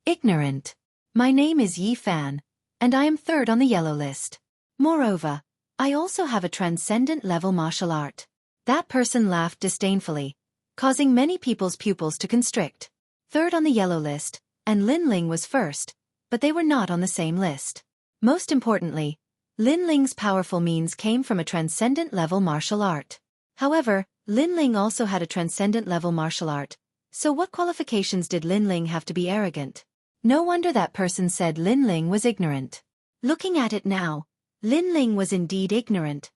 [SPEAKER 1] Ignorant. My name is Yi Fan, and I am 3rd on the yellow list. Moreover, I also have a transcendent level martial art. That person laughed disdainfully, causing many people's pupils to constrict. 3rd on the yellow list, and Lin Ling was 1st, but they were not on the same list. Most importantly, Lin Ling's powerful means came from a transcendent level martial art. However, Lin Ling also had a transcendent level martial art, so what qualifications did Lin Ling have to be arrogant? No wonder that person said Lin Ling was ignorant. Looking at it now, Lin Ling was indeed ignorant.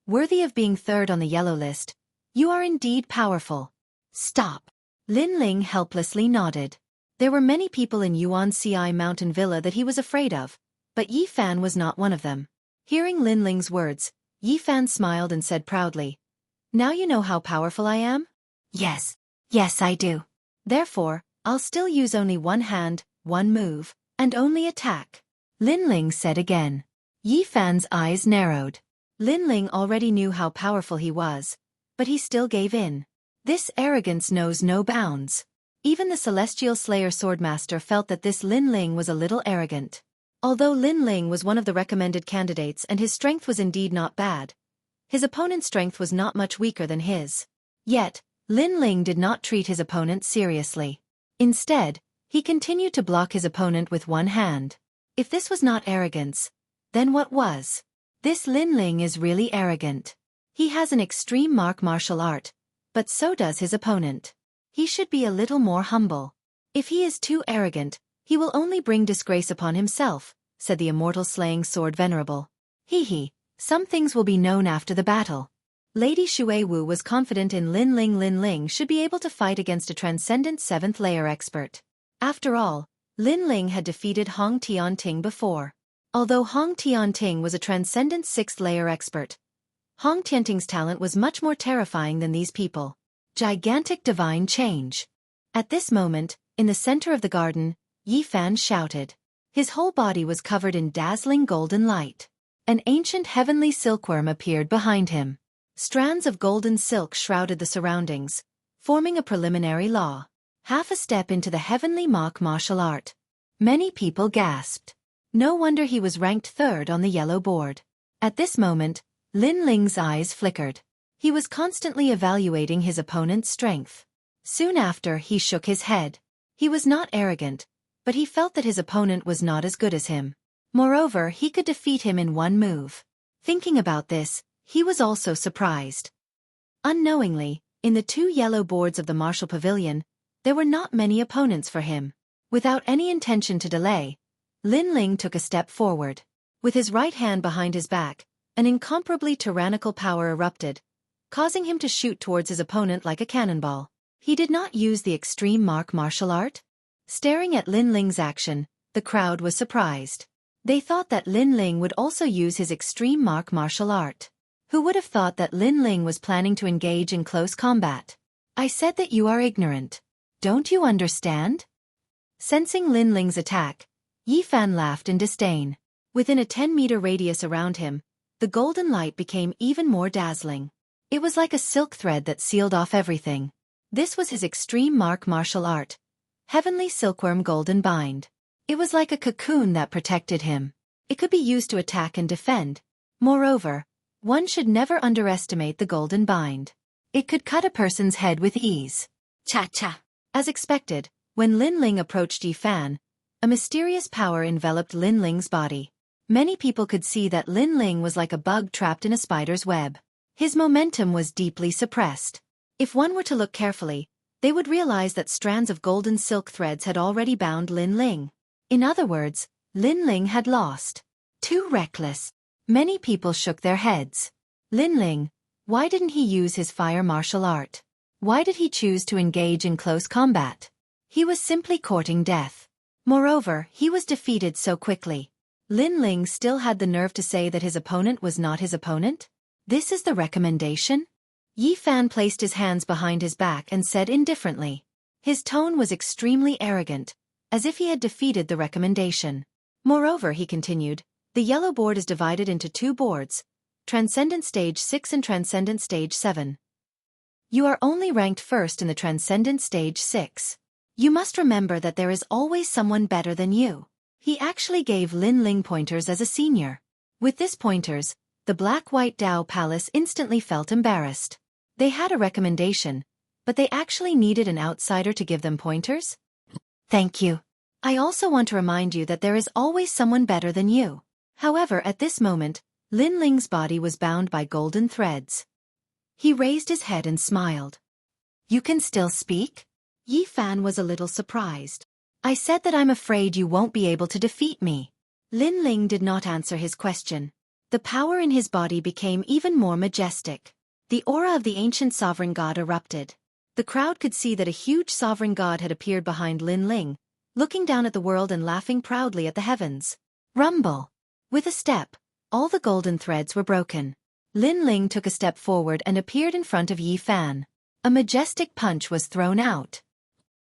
[SPEAKER 1] Worthy of being 3rd on the yellow list, you are indeed powerful. Stop. Lin Ling helplessly nodded. There were many people in Yuan Ci Mountain Villa that he was afraid of, but Yi Fan was not one of them. Hearing Lin Ling's words, Yi Fan smiled and said proudly, "Now you know how powerful I am?" Yes. Yes, I do. Therefore, I'll still use only one hand, one move, and only attack. Lin Ling said again. Yi Fan's eyes narrowed. Lin Ling already knew how powerful he was, but he still gave in. This arrogance knows no bounds. Even the Celestial Slayer Swordmaster felt that this Lin Ling was a little arrogant. Although Lin Ling was one of the recommended candidates and his strength was indeed not bad, his opponent's strength was not much weaker than his. Yet, Lin Ling did not treat his opponent seriously. Instead, he continued to block his opponent with one hand. If this was not arrogance, then what was? This Lin Ling is really arrogant. He has an extreme martial art, but so does his opponent. He should be a little more humble. If he is too arrogant, he will only bring disgrace upon himself, said the immortal slaying sword venerable. He, some things will be known after the battle. Lady Xueqi was confident in Lin Ling. Lin Ling should be able to fight against a transcendent 7th layer expert. After all, Lin Ling had defeated Hong Tianting before. Although Hong Tianting was a transcendent 6th layer expert, Hong Tianting's talent was much more terrifying than these people. Gigantic divine change. At this moment, in the center of the garden, Yi Fan shouted. His whole body was covered in dazzling golden light. An ancient heavenly silkworm appeared behind him. Strands of golden silk shrouded the surroundings, forming a preliminary law. Half a step into the heavenly martial art. Many people gasped. No wonder he was ranked 3rd on the yellow board. At this moment, Lin Ling's eyes flickered. He was constantly evaluating his opponent's strength. Soon after, he shook his head. He was not arrogant, but he felt that his opponent was not as good as him. Moreover, he could defeat him in one move. Thinking about this, he was also surprised. Unknowingly, in the 2 yellow boards of the martial pavilion, there were not many opponents for him. Without any intention to delay, Lin Ling took a step forward. With his right hand behind his back, an incomparably tyrannical power erupted, causing him to shoot towards his opponent like a cannonball. He did not use the extreme mark martial art. Staring at Lin Ling's action, the crowd was surprised. They thought that Lin Ling would also use his extreme mark martial art. Who would have thought that Lin Ling was planning to engage in close combat? I said that you are ignorant. Don't you understand? Sensing Lin Ling's attack, Yi Fan laughed in disdain. Within a 10-meter radius around him, the golden light became even more dazzling. It was like a silk thread that sealed off everything. This was his extreme mark martial art, Heavenly Silkworm Golden Bind. It was like a cocoon that protected him. It could be used to attack and defend. Moreover, one should never underestimate the golden bind. It could cut a person's head with ease. Cha-cha. As expected, when Lin Ling approached Yi Fan, a mysterious power enveloped Lin Ling's body. Many people could see that Lin Ling was like a bug trapped in a spider's web. His momentum was deeply suppressed. If one were to look carefully, they would realize that strands of golden silk threads had already bound Lin Ling. In other words, Lin Ling had lost. Too reckless. Many people shook their heads. Lin Ling, why didn't he use his fire martial art? Why did he choose to engage in close combat? He was simply courting death. Moreover, he was defeated so quickly. Lin Ling still had the nerve to say that his opponent was not his opponent? This is the recommendation? Yi Fan placed his hands behind his back and said indifferently. His tone was extremely arrogant, as if he had defeated the recommendation. Moreover, he continued, the yellow board is divided into 2 boards, Transcendent Stage 6 and Transcendent Stage 7. You are only ranked first in the Transcendent Stage 6. You must remember that there is always someone better than you. He actually gave Lin Ling pointers as a senior. With this pointers, the Black-White Dao Palace instantly felt embarrassed. They had a recommendation, but they actually needed an outsider to give them pointers? Thank you. I also want to remind you that there is always someone better than you. However, at this moment, Lin Ling's body was bound by golden threads. He raised his head and smiled. You can still speak? Yi Fan was a little surprised. I said that I'm afraid you won't be able to defeat me. Lin Ling did not answer his question. The power in his body became even more majestic. The aura of the ancient sovereign god erupted. The crowd could see that a huge sovereign god had appeared behind Lin Ling, looking down at the world and laughing proudly at the heavens. Rumble! With a step, all the golden threads were broken. Lin Ling took a step forward and appeared in front of Yi Fan. A majestic punch was thrown out.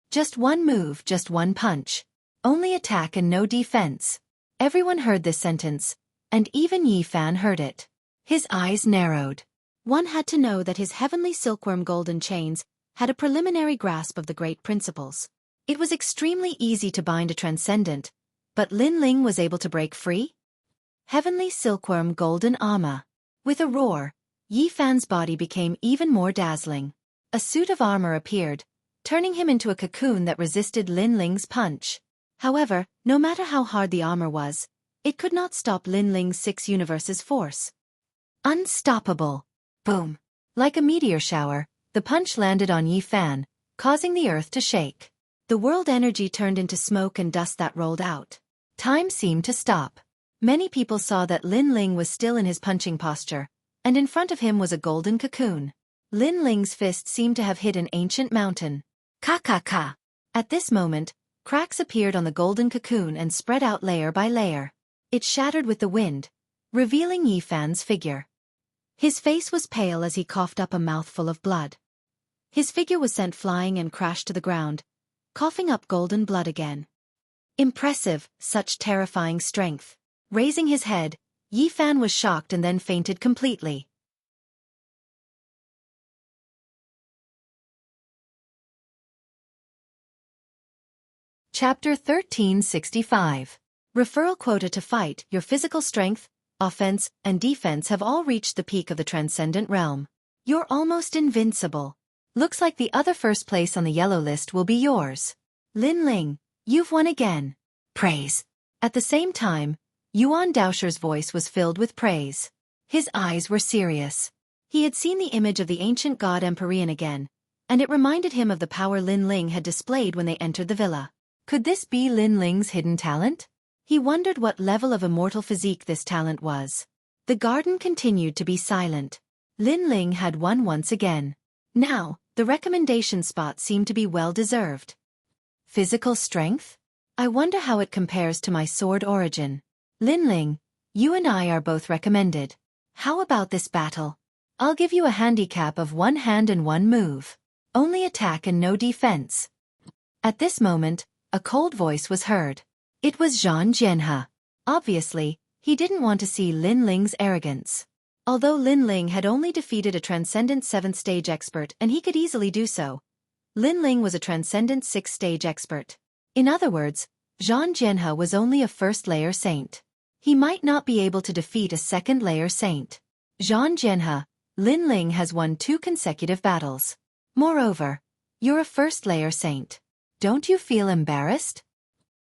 [SPEAKER 1] Just one move, just one punch. Only attack and no defense. Everyone heard this sentence, and even Yi Fan heard it. His eyes narrowed. One had to know that his heavenly silkworm golden chains had a preliminary grasp of the great principles. It was extremely easy to bind a transcendent, but Lin Ling was able to break free? Heavenly silkworm golden armor. With a roar, Yi Fan's body became even more dazzling. A suit of armor appeared, turning him into a cocoon that resisted Lin Ling's punch. However, no matter how hard the armor was, it could not stop Lin Ling's 6 universes' force. Unstoppable. Boom. Like a meteor shower, the punch landed on Yi Fan, causing the earth to shake. The world energy turned into smoke and dust that rolled out. Time seemed to stop. Many people saw that Lin Ling was still in his punching posture, and in front of him was a golden cocoon. Lin Ling's fist seemed to have hit an ancient mountain. Ka-ka-ka. At this moment, cracks appeared on the golden cocoon and spread out layer by layer. It shattered with the wind, revealing Yi Fan's figure. His face was pale as he coughed up a mouthful of blood. His figure was sent flying and crashed to the ground, coughing up golden blood again. Impressive, such terrifying strength. Raising his head, Yi Fan was shocked and then fainted completely. Chapter 1365. Referral quota to fight. Your physical strength, offense, and defense have all reached the peak of the transcendent realm. You're almost invincible. Looks like the other first place on the yellow list will be yours. Lin Ling, you've won again. Praise. At the same time, Yuan Daosher's voice was filled with praise. His eyes were serious. He had seen the image of the ancient god Empyrean again, and it reminded him of the power Lin Ling had displayed when they entered the villa. Could this be Lin Ling's hidden talent? He wondered what level of immortal physique this talent was. The garden continued to be silent. Lin Ling had won once again. Now, the recommendation spot seemed to be well-deserved. Physical strength? I wonder how it compares to my sword origin. Lin Ling, you and I are both recommended. How about this battle? I'll give you a handicap of 1 hand and 1 move. Only attack and no defense. At this moment, a cold voice was heard. It was Zhang Jianhe. Obviously, he didn't want to see Lin Ling's arrogance. Although Lin Ling had only defeated a Transcendent 7th stage expert and he could easily do so, Lin Ling was a Transcendent 6th stage expert. In other words, Zhang Jianhe was only a first-layer saint. He might not be able to defeat a second-layer saint. Zhang Jianhe, Lin Ling has won 2 consecutive battles. Moreover, you're a first-layer saint. Don't you feel embarrassed?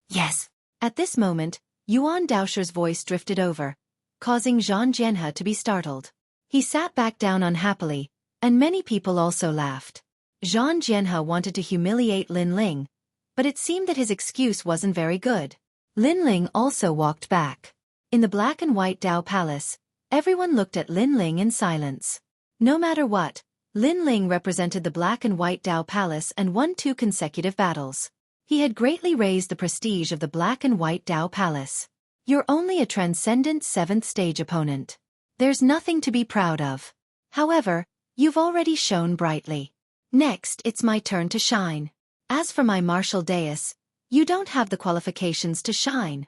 [SPEAKER 1] Yes. At this moment, Yuan Daosher's voice drifted over, causing Zhang Jianhe to be startled. He sat back down unhappily, and many people also laughed. Zhang Jianhe wanted to humiliate Lin Ling, but it seemed that his excuse wasn't very good. Lin Ling also walked back. In the black and white Dao Palace, everyone looked at Lin Ling in silence. No matter what, Lin Ling represented the black and white Dao Palace and won 2 consecutive battles. He had greatly raised the prestige of the black and white Dao Palace. You're only a Transcendent 7th stage opponent. There's nothing to be proud of. However, you've already shone brightly. Next, it's my turn to shine. As for my martial dais, you don't have the qualifications to shine.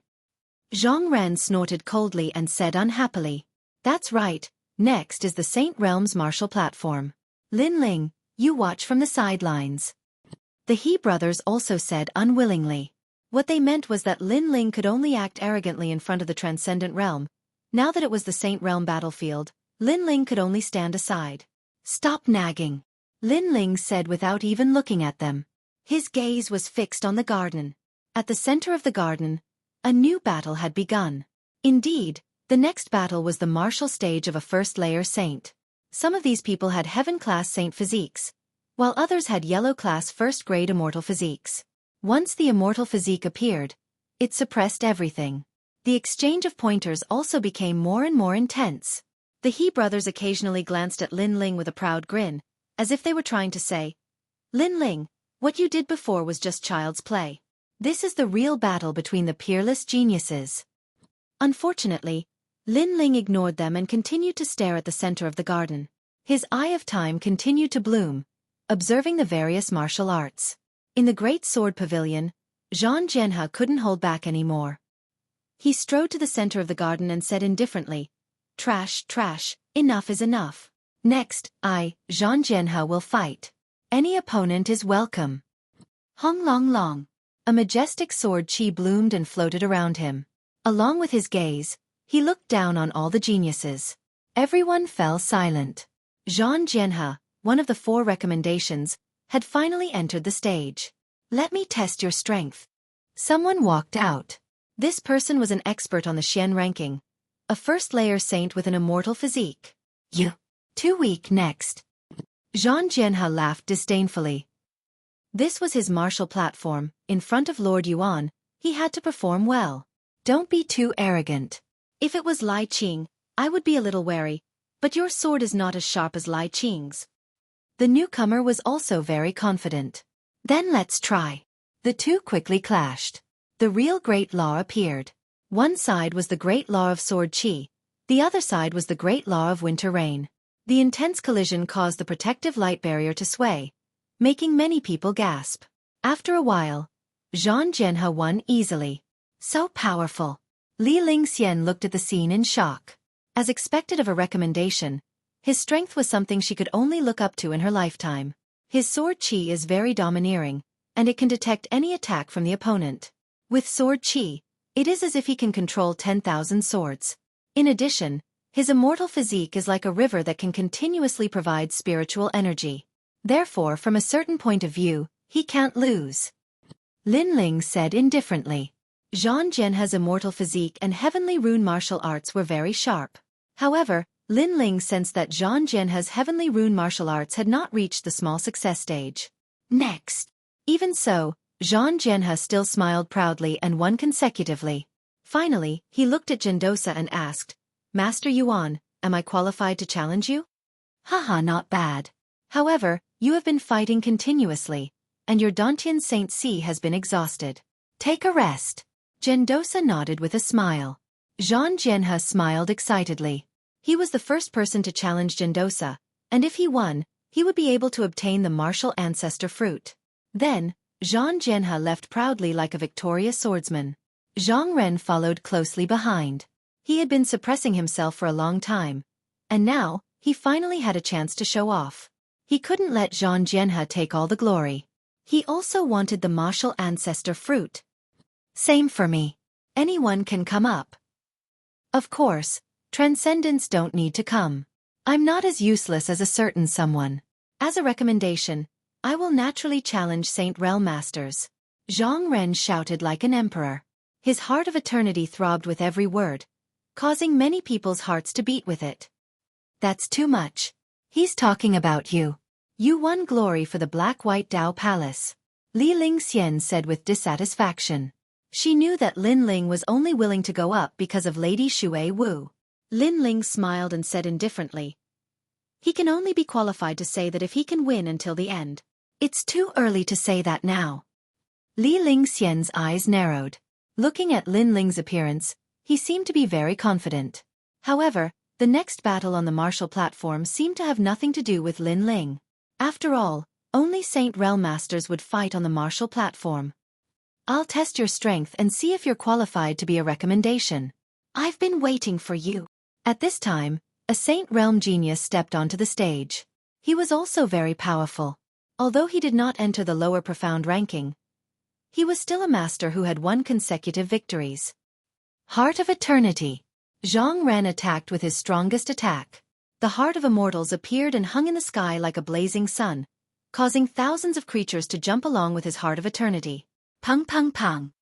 [SPEAKER 1] Zhang Ren snorted coldly and said unhappily. That's right, next is the Saint Realm's martial platform. Lin Ling, you watch from the sidelines. The He brothers also said unwillingly. What they meant was that Lin Ling could only act arrogantly in front of the Transcendent Realm. Now that it was the Saint Realm battlefield, Lin Ling could only stand aside. Stop nagging, Lin Ling said without even looking at them. His gaze was fixed on the garden. At the center of the garden, a new battle had begun. Indeed, the next battle was the martial stage of a first-layer saint. Some of these people had heaven-class saint physiques, while others had yellow-class first-grade immortal physiques. Once the immortal physique appeared, it suppressed everything. The exchange of pointers also became more and more intense. The He brothers occasionally glanced at Lin Ling with a proud grin, as if they were trying to say, Lin Ling, what you did before was just child's play. This is the real battle between the peerless geniuses. Unfortunately, Lin Ling ignored them and continued to stare at the center of the garden. His eye of time continued to bloom, observing the various martial arts. In the Great Sword Pavilion, Zhang Jianhe couldn't hold back anymore. He strode to the center of the garden and said indifferently, Trash, trash, enough is enough. Next, I, Zhang Jianhe, will fight. Any opponent is welcome. Hong Long Long. A majestic sword chi bloomed and floated around him. Along with his gaze, he looked down on all the geniuses. Everyone fell silent. Zhang Jianhe, one of the 4 recommendations, had finally entered the stage. Let me test your strength. Someone walked out. This person was an expert on the Xian ranking, a first-layer saint with an immortal physique. You. Too weak. Next. Zhang Jianhe laughed disdainfully. This was his martial platform. In front of Lord Yuan, he had to perform well. Don't be too arrogant. If it was Lai Qing, I would be a little wary, but your sword is not as sharp as Lai Qing's. The newcomer was also very confident. Then let's try. The two quickly clashed. The real Great Law appeared. One side was the Great Law of Sword Qi, the other side was the Great Law of Winter Rain. The intense collision caused the protective light barrier to sway, making many people gasp. After a while, Zhang Jianhe won easily. So powerful. Li Lingxian looked at the scene in shock. As expected of a recommendation, his strength was something she could only look up to in her lifetime. His sword qi is very domineering, and it can detect any attack from the opponent. With sword qi, it is as if he can control 10,000 swords. In addition, his immortal physique is like a river that can continuously provide spiritual energy. Therefore, from a certain point of view, he can't lose. Lin Ling said indifferently. Zhang Jianhe's immortal physique and heavenly rune martial arts were very sharp. However, Lin Ling sensed that Zhang Jianhe's heavenly rune martial arts had not reached the small success stage. Next. Even so, Zhang Jianhe still smiled proudly and won consecutively. Finally, he looked at Gendosa and asked, Master Yuan, am I qualified to challenge you? Haha, not bad. However, you have been fighting continuously, and your Dantian Saint Si has been exhausted. Take a rest. Gendosa nodded with a smile. Zhang Jianhe smiled excitedly. He was the first person to challenge Gendosa, and if he won, he would be able to obtain the martial ancestor fruit. Then, Zhang Jianhe left proudly like a victorious swordsman. Zhang Ren followed closely behind. He had been suppressing himself for a long time, and now, he finally had a chance to show off. He couldn't let Zhang Jianhe take all the glory. He also wanted the martial ancestor fruit. Same for me. Anyone can come up. Of course, transcendents don't need to come. I'm not as useless as a certain someone. As a recommendation, I will naturally challenge Saint Realm Masters. Zhang Ren shouted like an emperor. His heart of eternity throbbed with every word, causing many people's hearts to beat with it. That's too much. He's talking about you. You won glory for the Black-White Dao Palace. Li Lingxian said with dissatisfaction. She knew that Lin Ling was only willing to go up because of Lady Xue Wu. Lin Ling smiled and said indifferently, he can only be qualified to say that if he can win until the end. It's too early to say that now. Li Lingxian's eyes narrowed. Looking at Lin Ling's appearance, he seemed to be very confident. However, the next battle on the martial platform seemed to have nothing to do with Lin Ling. After all, only Saint Realm Masters would fight on the martial platform. I'll test your strength and see if you're qualified to be a recommendation. I've been waiting for you. At this time, a Saint Realm genius stepped onto the stage. He was also very powerful. Although he did not enter the lower profound ranking, he was still a master who had won consecutive victories. Heart of Eternity. Zhang Ren attacked with his strongest attack. The Heart of Immortals appeared and hung in the sky like a blazing sun, causing thousands of creatures to jump along with his Heart of Eternity. Pang pang pang.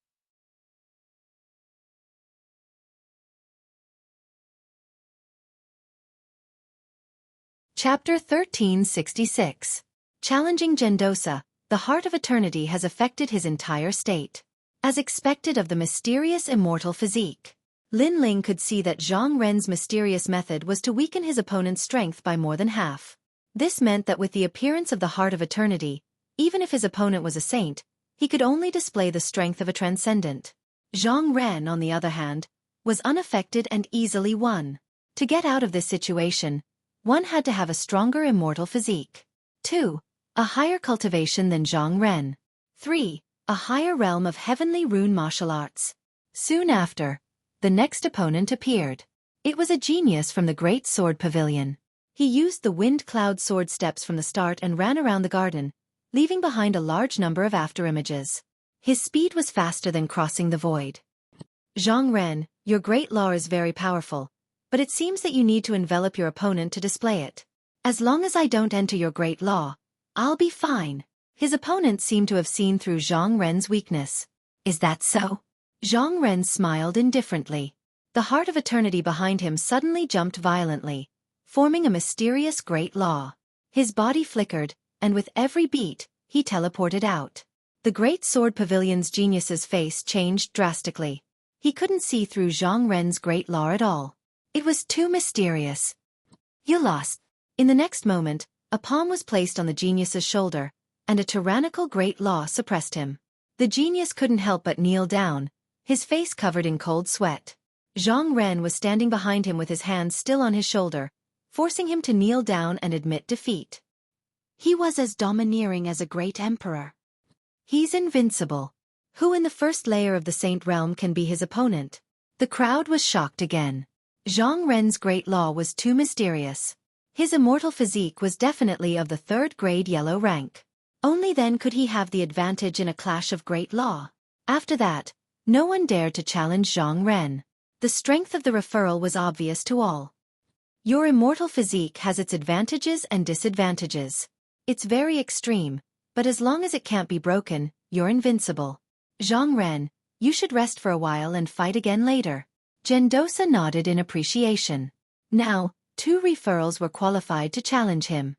[SPEAKER 1] Chapter 1366. Challenging Gendosa, the Heart of Eternity has affected his entire state. As expected of the mysterious immortal physique, Lin Ling could see that Zhang Ren's mysterious method was to weaken his opponent's strength by more than half. This meant that with the appearance of the Heart of Eternity, even if his opponent was a saint, he could only display the strength of a transcendent. Zhang Ren, on the other hand, was unaffected and easily won. To get out of this situation, one had to have a stronger immortal physique. 2. A higher cultivation than Zhang Ren. 3. A higher realm of heavenly rune martial arts. Soon after, the next opponent appeared. It was a genius from the Great Sword Pavilion. He used the wind cloud sword steps from the start and ran around the garden, leaving behind a large number of afterimages. His speed was faster than crossing the void. Zhang Ren, your great law is very powerful, but it seems that you need to envelop your opponent to display it. As long as I don't enter your great law, I'll be fine. His opponent seemed to have seen through Zhang Ren's weakness. Is that so? Zhang Ren smiled indifferently. The Heart of Eternity behind him suddenly jumped violently, forming a mysterious great law. His body flickered, and with every beat, he teleported out. The Great Sword Pavilion's genius's face changed drastically. He couldn't see through Zhang Ren's great law at all. It was too mysterious. You lost. In the next moment, a palm was placed on the genius's shoulder, and a tyrannical great law suppressed him. The genius couldn't help but kneel down, his face covered in cold sweat. Zhang Ren was standing behind him with his hands still on his shoulder, forcing him to kneel down and admit defeat. He was as domineering as a great emperor. He's invincible. Who in the first layer of the Saint Realm can be his opponent? The crowd was shocked again. Zhang Ren's great law was too mysterious. His immortal physique was definitely of the third-grade yellow rank. Only then could he have the advantage in a clash of great law. After that, no one dared to challenge Zhang Ren. The strength of the referral was obvious to all. Your immortal physique has its advantages and disadvantages. It's very extreme, but as long as it can't be broken, you're invincible. Zhang Ren, you should rest for a while and fight again later. Gendosa nodded in appreciation. Now, 2 referrals were qualified to challenge him.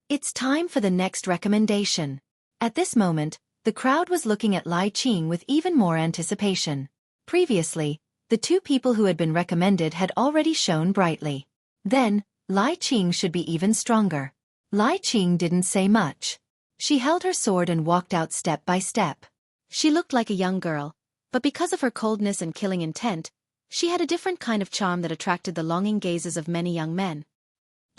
[SPEAKER 1] It's time for the next recommendation. At this moment, the crowd was looking at Lai Qing with even more anticipation. Previously, the 2 people who had been recommended had already shone brightly. Then, Lai Qing should be even stronger. Lai Qing didn't say much. She held her sword and walked out step by step. She looked like a young girl, but because of her coldness and killing intent, she had a different kind of charm that attracted the longing gazes of many young men.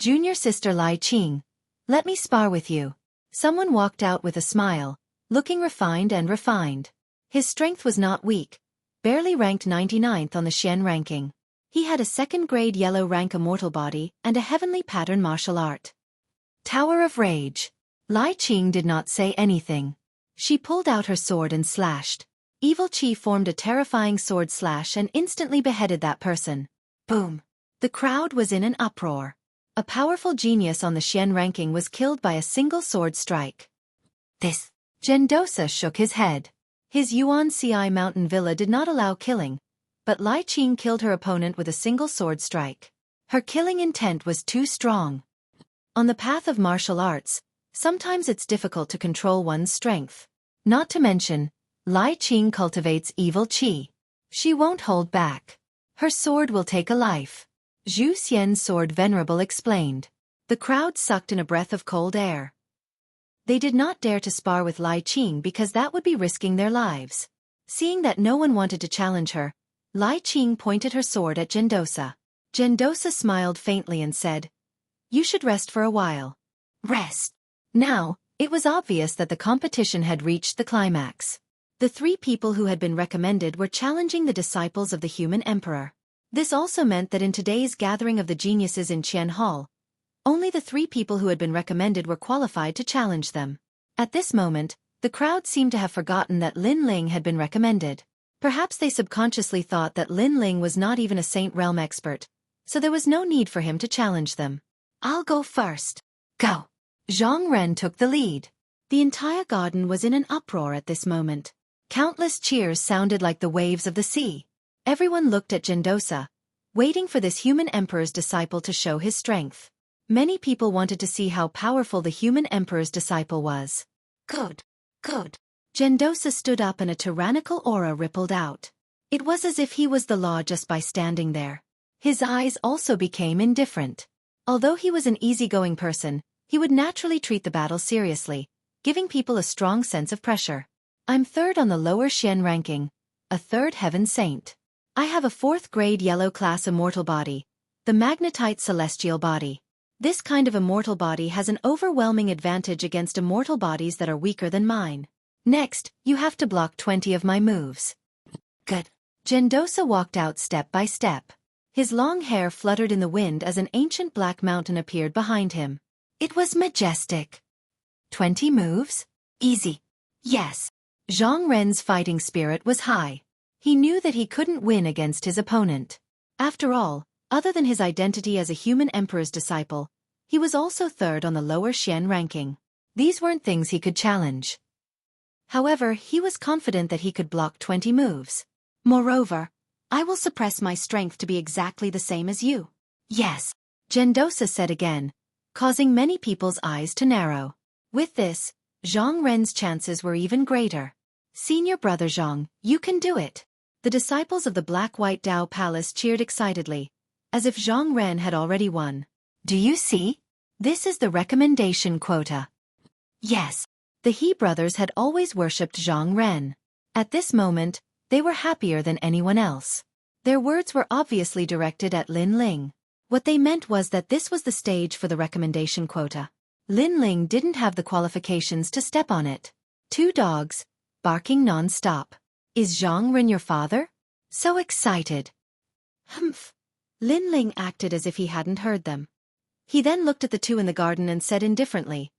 [SPEAKER 1] Junior sister Lai Qing, let me spar with you. Someone walked out with a smile, looking refined and refined. His strength was not weak, barely ranked 99th on the Xian ranking. He had a 2nd-grade yellow rank immortal body and a heavenly pattern martial art. Tower of Rage. Lai Qing did not say anything. She pulled out her sword and slashed. Evil Qi formed a terrifying sword slash and instantly beheaded that person. Boom! The crowd was in an uproar. A powerful genius on the Xian ranking was killed by a single sword strike. This. Gendosa shook his head. His Yuan Ci mountain villa did not allow killing, but Lai Qing killed her opponent with a single sword strike. Her killing intent was too strong. On the path of martial arts, sometimes it's difficult to control one's strength. Not to mention, Lai Qing cultivates evil qi. She won't hold back. Her sword will take a life. Zhu Xian's sword venerable explained. The crowd sucked in a breath of cold air. They did not dare to spar with Lai Qing because that would be risking their lives. Seeing that no one wanted to challenge her, Lai Qing pointed her sword at Gendosa. Gendosa smiled faintly and said, "You should rest for a while." Rest. Now, it was obvious that the competition had reached the climax. The 3 people who had been recommended were challenging the disciples of the human emperor. This also meant that in today's gathering of the geniuses in Qian Hall, only the 3 people who had been recommended were qualified to challenge them. At this moment, the crowd seemed to have forgotten that Lin Ling had been recommended. Perhaps they subconsciously thought that Lin Ling was not even a Saint Realm expert, so there was no need for him to challenge them. I'll go first. Go. Zhang Ren took the lead. The entire garden was in an uproar at this moment. Countless cheers sounded like the waves of the sea. Everyone looked at Gendosa, waiting for this human emperor's disciple to show his strength. Many people wanted to see how powerful the human emperor's disciple was. Good. Good. Gendosa stood up and a tyrannical aura rippled out. It was as if he was the law just by standing there. His eyes also became indifferent. Although he was an easygoing person, he would naturally treat the battle seriously, giving people a strong sense of pressure. I'm 3rd on the lower Xian ranking, a 3rd heaven saint. I have a 4th-grade yellow class immortal body, the magnetite celestial body. This kind of immortal body has an overwhelming advantage against immortal bodies that are weaker than mine. Next, you have to block 20 of my moves. Good. Gendosa walked out step by step. His long hair fluttered in the wind as an ancient black mountain appeared behind him. It was majestic. 20 moves? Easy. Yes. Zhang Ren's fighting spirit was high. He knew that he couldn't win against his opponent. After all, other than his identity as a human emperor's disciple, he was also 3rd on the lower Xian ranking. These weren't things he could challenge. However, he was confident that he could block 20 moves. Moreover, I will suppress my strength to be exactly the same as you. Yes, Gendosa said again, causing many people's eyes to narrow. With this, Zhang Ren's chances were even greater. Senior brother Zhang, you can do it. The disciples of the Black-White Dao Palace cheered excitedly, as if Zhang Ren had already won. Do you see? This is the recommendation quota. Yes, the He brothers had always worshipped Zhang Ren. At this moment, they were happier than anyone else. Their words were obviously directed at Lin Ling. What they meant was that this was the stage for the recommendation quota. Lin Ling didn't have the qualifications to step on it. 2 dogs, barking non-stop. Is Zhang Ren your father? So excited. Humph. Lin Ling acted as if he hadn't heard them. He then looked at the 2 in the garden and said indifferently,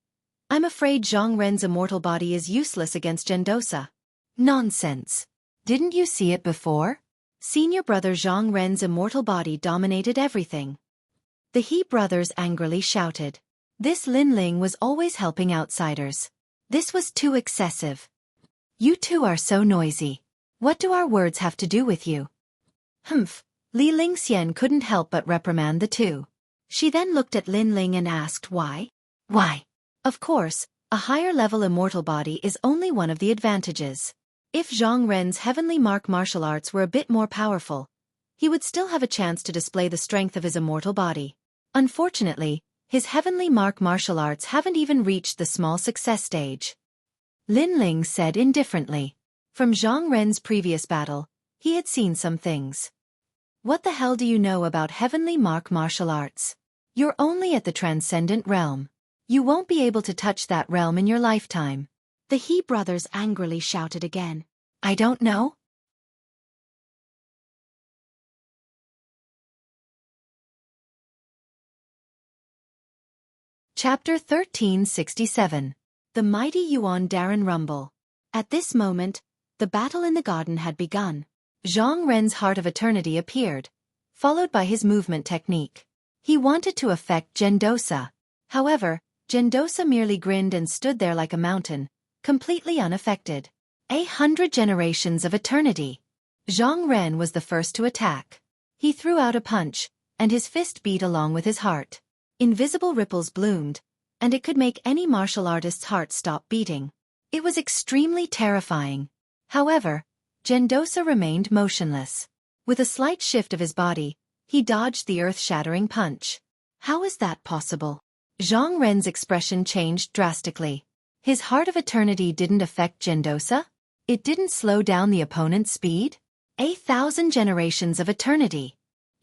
[SPEAKER 1] I'm afraid Zhang Ren's immortal body is useless against Gendosa. Nonsense. Didn't you see it before? Senior brother Zhang Ren's immortal body dominated everything. The He brothers angrily shouted. This Lin Ling was always helping outsiders. This was too excessive. You two are so noisy. What do our words have to do with you? Humph. Li Lingxian couldn't help but reprimand the two. She then looked at Lin Ling and asked why. Why? Of course, a higher-level immortal body is only one of the advantages. If Zhang Ren's heavenly mark martial arts were a bit more powerful, he would still have a chance to display the strength of his immortal body. Unfortunately, his heavenly mark martial arts haven't even reached the small success stage. Lin Ling said indifferently. From Zhang Ren's previous battle, he had seen some things. What the hell do you know about heavenly mark martial arts? You're only at the transcendent realm. You won't be able to touch that realm in your lifetime. The He brothers angrily shouted again. I don't know. Chapter 1367. The Mighty Yuan Darren Rumble. At this moment, the battle in the garden had begun. Zhang Ren's Heart of Eternity appeared, followed by his movement technique. He wanted to affect Gendosa. However, Gendosa merely grinned and stood there like a mountain, completely unaffected. 100 generations of eternity. Zhang Ren was the first to attack. He threw out a punch, and his fist beat along with his heart. Invisible ripples bloomed, and it could make any martial artist's heart stop beating. It was extremely terrifying. However, Gendosa remained motionless. With a slight shift of his body, he dodged the earth-shattering punch. How is that possible? Zhang Ren's expression changed drastically. His Heart of Eternity didn't affect Gendosa? It didn't slow down the opponent's speed? 1,000 generations of eternity.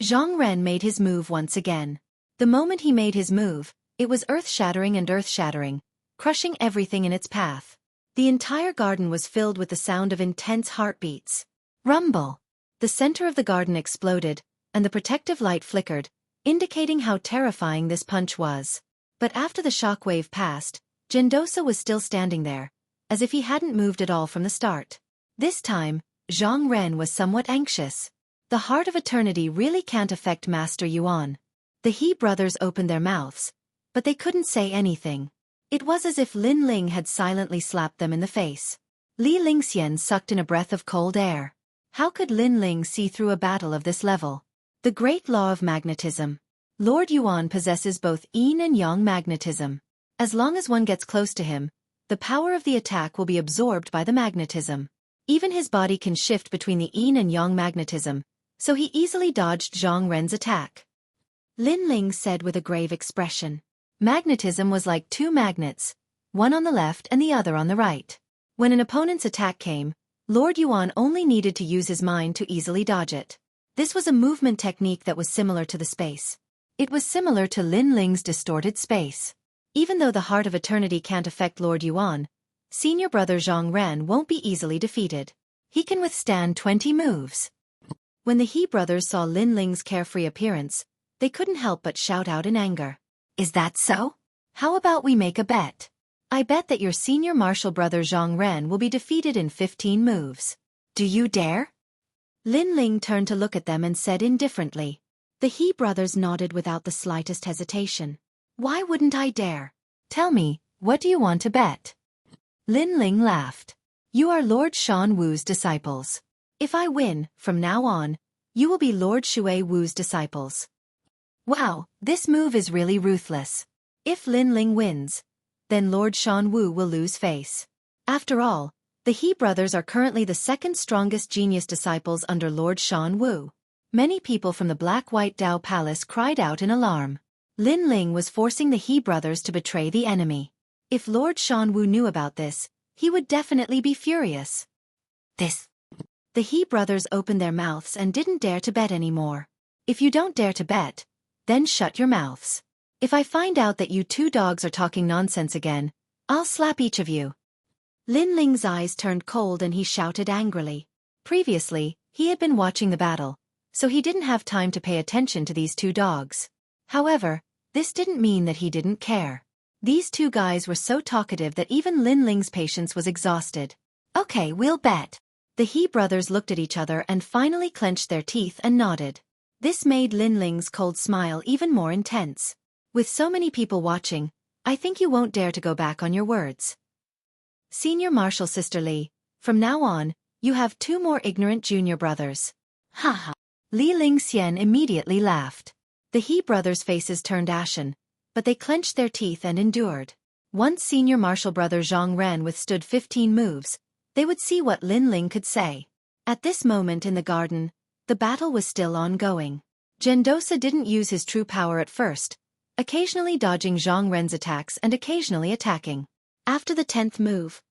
[SPEAKER 1] Zhang Ren made his move once again. The moment he made his move, it was earth-shattering and earth-shattering, crushing everything in its path. The entire garden was filled with the sound of intense heartbeats. Rumble! The center of the garden exploded, and the protective light flickered, indicating how terrifying this punch was. But after the shockwave passed, Gendosa was still standing there, as if he hadn't moved at all from the start. This time, Zhang Ren was somewhat anxious. The Heart of Eternity really can't affect Master Yuan. The He brothers opened their mouths, but they couldn't say anything. It was as if Lin Ling had silently slapped them in the face. Li Lingxian sucked in a breath of cold air. How could Lin Ling see through a battle of this level? The great law of magnetism. Lord Yuan possesses both yin and yang magnetism. As long as one gets close to him, the power of the attack will be absorbed by the magnetism. Even his body can shift between the yin and yang magnetism, so he easily dodged Zhang Ren's attack. Lin Ling said with a grave expression. Magnetism was like two magnets, one on the left and the other on the right. When an opponent's attack came, Lord Yuan only needed to use his mind to easily dodge it. This was a movement technique that was similar to the space. It was similar to Lin Ling's distorted space. Even though the Heart of Eternity can't affect Lord Yuan, senior brother Zhang Ren won't be easily defeated. He can withstand 20 moves. When the He brothers saw Lin Ling's carefree appearance, they couldn't help but shout out in anger. Is that so? How about we make a bet? I bet that your senior martial brother Zhang Ren will be defeated in 15 moves. Do you dare? Lin Ling turned to look at them and said indifferently. The He brothers nodded without the slightest hesitation. Why wouldn't I dare? Tell me, what do you want to bet? Lin Ling laughed. You are Lord Shan Wu's disciples. If I win, from now on, you will be Lord Shui Wu's disciples. Wow, this move is really ruthless. If Lin Ling wins, then Lord Shan Wu will lose face. After all, the He brothers are currently the second strongest genius disciples under Lord Shan Wu. Many people from the Black-White Dao Palace cried out in alarm. Lin Ling was forcing the He brothers to betray the enemy. If Lord Shan Wu knew about this, he would definitely be furious. The He brothers opened their mouths and didn't dare to bet anymore. If you don't dare to bet, then shut your mouths. If I find out that you two dogs are talking nonsense again, I'll slap each of you. Lin Ling's eyes turned cold and he shouted angrily. Previously, he had been watching the battle, so he didn't have time to pay attention to these two dogs. However, this didn't mean that he didn't care. These two guys were so talkative that even Lin Ling's patience was exhausted. Okay, we'll bet. The He brothers looked at each other and finally clenched their teeth and nodded. This made Lin Ling's cold smile even more intense. With so many people watching, I think you won't dare to go back on your words. Senior Marshal Sister Li, from now on, you have 2 more ignorant junior brothers. Ha ha. Li Lingxian immediately laughed. The He brothers' faces turned ashen, but they clenched their teeth and endured. Once Senior Marshal Brother Zhang Ren withstood 15 moves, they would see what Lin Ling could say. At this moment in the garden, the battle was still ongoing. Gendosa didn't use his true power at first, occasionally dodging Zhang Ren's attacks and occasionally attacking. After the 10th move,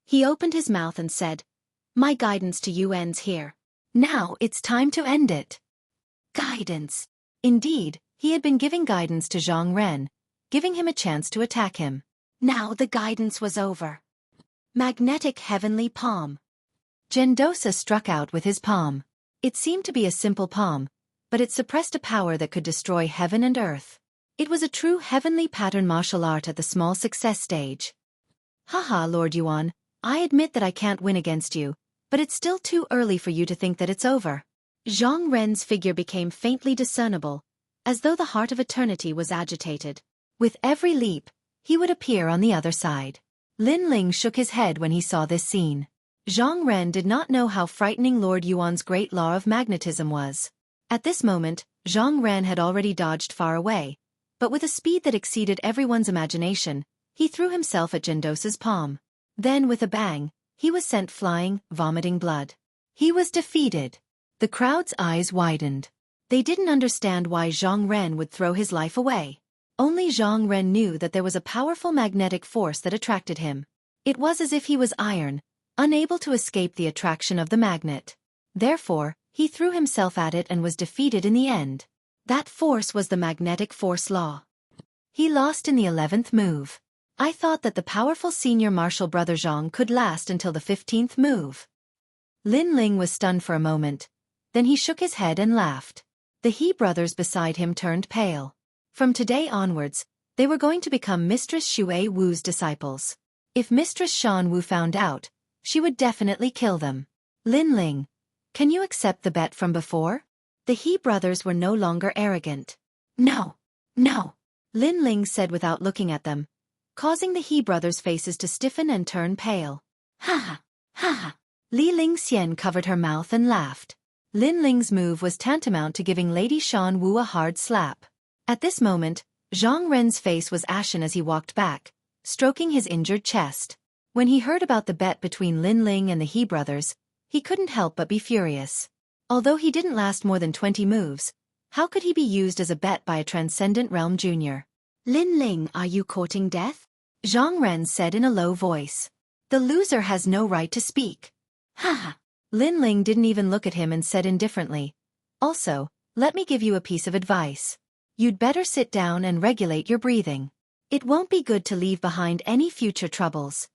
[SPEAKER 1] he opened his mouth and said, "My guidance to you ends here. Now it's time to end it." Guidance. Indeed, he had been giving guidance to Zhang Ren, giving him a chance to attack him. Now the guidance was over. Magnetic Heavenly Palm. Gendosa struck out with his palm. It seemed to be a simple palm, but it suppressed a power that could destroy heaven and earth. It was a true heavenly pattern martial art at the small success stage. Haha, Lord Yuan, I admit that I can't win against you, but it's still too early for you to think that it's over. Zhang Ren's figure became faintly discernible, as though the heart of eternity was agitated. With every leap, he would appear on the other side. Lin Ling shook his head when he saw this scene. Zhang Ren did not know how frightening Lord Yuan's great law of magnetism was. At this moment, Zhang Ren had already dodged far away, but with a speed that exceeded everyone's imagination, he threw himself at Gendosa's palm. Then with a bang, he was sent flying, vomiting blood. He was defeated. The crowd's eyes widened. They didn't understand why Zhang Ren would throw his life away. Only Zhang Ren knew that there was a powerful magnetic force that attracted him. It was as if he was iron, unable to escape the attraction of the magnet. Therefore, he threw himself at it and was defeated in the end. That force was the magnetic force law. He lost in the 11th move. I thought that the powerful senior martial brother Zhang could last until the 15th move. Lin Ling was stunned for a moment. Then he shook his head and laughed. The He brothers beside him turned pale. From today onwards, they were going to become Mistress Xue Wu's disciples. If Mistress Shan Wu found out, she would definitely kill them. Lin Ling, can you accept the bet from before? The He brothers were no longer arrogant. No, no, Lin Ling said without looking at them, causing the He brothers' faces to stiffen and turn pale. Ha ha, ha ha. Li Lingxian covered her mouth and laughed. Lin Ling's move was tantamount to giving Lady Shan Wu a hard slap. At this moment, Zhang Ren's face was ashen as he walked back, stroking his injured chest. When he heard about the bet between Lin Ling and the He brothers, he couldn't help but be furious. Although he didn't last more than 20 moves, how could he be used as a bet by a Transcendent Realm Junior? Lin Ling, are you courting death? Zhang Ren said in a low voice. The loser has no right to speak. Ha ha. Lin Ling didn't even look at him and said indifferently, also, let me give you a piece of advice. You'd better sit down and regulate your breathing. It won't be good to leave behind any future troubles.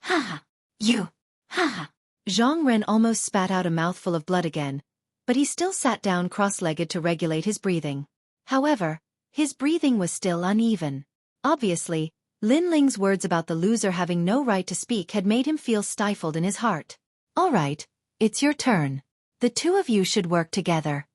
[SPEAKER 1] Ha ha. You. Ha ha. Zhang Ren almost spat out a mouthful of blood again, but he still sat down cross-legged to regulate his breathing. However, his breathing was still uneven. Obviously, Lin Ling's words about the loser having no right to speak had made him feel stifled in his heart. All right, it's your turn. The 2 of you should work together.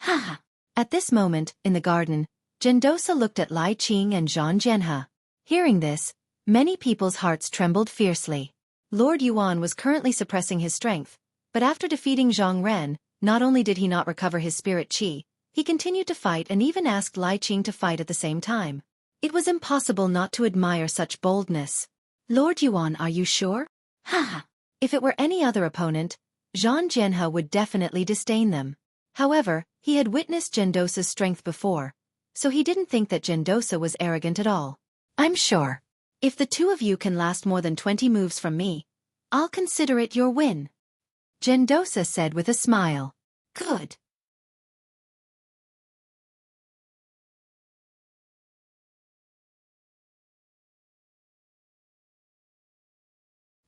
[SPEAKER 1] Ha ha. At this moment, in the garden, Gendosa looked at Lai Qing and Zhang Jianhe. Hearing this, many people's hearts trembled fiercely. Lord Yuan was currently suppressing his strength, but after defeating Zhang Ren, not only did he not recover his spirit qi, he continued to fight and even asked Lai Qing to fight at the same time. It was impossible not to admire such boldness. Lord Yuan, are you sure? Ha ha. If it were any other opponent, Zhang Jianhe would definitely disdain them. However, he had witnessed Gendosa's strength before, so he didn't think that Gendosa was arrogant at all. I'm sure. If the 2 of you can last more than 20 moves from me, I'll consider it your win. Gendosa said with a smile. Good.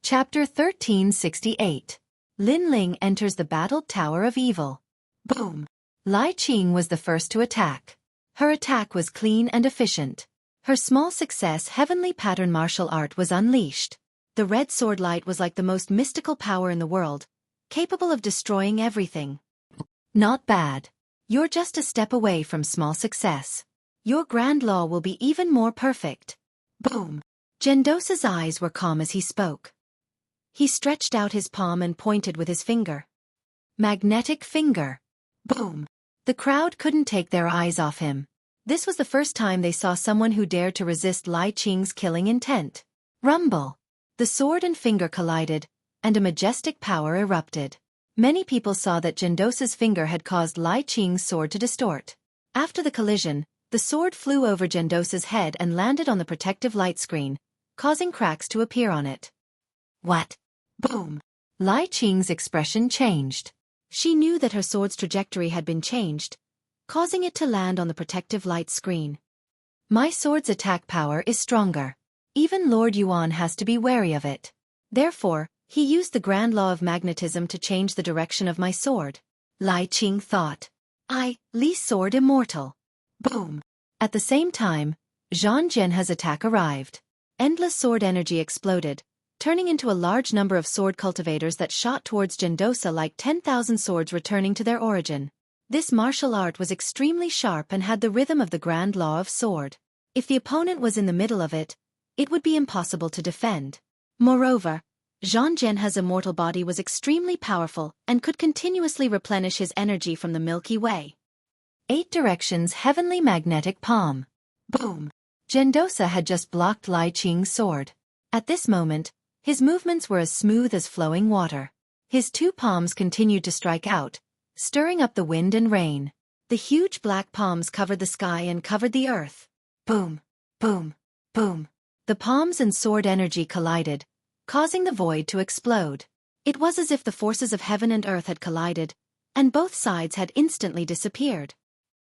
[SPEAKER 1] Chapter 1368. Lin Ling enters the battled Tower of Evil. Boom. Lai Qing was the first to attack. Her attack was clean and efficient. Her small success heavenly pattern martial art was unleashed. The red sword light was like the most mystical power in the world, capable of destroying everything. Not bad. You're just a step away from small success. Your grand law will be even more perfect. Boom. Gendosa's eyes were calm as he spoke. He stretched out his palm and pointed with his finger. Magnetic finger. Boom. The crowd couldn't take their eyes off him. This was the first time they saw someone who dared to resist Lai Qing's killing intent. Rumble. The sword and finger collided, and a majestic power erupted. Many people saw that Gendosa's finger had caused Lai Qing's sword to distort. After the collision, the sword flew over Gendosa's head and landed on the protective light screen, causing cracks to appear on it. What? Boom. Lai Qing's expression changed. She knew that her sword's trajectory had been changed, causing it to land on the protective light screen. My sword's attack power is stronger. Even Lord Yuan has to be wary of it. Therefore, he used the grand law of magnetism to change the direction of my sword. Lai Qing thought. Li's sword immortal. Boom. At the same time, Zhang Jianhe's attack arrived. Endless sword energy exploded, turning into a large number of sword cultivators that shot towards Gendosa like 10,000 swords returning to their origin. This martial art was extremely sharp and had the rhythm of the grand law of sword. If the opponent was in the middle of it, it would be impossible to defend. Moreover, Zhang Jianhe's immortal body was extremely powerful and could continuously replenish his energy from the Milky Way. 8 Directions Heavenly Magnetic Palm. Boom. Gendosa had just blocked Lai Qing's sword. At this moment, his movements were as smooth as flowing water. His 2 palms continued to strike out, stirring up the wind and rain. The huge black palms covered the sky and covered the earth. Boom, boom, boom. The palms and sword energy collided, causing the void to explode. It was as if the forces of heaven and earth had collided, and both sides had instantly disappeared.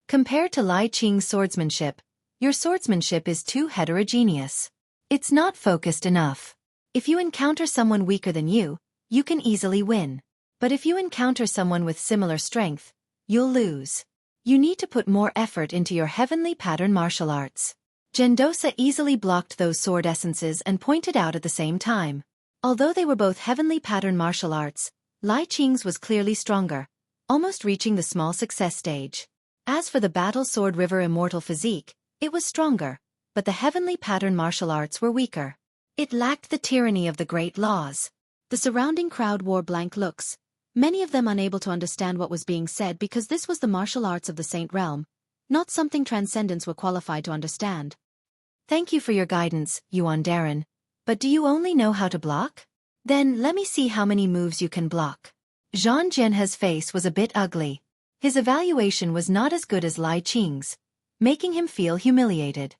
[SPEAKER 1] Compared to Lai Qing's swordsmanship, your swordsmanship is too heterogeneous. It's not focused enough. If you encounter someone weaker than you can easily win. But if you encounter someone with similar strength, you'll lose. You need to put more effort into your heavenly pattern martial arts. Gendosa easily blocked those sword essences and pointed out at the same time. Although they were both heavenly pattern martial arts, Lai Qing's was clearly stronger, almost reaching the small success stage. As for the battle sword river immortal physique, it was stronger, but the heavenly pattern martial arts were weaker. It lacked the tyranny of the great laws. The surrounding crowd wore blank looks, many of them unable to understand what was being said because this was the martial arts of the Saint Realm, not something transcendents were qualified to understand. Thank you for your guidance, Yuan Darren. But do you only know how to block? Then let me see how many moves you can block. Zhang Jianhe's face was a bit ugly. His evaluation was not as good as Lai Qing's, making him feel humiliated.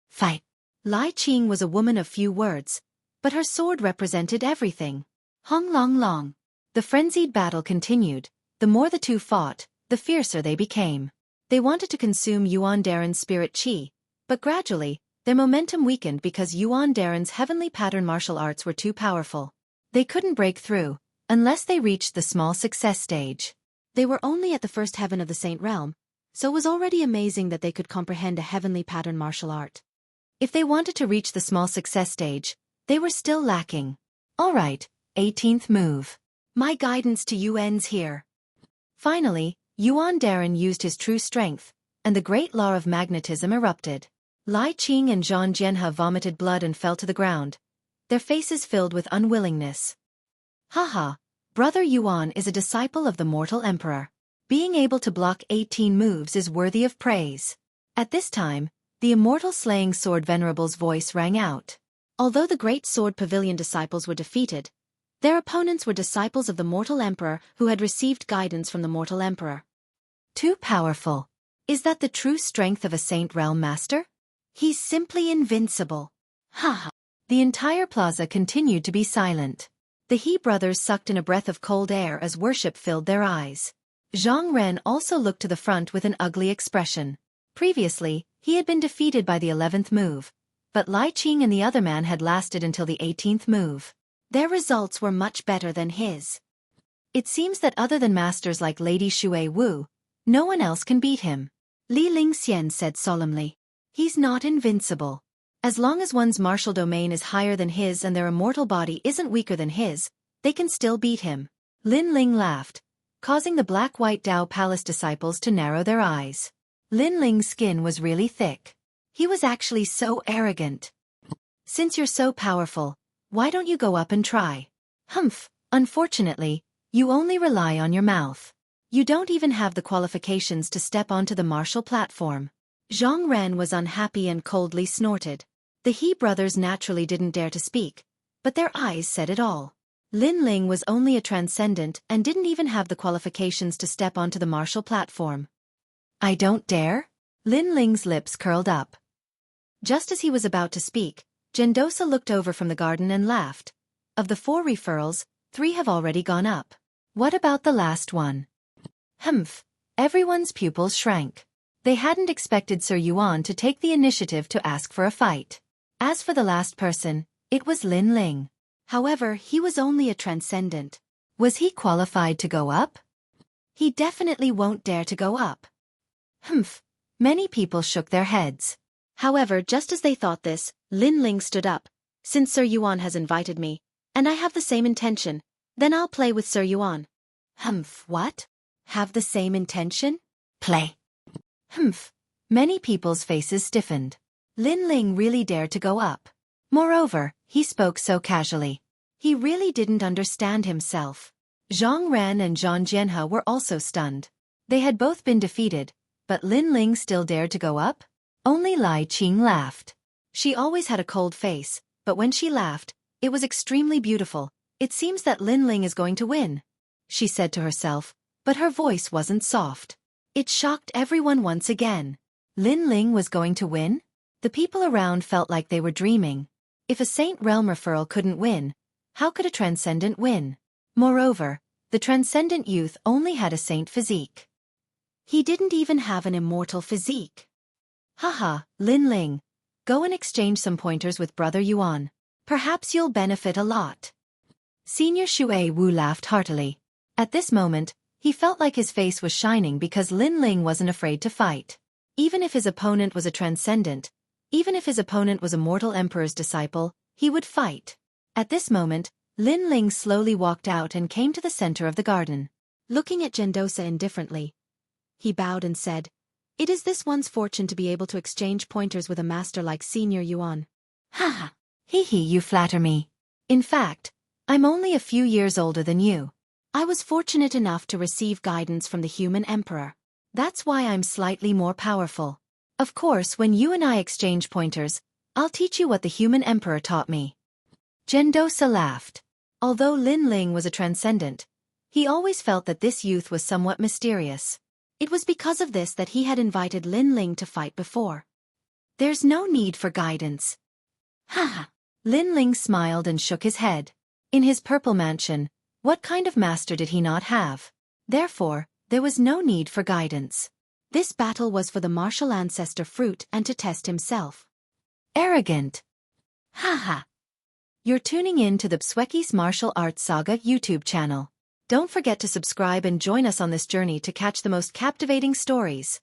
[SPEAKER 1] Fight. Lai Qing was a woman of few words, but her sword represented everything. Hong Long Long. The frenzied battle continued. The more the two fought, the fiercer they became. They wanted to consume Yuan Darren's spirit chi, but gradually, their momentum weakened because Yuan Darren's heavenly pattern martial arts were too powerful. They couldn't break through, unless they reached the small success stage. They were only at the first heaven of the Saint Realm, so it was already amazing that they could comprehend a heavenly pattern martial art. If they wanted to reach the small success stage, they were still lacking. Alright, 18th move. My guidance to you ends here. Finally, Yuan Darren used his true strength, and the great law of magnetism erupted. Lai Qing and Zhang Jianhe vomited blood and fell to the ground, their faces filled with unwillingness. Haha, Brother Yuan is a disciple of the mortal emperor. Being able to block 18 moves is worthy of praise. At this time, the immortal slaying sword venerable's voice rang out. Although the great sword pavilion disciples were defeated, their opponents were disciples of the mortal emperor who had received guidance from the mortal emperor. Too powerful. Is that the true strength of a Saint Realm master? He's simply invincible. Haha. The entire plaza continued to be silent. The He brothers sucked in a breath of cold air as worship filled their eyes. Zhang Ren also looked to the front with an ugly expression. Previously, he had been defeated by the 11th move, but Lai Qing and the other man had lasted until the 18th move. Their results were much better than his. It seems that other than masters like Lady Xue Wu, no one else can beat him. Li Lingxian said solemnly. He's not invincible. As long as one's martial domain is higher than his and their immortal body isn't weaker than his, they can still beat him. Lin Ling laughed, causing the black-white Dao Palace disciples to narrow their eyes. Lin Ling's skin was really thick. He was actually so arrogant. Since you're so powerful, why don't you go up and try? Humph, unfortunately, you only rely on your mouth. You don't even have the qualifications to step onto the martial platform. Zhang Ren was unhappy and coldly snorted. The He brothers naturally didn't dare to speak, but their eyes said it all. Lin Ling was only a transcendent and didn't even have the qualifications to step onto the martial platform. I don't dare? Lin Ling's lips curled up. Just as he was about to speak, Gendosa looked over from the garden and laughed. Of the 4 referrals, 3 have already gone up. What about the last one? Humph. Everyone's pupils shrank. They hadn't expected Sir Yuan to take the initiative to ask for a fight. As for the last person, it was Lin Ling. However, he was only a transcendent. Was he qualified to go up? He definitely won't dare to go up. Humph. Many people shook their heads. However, just as they thought this, Lin Ling stood up. Since Sir Yuan has invited me, and I have the same intention, then I'll play with Sir Yuan. Humph, what? Have the same intention? Play. Humph. Many people's faces stiffened. Lin Ling really dared to go up. Moreover, he spoke so casually. He really didn't understand himself. Zhang Ren and Zhang Jianhe were also stunned. They had both been defeated, but Lin Ling still dared to go up? Only Lai Qing laughed. She always had a cold face, but when she laughed, it was extremely beautiful. It seems that Lin Ling is going to win, she said to herself, but her voice wasn't soft. It shocked everyone once again. Lin Ling was going to win? The people around felt like they were dreaming. If a Saint Realm referral couldn't win, how could a Transcendent win? Moreover, the Transcendent youth only had a saint physique. He didn't even have an immortal physique. Haha, Lin Ling. Go and exchange some pointers with Brother Yuan. Perhaps you'll benefit a lot. Senior Xueqi Wu laughed heartily. At this moment, he felt like his face was shining because Lin Ling wasn't afraid to fight. Even if his opponent was a Transcendent, even if his opponent was a mortal emperor's disciple, he would fight. At this moment, Lin Ling slowly walked out and came to the center of the garden. Looking at Gendosa indifferently, he bowed and said, "It is this one's fortune to be able to exchange pointers with a master like Senior Yuan." Ha! Hee, you flatter me. In fact, I'm only a few years older than you. I was fortunate enough to receive guidance from the human emperor. That's why I'm slightly more powerful. Of course, when you and I exchange pointers, I'll teach you what the human emperor taught me. Gendosa laughed. Although Lin Ling was a transcendent, he always felt that this youth was somewhat mysterious. It was because of this that he had invited Lin Ling to fight before. There's no need for guidance. Ha! Lin Ling smiled and shook his head. In his purple mansion, what kind of master did he not have? Therefore, there was no need for guidance. This battle was for the martial ancestor fruit and to test himself. Arrogant. Haha. You're tuning in to the Xueqi's Martial Arts Saga YouTube channel. Don't forget to subscribe and join us on this journey to catch the most captivating stories.